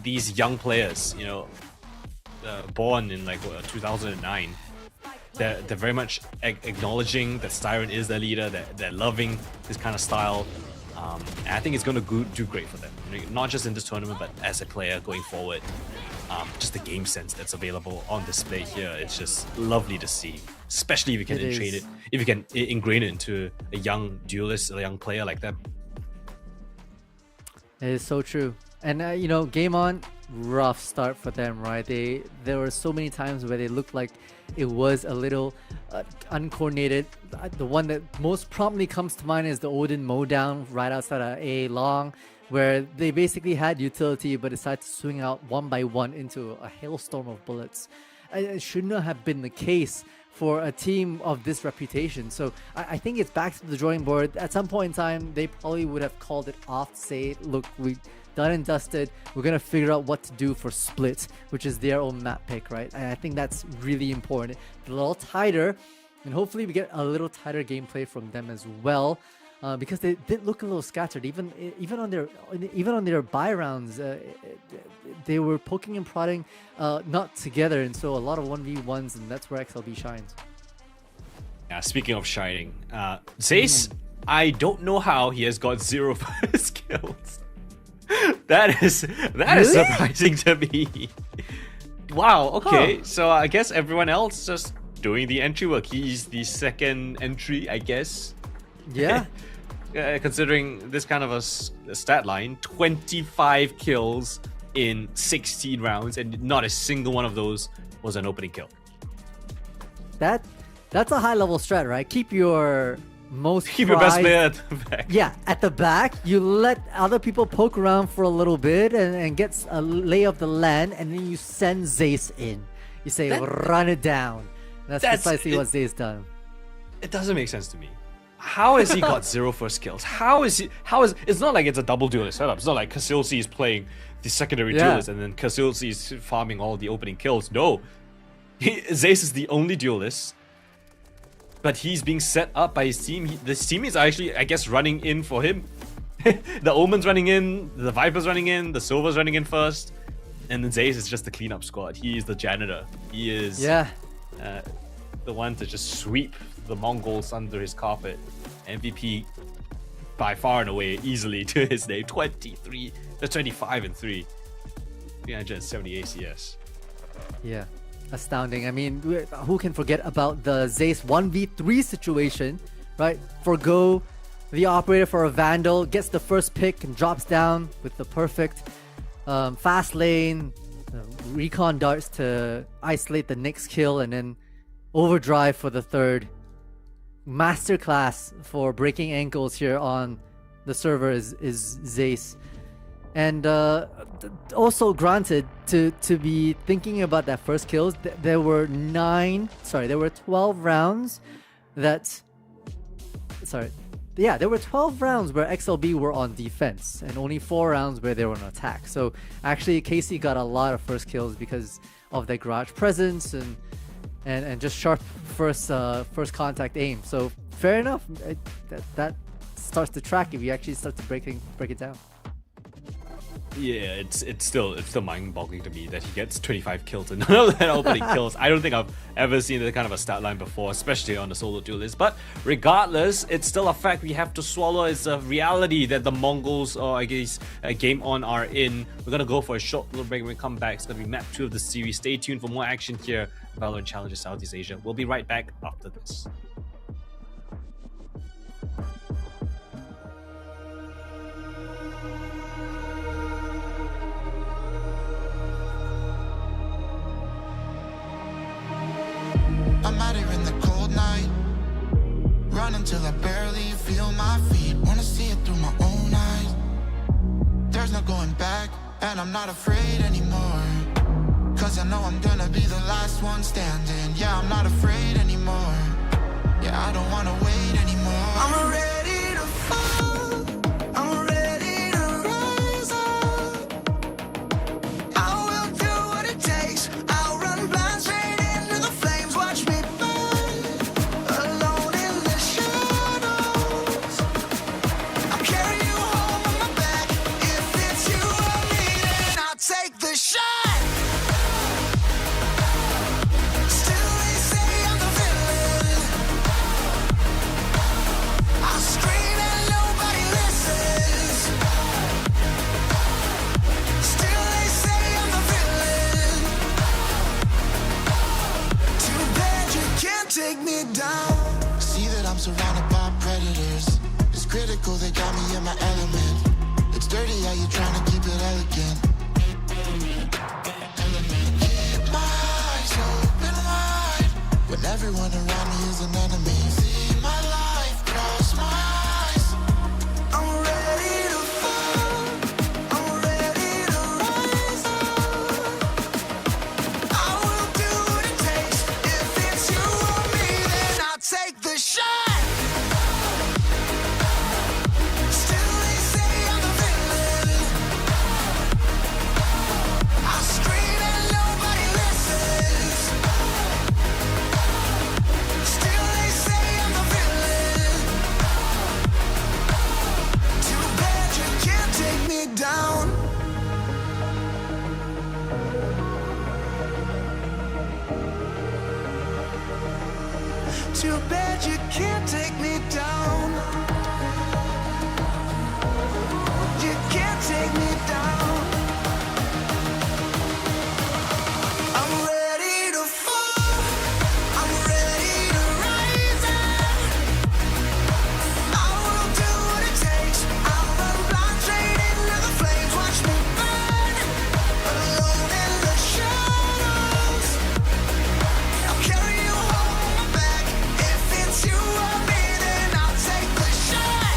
These young players, you know, born in like 2009, they're very much acknowledging that Styron is their leader. They're loving this kind of style. And I think it's going to do great for them. Not just in this tournament, but as a player going forward. Just the game sense that's available on display here. It's just lovely to see, especially if you can if you can ingrain it into a young duelist, a young player like them. It is so true. And you know, Game On, rough start for them, right? There were so many times where they looked like it was a little uncoordinated. The one that most promptly comes to mind is the Odin mowdown right outside of A Long, where they basically had utility but decided to swing out one by one into a hailstorm of bullets. It should not have been the case for a team of this reputation. So I think it's back to the drawing board. At some point in time, they probably would have called it off, say, look, done and dusted. We're gonna figure out what to do for split, which is their own map pick, right? And I think that's really important. A little tighter, and hopefully we get a little tighter gameplay from them as well. Because they did look a little scattered, even on their buy rounds, they were poking and prodding, not together, and so a lot of 1v1s, and that's where XLB shines. Yeah, speaking of shining, Zace, I don't know how he has got 0 first kills. That is surprising to me. Wow. Okay, so I guess everyone else just doing the entry work. He's the second entry, I guess. Yeah. Considering this kind of a stat line, 25 kills in 16 rounds, and not a single one of those was an opening kill. That's a high level strat, right? Keep your best player at the back. Yeah, at the back. You let other people poke around for a little bit and get a lay of the land, and then you send Zace in. You say, run it down. That's precisely what Zace done. It doesn't make sense to me. How has he got 0 first kills? It's not like it's a double duelist setup. It's not like Casilsi is playing the secondary duelist and then Casilsi is farming all the opening kills. No. Zace is the only duelist, but he's being set up by his team. This team is actually, I guess, running in for him. The Omen's running in, the Viper's running in, the Silver's running in first, and then Zace is just the cleanup squad. He is the janitor. He is the one to just sweep the Mongols under his carpet. MVP by far and away, easily to his name. 25 and 3. 370 ACS. Yeah, astounding. I mean, who can forget about the Zace 1v3 situation, right? Forgo the operator for a Vandal, gets the first pick and drops down with the perfect fast lane, recon darts to isolate the next kill, and then overdrive for the third. Masterclass for breaking ankles here on the server is Zace. And also granted, to be thinking about that first kills, there were 12 rounds that... there were 12 rounds where XLB were on defense and only 4 rounds where they were on attack. So actually Casey got a lot of first kills because of their garage presence and just sharp first contact aim. So fair enough. That starts to track if you actually start to break it down. Yeah, it's still mind-boggling to me that he gets 25 kills and none of that opening kills. I don't think I've ever seen that kind of a stat line before, especially on the solo duelist. But regardless, it's still a fact we have to swallow. It's a reality that the Mongols, or I guess Game On, are in. We're gonna go for a short little break. When we come back, it's gonna be map 2 of the series. Stay tuned for more action here. VALORANT Challengers Southeast Asia. We'll be right back after this. I'm out here in the cold night, running till I barely feel my feet. Wanna see it through my own eyes. There's no going back, and I'm not afraid anymore. Cause I know I'm gonna be the last one standing. Yeah, I'm not afraid anymore. Yeah, I don't wanna wait anymore. I'm ready to fall, I'm ready to rise up. I will do what it takes. I'll run blind straight into the flames. Watch me burn, alone in the shadows. I'll carry you home on my back. If it's you or me, then I'll take the shot. Take me down. See that I'm surrounded by predators. It's critical, they got me in my element. It's dirty how you trying to keep it elegant. Keep my eyes open wide when everyone around me is an enemy. See my life cross my eyes. I'm ready to fall, I'm ready to rise up. I will do what it takes. If it's you or me, then I'll take the shot. Still they say I'm the villain. Too bad you can't take me down. You can't take me down. I'm ready to fall. I'm ready to rise up. I will do what it takes. I'll run blind straight into the flames. Watch me burn, alone in the shadows. I'll carry you home on my back. If it's you or me, then I'll take the shot.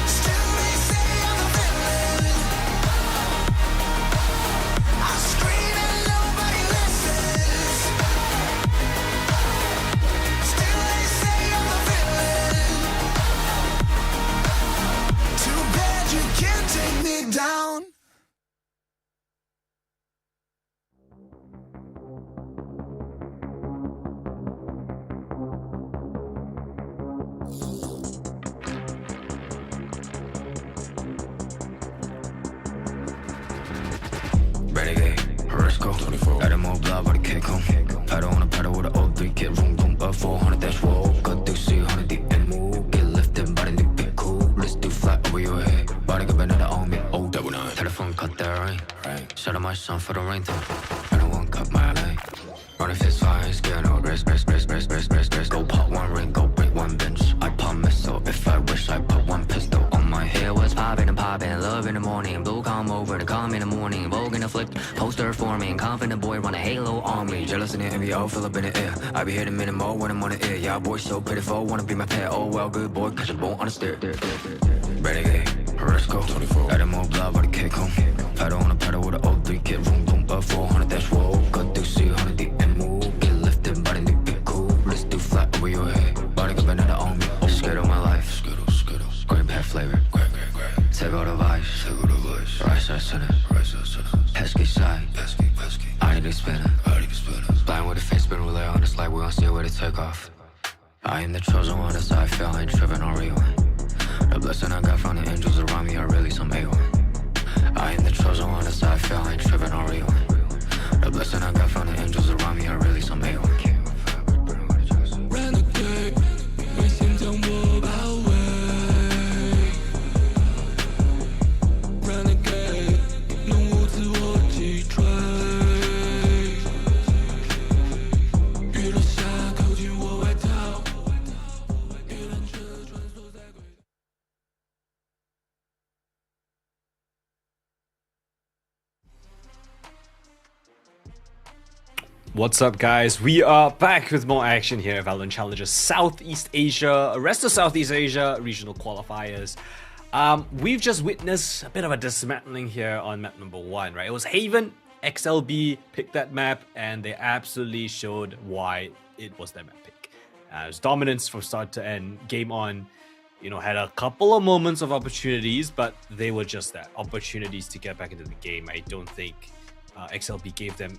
Still they say I'm the villain. I scream and nobody listens. Still they say I'm the villain. Too bad you can't take me down. Renegade, Horosco, 24. Add more blood, but I can't come. Pedal on a pedal with an O3 kit, room, boom, 400, that's whoa. Got through 100 the end move. Get lifted, body new bit cool. Let's do flat over your head. Body got another on me, oh, double nine. Telephone cut that rain. Shout out my son for the rain thing. I don't want cut my line. Running fist fire, scare no rest. Go pop one ring, go break one bench. I pop missile if I wish I put one pistol on my head. What's poppin' and poppin', love in the morning. Blue come over to come in the morning. Vogue in the flick, poster forming. Confident boy run a halo on me. Jealous in the envy, all fill up in the air. I be hitting minute more when I'm on the air. Y'all boys so pitiful, wanna be my pet. Oh well, good boy, cause you're born on the stair. Renegade, Horosco, 24. Adding more blood, but I can't come. Pedal on a pedal with an O3 kit, room, boom, 400, that's whoa. Got through 100 the end move. Get lifted, body new bit cool. Let's do flat over your head. Body got another on me. Scared of my life. Green pet flavor. Take all the vice. Right side center. Pesky side. I need to spin it. Blind with a face spin relay on this light. We gon' see where to take off. I am the chosen one, that's how I feel. I ain't tripping on rewind. The blessing I got from the angels around me are really some A1. I am the chosen one, that's how I feel. I ain't tripping on rewind. The blessing I got from the angels around me are really some A1. Renegade，为心将我包围。Renegade，弄污自我击坠。雨落下，扣紧我外套。一辆车穿梭在轨道。What's up, guys? We are back with more action here at VALORANT Challengers Southeast Asia, rest of Southeast Asia regional qualifiers. We've just witnessed a bit of a dismantling here on map number 1, right? It was Haven, XLB picked that map, and they absolutely showed why it was their map pick. It was dominance from start to end. Game On, had a couple of moments of opportunities, but they were just that, opportunities to get back into the game. I don't think XLB gave them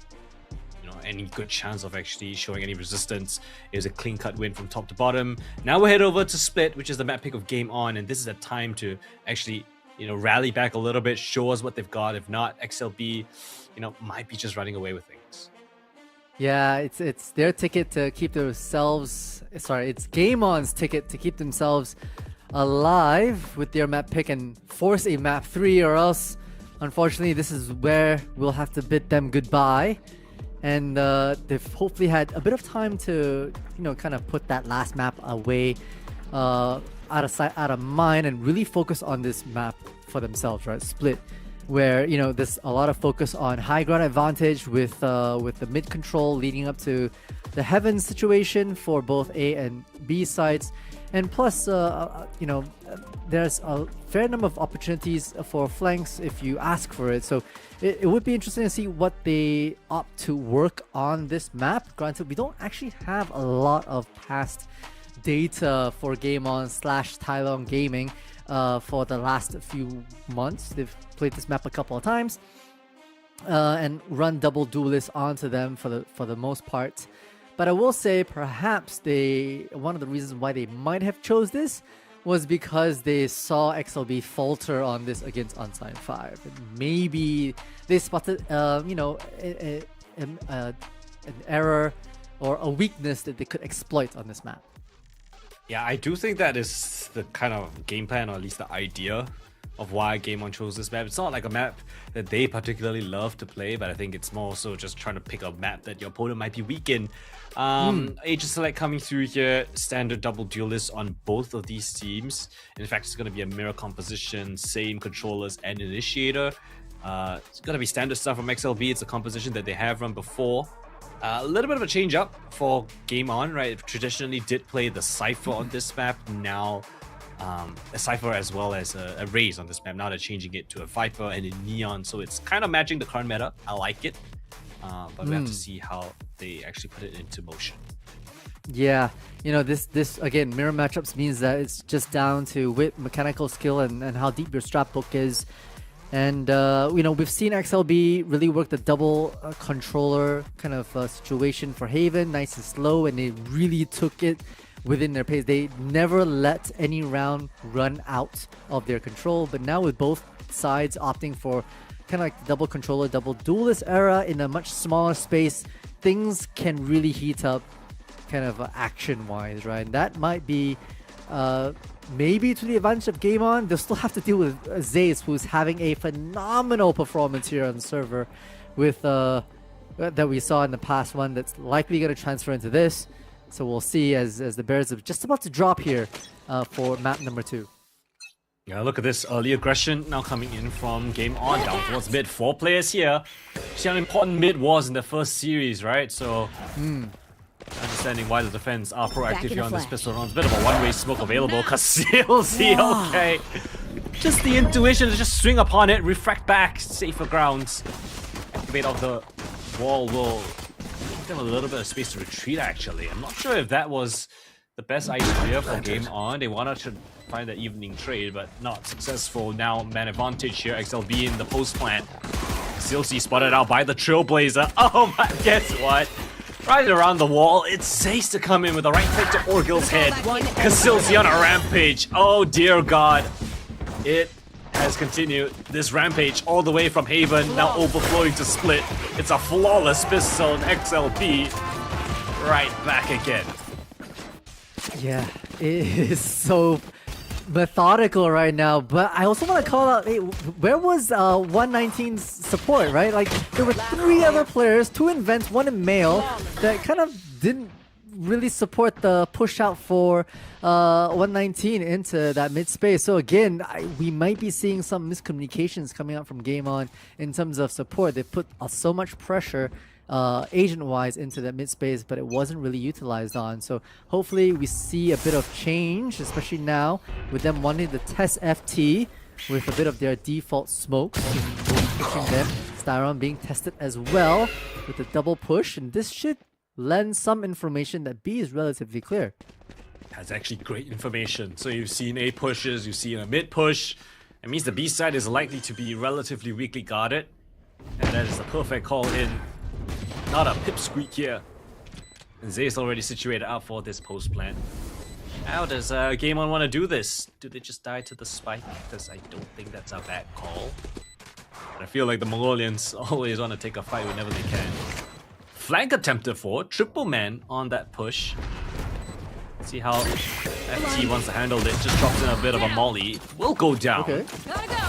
any good chance of actually showing any resistance. It was a clean-cut win from top to bottom. Now we'll head over to Split, which is the map pick of Game On, and this is a time to actually, rally back a little bit, show us what they've got. If not, XLB, might be just running away with things. Yeah, it's their ticket to keep themselves. Sorry, it's Game On's ticket to keep themselves alive with their map pick and force a map 3, or else, unfortunately, this is where we'll have to bid them goodbye. And they've hopefully had a bit of time to, kind of put that last map away, out of sight, out of mind, and really focus on this map for themselves, right? Split, where there's a lot of focus on high ground advantage with the mid control leading up to the Heaven situation for both A and B sides, and plus, there's a fair number of opportunities for flanks if you ask for it. So it would be interesting to see what they opt to work on this map. Granted, we don't actually have a lot of past data for Game On / Tylong Gaming for the last few months. They've played this map a couple of times and run double duelists onto them for the most part. But I will say perhaps one of the reasons why they might have chose this was because they saw XLB falter on this against Unsigned 5. And maybe they spotted, an error or a weakness that they could exploit on this map. Yeah, I do think that is the kind of game plan, or at least the idea of why Game On chose this map. It's not like a map that they particularly love to play, but I think it's more so just trying to pick a map that your opponent might be weak in. Agent Select coming through here, standard double duelist on both of these teams. In fact, it's going to be a mirror composition, same controllers and initiator. It's going to be standard stuff from XLB. It's a composition that they have run before. A little bit of a change up for Game On, right? Traditionally did play the Cypher on this map. Now a Cypher as well as a Raze on this map. Now they're changing it to a Viper and a Neon, so it's kind of matching the current meta. I like it, but we have to see how they actually put it into motion. Yeah, you know, this again, mirror matchups means that it's just down to wit, mechanical skill, and how deep your strat book is. And you know, we've seen XLB really work the double controller kind of situation for Haven, nice and slow, and they really took it within their pace. They never let any round run out of their control, but now with both sides opting for kind of like the double controller, double duelist era in a much smaller space, things can really heat up kind of action-wise, right? And that might be maybe to the advantage of Game On. They'll still have to deal with Zace, who's having a phenomenal performance here on the server with that we saw in the past one that's likely going to transfer into this. So we'll see as the Bears are just about to drop here for map number 2. Yeah, look at this early aggression now coming in from Game On down towards mid. 4 players here. See how important mid was in the first series, right? So understanding why the defense are proactive here on this pistol round. It's a bit of a one-way smoke available. Casilzi, okay. Just the intuition to just swing upon it, refract back, safer grounds. Activate off the wall will give them a little bit of space to retreat, actually. I'm not sure if that was the best idea for Game On. They wanted to find that evening trade, but not successful. Now, man advantage here. XLB in the post plant. Casilzi spotted out by the Trailblazer. Oh my, guess what? Right around the wall, it's Zace to come in with a right click to Orgil's head. Casilzi on a rampage. Oh dear God. It has continued this rampage all the way from Haven, now overflowing to Split. It's a flawless pistol and XLB right back again. Yeah, it is so methodical right now, but I also want to call out, hey, where was 119's support, right? Like, there were 3 other players, 2 in vents, 1 in male, that kind of didn't really support the push out for 119 into that mid space. So again, we might be seeing some miscommunications coming out from Game On in terms of support. They put so much pressure agent-wise into that mid space, but it wasn't really utilized on. So hopefully we see a bit of change, especially now with them wanting to test FT with a bit of their default smokes, pushing them. Styron being tested as well with the double push, and this should lend some information that B is relatively clear. That's actually great information. So you've seen A pushes, you've seen a mid push. It means the B side is likely to be relatively weakly guarded, and that is the perfect call in. Not a pipsqueak here. And Zay's already situated out for this post plan. How does Game On want to do this? Do they just die to the spike? Because I don't think that's a bad call. But I feel like the Mongolians always want to take a fight whenever they can. Flank attempted for triple man on that push. See how FT wants to handle it. Just drops in a bit of a molly. Will go down. Okay.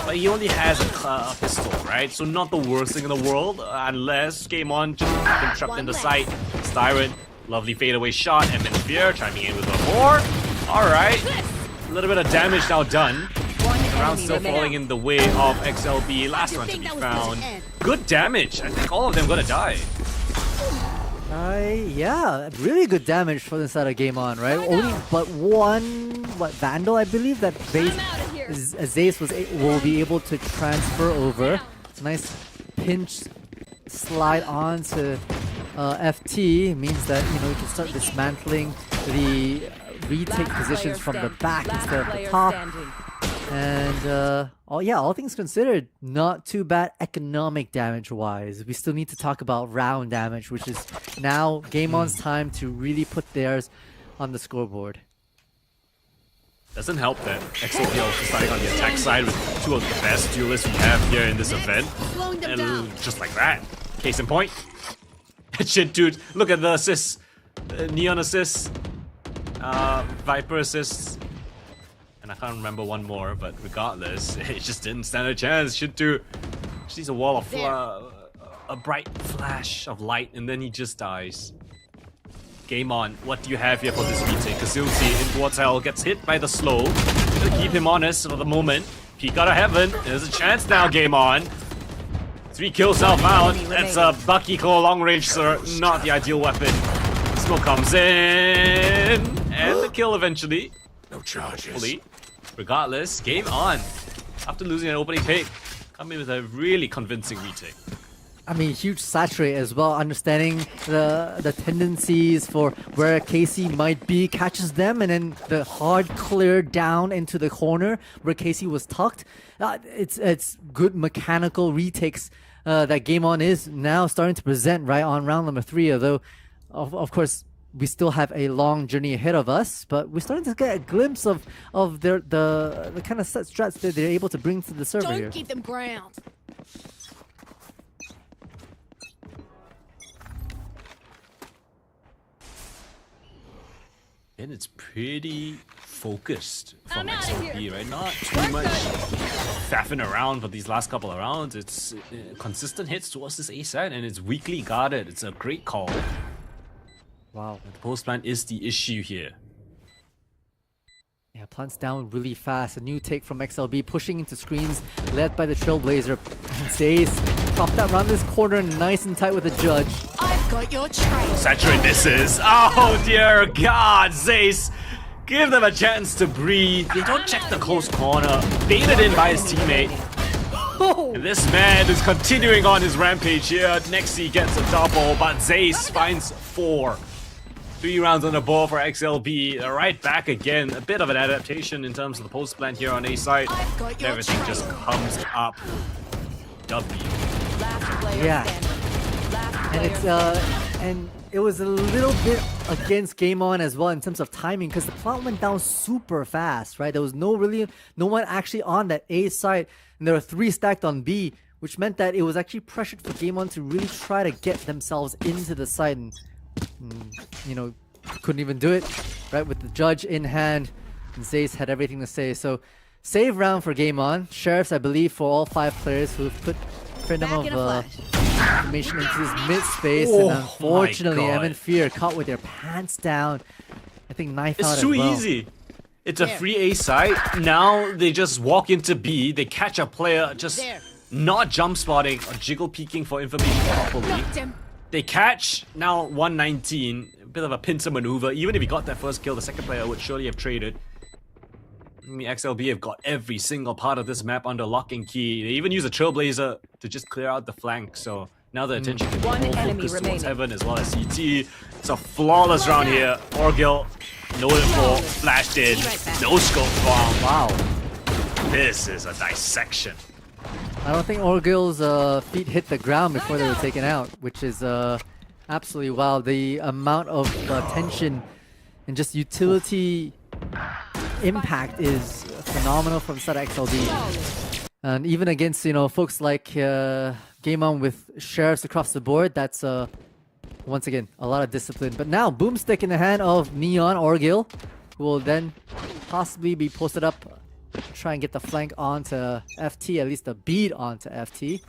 But he only has a pistol, right? So not the worst thing in the world, unless Game On just been trapped in the sight. Styron, lovely fadeaway shot. And then Fear chiming in with a more. Alright. A little bit of damage now done. The round still falling in the way of XLB. Last one to be found. Good damage. I think all of them gonna die. Yeah, really good damage for this side of Game On, right? Only but one, Vandal, I believe, that Zace will be able to transfer over. It's a nice pinch slide on to FT. It means that, you know, you can start dismantling the retake positions from the back instead of the top. And all things considered, not too bad economic damage-wise. We still need to talk about round damage, which is now Game On's time to really put theirs on the scoreboard. Doesn't help that XLB also starting on the attack side with 2 of the best duelists we have here in this event. And just like that, case in point. Shit, dude, look at the assists. Neon assists, Viper assists, and I can't remember one more, but regardless, it just didn't stand a chance. Should needs a wall of a bright flash of light, and then he just dies. Game on. What do you have here for this retake? Kasilsi in towards hell, gets hit by the slow. Gonna keep him honest for the moment. Peek out of heaven. There's a chance now. Game on. 3 kills now found. That's a Bucky Claw long range, sir. Not the ideal weapon. Smoke comes in, and the kill eventually. No charges. Hopefully. Regardless, game on. After losing an opening pick, come in with a really convincing retake. I mean, huge saturate as well, understanding the tendencies for where Casey might be, catches them, and then the hard clear down into the corner where Casey was tucked. It's good mechanical retakes that Game On is now starting to present right on round number 3, although of course we still have a long journey ahead of us, but we're starting to get a glimpse of the kind of set strats that they're able to bring to the server here. Don't keep them ground. And it's pretty focused from XLP, right? Not too much faffing around for these last couple of rounds. It's consistent hits towards this A side, and it's weakly guarded. It's a great call. Wow. The post plant is the issue here. Yeah, plants down really fast. A new take from XLB, pushing into screens, led by the Trailblazer. Zace popped out around this corner, nice and tight with the judge. I've got your trail. Saturate misses. Oh dear God, Zace. Give them a chance to breathe. They don't check the close corner. Baited in by his teammate. And this man is continuing on his rampage here. Nexi gets a double, but Zace finds 4. 3 rounds on the board for XLB. They're right back again. A bit of an adaptation in terms of the post plant here on A side. Everything just comes up. W. Yeah. And it's and it was a little bit against Game On as well in terms of timing, because the plant went down super fast, right? There was no one actually on that A side, and there were 3 stacked on B, which meant that it was actually pressured for Game On to really try to get themselves into the side, and you know, couldn't even do it, right? With the judge in hand, and Zace had everything to say. So save round for Game On. Sheriffs, I believe, for all 5 players who've put freedom of information into this mid space, and unfortunately Evan Fear caught with their pants down. I think knife out It's as too well. easy. It's a free A side. Now they just walk into B. They catch a player just not jump spotting or jiggle peeking for information properly. They catch now 119. A bit of a pincer maneuver. Even if he got that first kill, the second player would surely have traded. I mean, XLB have got every single part of this map under lock and key. They even use a Trailblazer to just clear out the flank. So now the attention can be all focused towards Heaven as well as CT. It's a flawless round here. Orgil, no info, flashed in, no scope bomb. Wow. This is a dissection. I don't think Orgil's feet hit the ground before they were taken out, which is absolutely wild. The amount of tension and just utility impact is phenomenal from Sada XLB. And even against, you know, folks like Game On with Sheriffs across the board, that's once again a lot of discipline. But now Boomstick in the hand of Neon Orgil, who will then possibly be posted up, try and get the flank onto FT, at least the bead onto FT,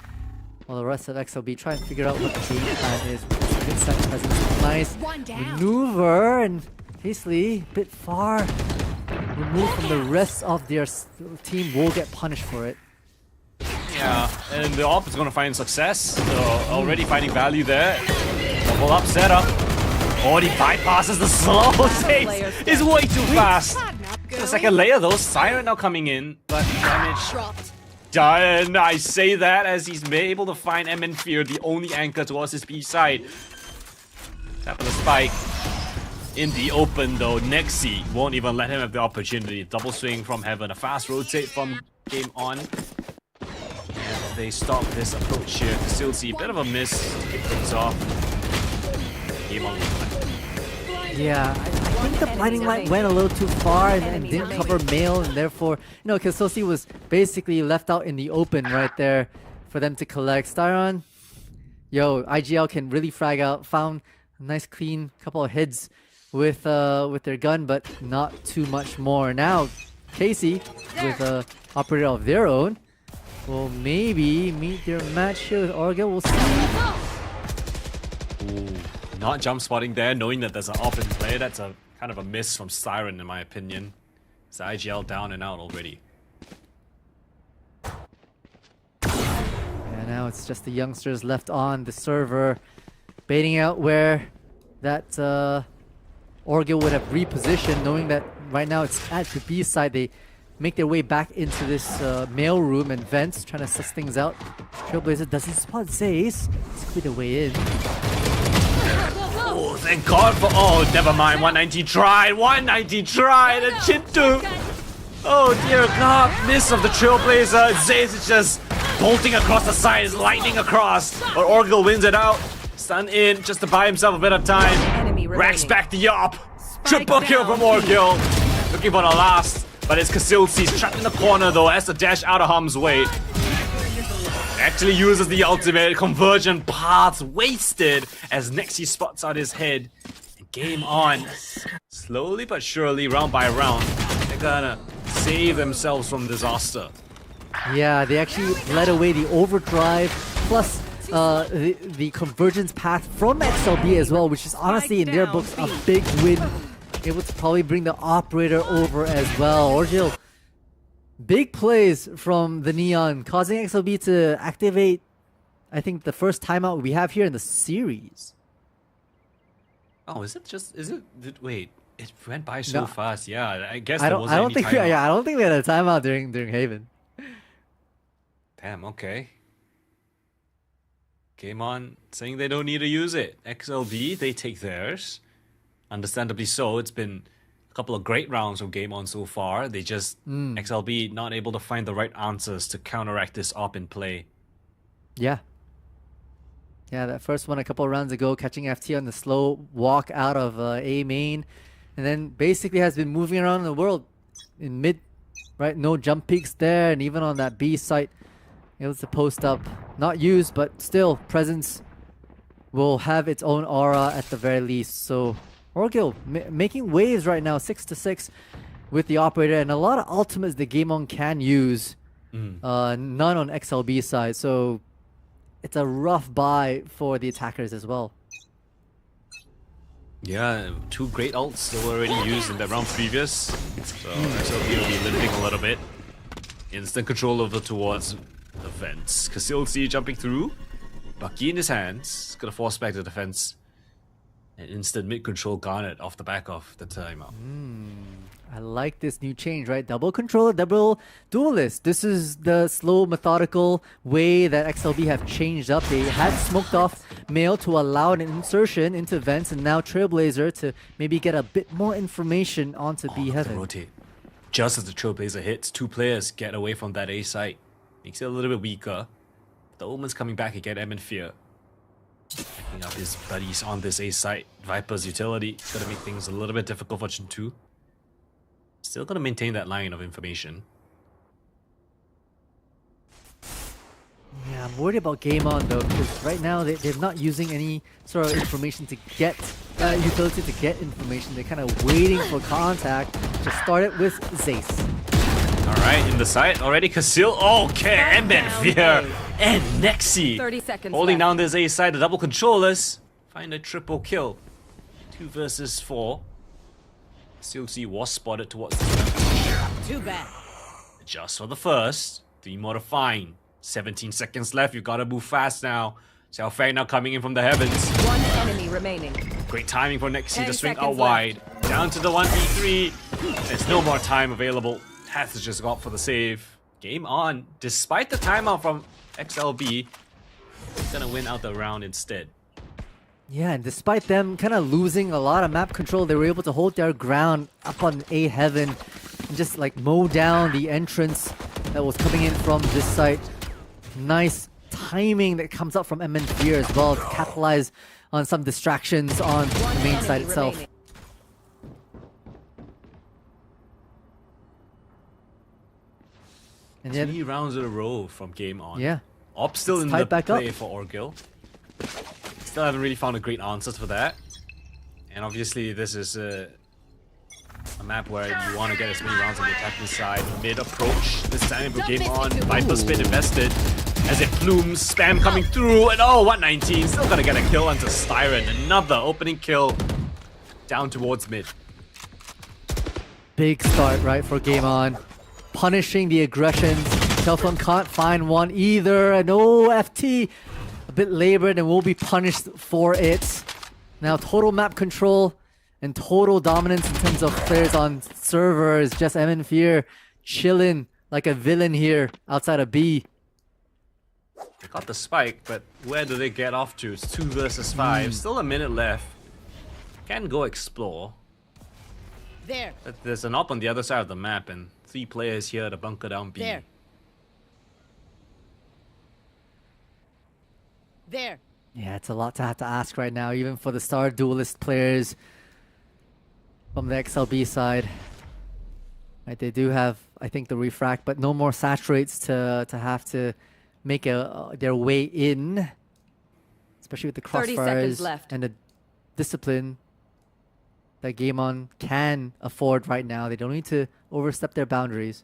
while the rest of XLB try and figure out what the game plan is. Good set presence, nice maneuver, and hastily a bit far removed from the rest of their team, will get punished for it. Yeah, and the op is going to find success. So already finding value there. Double up setup. Already bypasses the slow. Zace is way too fast. The second layer though, Siren now coming in, but damage done. I say that as he's been able to find MN Fear, the only anchor towards his B side. Tap of the spike. In the open though, Nexi won't even let him have the opportunity. Double swing from Heaven, a fast rotate from Game On. And they stop this approach here. Kasilsi, a bit of a miss to kick things off. Game On. Yeah, I think the blinding light went a little too far and didn't cover Mail, and therefore, you know, Kasilsi was basically left out in the open right there for them to collect. Styron, yo, IGL can really frag out. Found Nice clean couple of hits with their gun, but not too much more. Now, Casey with a operator of their own will maybe meet their match here with Orgel. We'll see. Ooh, not jump spotting there, knowing that there's an op in play. That's a kind of a miss from Siren in my opinion. It's IGL down and out already. And now it's just the youngsters left on the server, baiting out where that Orgel would have repositioned, knowing that right now it's at the B side. They make their way back into this mail room and vents, trying to suss things out. Trailblazer doesn't spot Zaze. Squid away in. Oh, thank God for... Oh, never mind. 190 tried. 190 tried. And Chintu. Oh, dear God. Miss of the Trailblazer. Zaze is just bolting across the side. Is lightning across. But Orgel wins it out. Stun in just to buy himself a bit of time. Racks back the op. Triple kill from Orgel. Looking for the last. But it's Casilci's trapped in the corner though. Has to dash out of harm's way. Actually uses the ultimate. Conversion paths wasted as Nexi spots out his head. And game on. Slowly but surely, round by round, they're gonna save themselves from disaster. Yeah, they actually led away the overdrive plus the convergence path from XLB as well, which is honestly in their books a big win. Able to probably bring the operator over as well. Orgel, big plays from the Neon, causing XLB to activate, I think, the first timeout we have here in the series. Oh, is it? Wait, it went by so fast. Yeah, I guess I don't think we had a timeout during Haven. Damn. Okay. Game on, saying they don't need to use it. XLB, they take theirs. Understandably so. It's been a couple of great rounds of Game On so far. They just XLB not able to find the right answers to counteract this op in play. Yeah. Yeah, that first one a couple of rounds ago, catching FT on the slow walk out of A main, and then basically has been moving around the world in mid, right? No jump peaks there, and even on that B site, it was to post up, not used, but still presence will have its own aura at the very least. So Orgel making waves right now, 6-6 with the operator, and a lot of ultimates the Game On can use. None on XLB side, so it's a rough buy for the attackers as well. Yeah, two great ults that were already used in the round previous, so XLB will be limping a little bit. Instant control over towards the fence. Casilci jumping through, Bucky in his hands, gonna force back the defense. An instant mid-control garnet off the back of the timeout. I like this new change, right? Double controller, double duelist. This is the slow, methodical way that XLB have changed up. They had smoked off Mail to allow an insertion into vents, and now Trailblazer to maybe get a bit more information onto B Heaven. Rotate. Just as the Trailblazer hits, two players get away from that A site. Makes it a little bit weaker. The Omen's coming back again, M and Fear. Picking up his buddies on this A site. Viper's utility is going to make things a little bit difficult for Chintu. Still going to maintain that line of information. Yeah, I'm worried about Game On though, because right now they're not using any sort of information to get utility to get information. They're kind of waiting for contact. Just start it with Zace. Alright, in the site already, Casil. Okay, and Fear and Nexi 30 seconds holding left. down this A side. The double controllers find a triple kill. 2 versus 4. Casilci was spotted towards the left. Too bad. Just for the first. 3 more to find. 17 seconds left. You gotta move fast now. Xiao Fang now coming in from the heavens. One enemy remaining. Great timing for Nexi to 10 swing out seconds wide. Down to the 1v3. There's no more time available. Has to just go up for the save. Game on. Despite the timeout from XLB, he's gonna win out the round instead. Yeah, and despite them kind of losing a lot of map control, they were able to hold their ground up on A Heaven and just like mow down the entrance that was coming in from this site. Nice timing that comes up from MN Fear as well to capitalize on some distractions on the main side itself. Remaining. And yet, 3 rounds in a row from Game On. yeah, Op still It's in tied the back play up. for Orgel. Still haven't really found a great answer for that. And obviously this is a map where you want to get as many rounds on the attacking side. Mid approach. This time for game on. Viper's been invested. As it plumes, spam coming through, and oh, 119, still gonna get a kill onto Styron. Another opening kill down towards mid. Big start, right, for game on. Punishing the aggressions. Cellphone can't find one either, and oh, FT a bit labored and will be punished for it. Now total map control and total dominance in terms of players on servers. Just MN Fear chilling like a villain here outside of B. They got the spike, but where do they get off to? It's 2 versus 5. Still a minute left. Can go explore. There. But there's an op on the other side of the map, and 3 players here to bunker down B. There. There. Yeah, it's a lot to have to ask right now, even for the Star Duelist players from the XLB side. Right, they do have, I think, the refract, but no more saturates to have to make their way in, especially with the 30 seconds crossfires left. and the discipline that Game On can afford right now. They don't need to overstep their boundaries.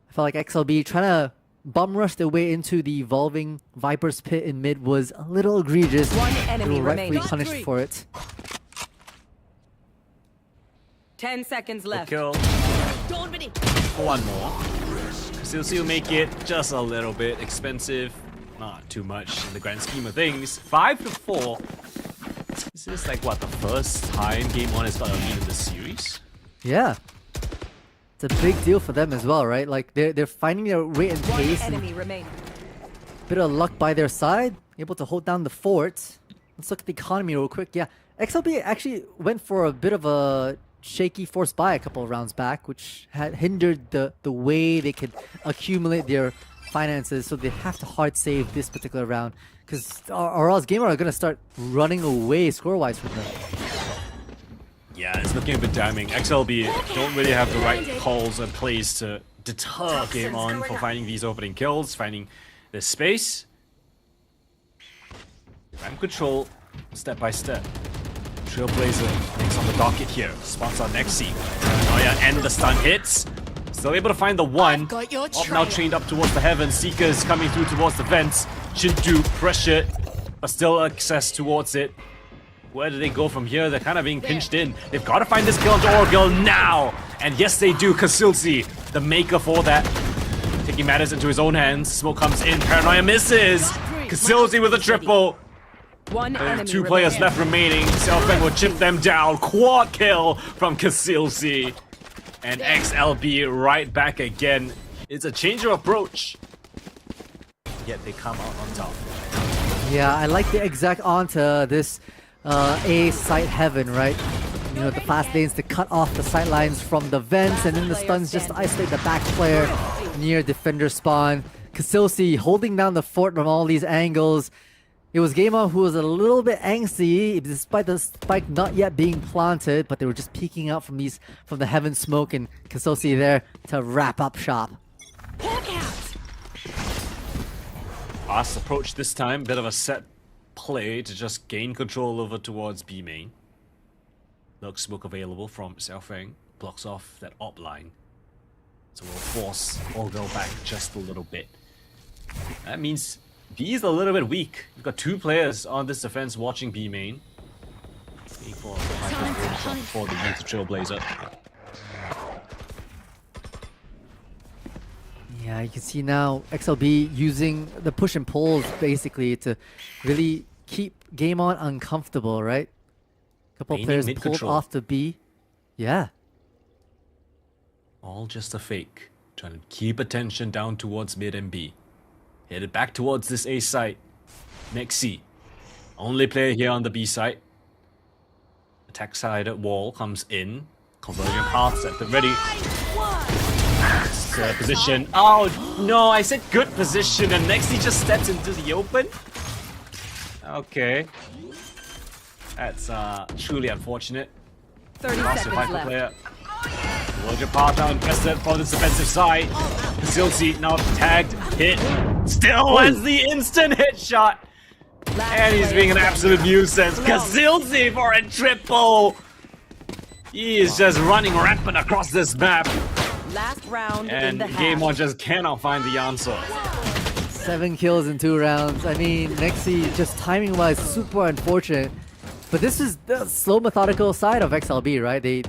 I felt like XLB trying to bum rush their way into the evolving Viper's pit in mid was a little egregious. One They enemy were rightfully remaining. punished for it. 10 seconds The left. kill. One more. Still make it just a little bit expensive. Not too much in the grand scheme of things. 5-4. Is this like what, the first time Game On has got a lead in the series? Yeah. It's a big deal for them as well, right? Like they're finding their rate and One pace. And enemy remaining. bit of luck by their side, able to hold down the fort. Let's look at the economy real quick. Yeah, XLB actually went for a bit of a shaky force buy a couple of rounds back, which had hindered the way they could accumulate their finances, so they have to hard save this particular round, because or else Gamer are going to start running away score-wise from them. Yeah, it's looking a bit damning. XLB don't really have the right calls and plays to deter Game On for finding these opening kills, finding the space. Ram control, step by step. Trailblazer next on the docket here. Spots on Nexi. Oh yeah, and the stun hits. Still able to find the one. Got your Op now trained up towards the heavens. Seekers coming through towards the vents. Chintu pressured, but still access towards it. Where do they go from here? They're kind of being pinched in. They've got to find this kill into Orgil now! And yes, they do. Kasilsi, the maker for that. Taking matters into his own hands. Smoke comes in. Paranoia misses! Kasilsi with a triple. One enemy Two players remaining. left remaining. Selfang will chip them down. Quad kill from Kasilsi. And XLB right back again. It's a change of approach. Yet they come out on top. Yeah, I like the exact onto this A site heaven, right? You know, the fast lanes to cut off the sight lines from the vents, and then the stuns just to isolate the back player near defender spawn. Kasilsi holding down the fort from all these angles. It was Game On who was a little bit angsty, despite the spike not yet being planted, but they were just peeking out from the heaven smoke, and Kasilsi there to wrap up shop. Fast approach this time, bit of a set play to just gain control over towards B main. Lurk smoke available from Selfang, blocks off that op line. So we'll force Orgil back just a little bit. That means B is a little bit weak. We've got two players on this defense watching B main. Waiting for the youth Trailblazer. Yeah, you can see now XLB using the push and pulls basically to really keep Game On uncomfortable, right? Couple Maintaining players mid pulled control. off the B. Yeah. All just a fake. Trying to keep attention down towards mid and B. Headed back towards this A site. Nexi. Only player here on the B site. Attack side at wall comes in. Conversion paths at the ready. Position. Oh no, I said good position and Nexi just steps into the open. Okay. That's truly unfortunate. 30 Lost seconds Viper left. player. Roger Park now invested for this defensive side. Kasilsi now tagged, hit. Still has the instant headshot. And he's being an absolute nuisance. Kazilzi for a triple! He is just running rampant across this map. Last round in And the half. Game On just cannot find the answer. 7 kills in 2 rounds. I mean, Nexi, just timing-wise, super unfortunate. But this is the slow, methodical side of XLB, right? They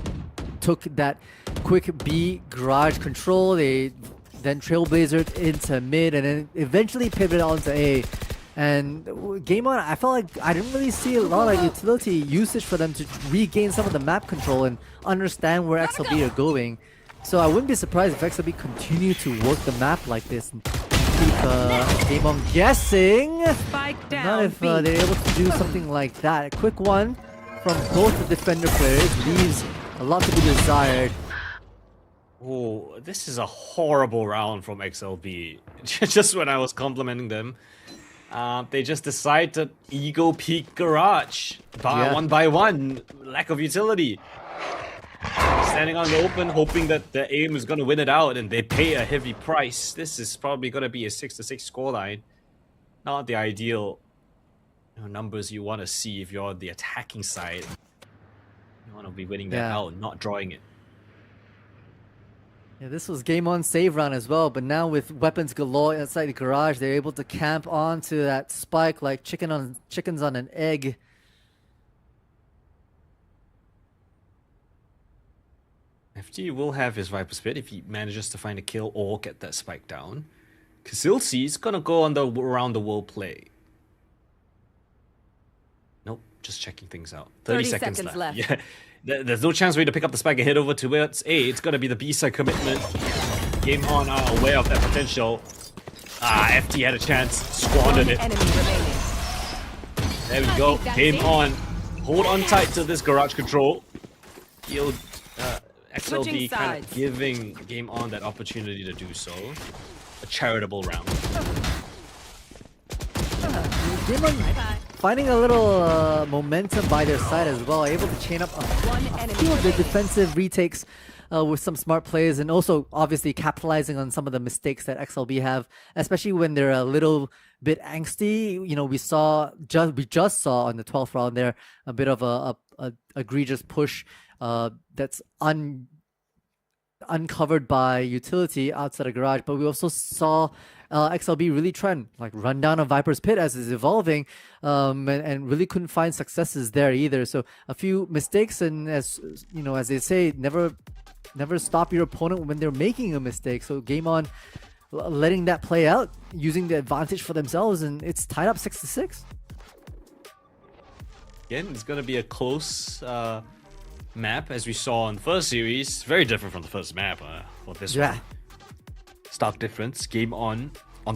took that quick B garage control. They then trailblazered into mid and then eventually pivoted onto A. And Game On, I felt like I didn't really see a lot of utility usage for them to regain some of the map control and understand where XLB are going. So I wouldn't be surprised if XLB continue to work the map like this and keep Game On guessing. Spike down. Not if B. they're able to do something like that. A quick one from both the defender players leaves a lot to be desired. Oh, this is a horrible round from XLB. Just when I was complimenting them, they just decide to ego peek garage one by one. Lack of utility. Standing on the open, hoping that the aim is going to win it out, and they pay a heavy price. This is probably going to be a 6-6 scoreline. Not the ideal numbers you want to see if you're on the attacking side. You want to be winning that out, not drawing it. Yeah, this was Game On save round as well, but now with weapons galore inside the garage, they're able to camp onto that spike like chickens on an egg. FT will have his Viper's Pit if he manages to find a kill or get that spike down. Kazilzi is gonna go on the around the world play. Nope, just checking things out. 30 seconds left. Yeah, there's no chance for you to pick up the spike and head over towards A. It's gonna be the B side commitment. Game On are aware of that potential. FT had a chance, squandered it. Enemy remaining. There we go. Game On. Hold on tight to this garage control. He'll XLB kind of giving Game On that opportunity to do so. A charitable round. Game On finding a little momentum by their side as well, able to chain up a few of the defensive retakes with some smart plays, and also obviously capitalizing on some of the mistakes that XLB have, especially when they're a little bit angsty. You know, we just saw on the 12th round there a bit of a egregious push that's uncovered by utility outside the garage, but we also saw XLB really try and like run down a Viper's Pit as it's evolving, and really couldn't find successes there either. So a few mistakes, and as you know, as they say, never stop your opponent when they're making a mistake. So Game On letting that play out, using the advantage for themselves, and it's tied up 6-6. Again, it's gonna be a close map as we saw in the first series. Very different from the first map for this one. Stark difference. Game On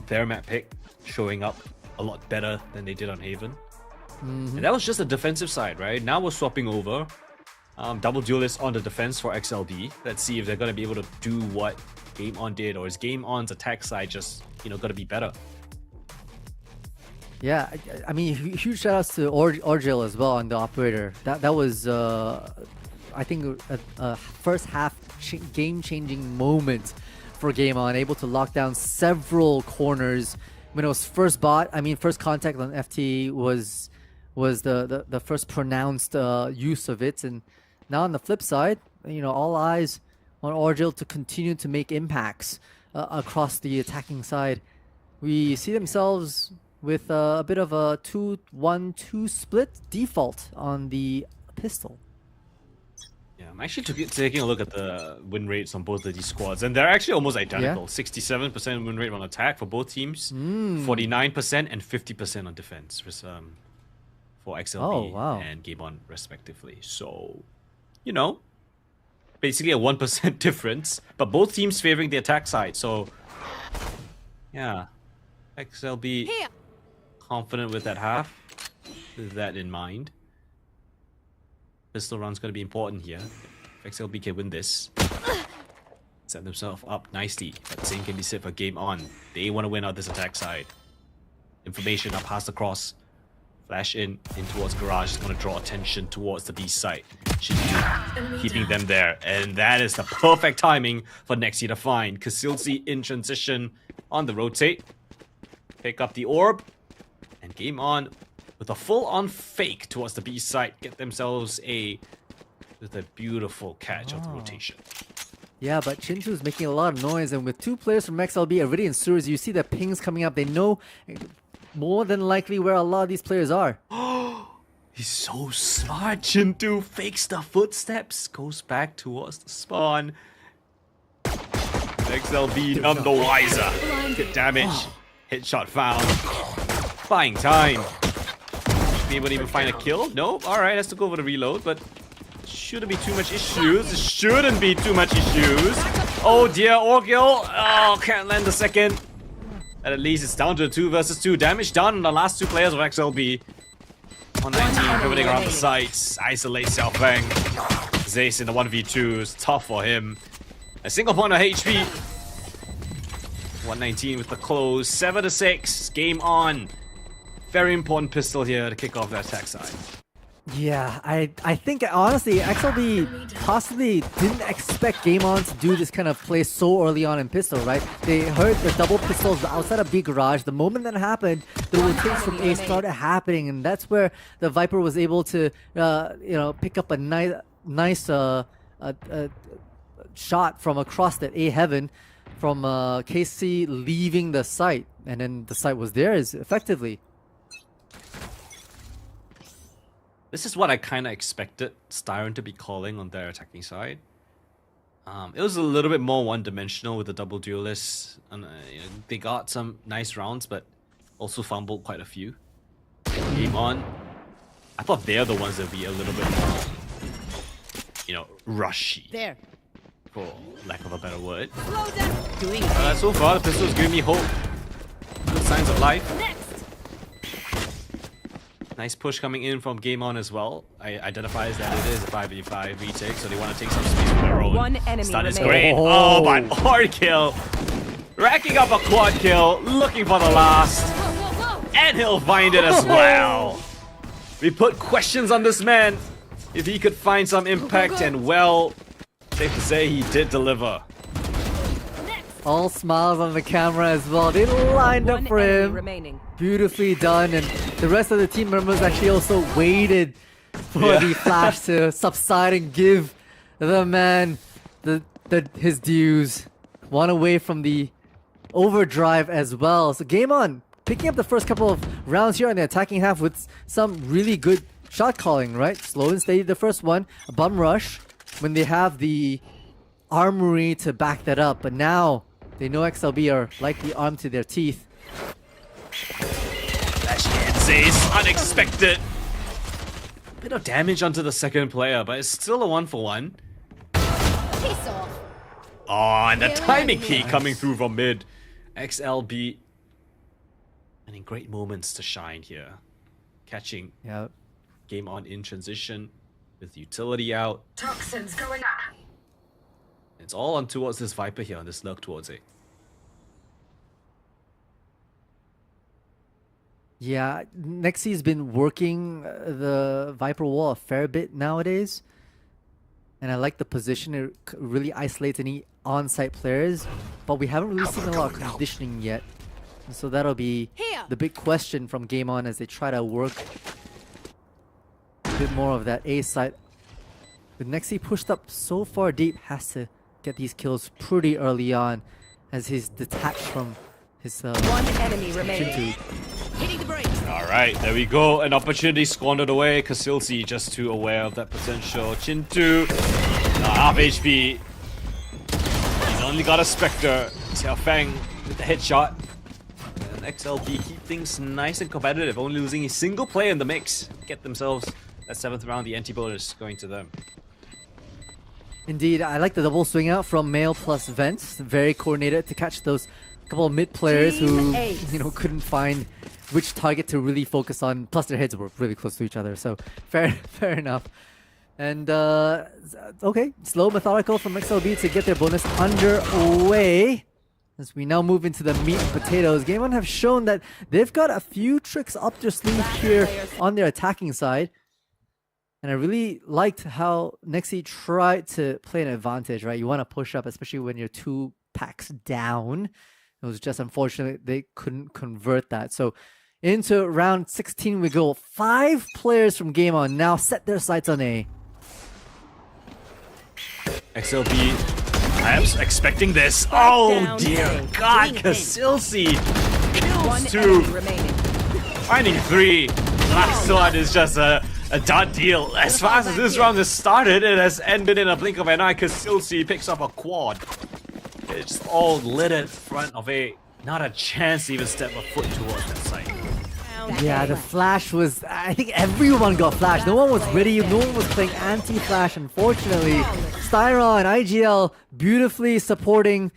their map pick showing up a lot better than they did on Haven. And that was just the defensive side, right? Now we're swapping over. Double duelist on the defense for XLB. Let's see if they're gonna be able to do what Game On did, or is Game On's attack side just gonna be better? Yeah, I mean, huge shout outs to Orgil as well on the operator. That was I think a first half game-changing moment for Game On, able to lock down several corners. When it was first contact on FT was the first pronounced use of it, and now on the flip side, all eyes on Orgil to continue to make impacts across the attacking side. We see themselves with a bit of a 2-1-2 split default on the pistol. Yeah, I'm actually taking a look at the win rates on both of these squads, and they're actually almost identical. 67% win rate on attack for both teams, 49% and 50% on defense for XLB and Game On respectively. So, basically a 1% difference, but both teams favoring the attack side. So, yeah, XLB confident with that half, with that in mind. Pistol round's going to be important here. If XLB can win this, set themselves up nicely. But same can be said for Game On. They want to win out this attack side. Information up past the cross. Flash in towards garage. Is going to draw attention towards the B side. Should be keeping them there. And that is the perfect timing for Nexi to find. Kazilzi in transition on the rotate. Pick up the orb. And Game On with a full-on fake towards the B side, get themselves with a beautiful catch of the rotation. Yeah, but Chintu's making a lot of noise, and with two players from XLB already in sewers, you see the pings coming up. They know more than likely where a lot of these players are. He's so smart. Chintu fakes the footsteps, goes back towards the spawn. XLB none the wiser. Good damage. Headshot found. Buying time. Be able to even find a kill? No? Alright, has to go for the reload, but shouldn't be too much issues. Shouldn't be too much issues. Oh dear, Orgil. Oh, can't land the second. And at least it's down to a 2 versus 2. Damage done on the last two players of XLB. 119 pivoting around the sites. Isolate Xiaofeng. Zace in the 1v2 is tough for him. A single point of HP. 119 with the close. 7-6. Game on. Very important pistol here to kick off the attack side. Yeah, I think honestly XLB possibly didn't expect Game On to do this kind of play so early on in pistol, right? They heard the double pistols outside of B garage. The moment that happened, the rotates from A started happening, and that's where the Viper was able to pick up a nice shot from across that A heaven from KC leaving the site, and then the site was theirs effectively. This is what I kind of expected Styron to be calling on their attacking side. It was a little bit more one-dimensional with the double duelists. And, they got some nice rounds, but also fumbled quite a few. Game on. I thought they're the ones that would be a little bit more, rushy. There. For lack of a better word. Doing So far, the pistol's giving me hope. Good signs of life. Next. Nice push coming in from Game On as well. I identifies that it is a 5v5 retake, so they want to take some space for their own. One enemy Stun is remaining. great. Oh, but hard kill. Racking up a quad kill, looking for the last. And he'll find it as well. We put questions on this man. If he could find some impact, and well, safe to say he did deliver. All smiles on the camera as well. They lined up for him. Remaining. Beautifully done, and the rest of the team members actually also waited for the flash to subside and give the man his dues. One away from the overdrive as well. So Game On picking up the first couple of rounds here on the attacking half with some really good shot calling, right? Slow and steady the first one, a bum rush when they have the armory to back that up, but now they know XLB are likely armed to their teeth. Flash Zace, unexpected. Bit of damage onto the second player, but it's still a 1-for-1. Oh, and the timing key coming through from mid. XLB. And in great moments to shine here. Catching Game On in transition with utility out. Toxins going up. It's all on towards this Viper here on this lurk towards it. Yeah, Nexi's been working the Viper wall a fair bit nowadays. And I like the position. It really isolates any on-site players. But we haven't really seen a lot of conditioning yet. And so that'll be the big question from Game On as they try to work a bit more of that A side. With Nexi pushed up so far deep, has to get these kills pretty early on as he's detached from his one enemy remaining. Hitting the brakes. Alright, there we go. An opportunity squandered away. Kasilsi just too aware of that potential. Chintu, half HP. He's only got a Spectre. Xiaofeng with the headshot. And XLB keep things nice and competitive. Only losing a single player in the mix. Get themselves that 7th round. The anti-bonus going to them. Indeed, I like the double swing out from Male plus Vents. Very coordinated to catch those couple of mid players who couldn't find which target to really focus on. Plus their heads were really close to each other, so fair enough. And okay, slow, methodical from XLB to get their bonus underway. As we now move into the meat and potatoes, Game On have shown that they've got a few tricks up their sleeve here on their attacking side. And I really liked how Nexi tried to play an advantage, right? You want to push up, especially when you're 2 packs down. It was just unfortunate they couldn't convert that. So, Into round 16 we go. 5 players from Game On now set their sights on A. XLB, I am expecting this. Oh down dear A. God, Wing it. Kasilsi One kills 2, enemy remaining. finding 3. Last one is just a done deal. As fast as this round has started, it has ended in a blink of an eye. Kasilsi picks up a quad. It's all lit in front of A. Not a chance to even step a foot towards that site. Yeah, the flash was... I think everyone got flash. No one was ready. No one was playing anti-flash, unfortunately. Styron, IGL, beautifully supporting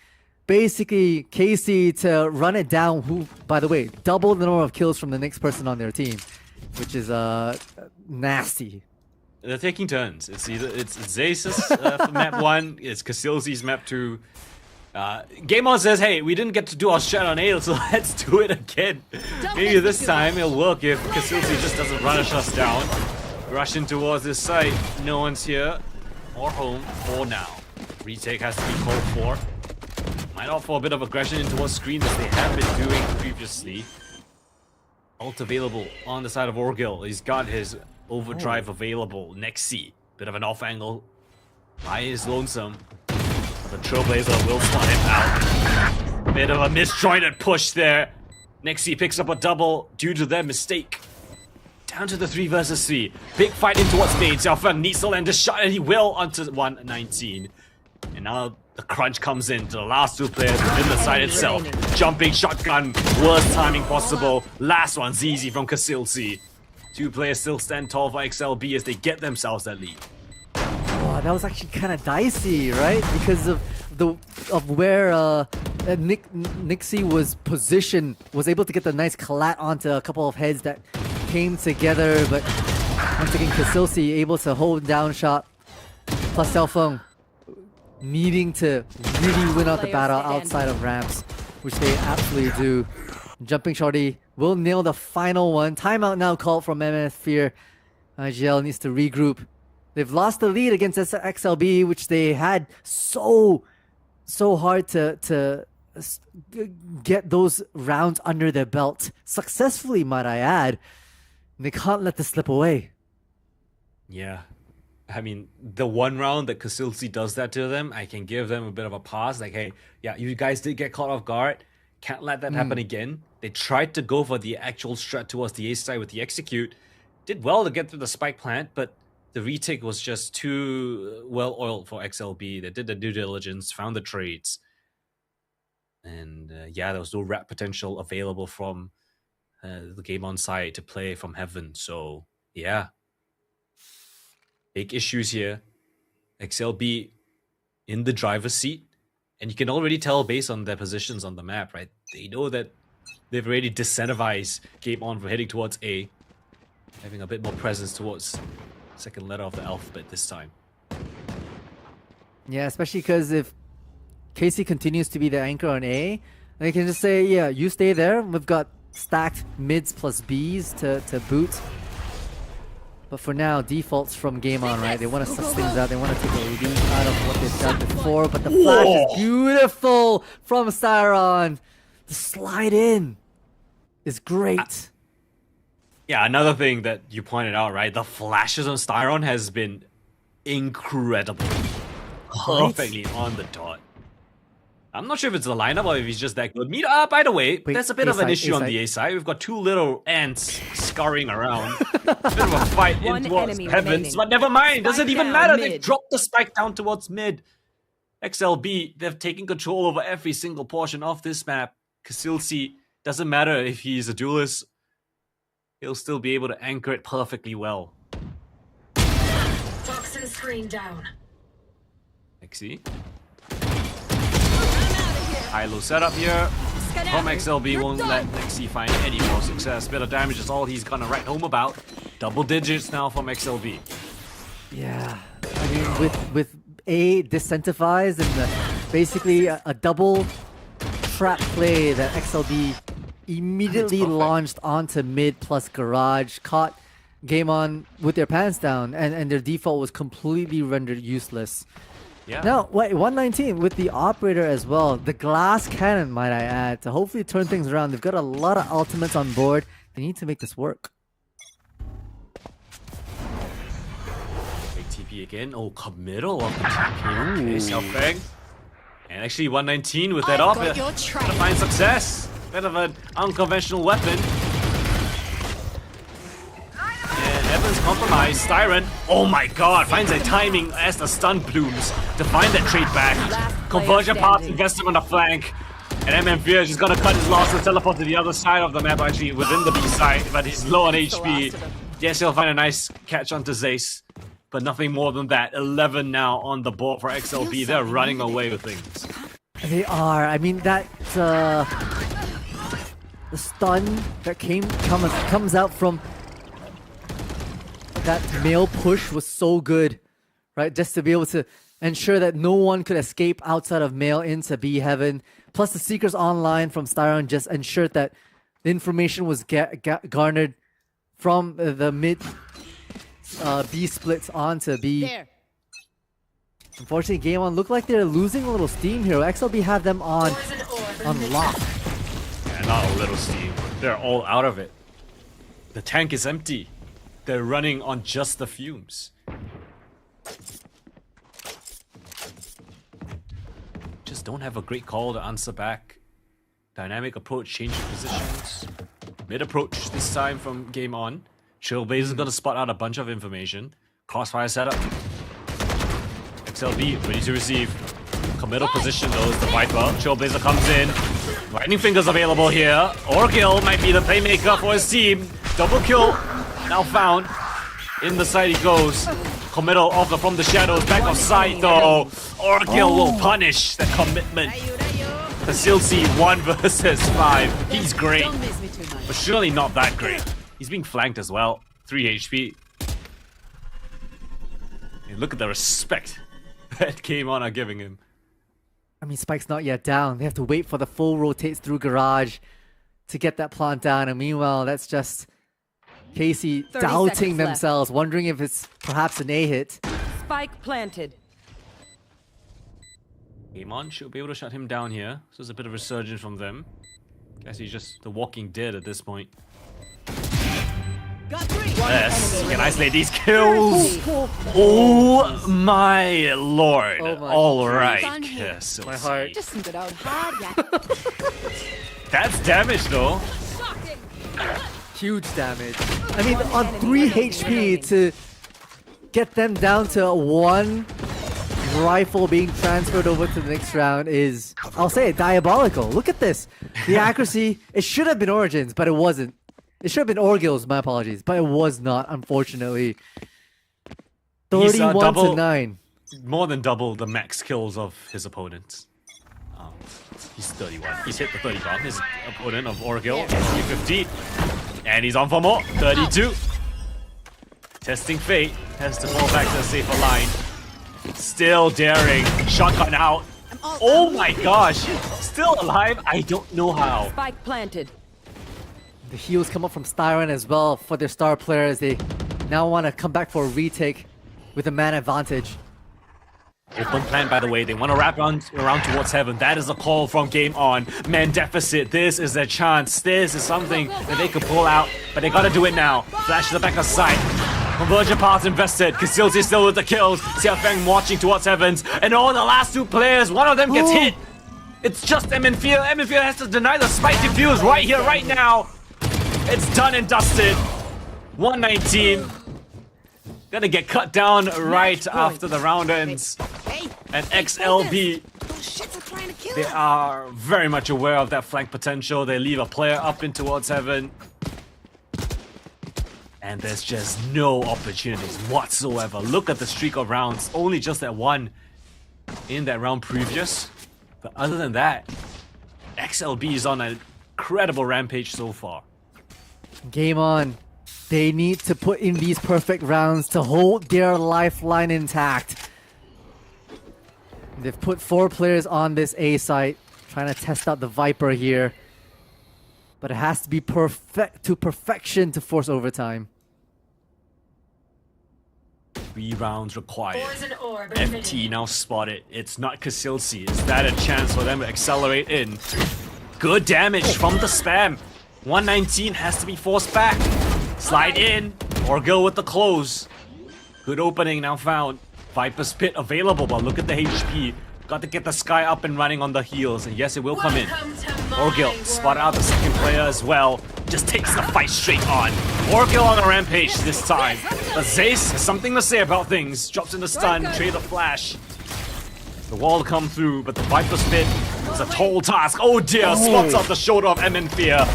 basically Casey to run it down, who, by the way, doubled the number of kills from the next person on their team, which is nasty. They're taking turns. It's Zace's for map 1, it's Kasilsi's map 2. Game On says, hey, we didn't get to do our strat on A, so let's do it again. Maybe this time it'll work if Kasilsi just doesn't rush us down. Rushing towards this site. No one's here or home for now. Retake has to be called for. Might opt for a bit of aggression in towards screens as they have been doing previously. Ult available on the side of Orgil. He's got his overdrive available. Nexi, bit of an off angle by his lonesome. The Trailblazer will spot him out. Bit of a misjointed push there. Nexi picks up a double due to their mistake. Down to the 3 versus 3. Big fight in towards main. Xiaofeng needs to land a shot and he will onto 119. And now the crunch comes in to the last 2 players within the site itself. Jumping shotgun, worst timing possible. Last one's easy from Kasilsi. 2 players still stand tall for XLB as they get themselves that lead. Oh, that was actually kind of dicey, right? Because of where Nixie was positioned, was able to get the nice collat onto a couple of heads that came together. But once again, Kasilsi able to hold down shot. Plus Xiaofeng needing to really win out the battle outside of ramps, which they absolutely do. Jumping Shorty will nail the final one. Timeout now called from MF Fear. IGL needs to regroup. They've lost the lead against XLB, which they had so hard to get those rounds under their belt. Successfully, might I add. They can't let this slip away. Yeah. I mean, the one round that Kasilsi does that to them, I can give them a bit of a pass. Like, hey, yeah, you guys did get caught off guard. Can't let that happen again. They tried to go for the actual strat towards the A side with the execute. Did well to get through the spike plant, but the retake was just too well oiled for XLB. They did the due diligence, found the trades. And yeah, there was no rap potential available from the Game On side to play from heaven. So yeah, big issues here. XLB in the driver's seat. And you can already tell based on their positions on the map, right? They know that they've already disincentivized Game On from heading towards A. Having a bit more presence towards second letter of the alphabet this time. Yeah, especially because if Casey continues to be the anchor on A, they can just say, yeah, you stay there. We've got stacked mids plus Bs to boot. But for now, defaults from Game On, right? They want to suss things out. They want to take a lead out of what they've done before. But the flash is beautiful from Styron. The slide in is great. Yeah, another thing that you pointed out, right? The flashes on Styron has been incredible. Perfectly on the dot. I'm not sure if it's the lineup or if he's just that good. By the way, there's a bit of an issue on the A side. We've got 2 little ants scurrying around. Bit of a fight in towards heavens, but never mind. Doesn't even matter. They dropped the spike down towards mid. XLB, they've taken control over every single portion of this map. Kasilsi, doesn't matter if he's a duelist. He'll still be able to anchor it perfectly well. Toxin screen down. Nexi. High-low setup here. From XLB won't let Nexi find any more success. Bit of damage is all he's gonna write home about. Double digits now from XLB. Yeah, I mean, with A disincentivized and basically a double trap play that XLB immediately launched onto mid plus garage, caught Game On with their pants down, and their default was completely rendered useless. Yeah. Now, wait, 119 with the operator as well. The glass cannon, might I add, to hopefully turn things around. They've got a lot of ultimates on board. They need to make this work. Big TP again. Oh, committal of the TP. Okay, Xiaofeng. And actually 119 with that off. got your Gonna trail. find success. Bit of an unconventional weapon. And Evans compromised. Styron. Oh my god. Finds a timing as the stun plumes to find that trade back. Last Conversion player path standing. invested on the flank. And MMV is just gonna cut his losses, teleport to the other side of the map, actually within the B side, but he's low on HP. Yes, he'll find a nice catch onto Zace, but nothing more than that. 11 now on the board for XLB. They're running away with things. They are. I mean, that the stun that comes out from that male push was so good, right? Just to be able to ensure that no one could escape outside of male into B heaven. Plus, the Seekers Online from Styron just ensured that the information was garnered from the mid B splits onto B. There. Unfortunately, Game On looked like they're losing a little steam here. XLB have them on lock. Yeah, not a little steam. They're all out of it. The tank is empty. They're running on just the fumes. Just don't have a great call to answer back. Dynamic approach, changing positions. Mid approach this time from Game On. Trailblazer is gonna spot out a bunch of information. Crossfire setup. XLB ready to receive. Committal position though is the Viper. Trailblazer comes in. Lightning Fingers available here. Orgil might be the playmaker for his team. Double kill now found. In the side he goes. Committal offer from the shadows. Back of sight though. Orgil will punish the commitment. Facility 1 versus 5. He's great. Don't miss me too much. But surely not that great. He's being flanked as well. 3 HP. And look at the respect that Game On are giving him. I mean, Spike's not yet down. They have to wait for the full rotates through garage to get that plant down. And meanwhile, that's just Casey 30 doubting seconds left. themselves, wondering if it's perhaps an A hit. Spike planted. Game On should be able to shut him down here. So there's a bit of resurgence from them. Guess he's just the walking dead at this point. Got 3. Yes, can isolate these kills. Oh my lord. Oh my Alright. Done here. Yes, My heart. Just some good old hard yak. That's damage though. Huge damage. I mean, on 3 HP to get them down to 1 rifle being transferred over to the next round is, I'll say it, diabolical. Look at this. The accuracy, it should have been Origins, but it wasn't. It should have been Orgil's, my apologies, but it was not, unfortunately. He's, 31 to 9. More than double the max kills of his opponents. He's 31. He's hit the 30 bomb. His opponent of Orgil is 50. And he's on for more. 32. Testing fate. Has to fall back to a safer line. Still daring. Shotgun out. Oh my gosh. Still alive? I don't know how. Spike planted. The heals come up from Styron as well for their star players. They now want to come back for a retake with a man advantage. Open plan, by the way. They want to wrap around towards heaven. That is a call from Game On. Man deficit. This is their chance. This is something that they could pull out, but they gotta do it now. Flash to the back of sight. Conversion path invested. Casilti still with the kills. Xiaofeng marching towards heavens. And all the last 2 players, one of them gets hit. It's just Eminfield. Eminfield has to deny the spike defuse right here, right now. It's done and dusted. 119. Gonna get cut down right after the round ends. And XLB, they are very much aware of that flank potential. They leave a player up in towards heaven. And there's just no opportunities whatsoever. Look at the streak of rounds. Only just that one in that round previous. But other than that, XLB is on an incredible rampage so far. Game On. They need to put in these perfect rounds to hold their lifeline intact. They've put 4 players on this A site, trying to test out the Viper here. But it has to be to perfection to force overtime. 3 rounds required. FT now spotted. It's not Casilsi. Is that a chance for them to accelerate in? Good damage from the spam. 119 has to be forced back. Slide in, Orgil with the close. Good opening now found. Viper's Pit available, but look at the HP. Got to get the Sky up and running on the heels, and yes, it will come in. Orgil spotted out the second player as well. Just takes the fight straight on. Orgil on a rampage this time. But Zace has something to say about things. Drops in the stun, trade the flash. The wall come through, but the Viper's Pit is a tall task. Oh dear, spots off the shoulder of Fear.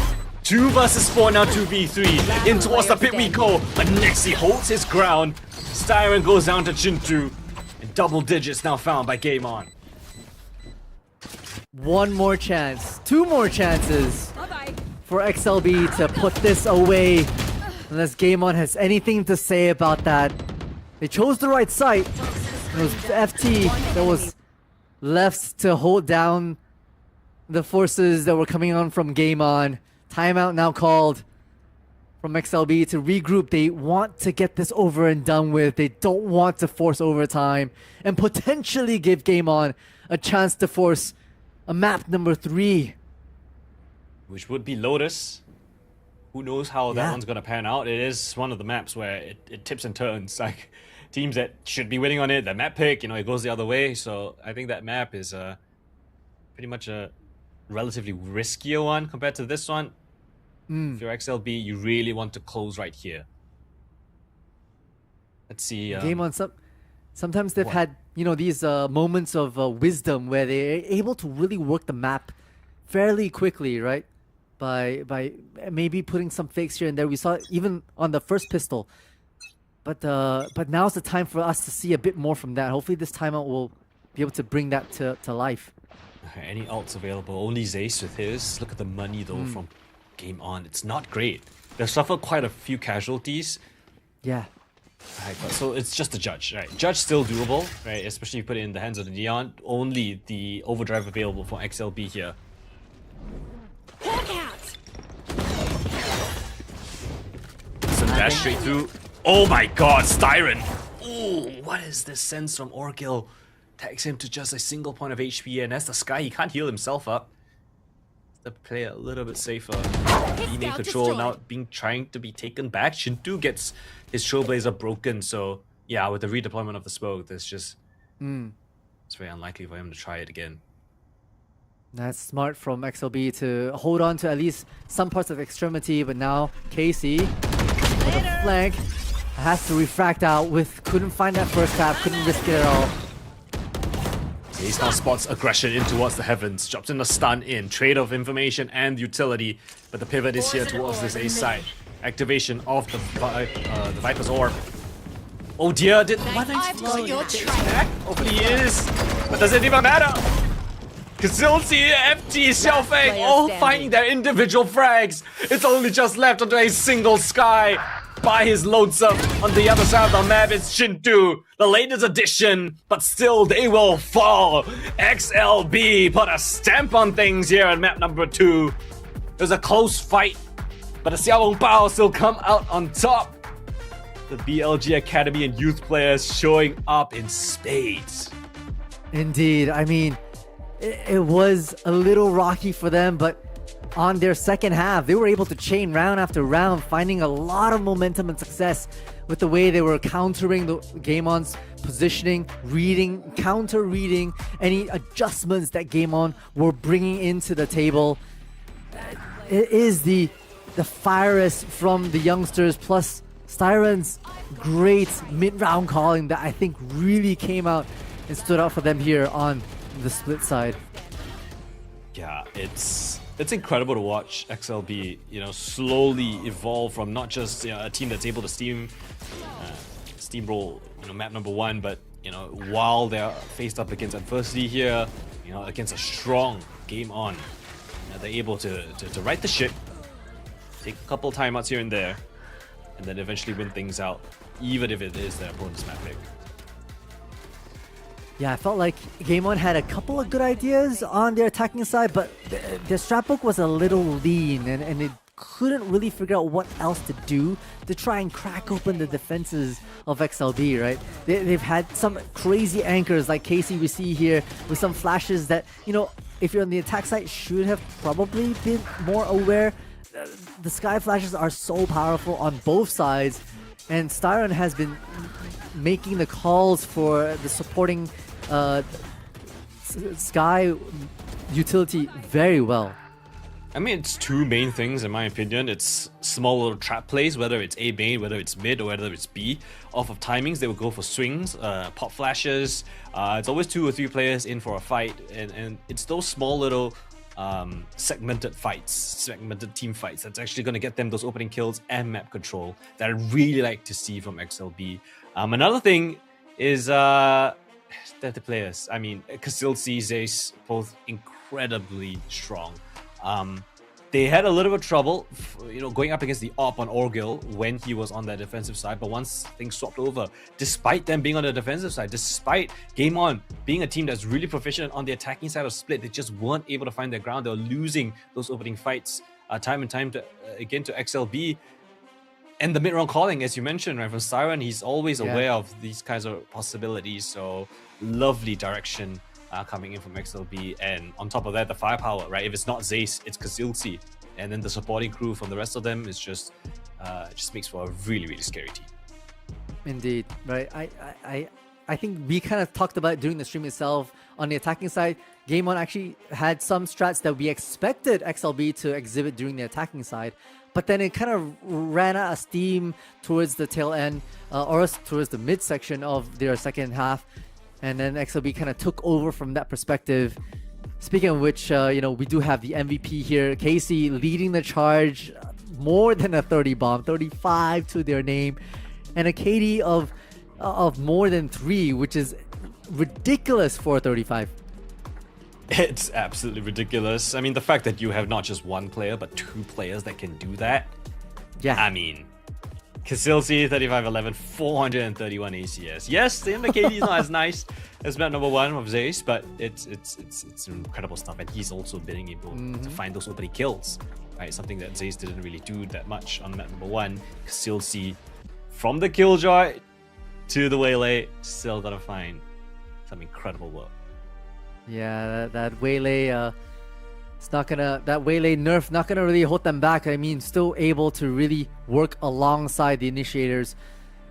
2 versus 4, now 2v3. In towards the pit we go, but Nexi holds his ground. Styron goes down to Chintu. And double digits now found by Game On. One more chance, 2 more chances for XLB to put this away. Unless Game On has anything to say about that. They chose the right site. It was FT that was left to hold down the forces that were coming on from Game On. Timeout now called from XLB to regroup. They want to get this over and done with. They don't want to force overtime and potentially give Game On a chance to force a map number 3. Which would be Lotus. Who knows how that one's gonna pan out. It is one of the maps where it tips and turns. Like teams that should be winning on it, that map pick, it goes the other way. So I think that map is pretty much a relatively riskier one compared to this one. If you're XLB, you really want to close right here. Let's see. Game On, sometimes they've had these moments of wisdom where they're able to really work the map fairly quickly, right? By maybe putting some fakes here and there. We saw it even on the first pistol. But now's the time for us to see a bit more from that. Hopefully this timeout will be able to bring that to life. Any ults available? Only Zace with his. Look at the money though from Game On. It's not great. They've suffered quite a few casualties. Yeah. Right, but so it's just a Judge, right? Judge still doable, right? Especially if you put it in the hands of the Neon. Only the overdrive available for XLB here. Some dash straight through. Oh my god, Styron! Ooh, what is this sense from Orgil? Tags him to just a single point of HP, and as the Sky, he can't heal himself up. The player a little bit safer. Being in control now, trying to be taken back. Chintu gets his Trailblazer broken, so yeah, with the redeployment of the smoke, there's just it's very unlikely for him to try it again. That's smart from XLB to hold on to at least some parts of Extremity, but now Casey with a flank has to refract out couldn't find that first tap, couldn't risk it at all. He now spots aggression in towards the heavens, drops in the stun in, trade of information and utility, but the pivot is here towards this A side. Activation of the Viper's Orb. Oh dear, did 119 back? Hopefully he is, but does it even matter? Kazilzi, FT, Xiaofeng, all finding their individual frags. It's only just left onto a single Sky. By his lonesome. On the other side of the map, it's Chintu, the latest addition, but still they will fall. XLB put a stamp on things here on map number 2. It was a close fight, but the Xiaolong Bao still come out on top. The BLG Academy and youth players showing up in spades. Indeed, I mean, it was a little rocky for them, but on their second half, they were able to chain round after round, finding a lot of momentum and success with the way they were countering the Game On's positioning, counter-reading any adjustments that Game On were bringing into the table. It is the fires from the youngsters, plus Styron's great mid-round calling that I think really came out and stood out for them here on the split side. Yeah, it's incredible to watch XLB, slowly evolve from not just a team that's able to steamroll, map number 1, but while they're faced up against adversity here, against a strong Game On, they're able to right the ship, take a couple timeouts here and there, and then eventually win things out, even if it is their opponent's map pick. Yeah, I felt like Game On had a couple of good ideas on their attacking side, but their stratbook was a little lean, and they couldn't really figure out what else to do to try and crack open the defenses of XLB, right? They've had some crazy anchors like Casey we see here with some flashes that, if you're on the attack side, should have probably been more aware the Sky Flashes are so powerful on both sides, and Styron has been making the calls for the supporting Sky utility very well. I mean, it's two main things in my opinion. It's small little trap plays, whether it's A main, whether it's mid, or whether it's B. Off of timings, they will go for swings, pop flashes. It's always 2 or 3 players in for a fight, and it's those small little segmented fights, segmented team fights that's actually going to get them those opening kills and map control that I really like to see from XLB. Another thing is that the players, I mean, Casilci, Zace, both incredibly strong. They had a little bit of trouble, going up against the op on Orgil when he was on that defensive side. But once things swapped over, despite them being on the defensive side, despite Game On being a team that's really proficient on the attacking side of Split, they just weren't able to find their ground. They were losing those opening fights time and time again to XLB. And the mid-round calling, as you mentioned, right, from Styron, he's always aware of these kinds of possibilities. So lovely direction coming in from XLB, and on top of that, the firepower, right? If it's not Zace, it's Casilci, and then the supporting crew from the rest of them is just makes for a really, really scary team. Indeed, right? I think we kind of talked about it during the stream itself. On the attacking side, Game On actually had some strats that we expected XLB to exhibit during the attacking side, but then it kind of ran out of steam towards the tail end, or towards the midsection of their second half. And then XLB kind of took over from that perspective. Speaking of which, we do have the MVP here. Casey leading the charge, more than a 30 bomb, 35 to their name, and a KD of more than 3, which is ridiculous for a 35. It's absolutely ridiculous. I mean, the fact that you have not just one player, but 2 players that can do that. Yeah. I mean, Casilci, 35-11, 431 ACS. Yes, the KD is not as nice as map number 1 of Zace, but it's incredible stuff. And he's also being able to find those opening kills, right? Something that Zace didn't really do that much on map number 1. Casilci, from the Killjoy to the Waylay, still gotta find some incredible work. Yeah, that Waylay, that Waylay nerf not gonna really hold them back. I mean, still able to really work alongside the initiators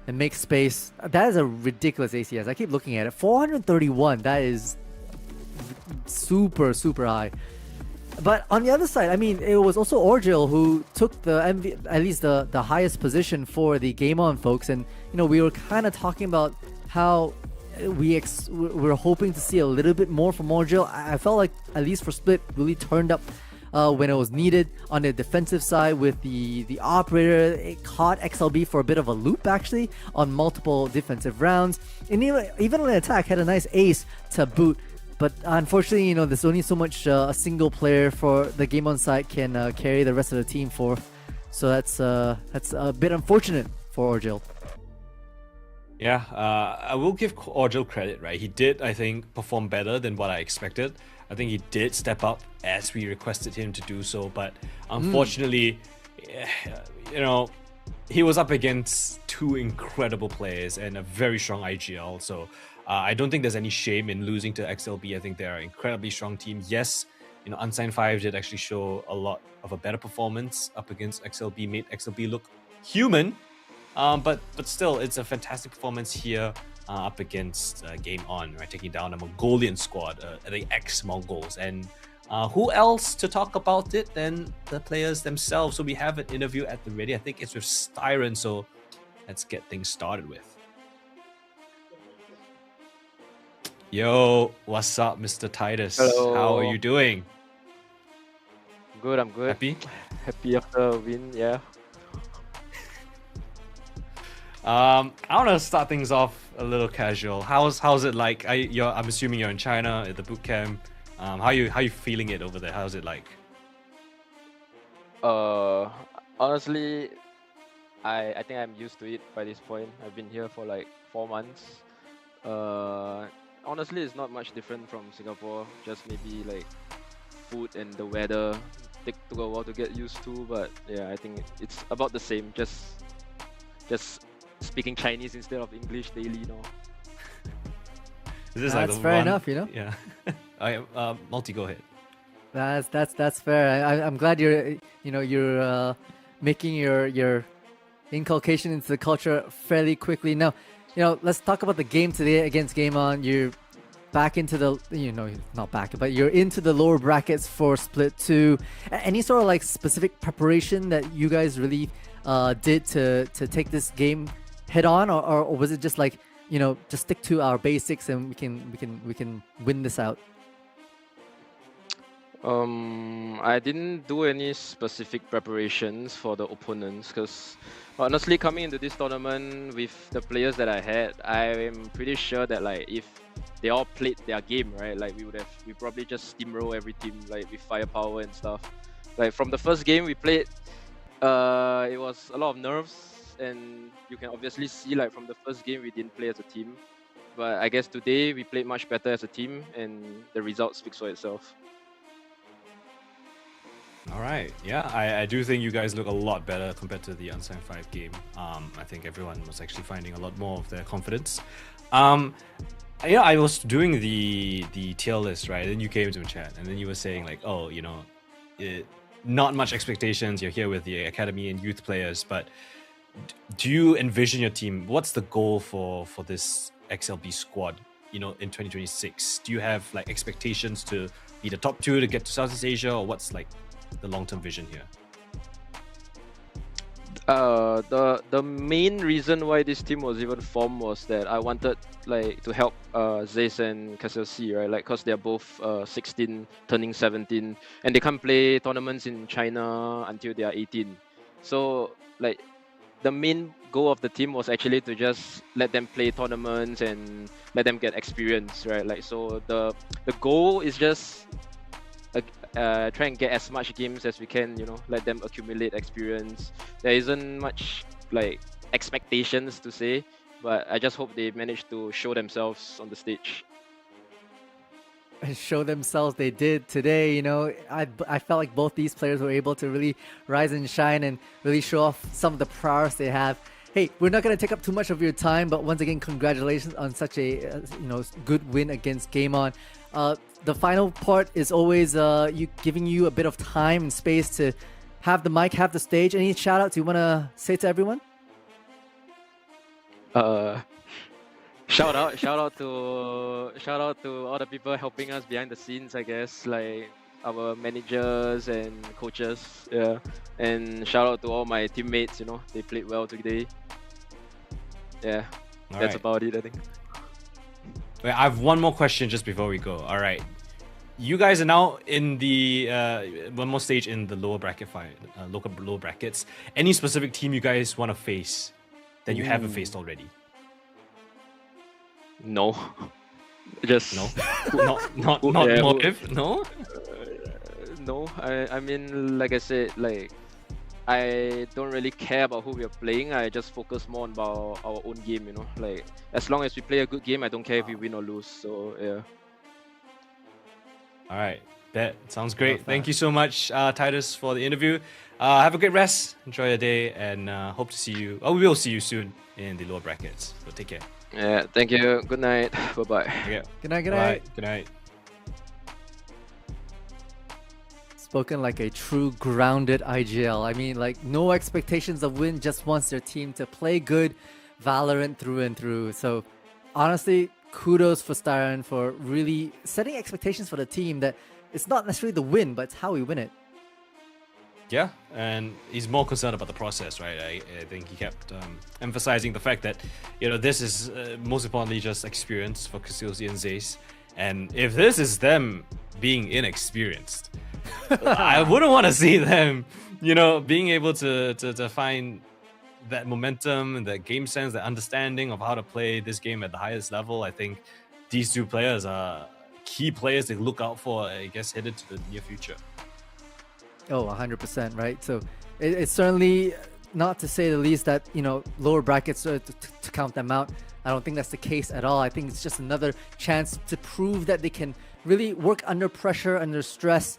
and make space. That is a ridiculous ACS. I keep looking at it. 431. That is super, super high. But on the other side, I mean, it was also Orgil who took the at least the highest position for the Game On folks, and we were kind of talking about how we're hoping to see a little bit more from Orgil. I felt like, at least for Split, really turned up when it was needed on the defensive side with the operator. It caught XLB for a bit of a loop actually on multiple defensive rounds, and even on the attack had a nice ace to boot. But unfortunately, there's only so much a single player for the Game On side can carry the rest of the team for. So that's a bit unfortunate for Orgil. Yeah, I will give Orgil credit, right? He did, I think, perform better than what I expected. I think he did step up as we requested him to do so, but unfortunately, he was up against 2 incredible players and a very strong IGL, so I don't think there's any shame in losing to XLB. I think they're an incredibly strong team. Yes, Unsigned 5 did actually show a lot of a better performance up against XLB, made XLB look human, but still, it's a fantastic performance here up against Game On, right? Taking down a Mongolian squad, the ex-Mongols. And who else to talk about it than the players themselves? So we have an interview at the ready. I think it's with Styron, so let's get things started with. Yo, what's up, Mr. Titus? Hello. How are you doing? Good, I'm good. Happy? Happy after a win, yeah. I want to start things off a little casual. How's it like? I'm assuming you're in China at the boot camp. How you feeling it over there? How's it like? Honestly, I think I'm used to it by this point. I've been here for like 4 months. Honestly, it's not much different from Singapore. Just maybe like food and the weather took a while to get used to. But yeah, I think it's about the same. Just speaking Chinese instead of English daily, Is this That's fair enough, Yeah. Multi, go ahead. That's fair. I'm glad you're making your inculcation into the culture fairly quickly. Now, let's talk about the game today against Game On. You're back into the not back, but you're into the lower brackets for Split 2. Any sort of like specific preparation that you guys really did to take this game head on, or was it just like just stick to our basics and we can win this out? I didn't do any specific preparations for the opponents because honestly, coming into this tournament with the players that I had, I'm pretty sure that like if they all played their game right, like we probably just steamroll every team like with firepower and stuff. Like from the first game we played, it was a lot of nerves, and you can obviously see like from the first game we didn't play as a team. But I guess today we played much better as a team, and the result speaks for itself. All right. Yeah, I do think you guys look a lot better compared to the Unsigned 5 game. I think everyone was actually finding a lot more of their confidence. I was doing the tier list, right? Then you came to chat, and then you were saying like, oh, not much expectations. You're here with the academy and youth players, but do you envision your team? What's the goal for this XLB squad? In 2026, do you have like expectations to be the top 2 to get to Southeast Asia, or what's like the long-term vision here? The main reason why this team was even formed was that I wanted like to help Zace and C, right? Like, cause they're both 16, turning 17, and they can't play tournaments in China until they are 18. So like the main goal of the team was actually to just let them play tournaments and let them get experience, right? Like, so the goal is just try and get as much games as we can, let them accumulate experience. There isn't much like expectations to say, but I just hope they manage to show themselves on the stage. And show themselves they did today. I felt like both these players were able to really rise and shine and really show off some of the prowess they have. Hey, we're not going to take up too much of your time, but once again, congratulations on such a good win against Game On. The final part is always giving you a bit of time and space to have the mic, have the stage. Any shout outs you want to say to everyone? Shout out to all the people helping us behind the scenes, I guess, like our managers and coaches, yeah. And shout out to all my teammates, they played well today. Yeah, that's about it, I think. Wait, I have one more question just before we go. All right, you guys are now in the one more stage in the lower bracket fight, local lower brackets. Any specific team you guys want to face that you haven't faced already? No. Just no. not yeah, motive. No. No. I mean, like I said, like I don't really care about who we are playing. I just focus more on about our own game. Like as long as we play a good game, I don't care if we win or lose. So yeah. All right. That sounds great. Thank you so much, Titus, for the interview. Have a great rest. Enjoy your day, and hope to see you. Oh, we will see you soon in the lower brackets. So take care. Yeah. Thank you. Good night. Bye bye. Yeah. Good night. Good Bye. night. Good night. Spoken like a true grounded IGL. I mean, like no expectations of win, just wants their team to play good Valorant through and through. So honestly, kudos for Styron for really setting expectations for the team that it's not necessarily the win, but it's how we win it. Yeah, and he's more concerned about the process, right? I think he kept emphasizing the fact that, this is most importantly just experience for Casilsi and Zace. And if this is them being inexperienced, I wouldn't want to see them, being able to find that momentum and that game sense, that understanding of how to play this game at the highest level. I think these two players are key players to look out for, I guess, headed to the near future. Oh, 100%, right? So it's certainly not to say the least that, lower brackets to count them out. I don't think that's the case at all. I think it's just another chance to prove that they can really work under pressure, under stress,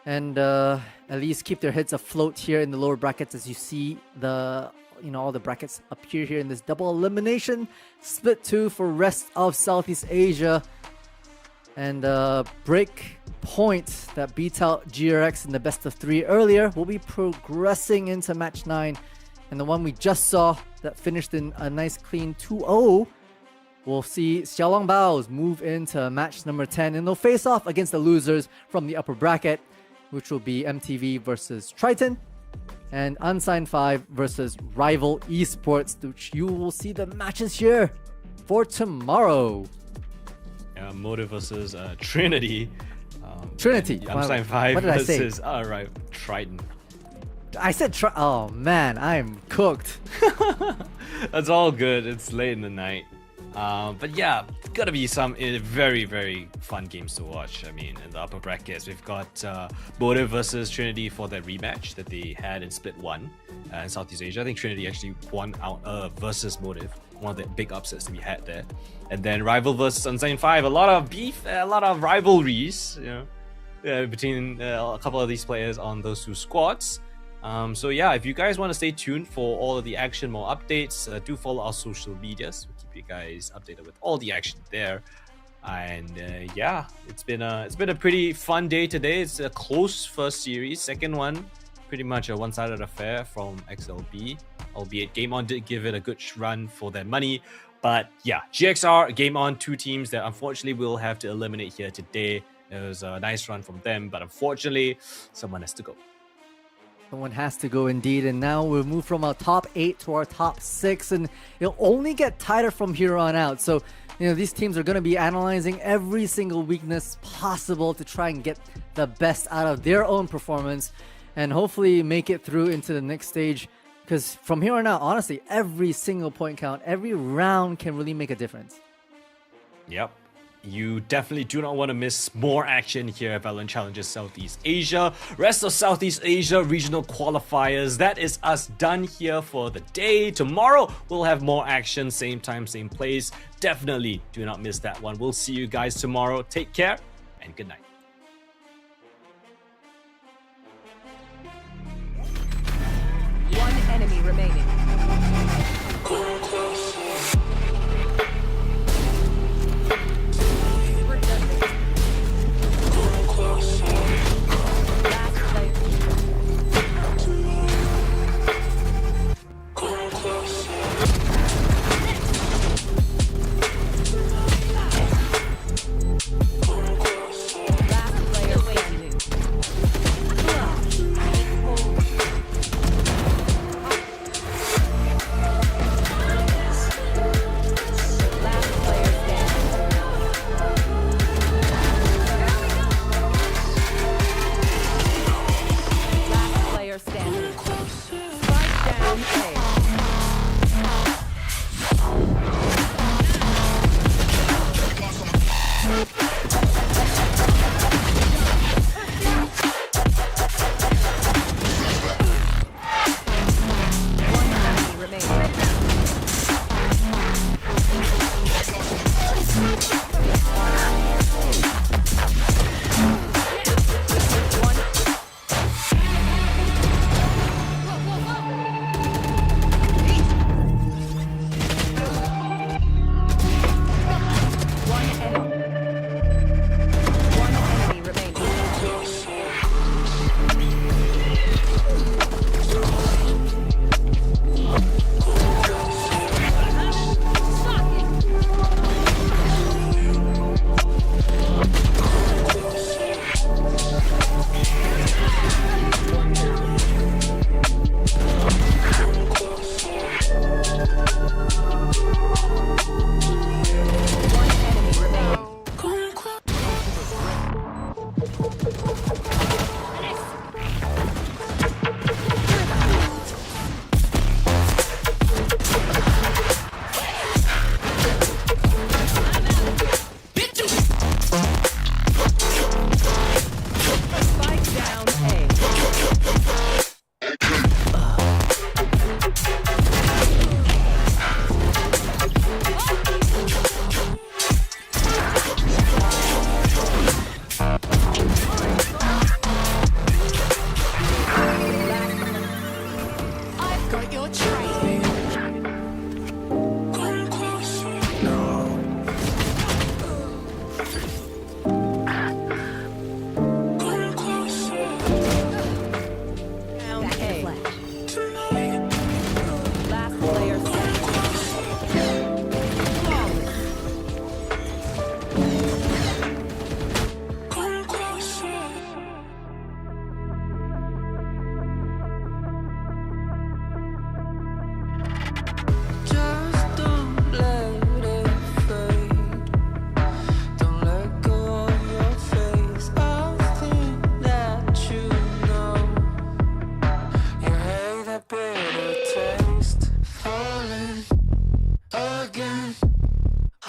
and at least keep their heads afloat here in the lower brackets as you see all the brackets appear here in this double elimination split 2 for rest of Southeast Asia. And break point that beat out GRX in the best of 3 earlier will be progressing into match 9. And the one we just saw that finished in a nice clean 2-0, we'll see Xiaolong Baos move into match number 10, and they'll face off against the losers from the upper bracket, which will be MTV versus Triton and Unsigned 5 versus Rival Esports, which you will see the matches here for tomorrow. Motive versus Trinity. Trinity. Unsigned 5 what did I say? versus Triton. I said oh man, I'm cooked. That's all good. It's late in the night. But yeah, gotta be some very, very fun games to watch. I mean, in the upper brackets, we've got Motive versus Trinity for their rematch that they had in Split 1 in Southeast Asia. I think Trinity actually won out versus Motive, one of the big upsets that we had there. And then Rival versus Unsigned 5, a lot of beef, a lot of rivalries, between a couple of these players on those two squads. So yeah, if you guys want to stay tuned for all of the action, more updates, do follow our social medias. We'll keep you guys updated with all the action there. And yeah, it's been a pretty fun day today. It's a close first series. Second one, pretty much a one-sided affair from XLB. Albeit Game On did give it a good run for their money. But yeah, GXR, Game On, 2 teams that unfortunately we'll have to eliminate here today. It was a nice run from them, but unfortunately, someone has to go. Someone has to go indeed, and now we'll move from our top 8 to our top 6, and it'll only get tighter from here on out. So, these teams are going to be analyzing every single weakness possible to try and get the best out of their own performance, and hopefully make it through into the next stage. Because from here on out, honestly, every single point count, every round can really make a difference. Yep. You definitely do not want to miss more action here at VALORANT Challengers Southeast Asia. Rest of Southeast Asia regional qualifiers. That is us done here for the day. Tomorrow, we'll have more action. Same time, same place. Definitely do not miss that one. We'll see you guys tomorrow. Take care and good night. One enemy remaining.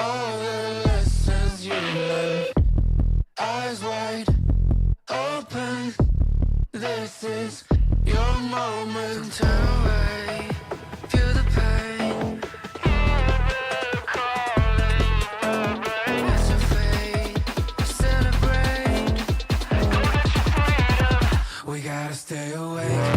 all the lessons you learned. Eyes wide open, this is your moment. Turn away, feel the pain. It's your fate, celebrate. We gotta stay awake.